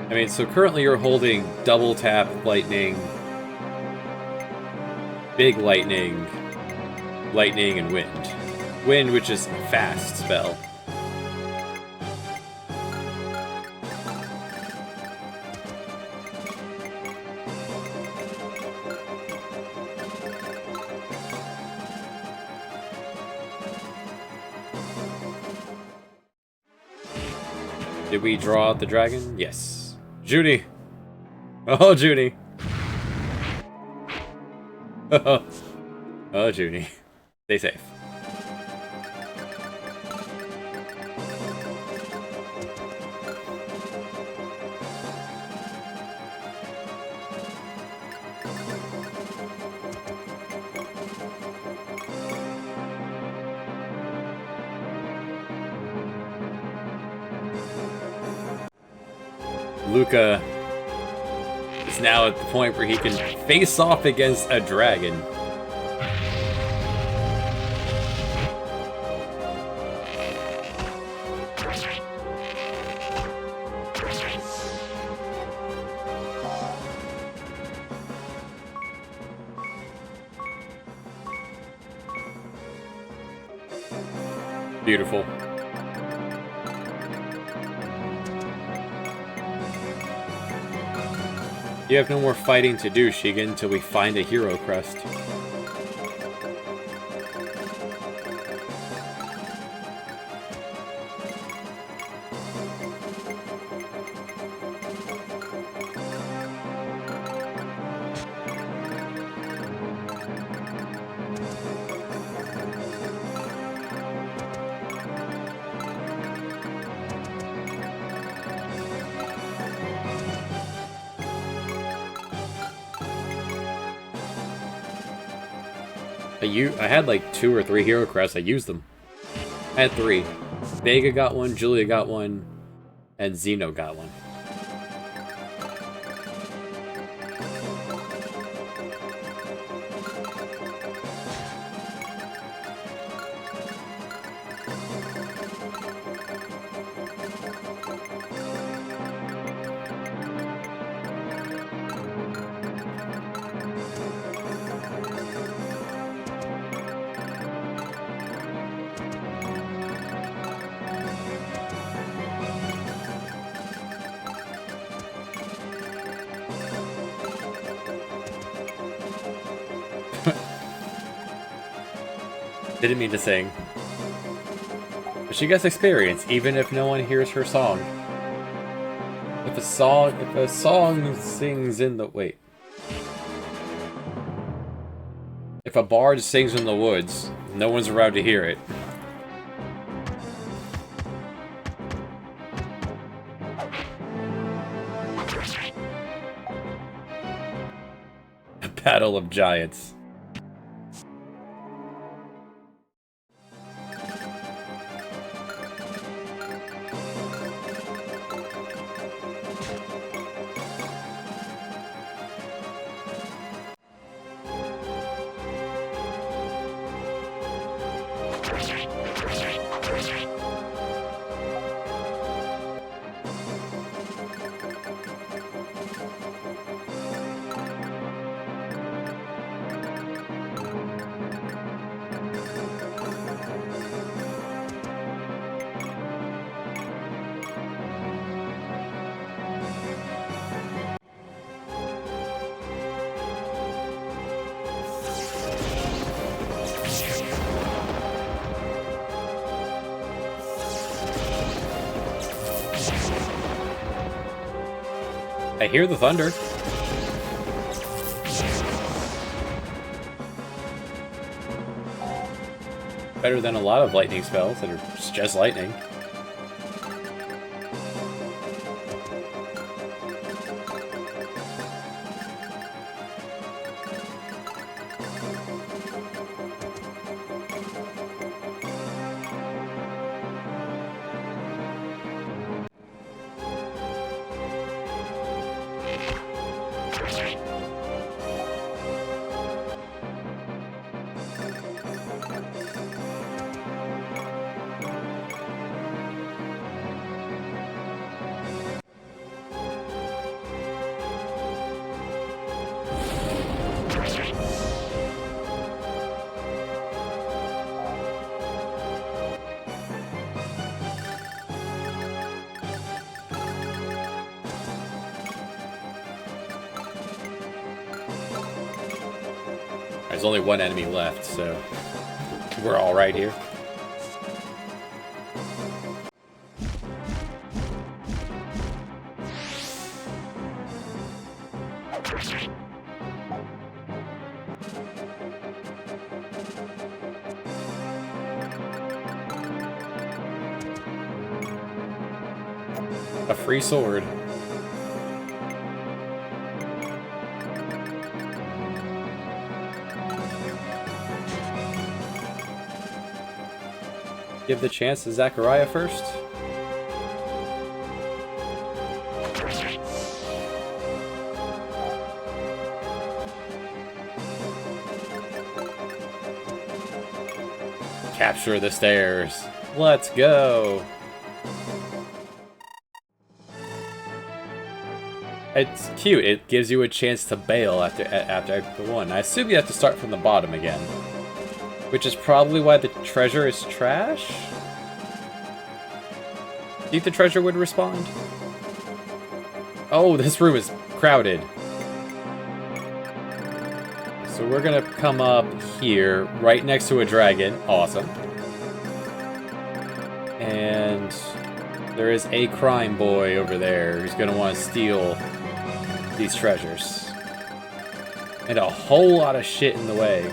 I mean, so currently you're holding double tap lightning, big lightning, lightning, and wind. Wind, which is a fast spell. Did we draw out the dragon? Yes. Judy! Oh, Judy! Oh, Judy. Stay safe. Luca is now at the point where he can face off against a dragon. Beautiful. You have no more fighting to do, Shigen, until we find a hero crest. I had like 2 or 3 hero crests. I used them. I had 3. Vega got one, Julia got one, and Zeno got one. Didn't mean to sing. But she gets experience, even if no one hears her song. If a song sings in the... Wait. If a bard sings in the woods, no one's around to hear it. A battle of giants. I hear the thunder. Better than a lot of lightning spells that are just lightning. There's only one enemy left, so we're all right here. A free sword. Give the chance to Zachariah first. Capture the stairs. Let's go. It's cute. It gives you a chance to bail after Act 1. I assume you have to start from the bottom again. Which is probably why the treasure is trash? Do you think the treasure would respond? Oh, this room is crowded. So we're gonna come up here, right next to a dragon. Awesome. And there is a crime boy over there who's gonna want to steal these treasures. And a whole lot of shit in the way.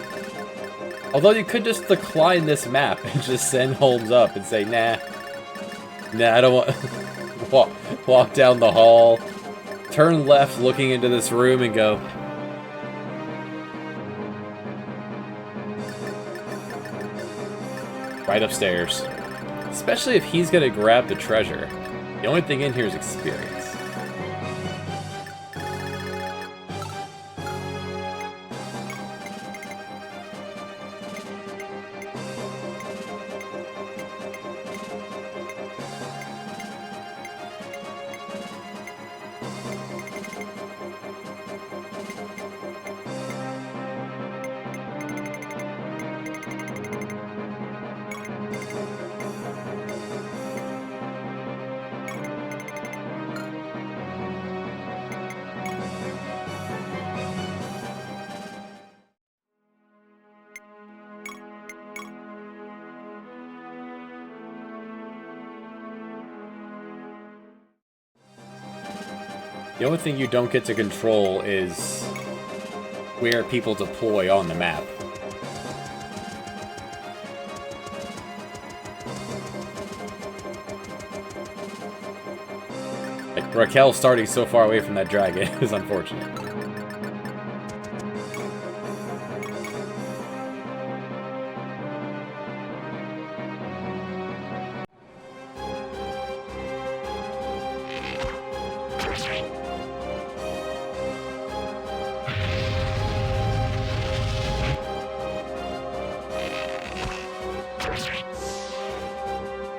Although you could just decline this map and just send Holmes up and say, nah, I don't want walk down the hall, turn left looking into this room and go, right upstairs. Especially if he's gonna grab the treasure. The only thing in here is experience. The only thing you don't get to control is where people deploy on the map. Like, Raquel starting so far away from that dragon is unfortunate.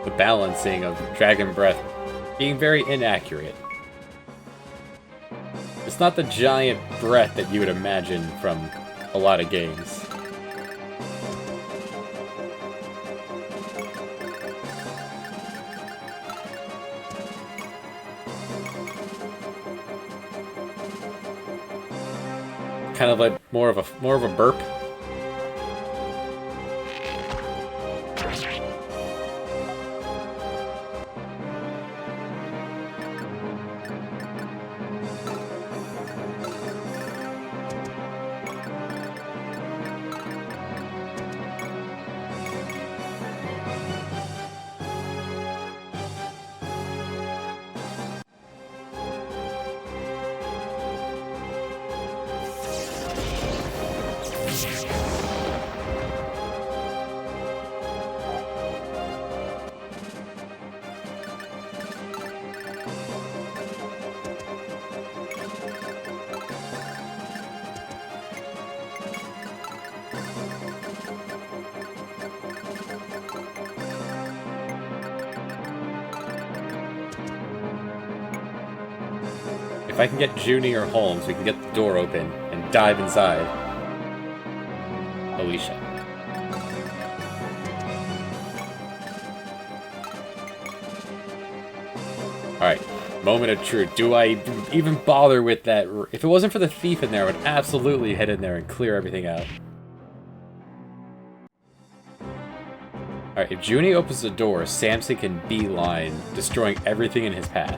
The balancing of Dragon Breath being very inaccurate. It's not the giant breath that you would imagine from a lot of games. Kind of like more of a burp. If I can get Junie or Holmes, we can get the door open and dive inside. Alicia. Alright, moment of truth. Do I even bother with that? If it wasn't for the thief in there, I would absolutely head in there and clear everything out. Alright, if Junie opens the door, Samson can beeline, destroying everything in his path.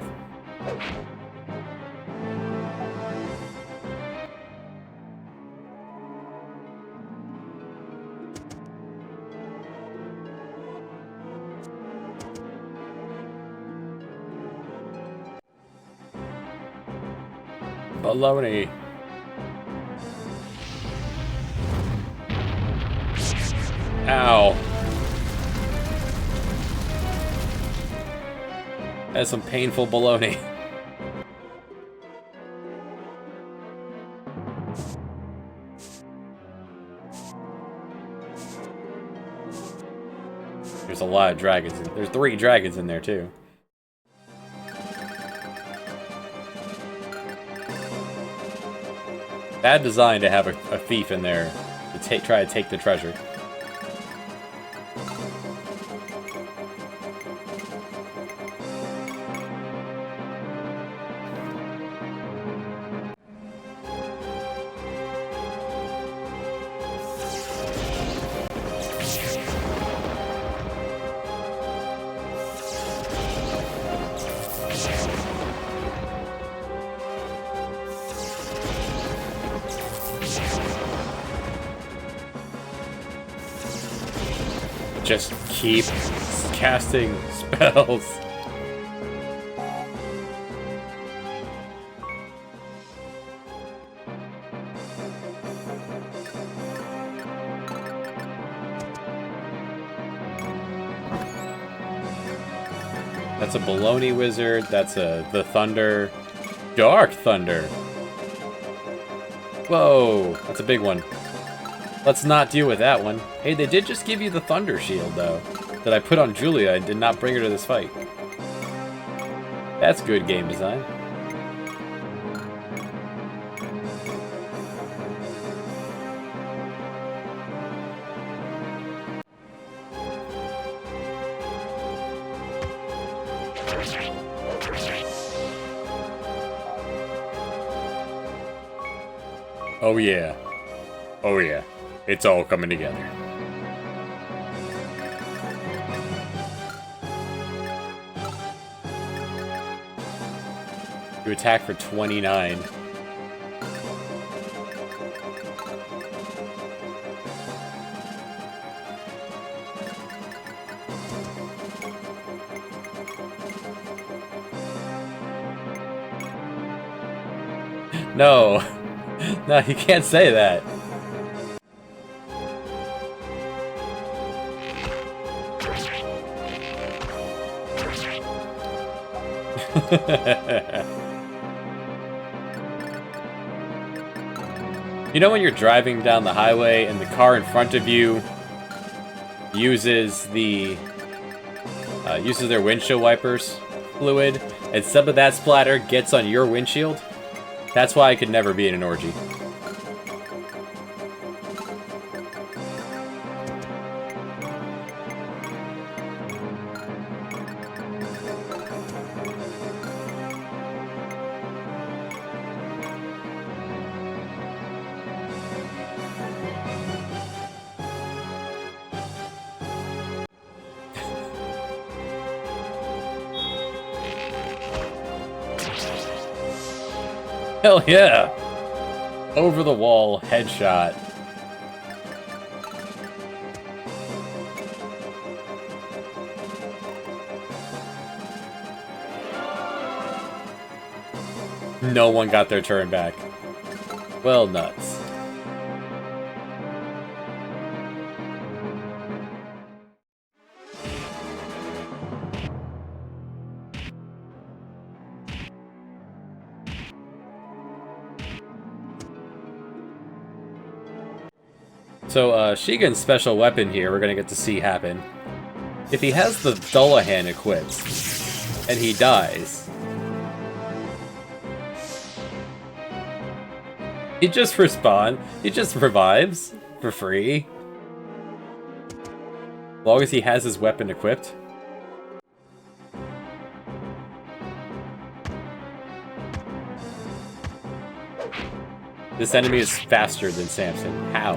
Baloney. Ow. That's some painful baloney. There's a lot of dragons. There's 3 dragons in there, too. Bad design to have a thief in there to try to take the treasure. Just keep casting spells. That's a baloney wizard. That's the thunder. Dark thunder. Whoa, that's a big one. Let's not deal with that one. Hey, they did just give you the Thunder Shield, though, that I put on Julia and did not bring her to this fight. That's good game design. Oh yeah. Oh yeah. It's all coming together. You attack for 29. No. No, you can't say that. You know when you're driving down the highway and the car in front of you uses their windshield wipers fluid, and some of that splatter gets on your windshield? That's why I could never be in an orgy. Hell yeah! Over the wall headshot. No one got their turn back. Well, nuts. So, Shigen's special weapon here, we're gonna get to see happen. If he has the Dullahan equipped, and he dies, He just respawn. He just revives for free. As long as he has his weapon equipped. This enemy is faster than Samson. How?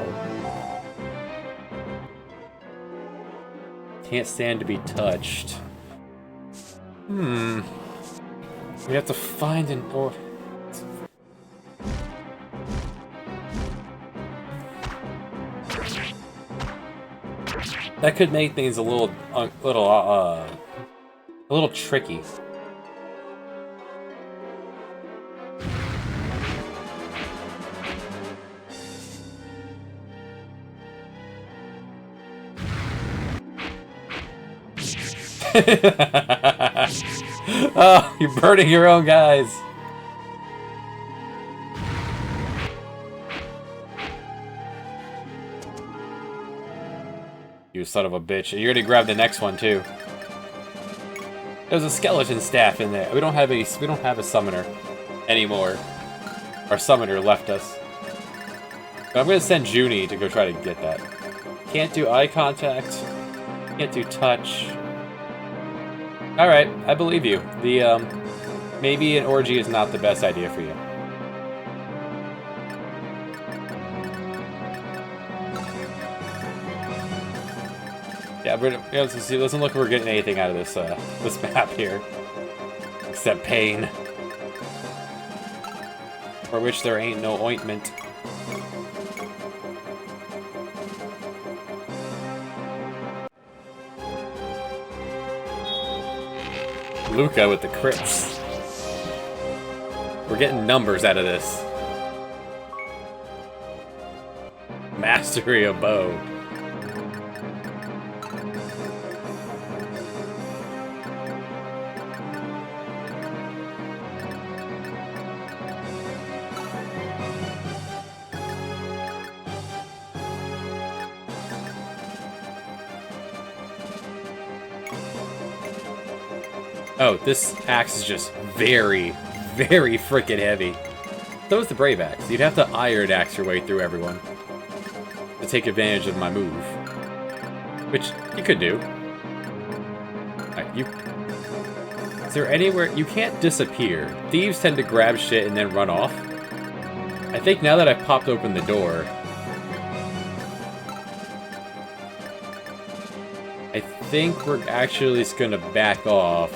Can't stand to be touched. We have to find an or. That could make things a little tricky. Oh, you're burning your own guys. You son of a bitch. You're gonna grab the next one too. There's a skeleton staff in there. We don't have a summoner anymore. Our summoner left us. But I'm gonna send Junie to go try to get that. Can't do eye contact. Can't do touch. Alright, I believe you. Maybe an orgy is not the best idea for you. Yeah, let's see. Doesn't look like we're getting anything out of this this map here, except pain, for which there ain't no ointment. Luca with the crits. We're getting numbers out of this. Mastery of bow. Oh, this axe is just very, very freaking heavy. So is the Brave Axe. You'd have to Iron Axe your way through everyone to take advantage of my move. Which you could do. Is there anywhere... You can't disappear. Thieves tend to grab shit and then run off. I think now that I've popped open the door... I think we're actually just gonna back off.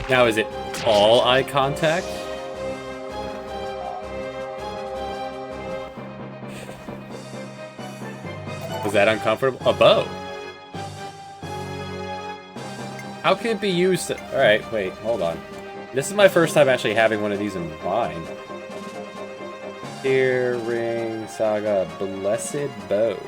Now, is it all eye contact? Was that uncomfortable? A bow. How can it be used? Alright, wait, hold on. This is my first time actually having one of these in mind. Earring Saga Blessed Bow.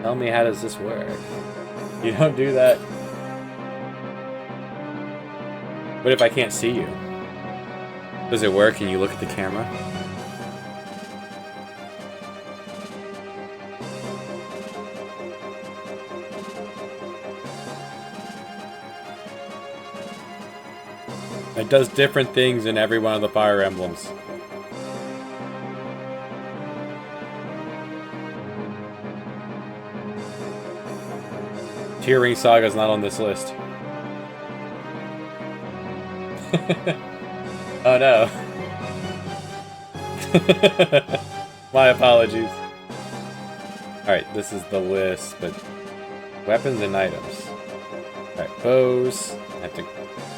Tell me, how does this work? You don't do that. What if I can't see you? Does it work and you look at the camera? It does different things in every one of the Fire Emblems. Tearing Saga's not on this list. Oh no. My apologies. Alright, this is the list, but weapons and items. Alright, bows. I have to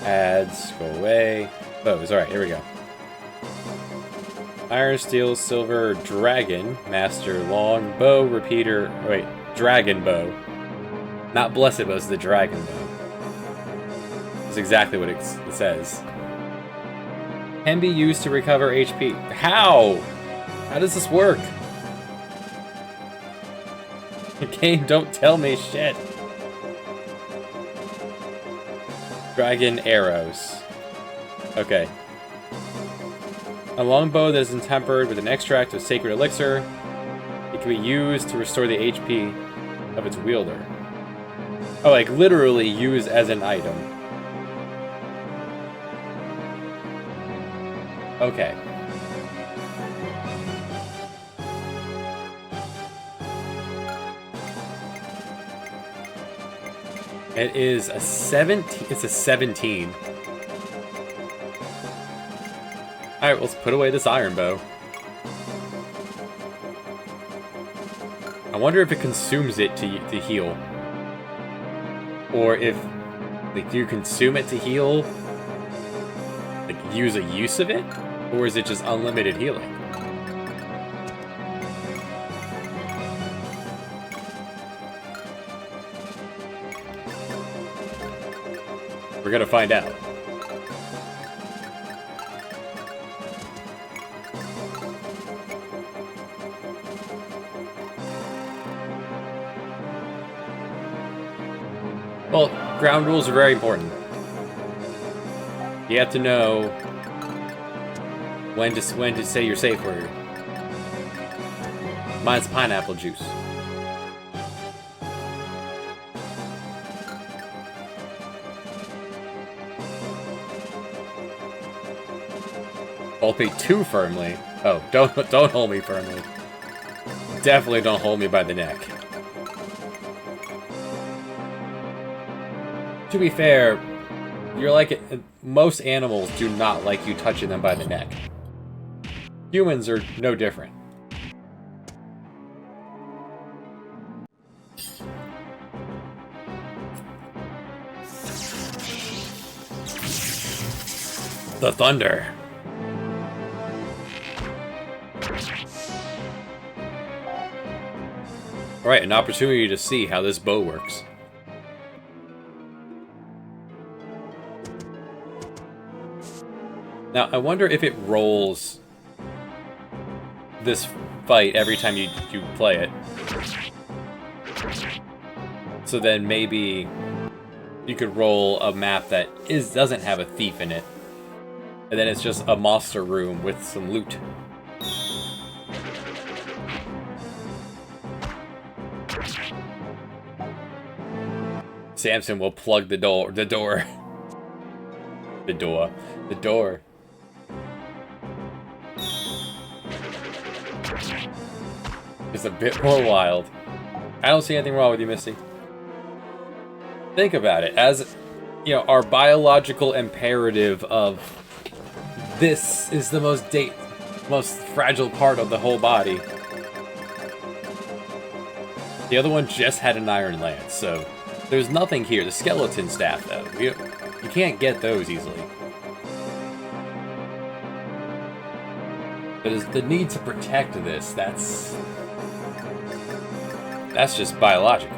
ads, go away. Bows, alright, here we go. Iron, steel, silver, dragon, master, long, bow, repeater, wait, dragon bow. Not blessed bow, it's the dragon bow. That's exactly what it says. Can be used to recover HP. How? How does this work? The game don't tell me shit. Dragon arrows. Okay. A longbow that is tempered with an extract of sacred elixir. It can be used to restore the HP of its wielder. Oh, like literally use as an item. Okay. It is a 17. It's a 17. Alright, let's put away this iron bow. I wonder if it consumes it to heal. Or if, like, do you consume it to heal? Like, use a use of it? Or is it just unlimited healing? We're gonna find out. Well, ground rules are very important. You have to know when to say your safe word. Mine's pineapple juice. Hold me too firmly. Oh, don't hold me firmly. Definitely don't hold me by the neck. To be fair, you're like most animals do not like you touching them by the neck. Humans are no different. The thunder. Alright, an opportunity to see how this bow works. Now, I wonder if it rolls this fight every time you play it. So then maybe you could roll a map that doesn't have a thief in it. And then it's just a monster room with some loot. Samson will plug the door. It's a bit more wild. I don't see anything wrong with you, Misty. Think about it. As, you know, our biological imperative of this is the most fragile part of the whole body. The other one just had an iron lance, so there's nothing here. The skeleton staff, though. You can't get those easily. But the need to protect this, that's just biological.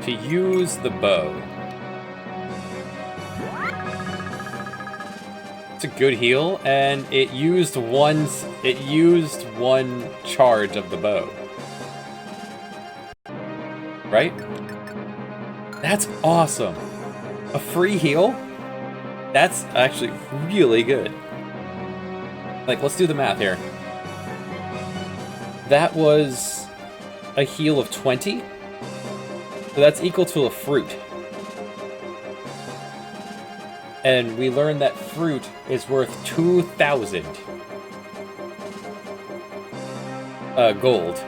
To use the bow. It's a good heal, and it used one charge of the bow. Right? That's awesome. A free heal? That's actually really good. Like, let's do the math here. That was a heal of 20. So that's equal to a fruit. And we learned that fruit is worth 2,000 gold.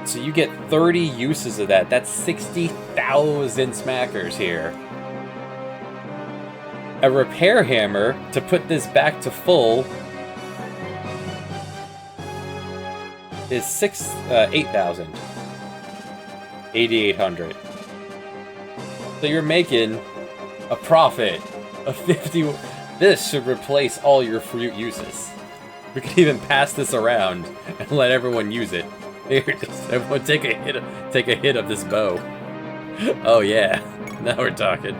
So you get 30 uses of that. That's 60,000 smackers here. A repair hammer to put this back to full is 8,000. 8,800. So you're making a profit of 50. This should replace all your fruit uses. We could even pass this around and let everyone use it. Here, just everyone take a hit of this bow. Oh yeah, now we're talking.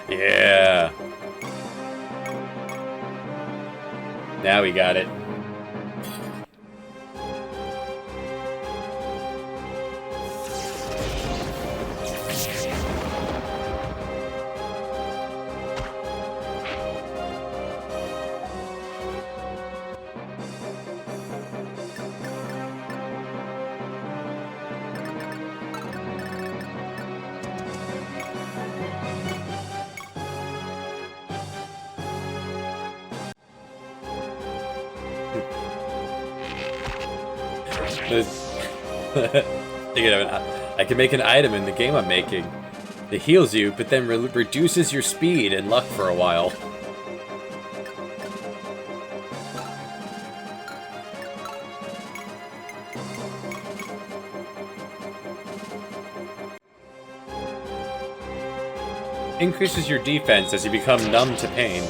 Yeah. Now we got it. I can make an item in the game I'm making. It heals you, but then reduces your speed and luck for a while. Increases your defense as you become numb to pain.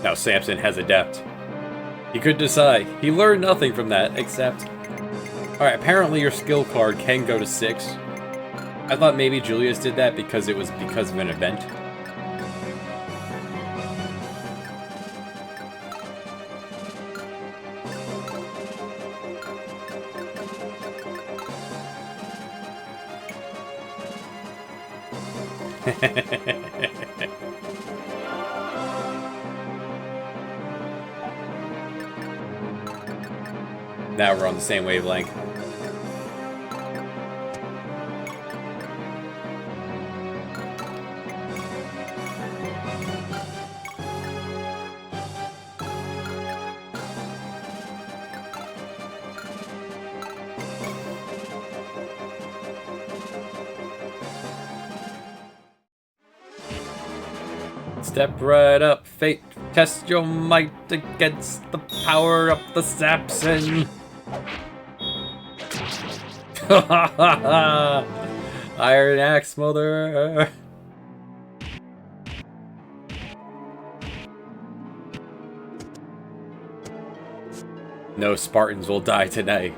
Now Samson has Adept. He could decide. He learned nothing from that, except... Alright, apparently your skill card can go to 6. I thought maybe Julius did that because it was because of an event. Now we're on the same wavelength. Step right up, fate. Test your might against the power of the Sapson. Iron Axe, mother. No Spartans will die tonight.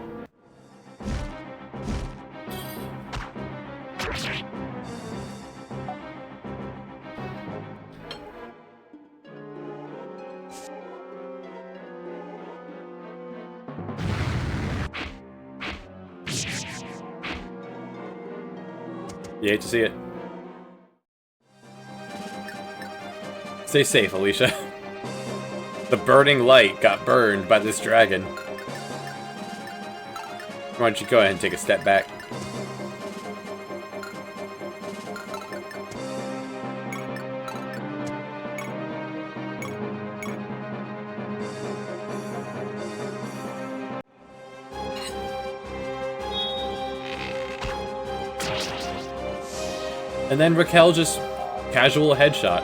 You hate to see it. Stay safe, Alicia. The burning light got burned by this dragon. Why don't you go ahead and take a step back? And then Raquel just casual headshot.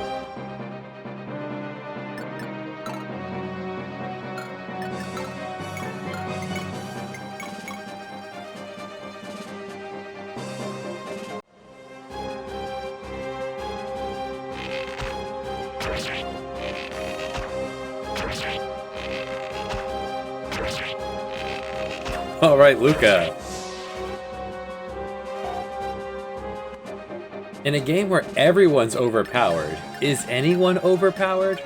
All right, Luca. In a game where everyone's overpowered, is anyone overpowered?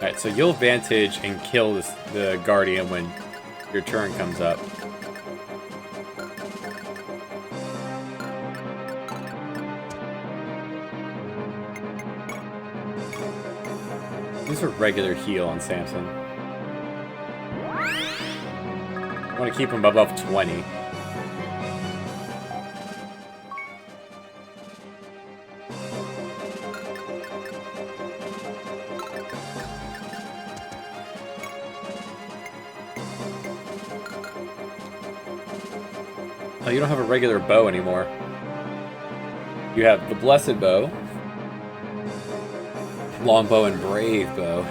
Alright, so you'll vantage and kill the Guardian when your turn comes up. These are regular heal on Samson. I want to keep him above 20. Oh, you don't have a regular bow anymore. You have the Blessed Bow, Longbow, and Brave Bow.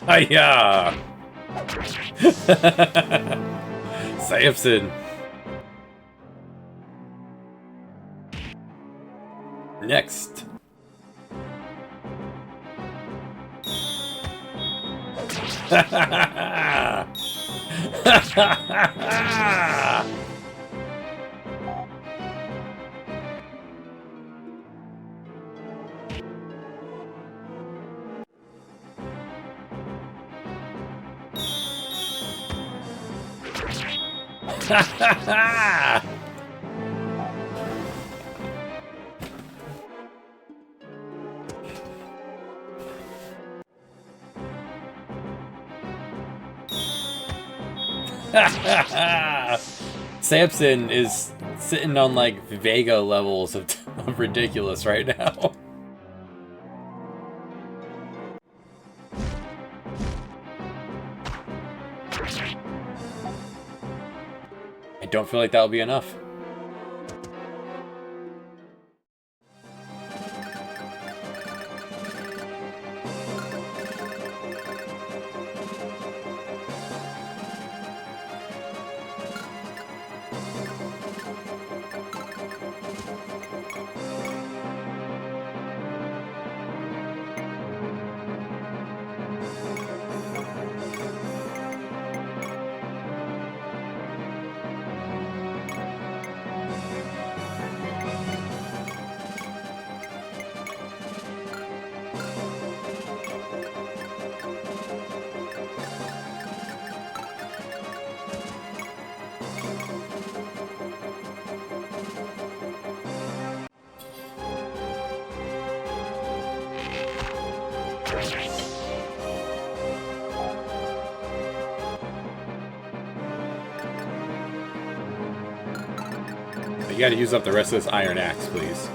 Hiya! Samson. Next. Samson is sitting on like Vega levels of ridiculous right now. I don't feel like that'll be enough. You gotta use up the rest of this Iron Axe, please.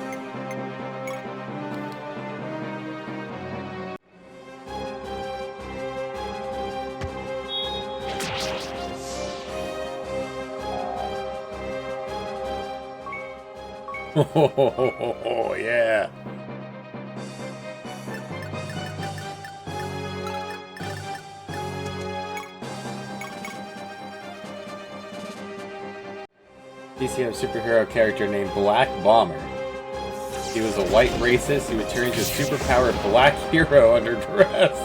Oh, yeah. DC had a superhero character named Black Bomber. He was a white racist who would turn into a superpowered black hero under duress.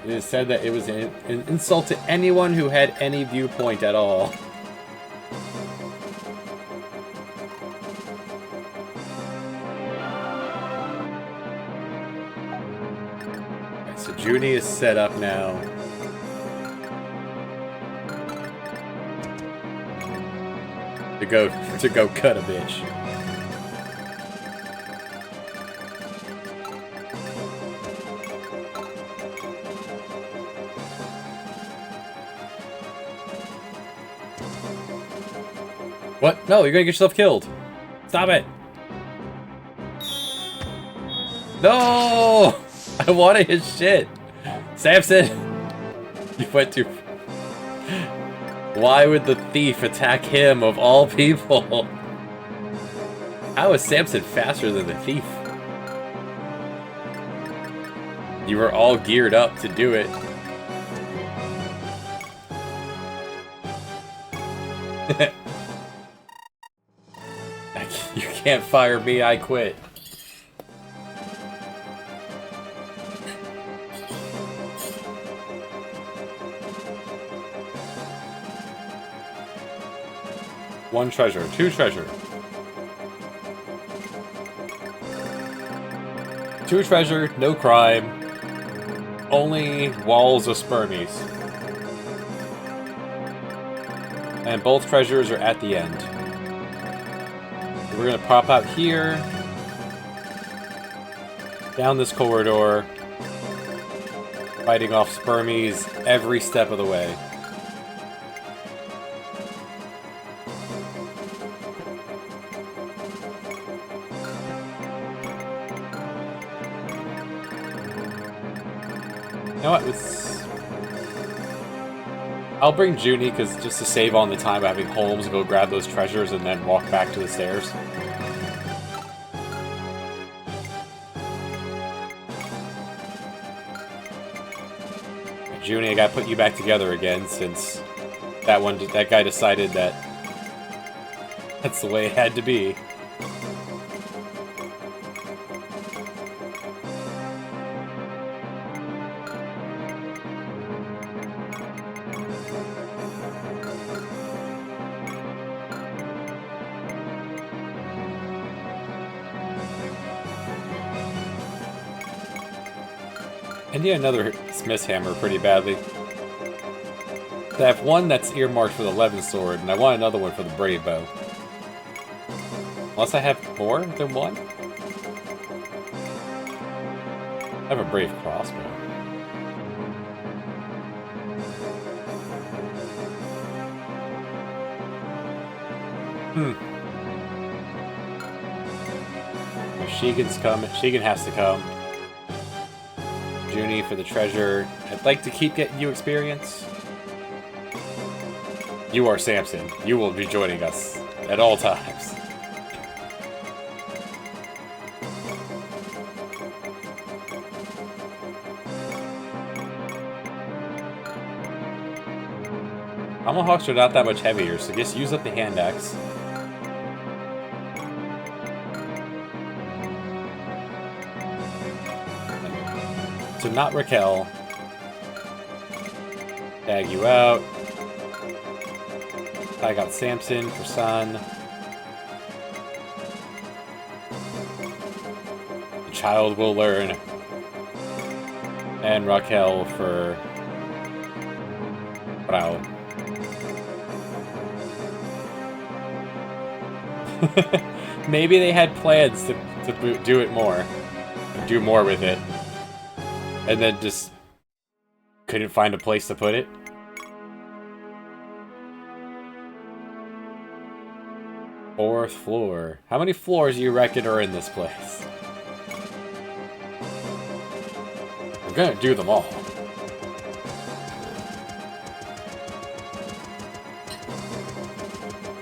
It is said that it was an insult to anyone who had any viewpoint at all. Right, so Junie is set up now. To go cut a bitch. What? No, you're gonna get yourself killed. Stop it. No! I wanted his shit. Samson! You went too... Why would the thief attack him of all people? How is Samson faster than the thief? You were all geared up to do it. You can't fire me, I quit. One treasure, two treasure. Two treasure, no crime. Only walls of spermies. And both treasures are at the end. We're gonna pop out here. Down this corridor. Fighting off spermies every step of the way. You know what? I'll bring Junie just to save on the time of having Holmes go grab those treasures and then walk back to the stairs. Junie, I gotta put you back together again since that guy decided that that's the way it had to be. I need another Smith's hammer pretty badly. I have one that's earmarked for the Levin sword, and I want another one for the Brave bow. Unless I have more than one? I have a Brave crossbow. Sheegan's coming. Sheegan has to come. Junie for the treasure. I'd like to keep getting you experience. You are Samson. You will be joining us at all times. Tomahawks are not that much heavier, so just use up the hand axe. So not Raquel. Tag you out. I got Samson for Sun. The child will learn. And Raquel for Brau. Maybe they had plans to do it more. Do more with it. And then just couldn't find a place to put it. Fourth floor. How many floors do you reckon are in this place? I'm gonna do them all.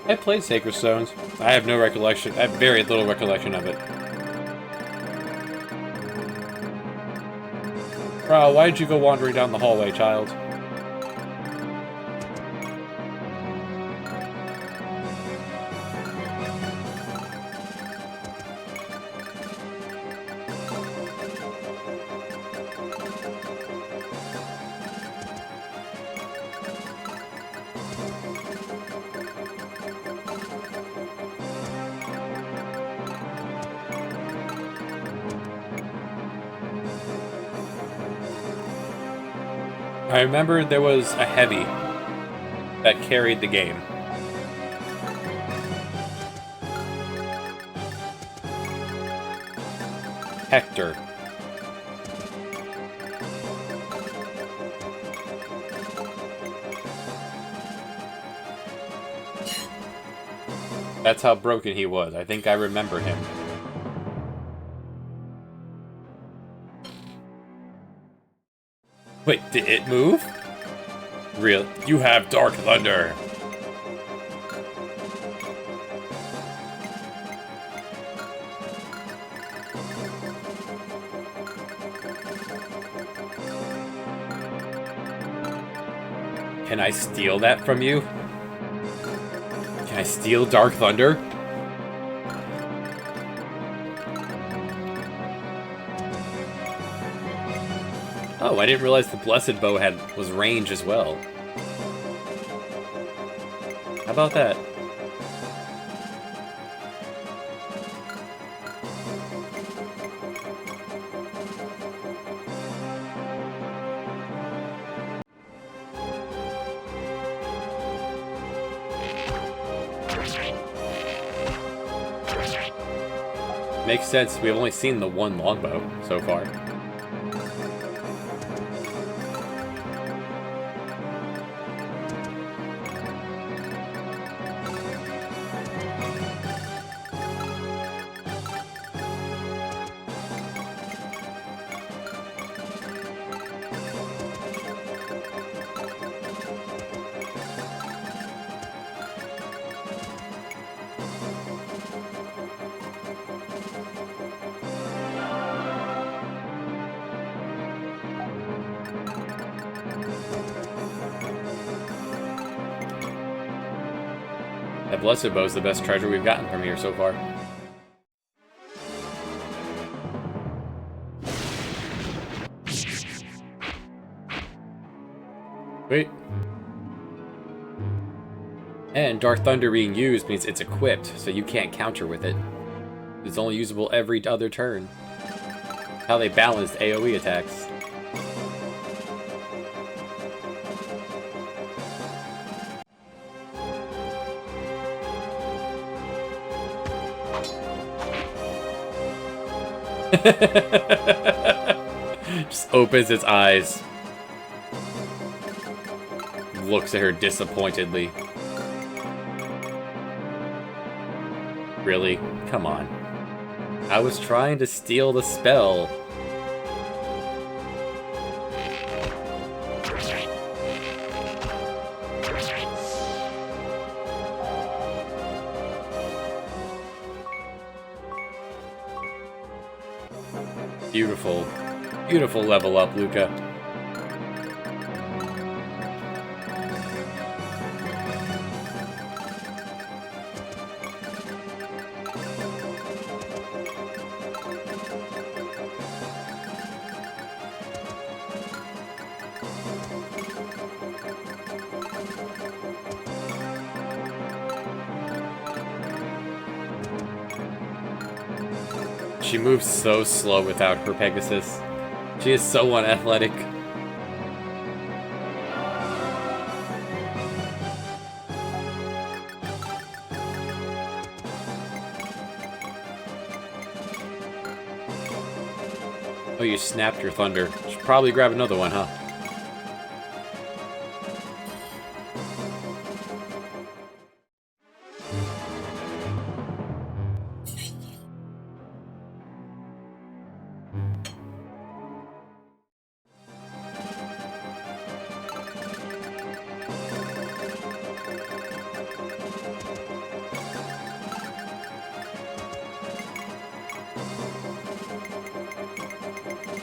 I played Sacred Stones. I have no recollection. I have very little recollection of it. Bro, why did you go wandering down the hallway, child? I remember there was a heavy that carried the game. Hector. That's how broken he was. I think I remember him. Wait, did it move? Real? You have Dark Thunder. Can I steal that from you? Can I steal Dark Thunder? Oh, I didn't realize the Blessed Bow was range as well. How about that? Makes sense. We've only seen the one longbow so far. That Blessed Bow is the best treasure we've gotten from here so far. Wait. And Dark Thunder being used means it's equipped, so you can't counter with it. It's only usable every other turn. How they balanced AoE attacks. Just opens its eyes. Looks at her disappointedly. Really? Come on. I was trying to steal the spell. Beautiful. Beautiful level up, Luca. She moves so slow without her Pegasus. She is so unathletic. Oh, you snapped your thunder. Should probably grab another one, huh?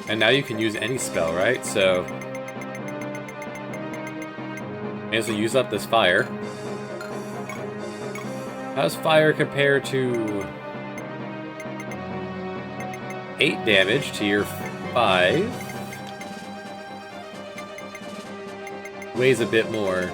And now you can use any spell, right? So may as well use up this fire. How's fire compare to 8 damage to your 5? Weighs a bit more.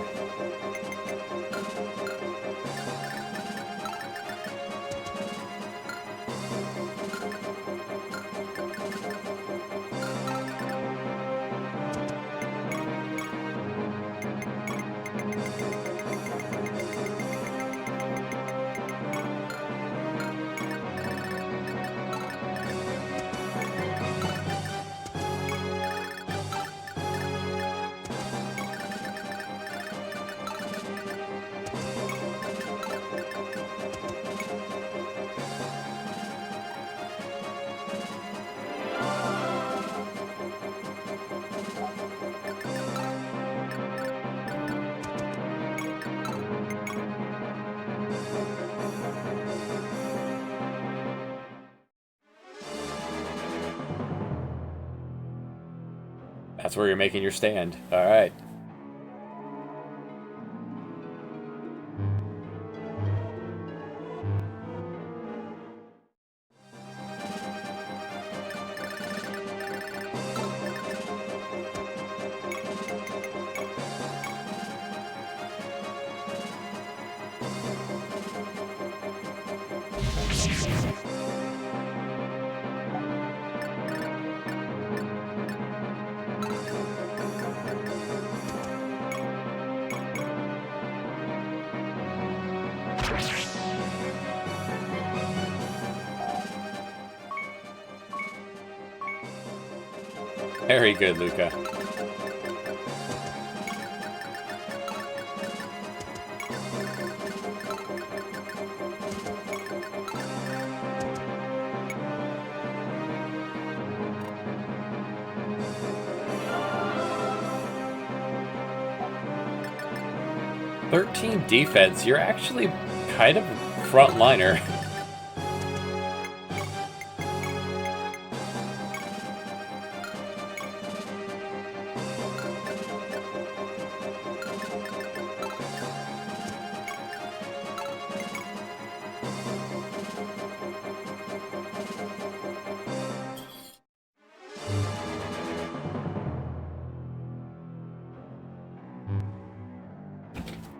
That's where you're making your stand. Alright. Very good, Luca. "13 defense, you're actually kind of a frontliner."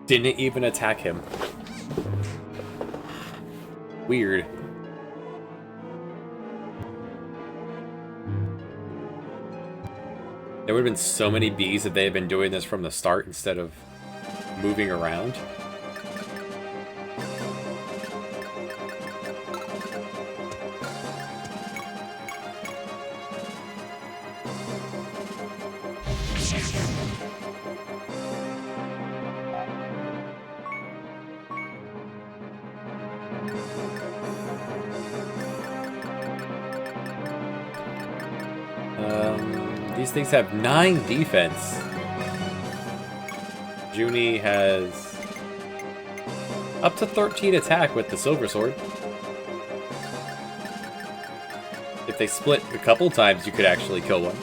Didn't even attack him. Weird. There would have been so many bees if they had been doing this from the start instead of moving around. These things have 9 defense. Junie has up to 13 attack with the Silver Sword. If they split a couple times, you could actually kill one.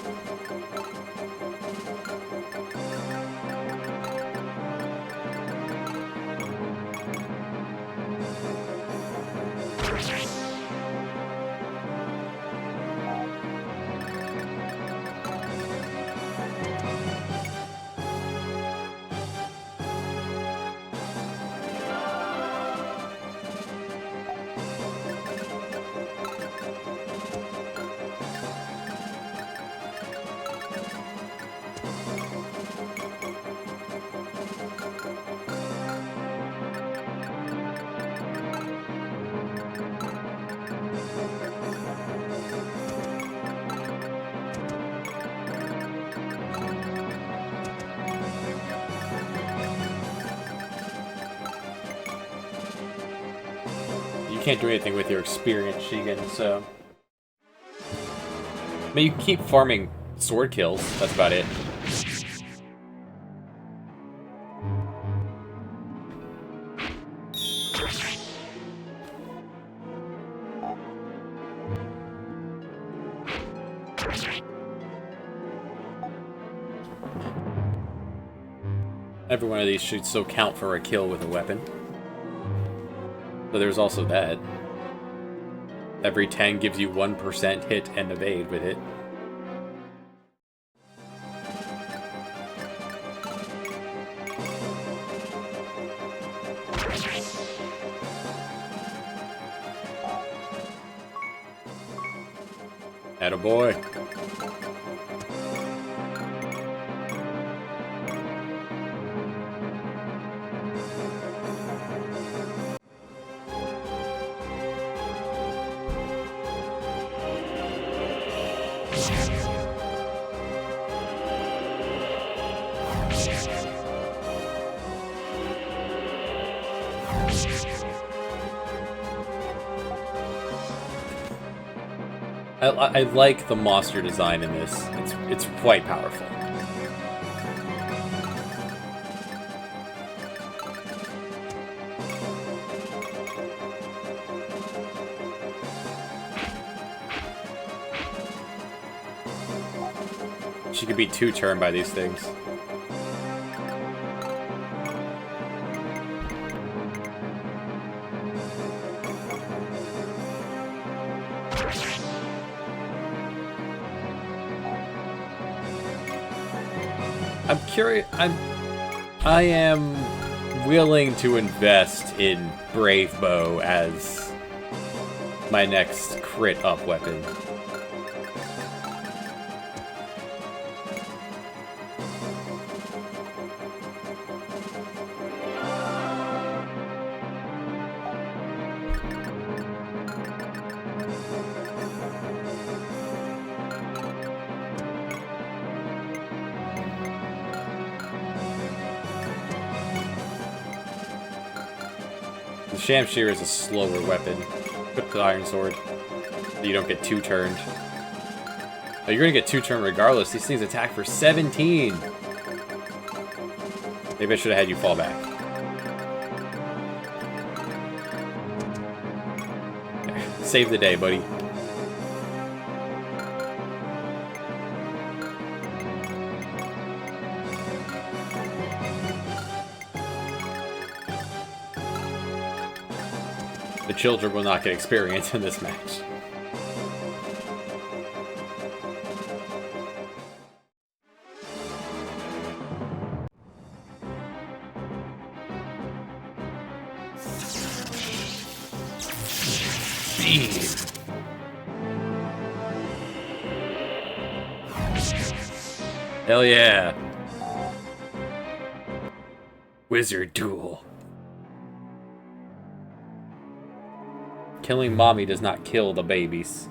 Can't do anything with your experience, Shigen, so... I mean, you can keep farming sword kills, that's about it. Every one of these should still count for a kill with a weapon. So there's also that. Every 10 gives you 1% hit and evade with it. Attaboy. I like the monster design in this. It's quite powerful. She could be 2-turn by these things. I'm curious. I am willing to invest in Brave Bow as my next crit up weapon. The Shamshir is a slower weapon. Put the Iron Sword. So you don't get two-turned. Oh, you're gonna get two-turned regardless. These things attack for 17! Maybe I should have had you fall back. Save the day, buddy. The children will not get experience in this match. Hell yeah. Wizard duel. Killing mommy does not kill the babies.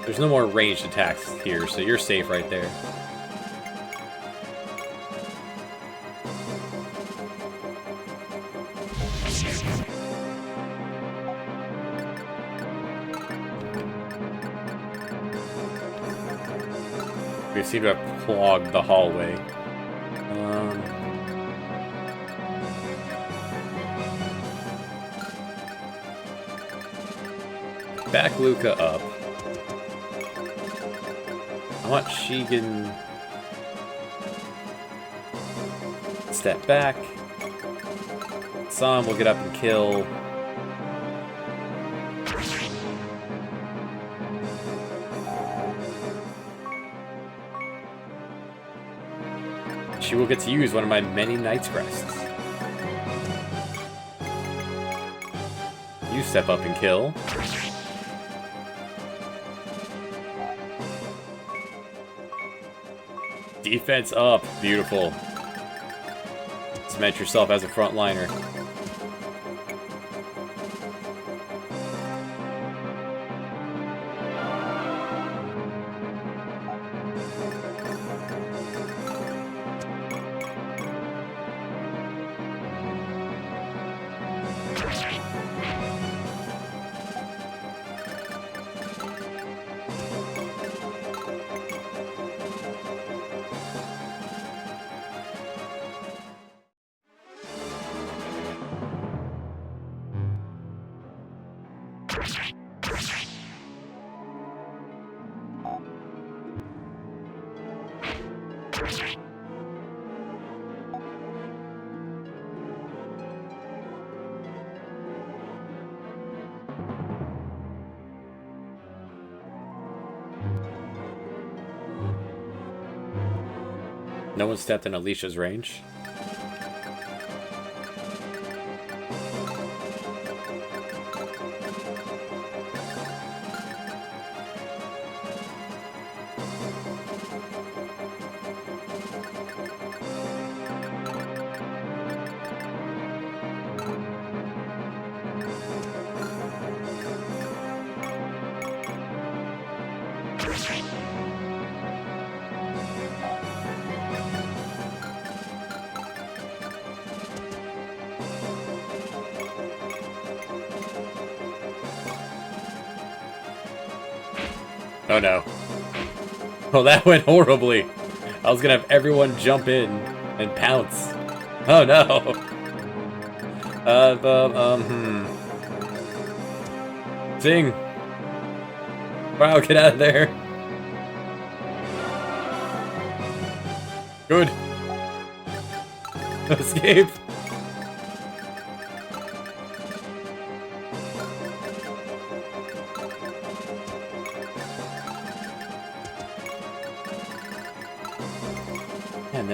There's no more ranged attacks here, so you're safe right there. We seem to have clogged the hallway. Back Luca up. I want Shigen. Step back. Sam will get up and kill. She will get to use one of my many Knight's Crests. You step up and kill. Defense up. Beautiful. Cement yourself as a frontliner. No one stepped in Alicia's range. Oh no. Oh, that went horribly. I was gonna have everyone jump in and pounce. Oh no. Sing. Wow, get out of there. Good. Escape.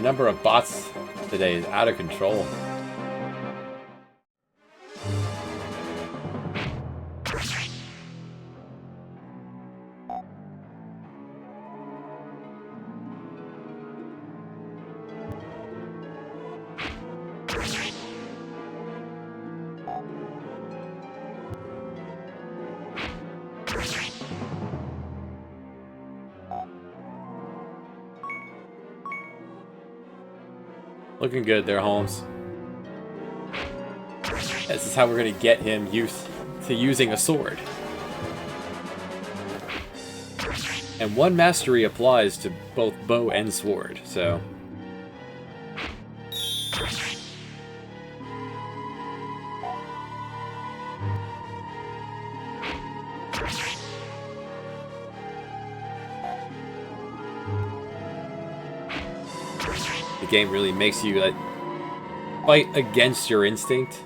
number of bots today is out of control. Looking good there, Holmes. This is how we're going to get him used to using a sword. And one mastery applies to both bow and sword, so... The game really makes you like fight against your instinct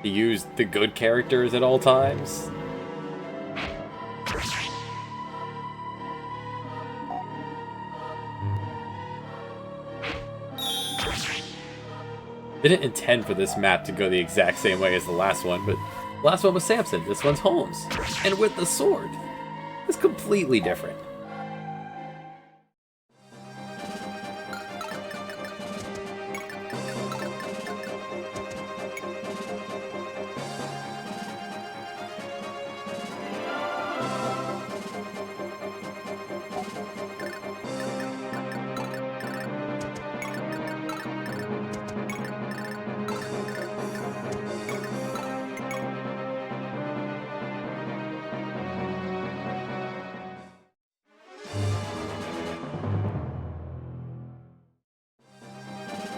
to use the good characters at all times. Didn't intend for this map to go the exact same way as the last one, but the last one was Samson, this one's Holmes. And with the sword, it's completely different.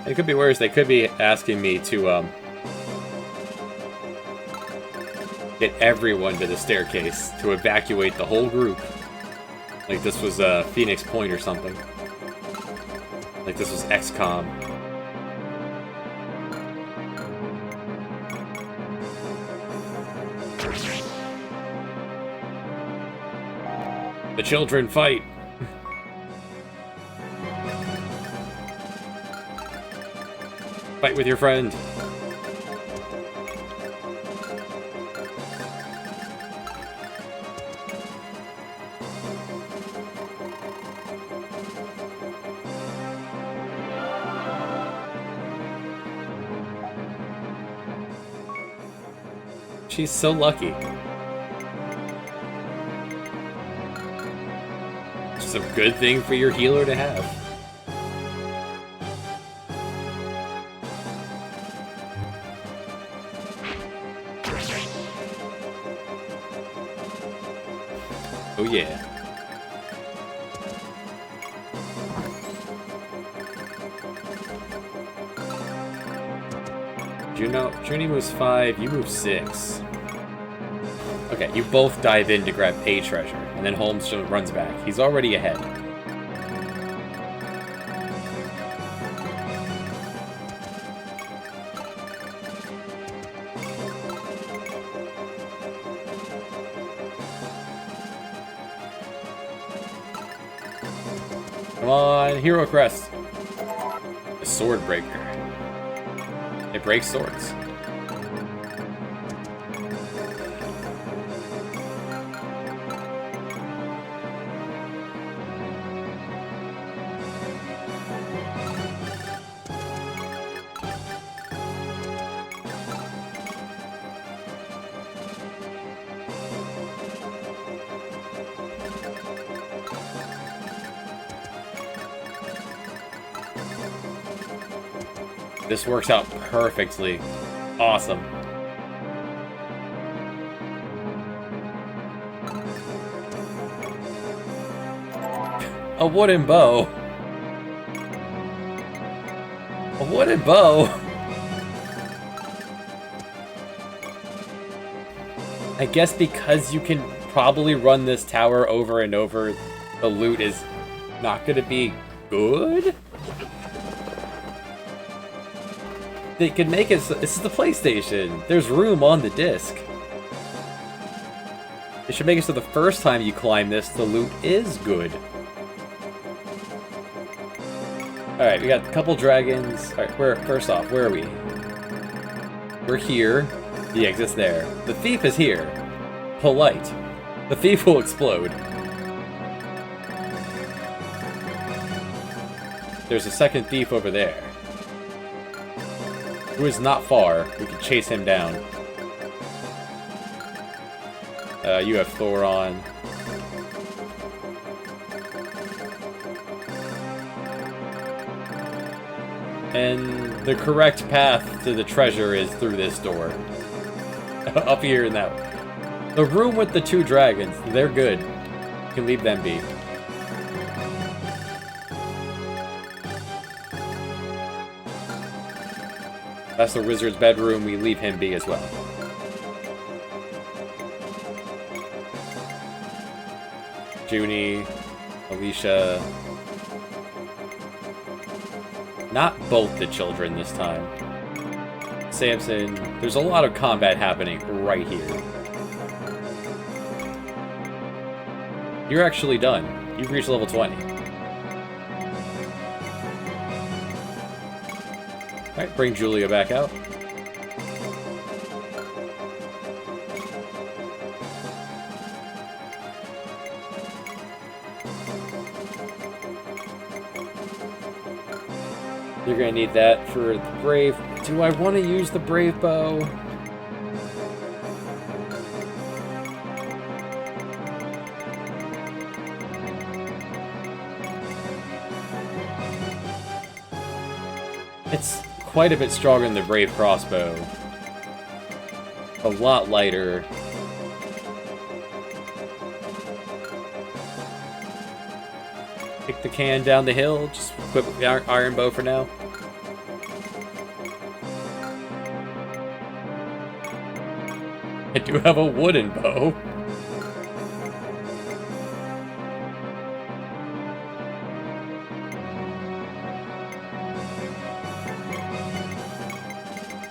It could be worse. They could be asking me to get everyone to the staircase to evacuate the whole group. Like this was Phoenix Point or something. Like this was XCOM. The children fight. Fight with your friend. She's so lucky. It's a good thing for your healer to have. Oh yeah. Junie moves 5, you move 6. Okay, you both dive in to grab a treasure, and then Holmes runs back. He's already ahead. Come on, Hero Crest. The Sword Breaker. It breaks swords. This works out perfectly. Awesome. A wooden bow. A wooden bow. I guess because you can probably run this tower over and over, the loot is not going to be good? They could make it so this is the PlayStation. There's room on the disc. They should make it so the first time you climb this, the loot is good. Alright, we got a couple dragons. Alright, first off, where are we? We're here. The exit's there. The thief is here. Polite. The thief will explode. There's a second thief over there. Who is not far. We can chase him down. You have Thor on. And the correct path to the treasure is through this door. Up here in that one. The room with the two dragons, they're good. You can leave them be. That's the wizard's bedroom, we leave him be as well. Junie, Alicia... Not both the children this time. Samson, there's a lot of combat happening right here. You're actually done. You've reached level 20. Alright, bring Julia back out. You're gonna need that for the Brave. Do I want to use the Brave Bow? It's quite a bit stronger than the Brave Crossbow. A lot lighter. Kick the can down the hill, just equip the iron bow for now. I do have a wooden bow.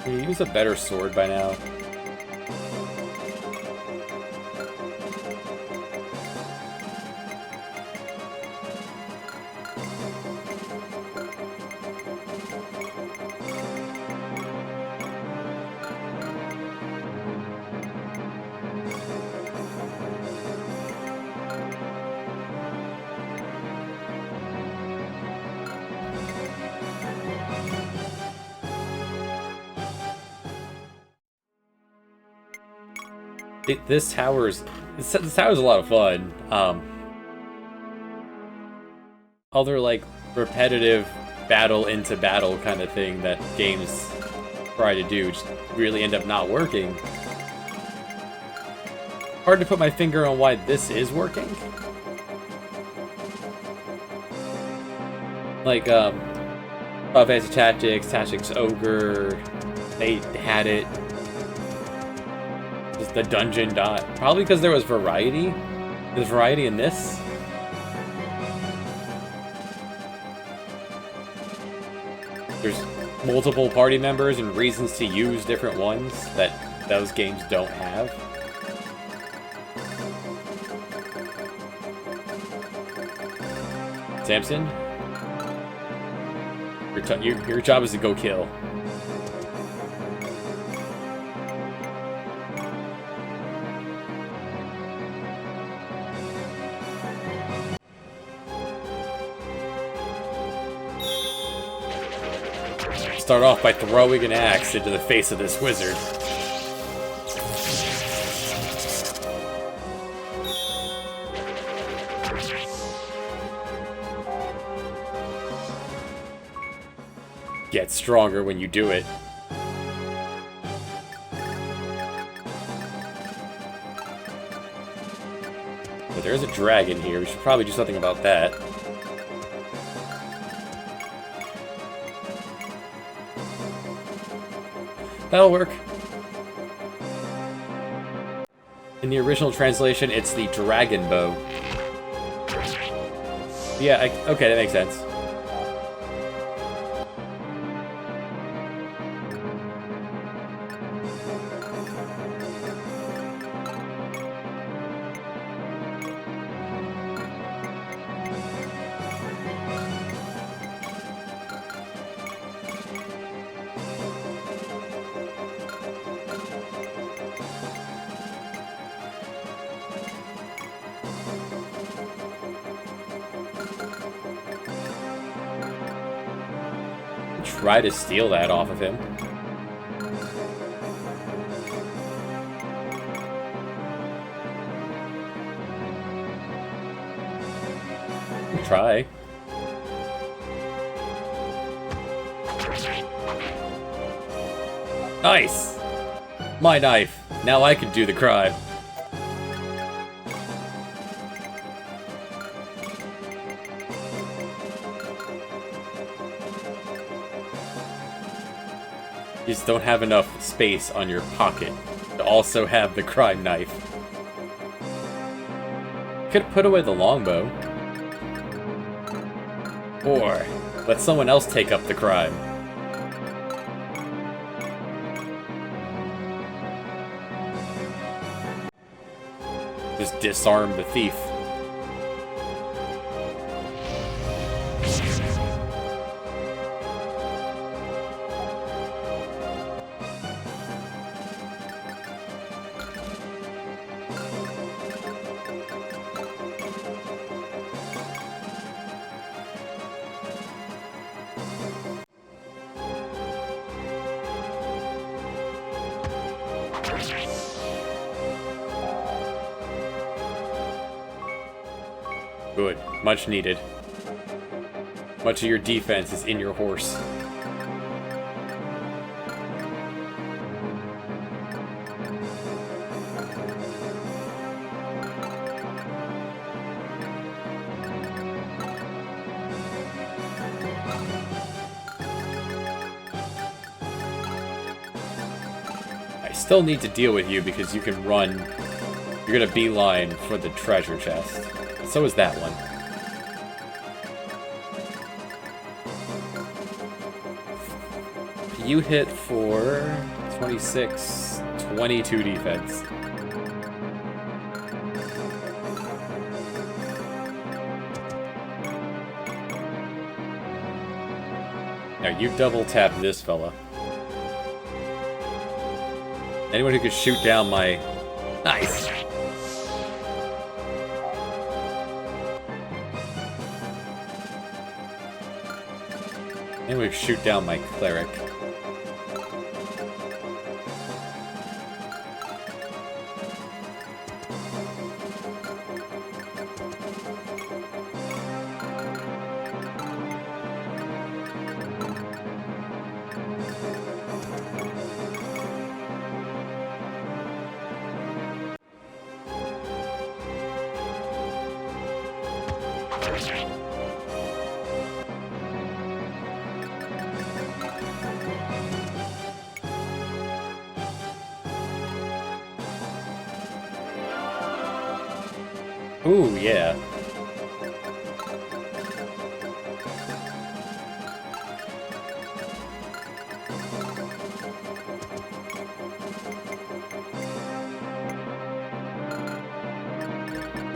Can you use a better sword by now? This tower's a lot of fun. Other like repetitive battle into battle kind of thing that games try to do just really end up not working. Hard to put my finger on why this is working. Like Fantasy Tactics Ogre, they had it. The dungeon dot. Probably because there was variety. There's variety in this. There's multiple party members and reasons to use different ones that those games don't have. Samson, your job is to go kill. Start off by throwing an axe into the face of this wizard. Get stronger when you do it. But there's a dragon here. We should probably do something about that. That'll work. In the original translation, it's the dragon bow. Yeah, okay, that makes sense. try to steal that off of him. Try. Nice! My knife. Now I can do the crime. You just don't have enough space on your pocket to also have the crime knife. Could put away the longbow. Or let someone else take up the crime. Just disarm the thief. Good. Much needed. Much of your defense is in your horse. I still need to deal with you because you can run. You're gonna beeline for the treasure chest. So is that one. You hit for 26, 22 defense. Now you double tap this fella. Anyone who could shoot down my... Nice! Anyone who could shoot down my cleric. Ooh, yeah.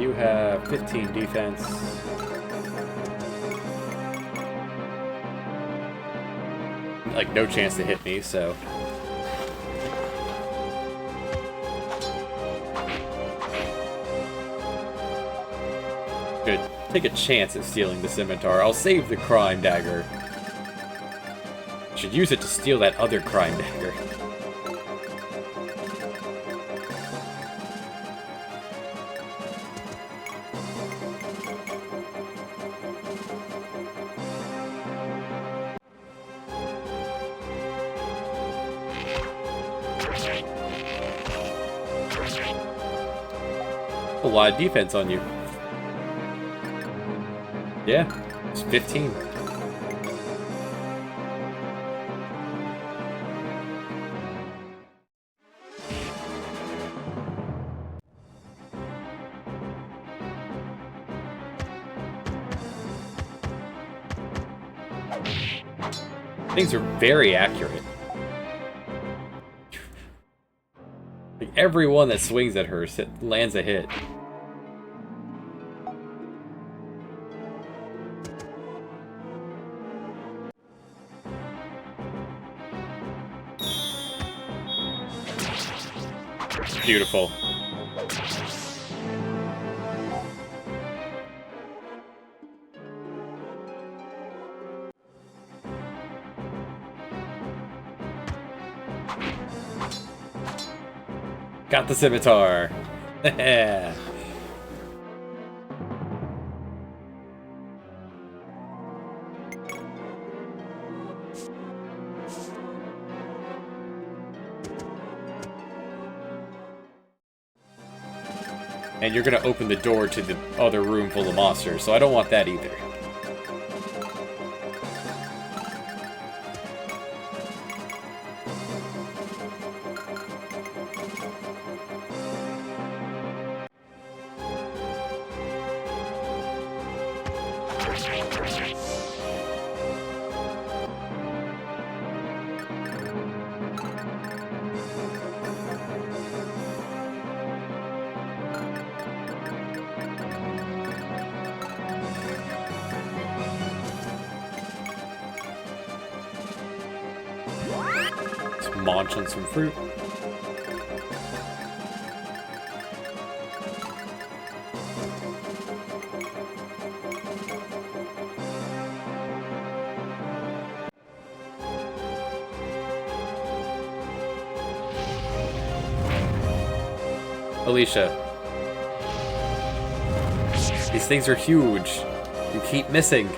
You have 15 defense. Like, no chance to hit me, so... Good. Take a chance at stealing the scimitar. I'll save the crime dagger. Should use it to steal that other crime dagger. A lot of defense on you. Yeah, it's 15. Things are very accurate. Like everyone that swings at her lands a hit. Beautiful. Got the scimitar. And you're gonna open the door to the other room full of monsters, so I don't want that either. Munch on some fruit. Alicia. These things are huge. You keep missing.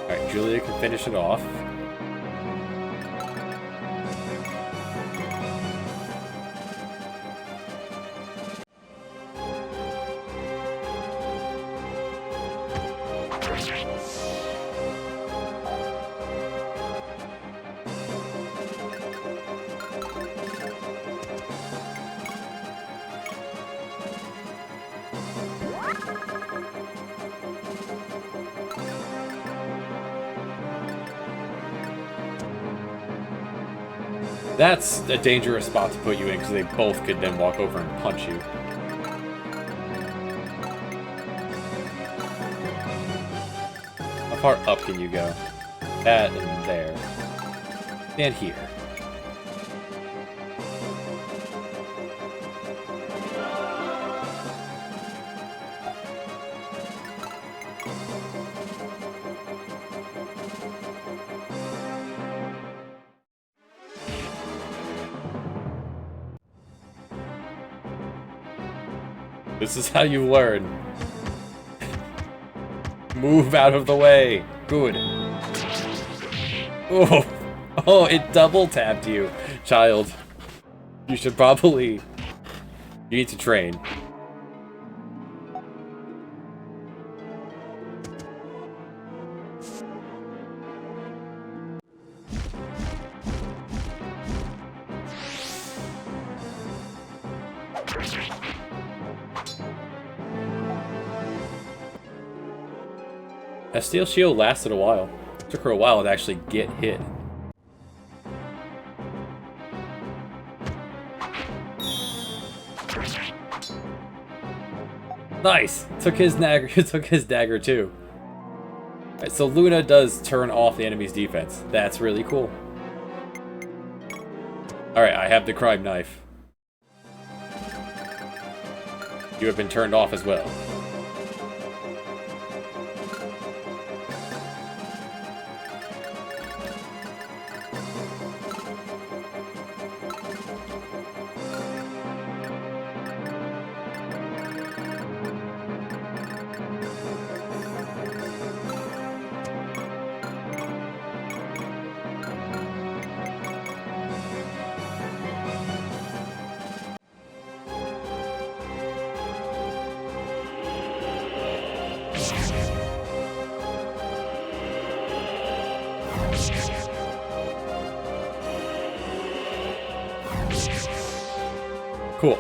Alright, Julia can finish it off. That's a dangerous spot to put you in, because they both could then walk over and punch you. How far up can you go? That and there. And here. This is how you learn. Move out of the way. Good. Oh, oh, it double tapped you, child. You should probably... You need to train. That steel shield lasted a while. It took her a while to actually get hit. Nice! Took his dagger too. Alright, so Luna does turn off the enemy's defense. That's really cool. Alright, I have the crime knife. You have been turned off as well. Cool.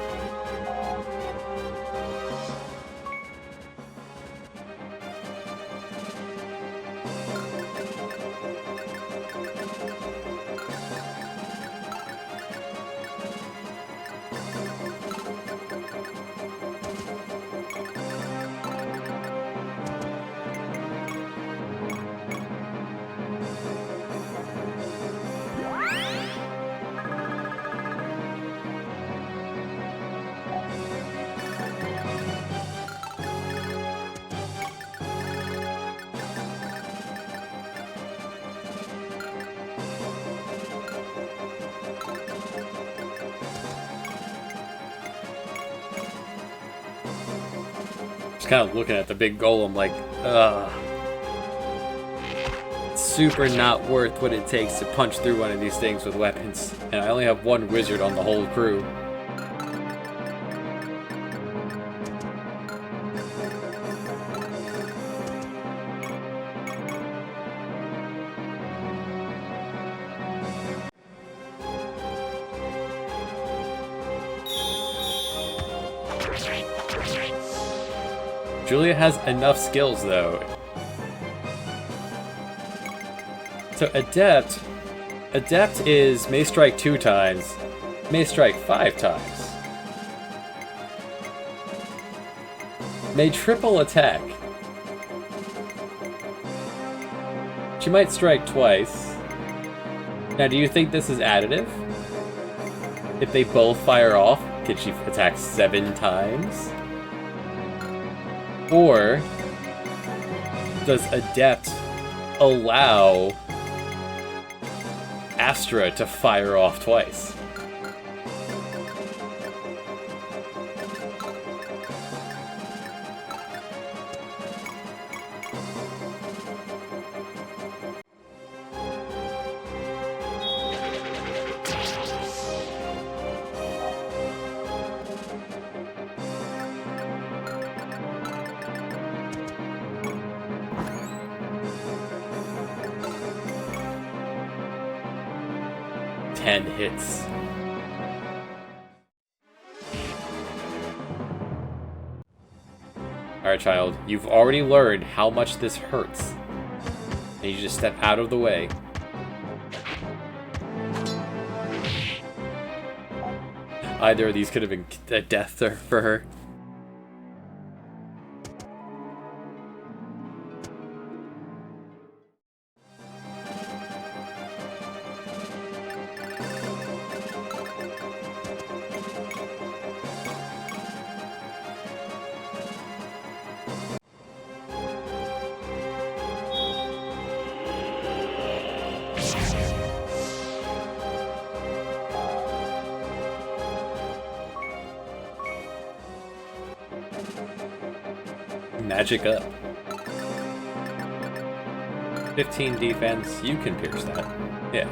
Kind of looking at the big golem like, ugh. It's super not worth what it takes to punch through one of these things with weapons. And I only have one wizard on the whole crew. Julia has enough skills, though. So Adept is may strike 2 times, may strike 5 times. May triple attack. She might strike twice. Now, do you think this is additive? If they both fire off, could she attack 7 times? Or does Adept allow Astra to fire off twice? Hits. Alright, child. You've already learned how much this hurts. And you just step out of the way. Either of these could have been a death for her. Magic up. 15 defense, you can pierce that. Yeah.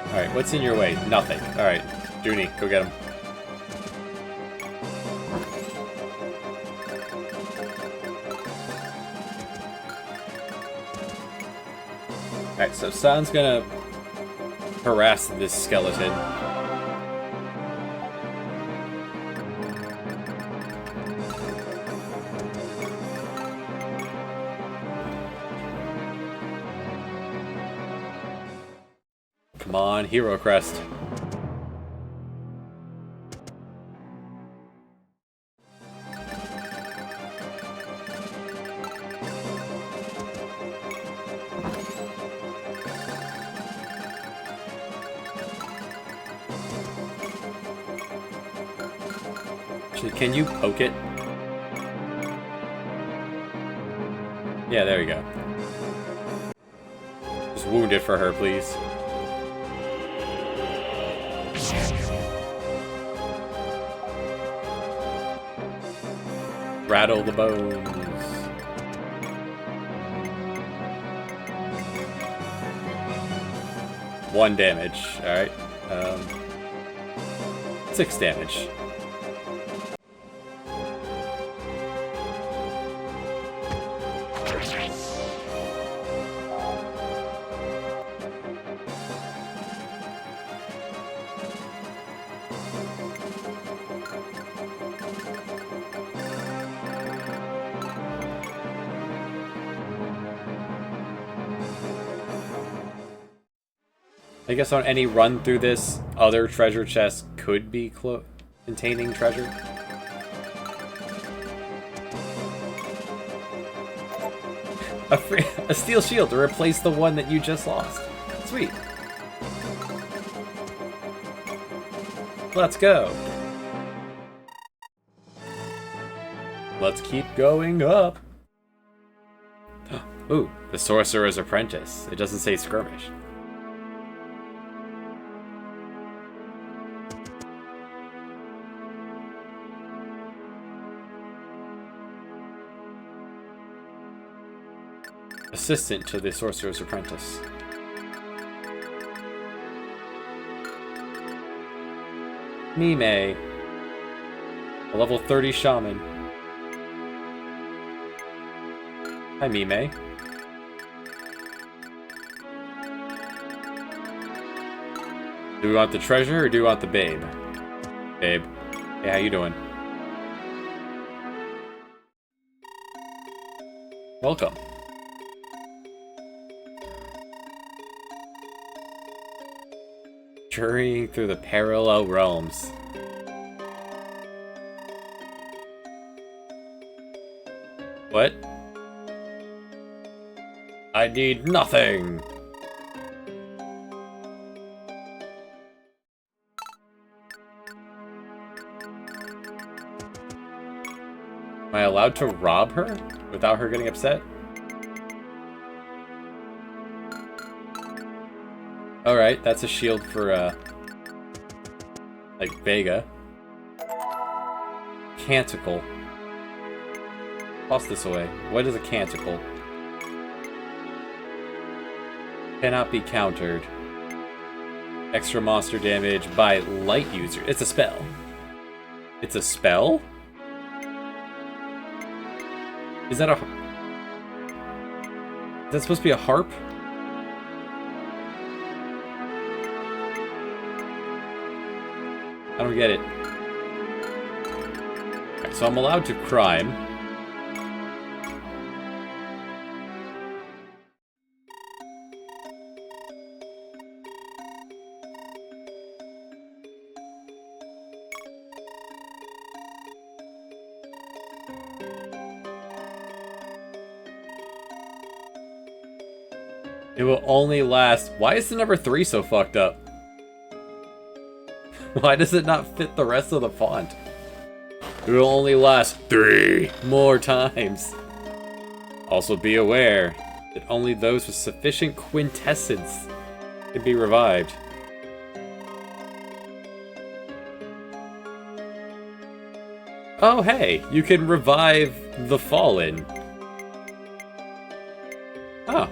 Alright, what's in your way? Nothing. Alright, Junie, go get him. Alright, so San's gonna harass this skeleton. Come on, Hero Crest. Can you poke it? Yeah, there you go. Just wound it for her, please. Rattle the bones. One damage. Alright. 6 damage. I guess on any run through this, other treasure chests could be containing treasure. A steel shield to replace the one that you just lost. Sweet. Let's go. Let's keep going up. Ooh, the Sorcerer's Apprentice. It doesn't say skirmish. Assistant to the Sorcerer's Apprentice. Mime. A level 30 shaman. Hi, Mime. Do we want the treasure or do we want the babe? Babe. Hey, how you doing? Welcome. Journeying through the parallel realms. What? I need nothing! Am I allowed to rob her without her getting upset? Alright, that's a shield for, like, Vega. Canticle. Toss this away. What is a canticle? Cannot be countered. Extra monster damage by light user. It's a spell. It's a spell? Is that a... Is that supposed to be a harp? I don't get it. Right, so I'm allowed to crime. It will only last... Why is the number 3 so fucked up? Why does it not fit the rest of the font? It will only last 3 more times. Also be aware that only those with sufficient quintessence can be revived. Oh hey, you can revive the fallen. Oh.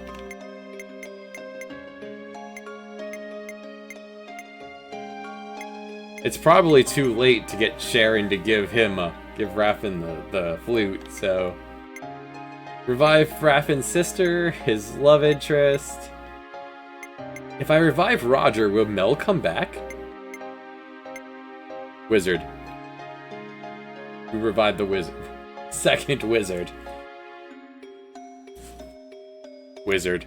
It's probably too late to get Sharon to give Raffen the flute, so... Revive Raffen's sister, his love interest... If I revive Roger, will Mel come back? Wizard. We revived the wizard. Second wizard. Wizard.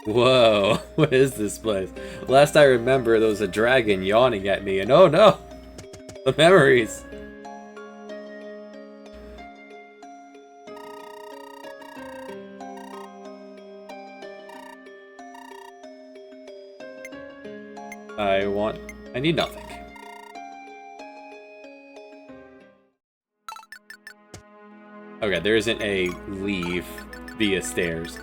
Whoa, what is this place? Last I remember, there was a dragon yawning at me, and oh no! The memories! I need nothing. Okay, there isn't a leave via stairs.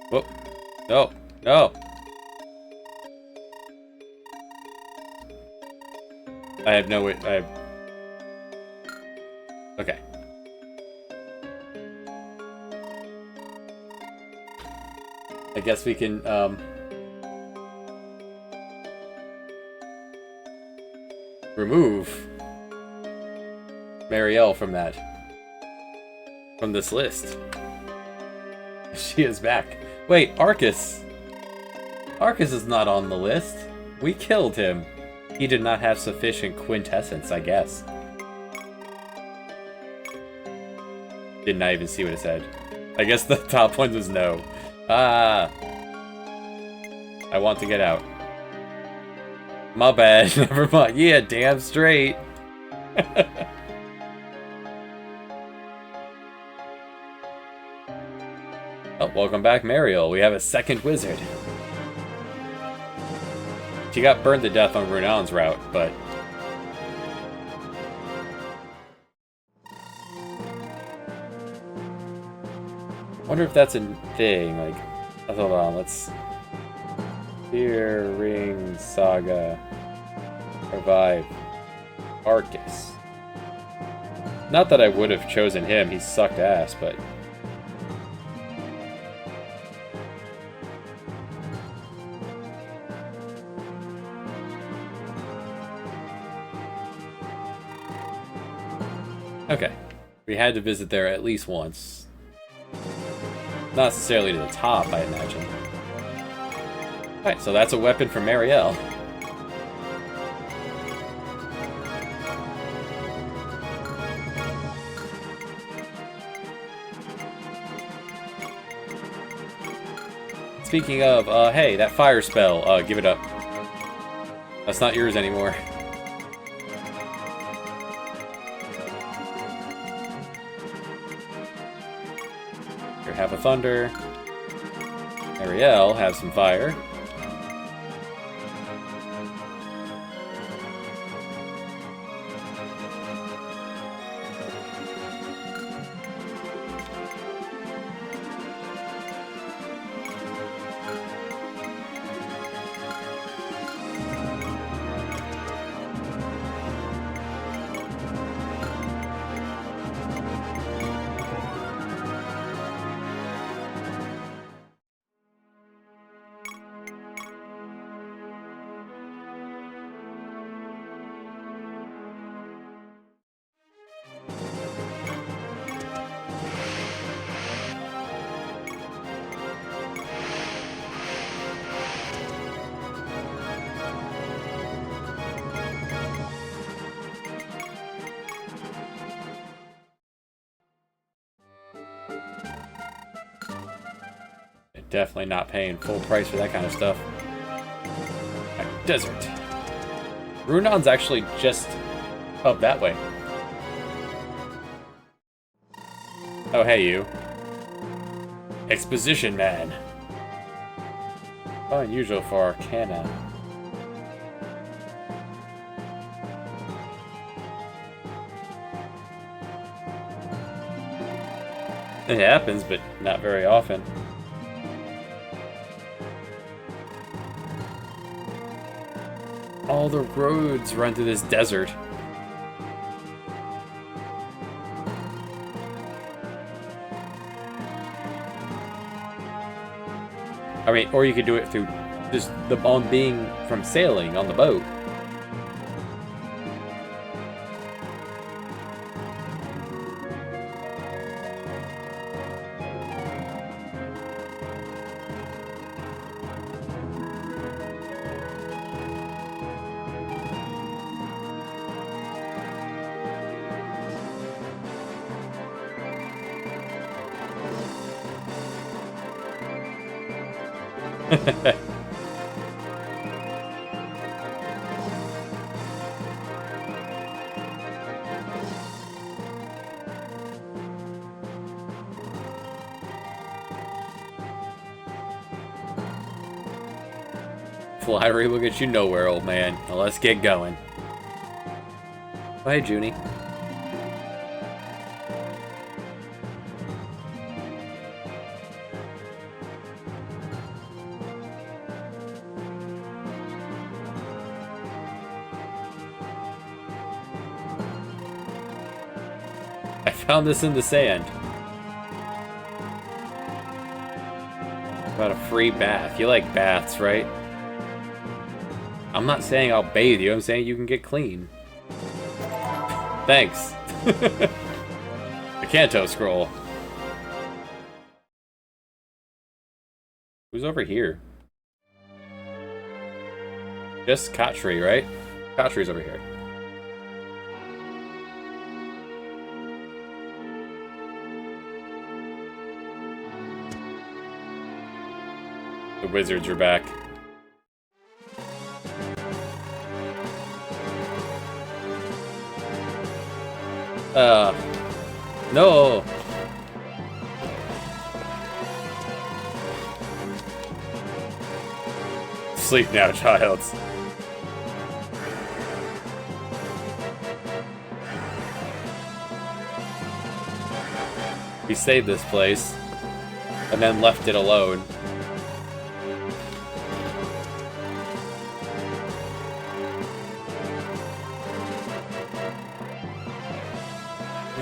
Whoa. No. No. I have no way. Okay. I guess we can, remove Marielle from that. From this list. She is back. Wait, Arcus! Arcus is not on the list. We killed him. He did not have sufficient quintessence, I guess. Did not even see what it said. I guess the top one was no. Ah. I want to get out. My bad. Never mind. Yeah, damn straight. Oh, welcome back, Mariel. We have a second wizard. She got burned to death on Runon's route, but... wonder if that's a thing, like... hold on, let's... Fear, Ring, Saga... Revive... Arcus. Not that I would have chosen him, he sucked ass, but... Okay. We had to visit there at least once. Not necessarily to the top, I imagine. Alright, so that's a weapon for Marielle. Speaking of, hey, that fire spell, give it up. That's not yours anymore. Here, have a thunder. Ariel, have some fire. Definitely not paying full price for that kind of stuff. Right, desert. Runon's actually just up that way. Oh, hey, you. Exposition man. How unusual for Arcana. It happens, but not very often. All the roads run through this desert. I mean, or you could do it through just on being from sailing on the boat. Flattery will get you nowhere, old man. Now let's get going. Oh, hey, Junie. I found this in the sand. About a free bath. You like baths, right? I'm not saying I'll bathe you, I'm saying you can get clean. Thanks. The Kanto scroll. Who's over here? Just Kotri, right? Kotri's over here. The wizards are back. No! Sleep now, child. We saved this place, and then left it alone.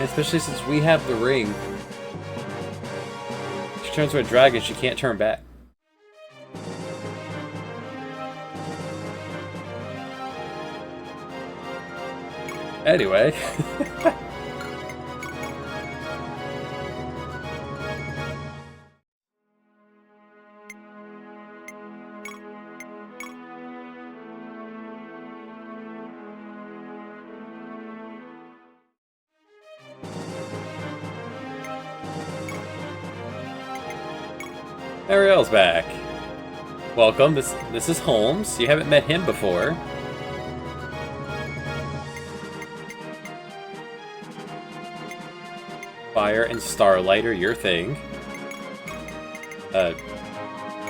Especially since we have the ring. She turns into a dragon, she can't turn back. Anyway. Ariel's back. Welcome, this is Holmes. You haven't met him before. Fire and Starlight are your thing.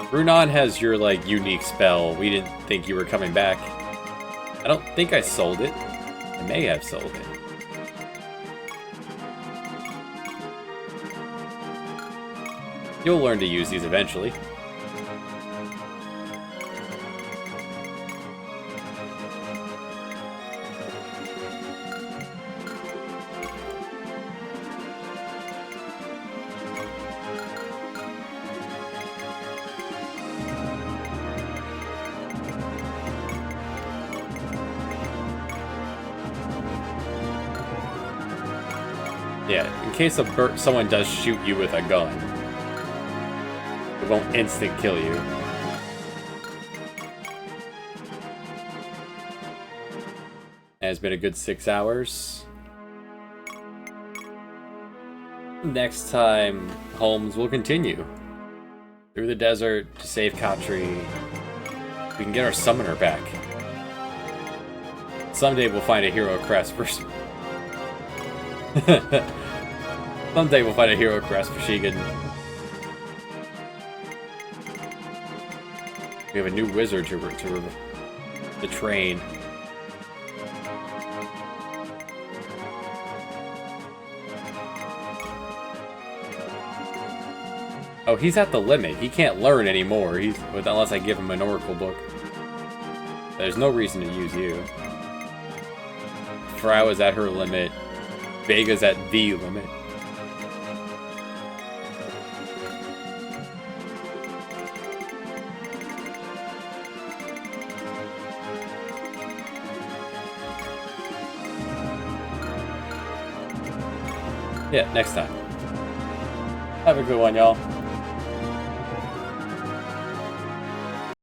Runan has your, like, unique spell. We didn't think you were coming back. I don't think I sold it. I may have sold it. You'll learn to use these eventually. Yeah, in case someone does shoot you with a gun, it won't instant kill you. And it's been a good 6 hours. Next time, Holmes will continue through the desert to save Kotri. We can get our summoner back. Someday we'll find a hero crest for... Someday we'll find a hero crest for Shigen. We have a new wizard to train. Oh, he's at the limit. He can't learn anymore. Unless I give him an oracle book. There's no reason to use you. Frau is at her limit. Vega's at the limit. Yeah, next time. Have a good one, y'all.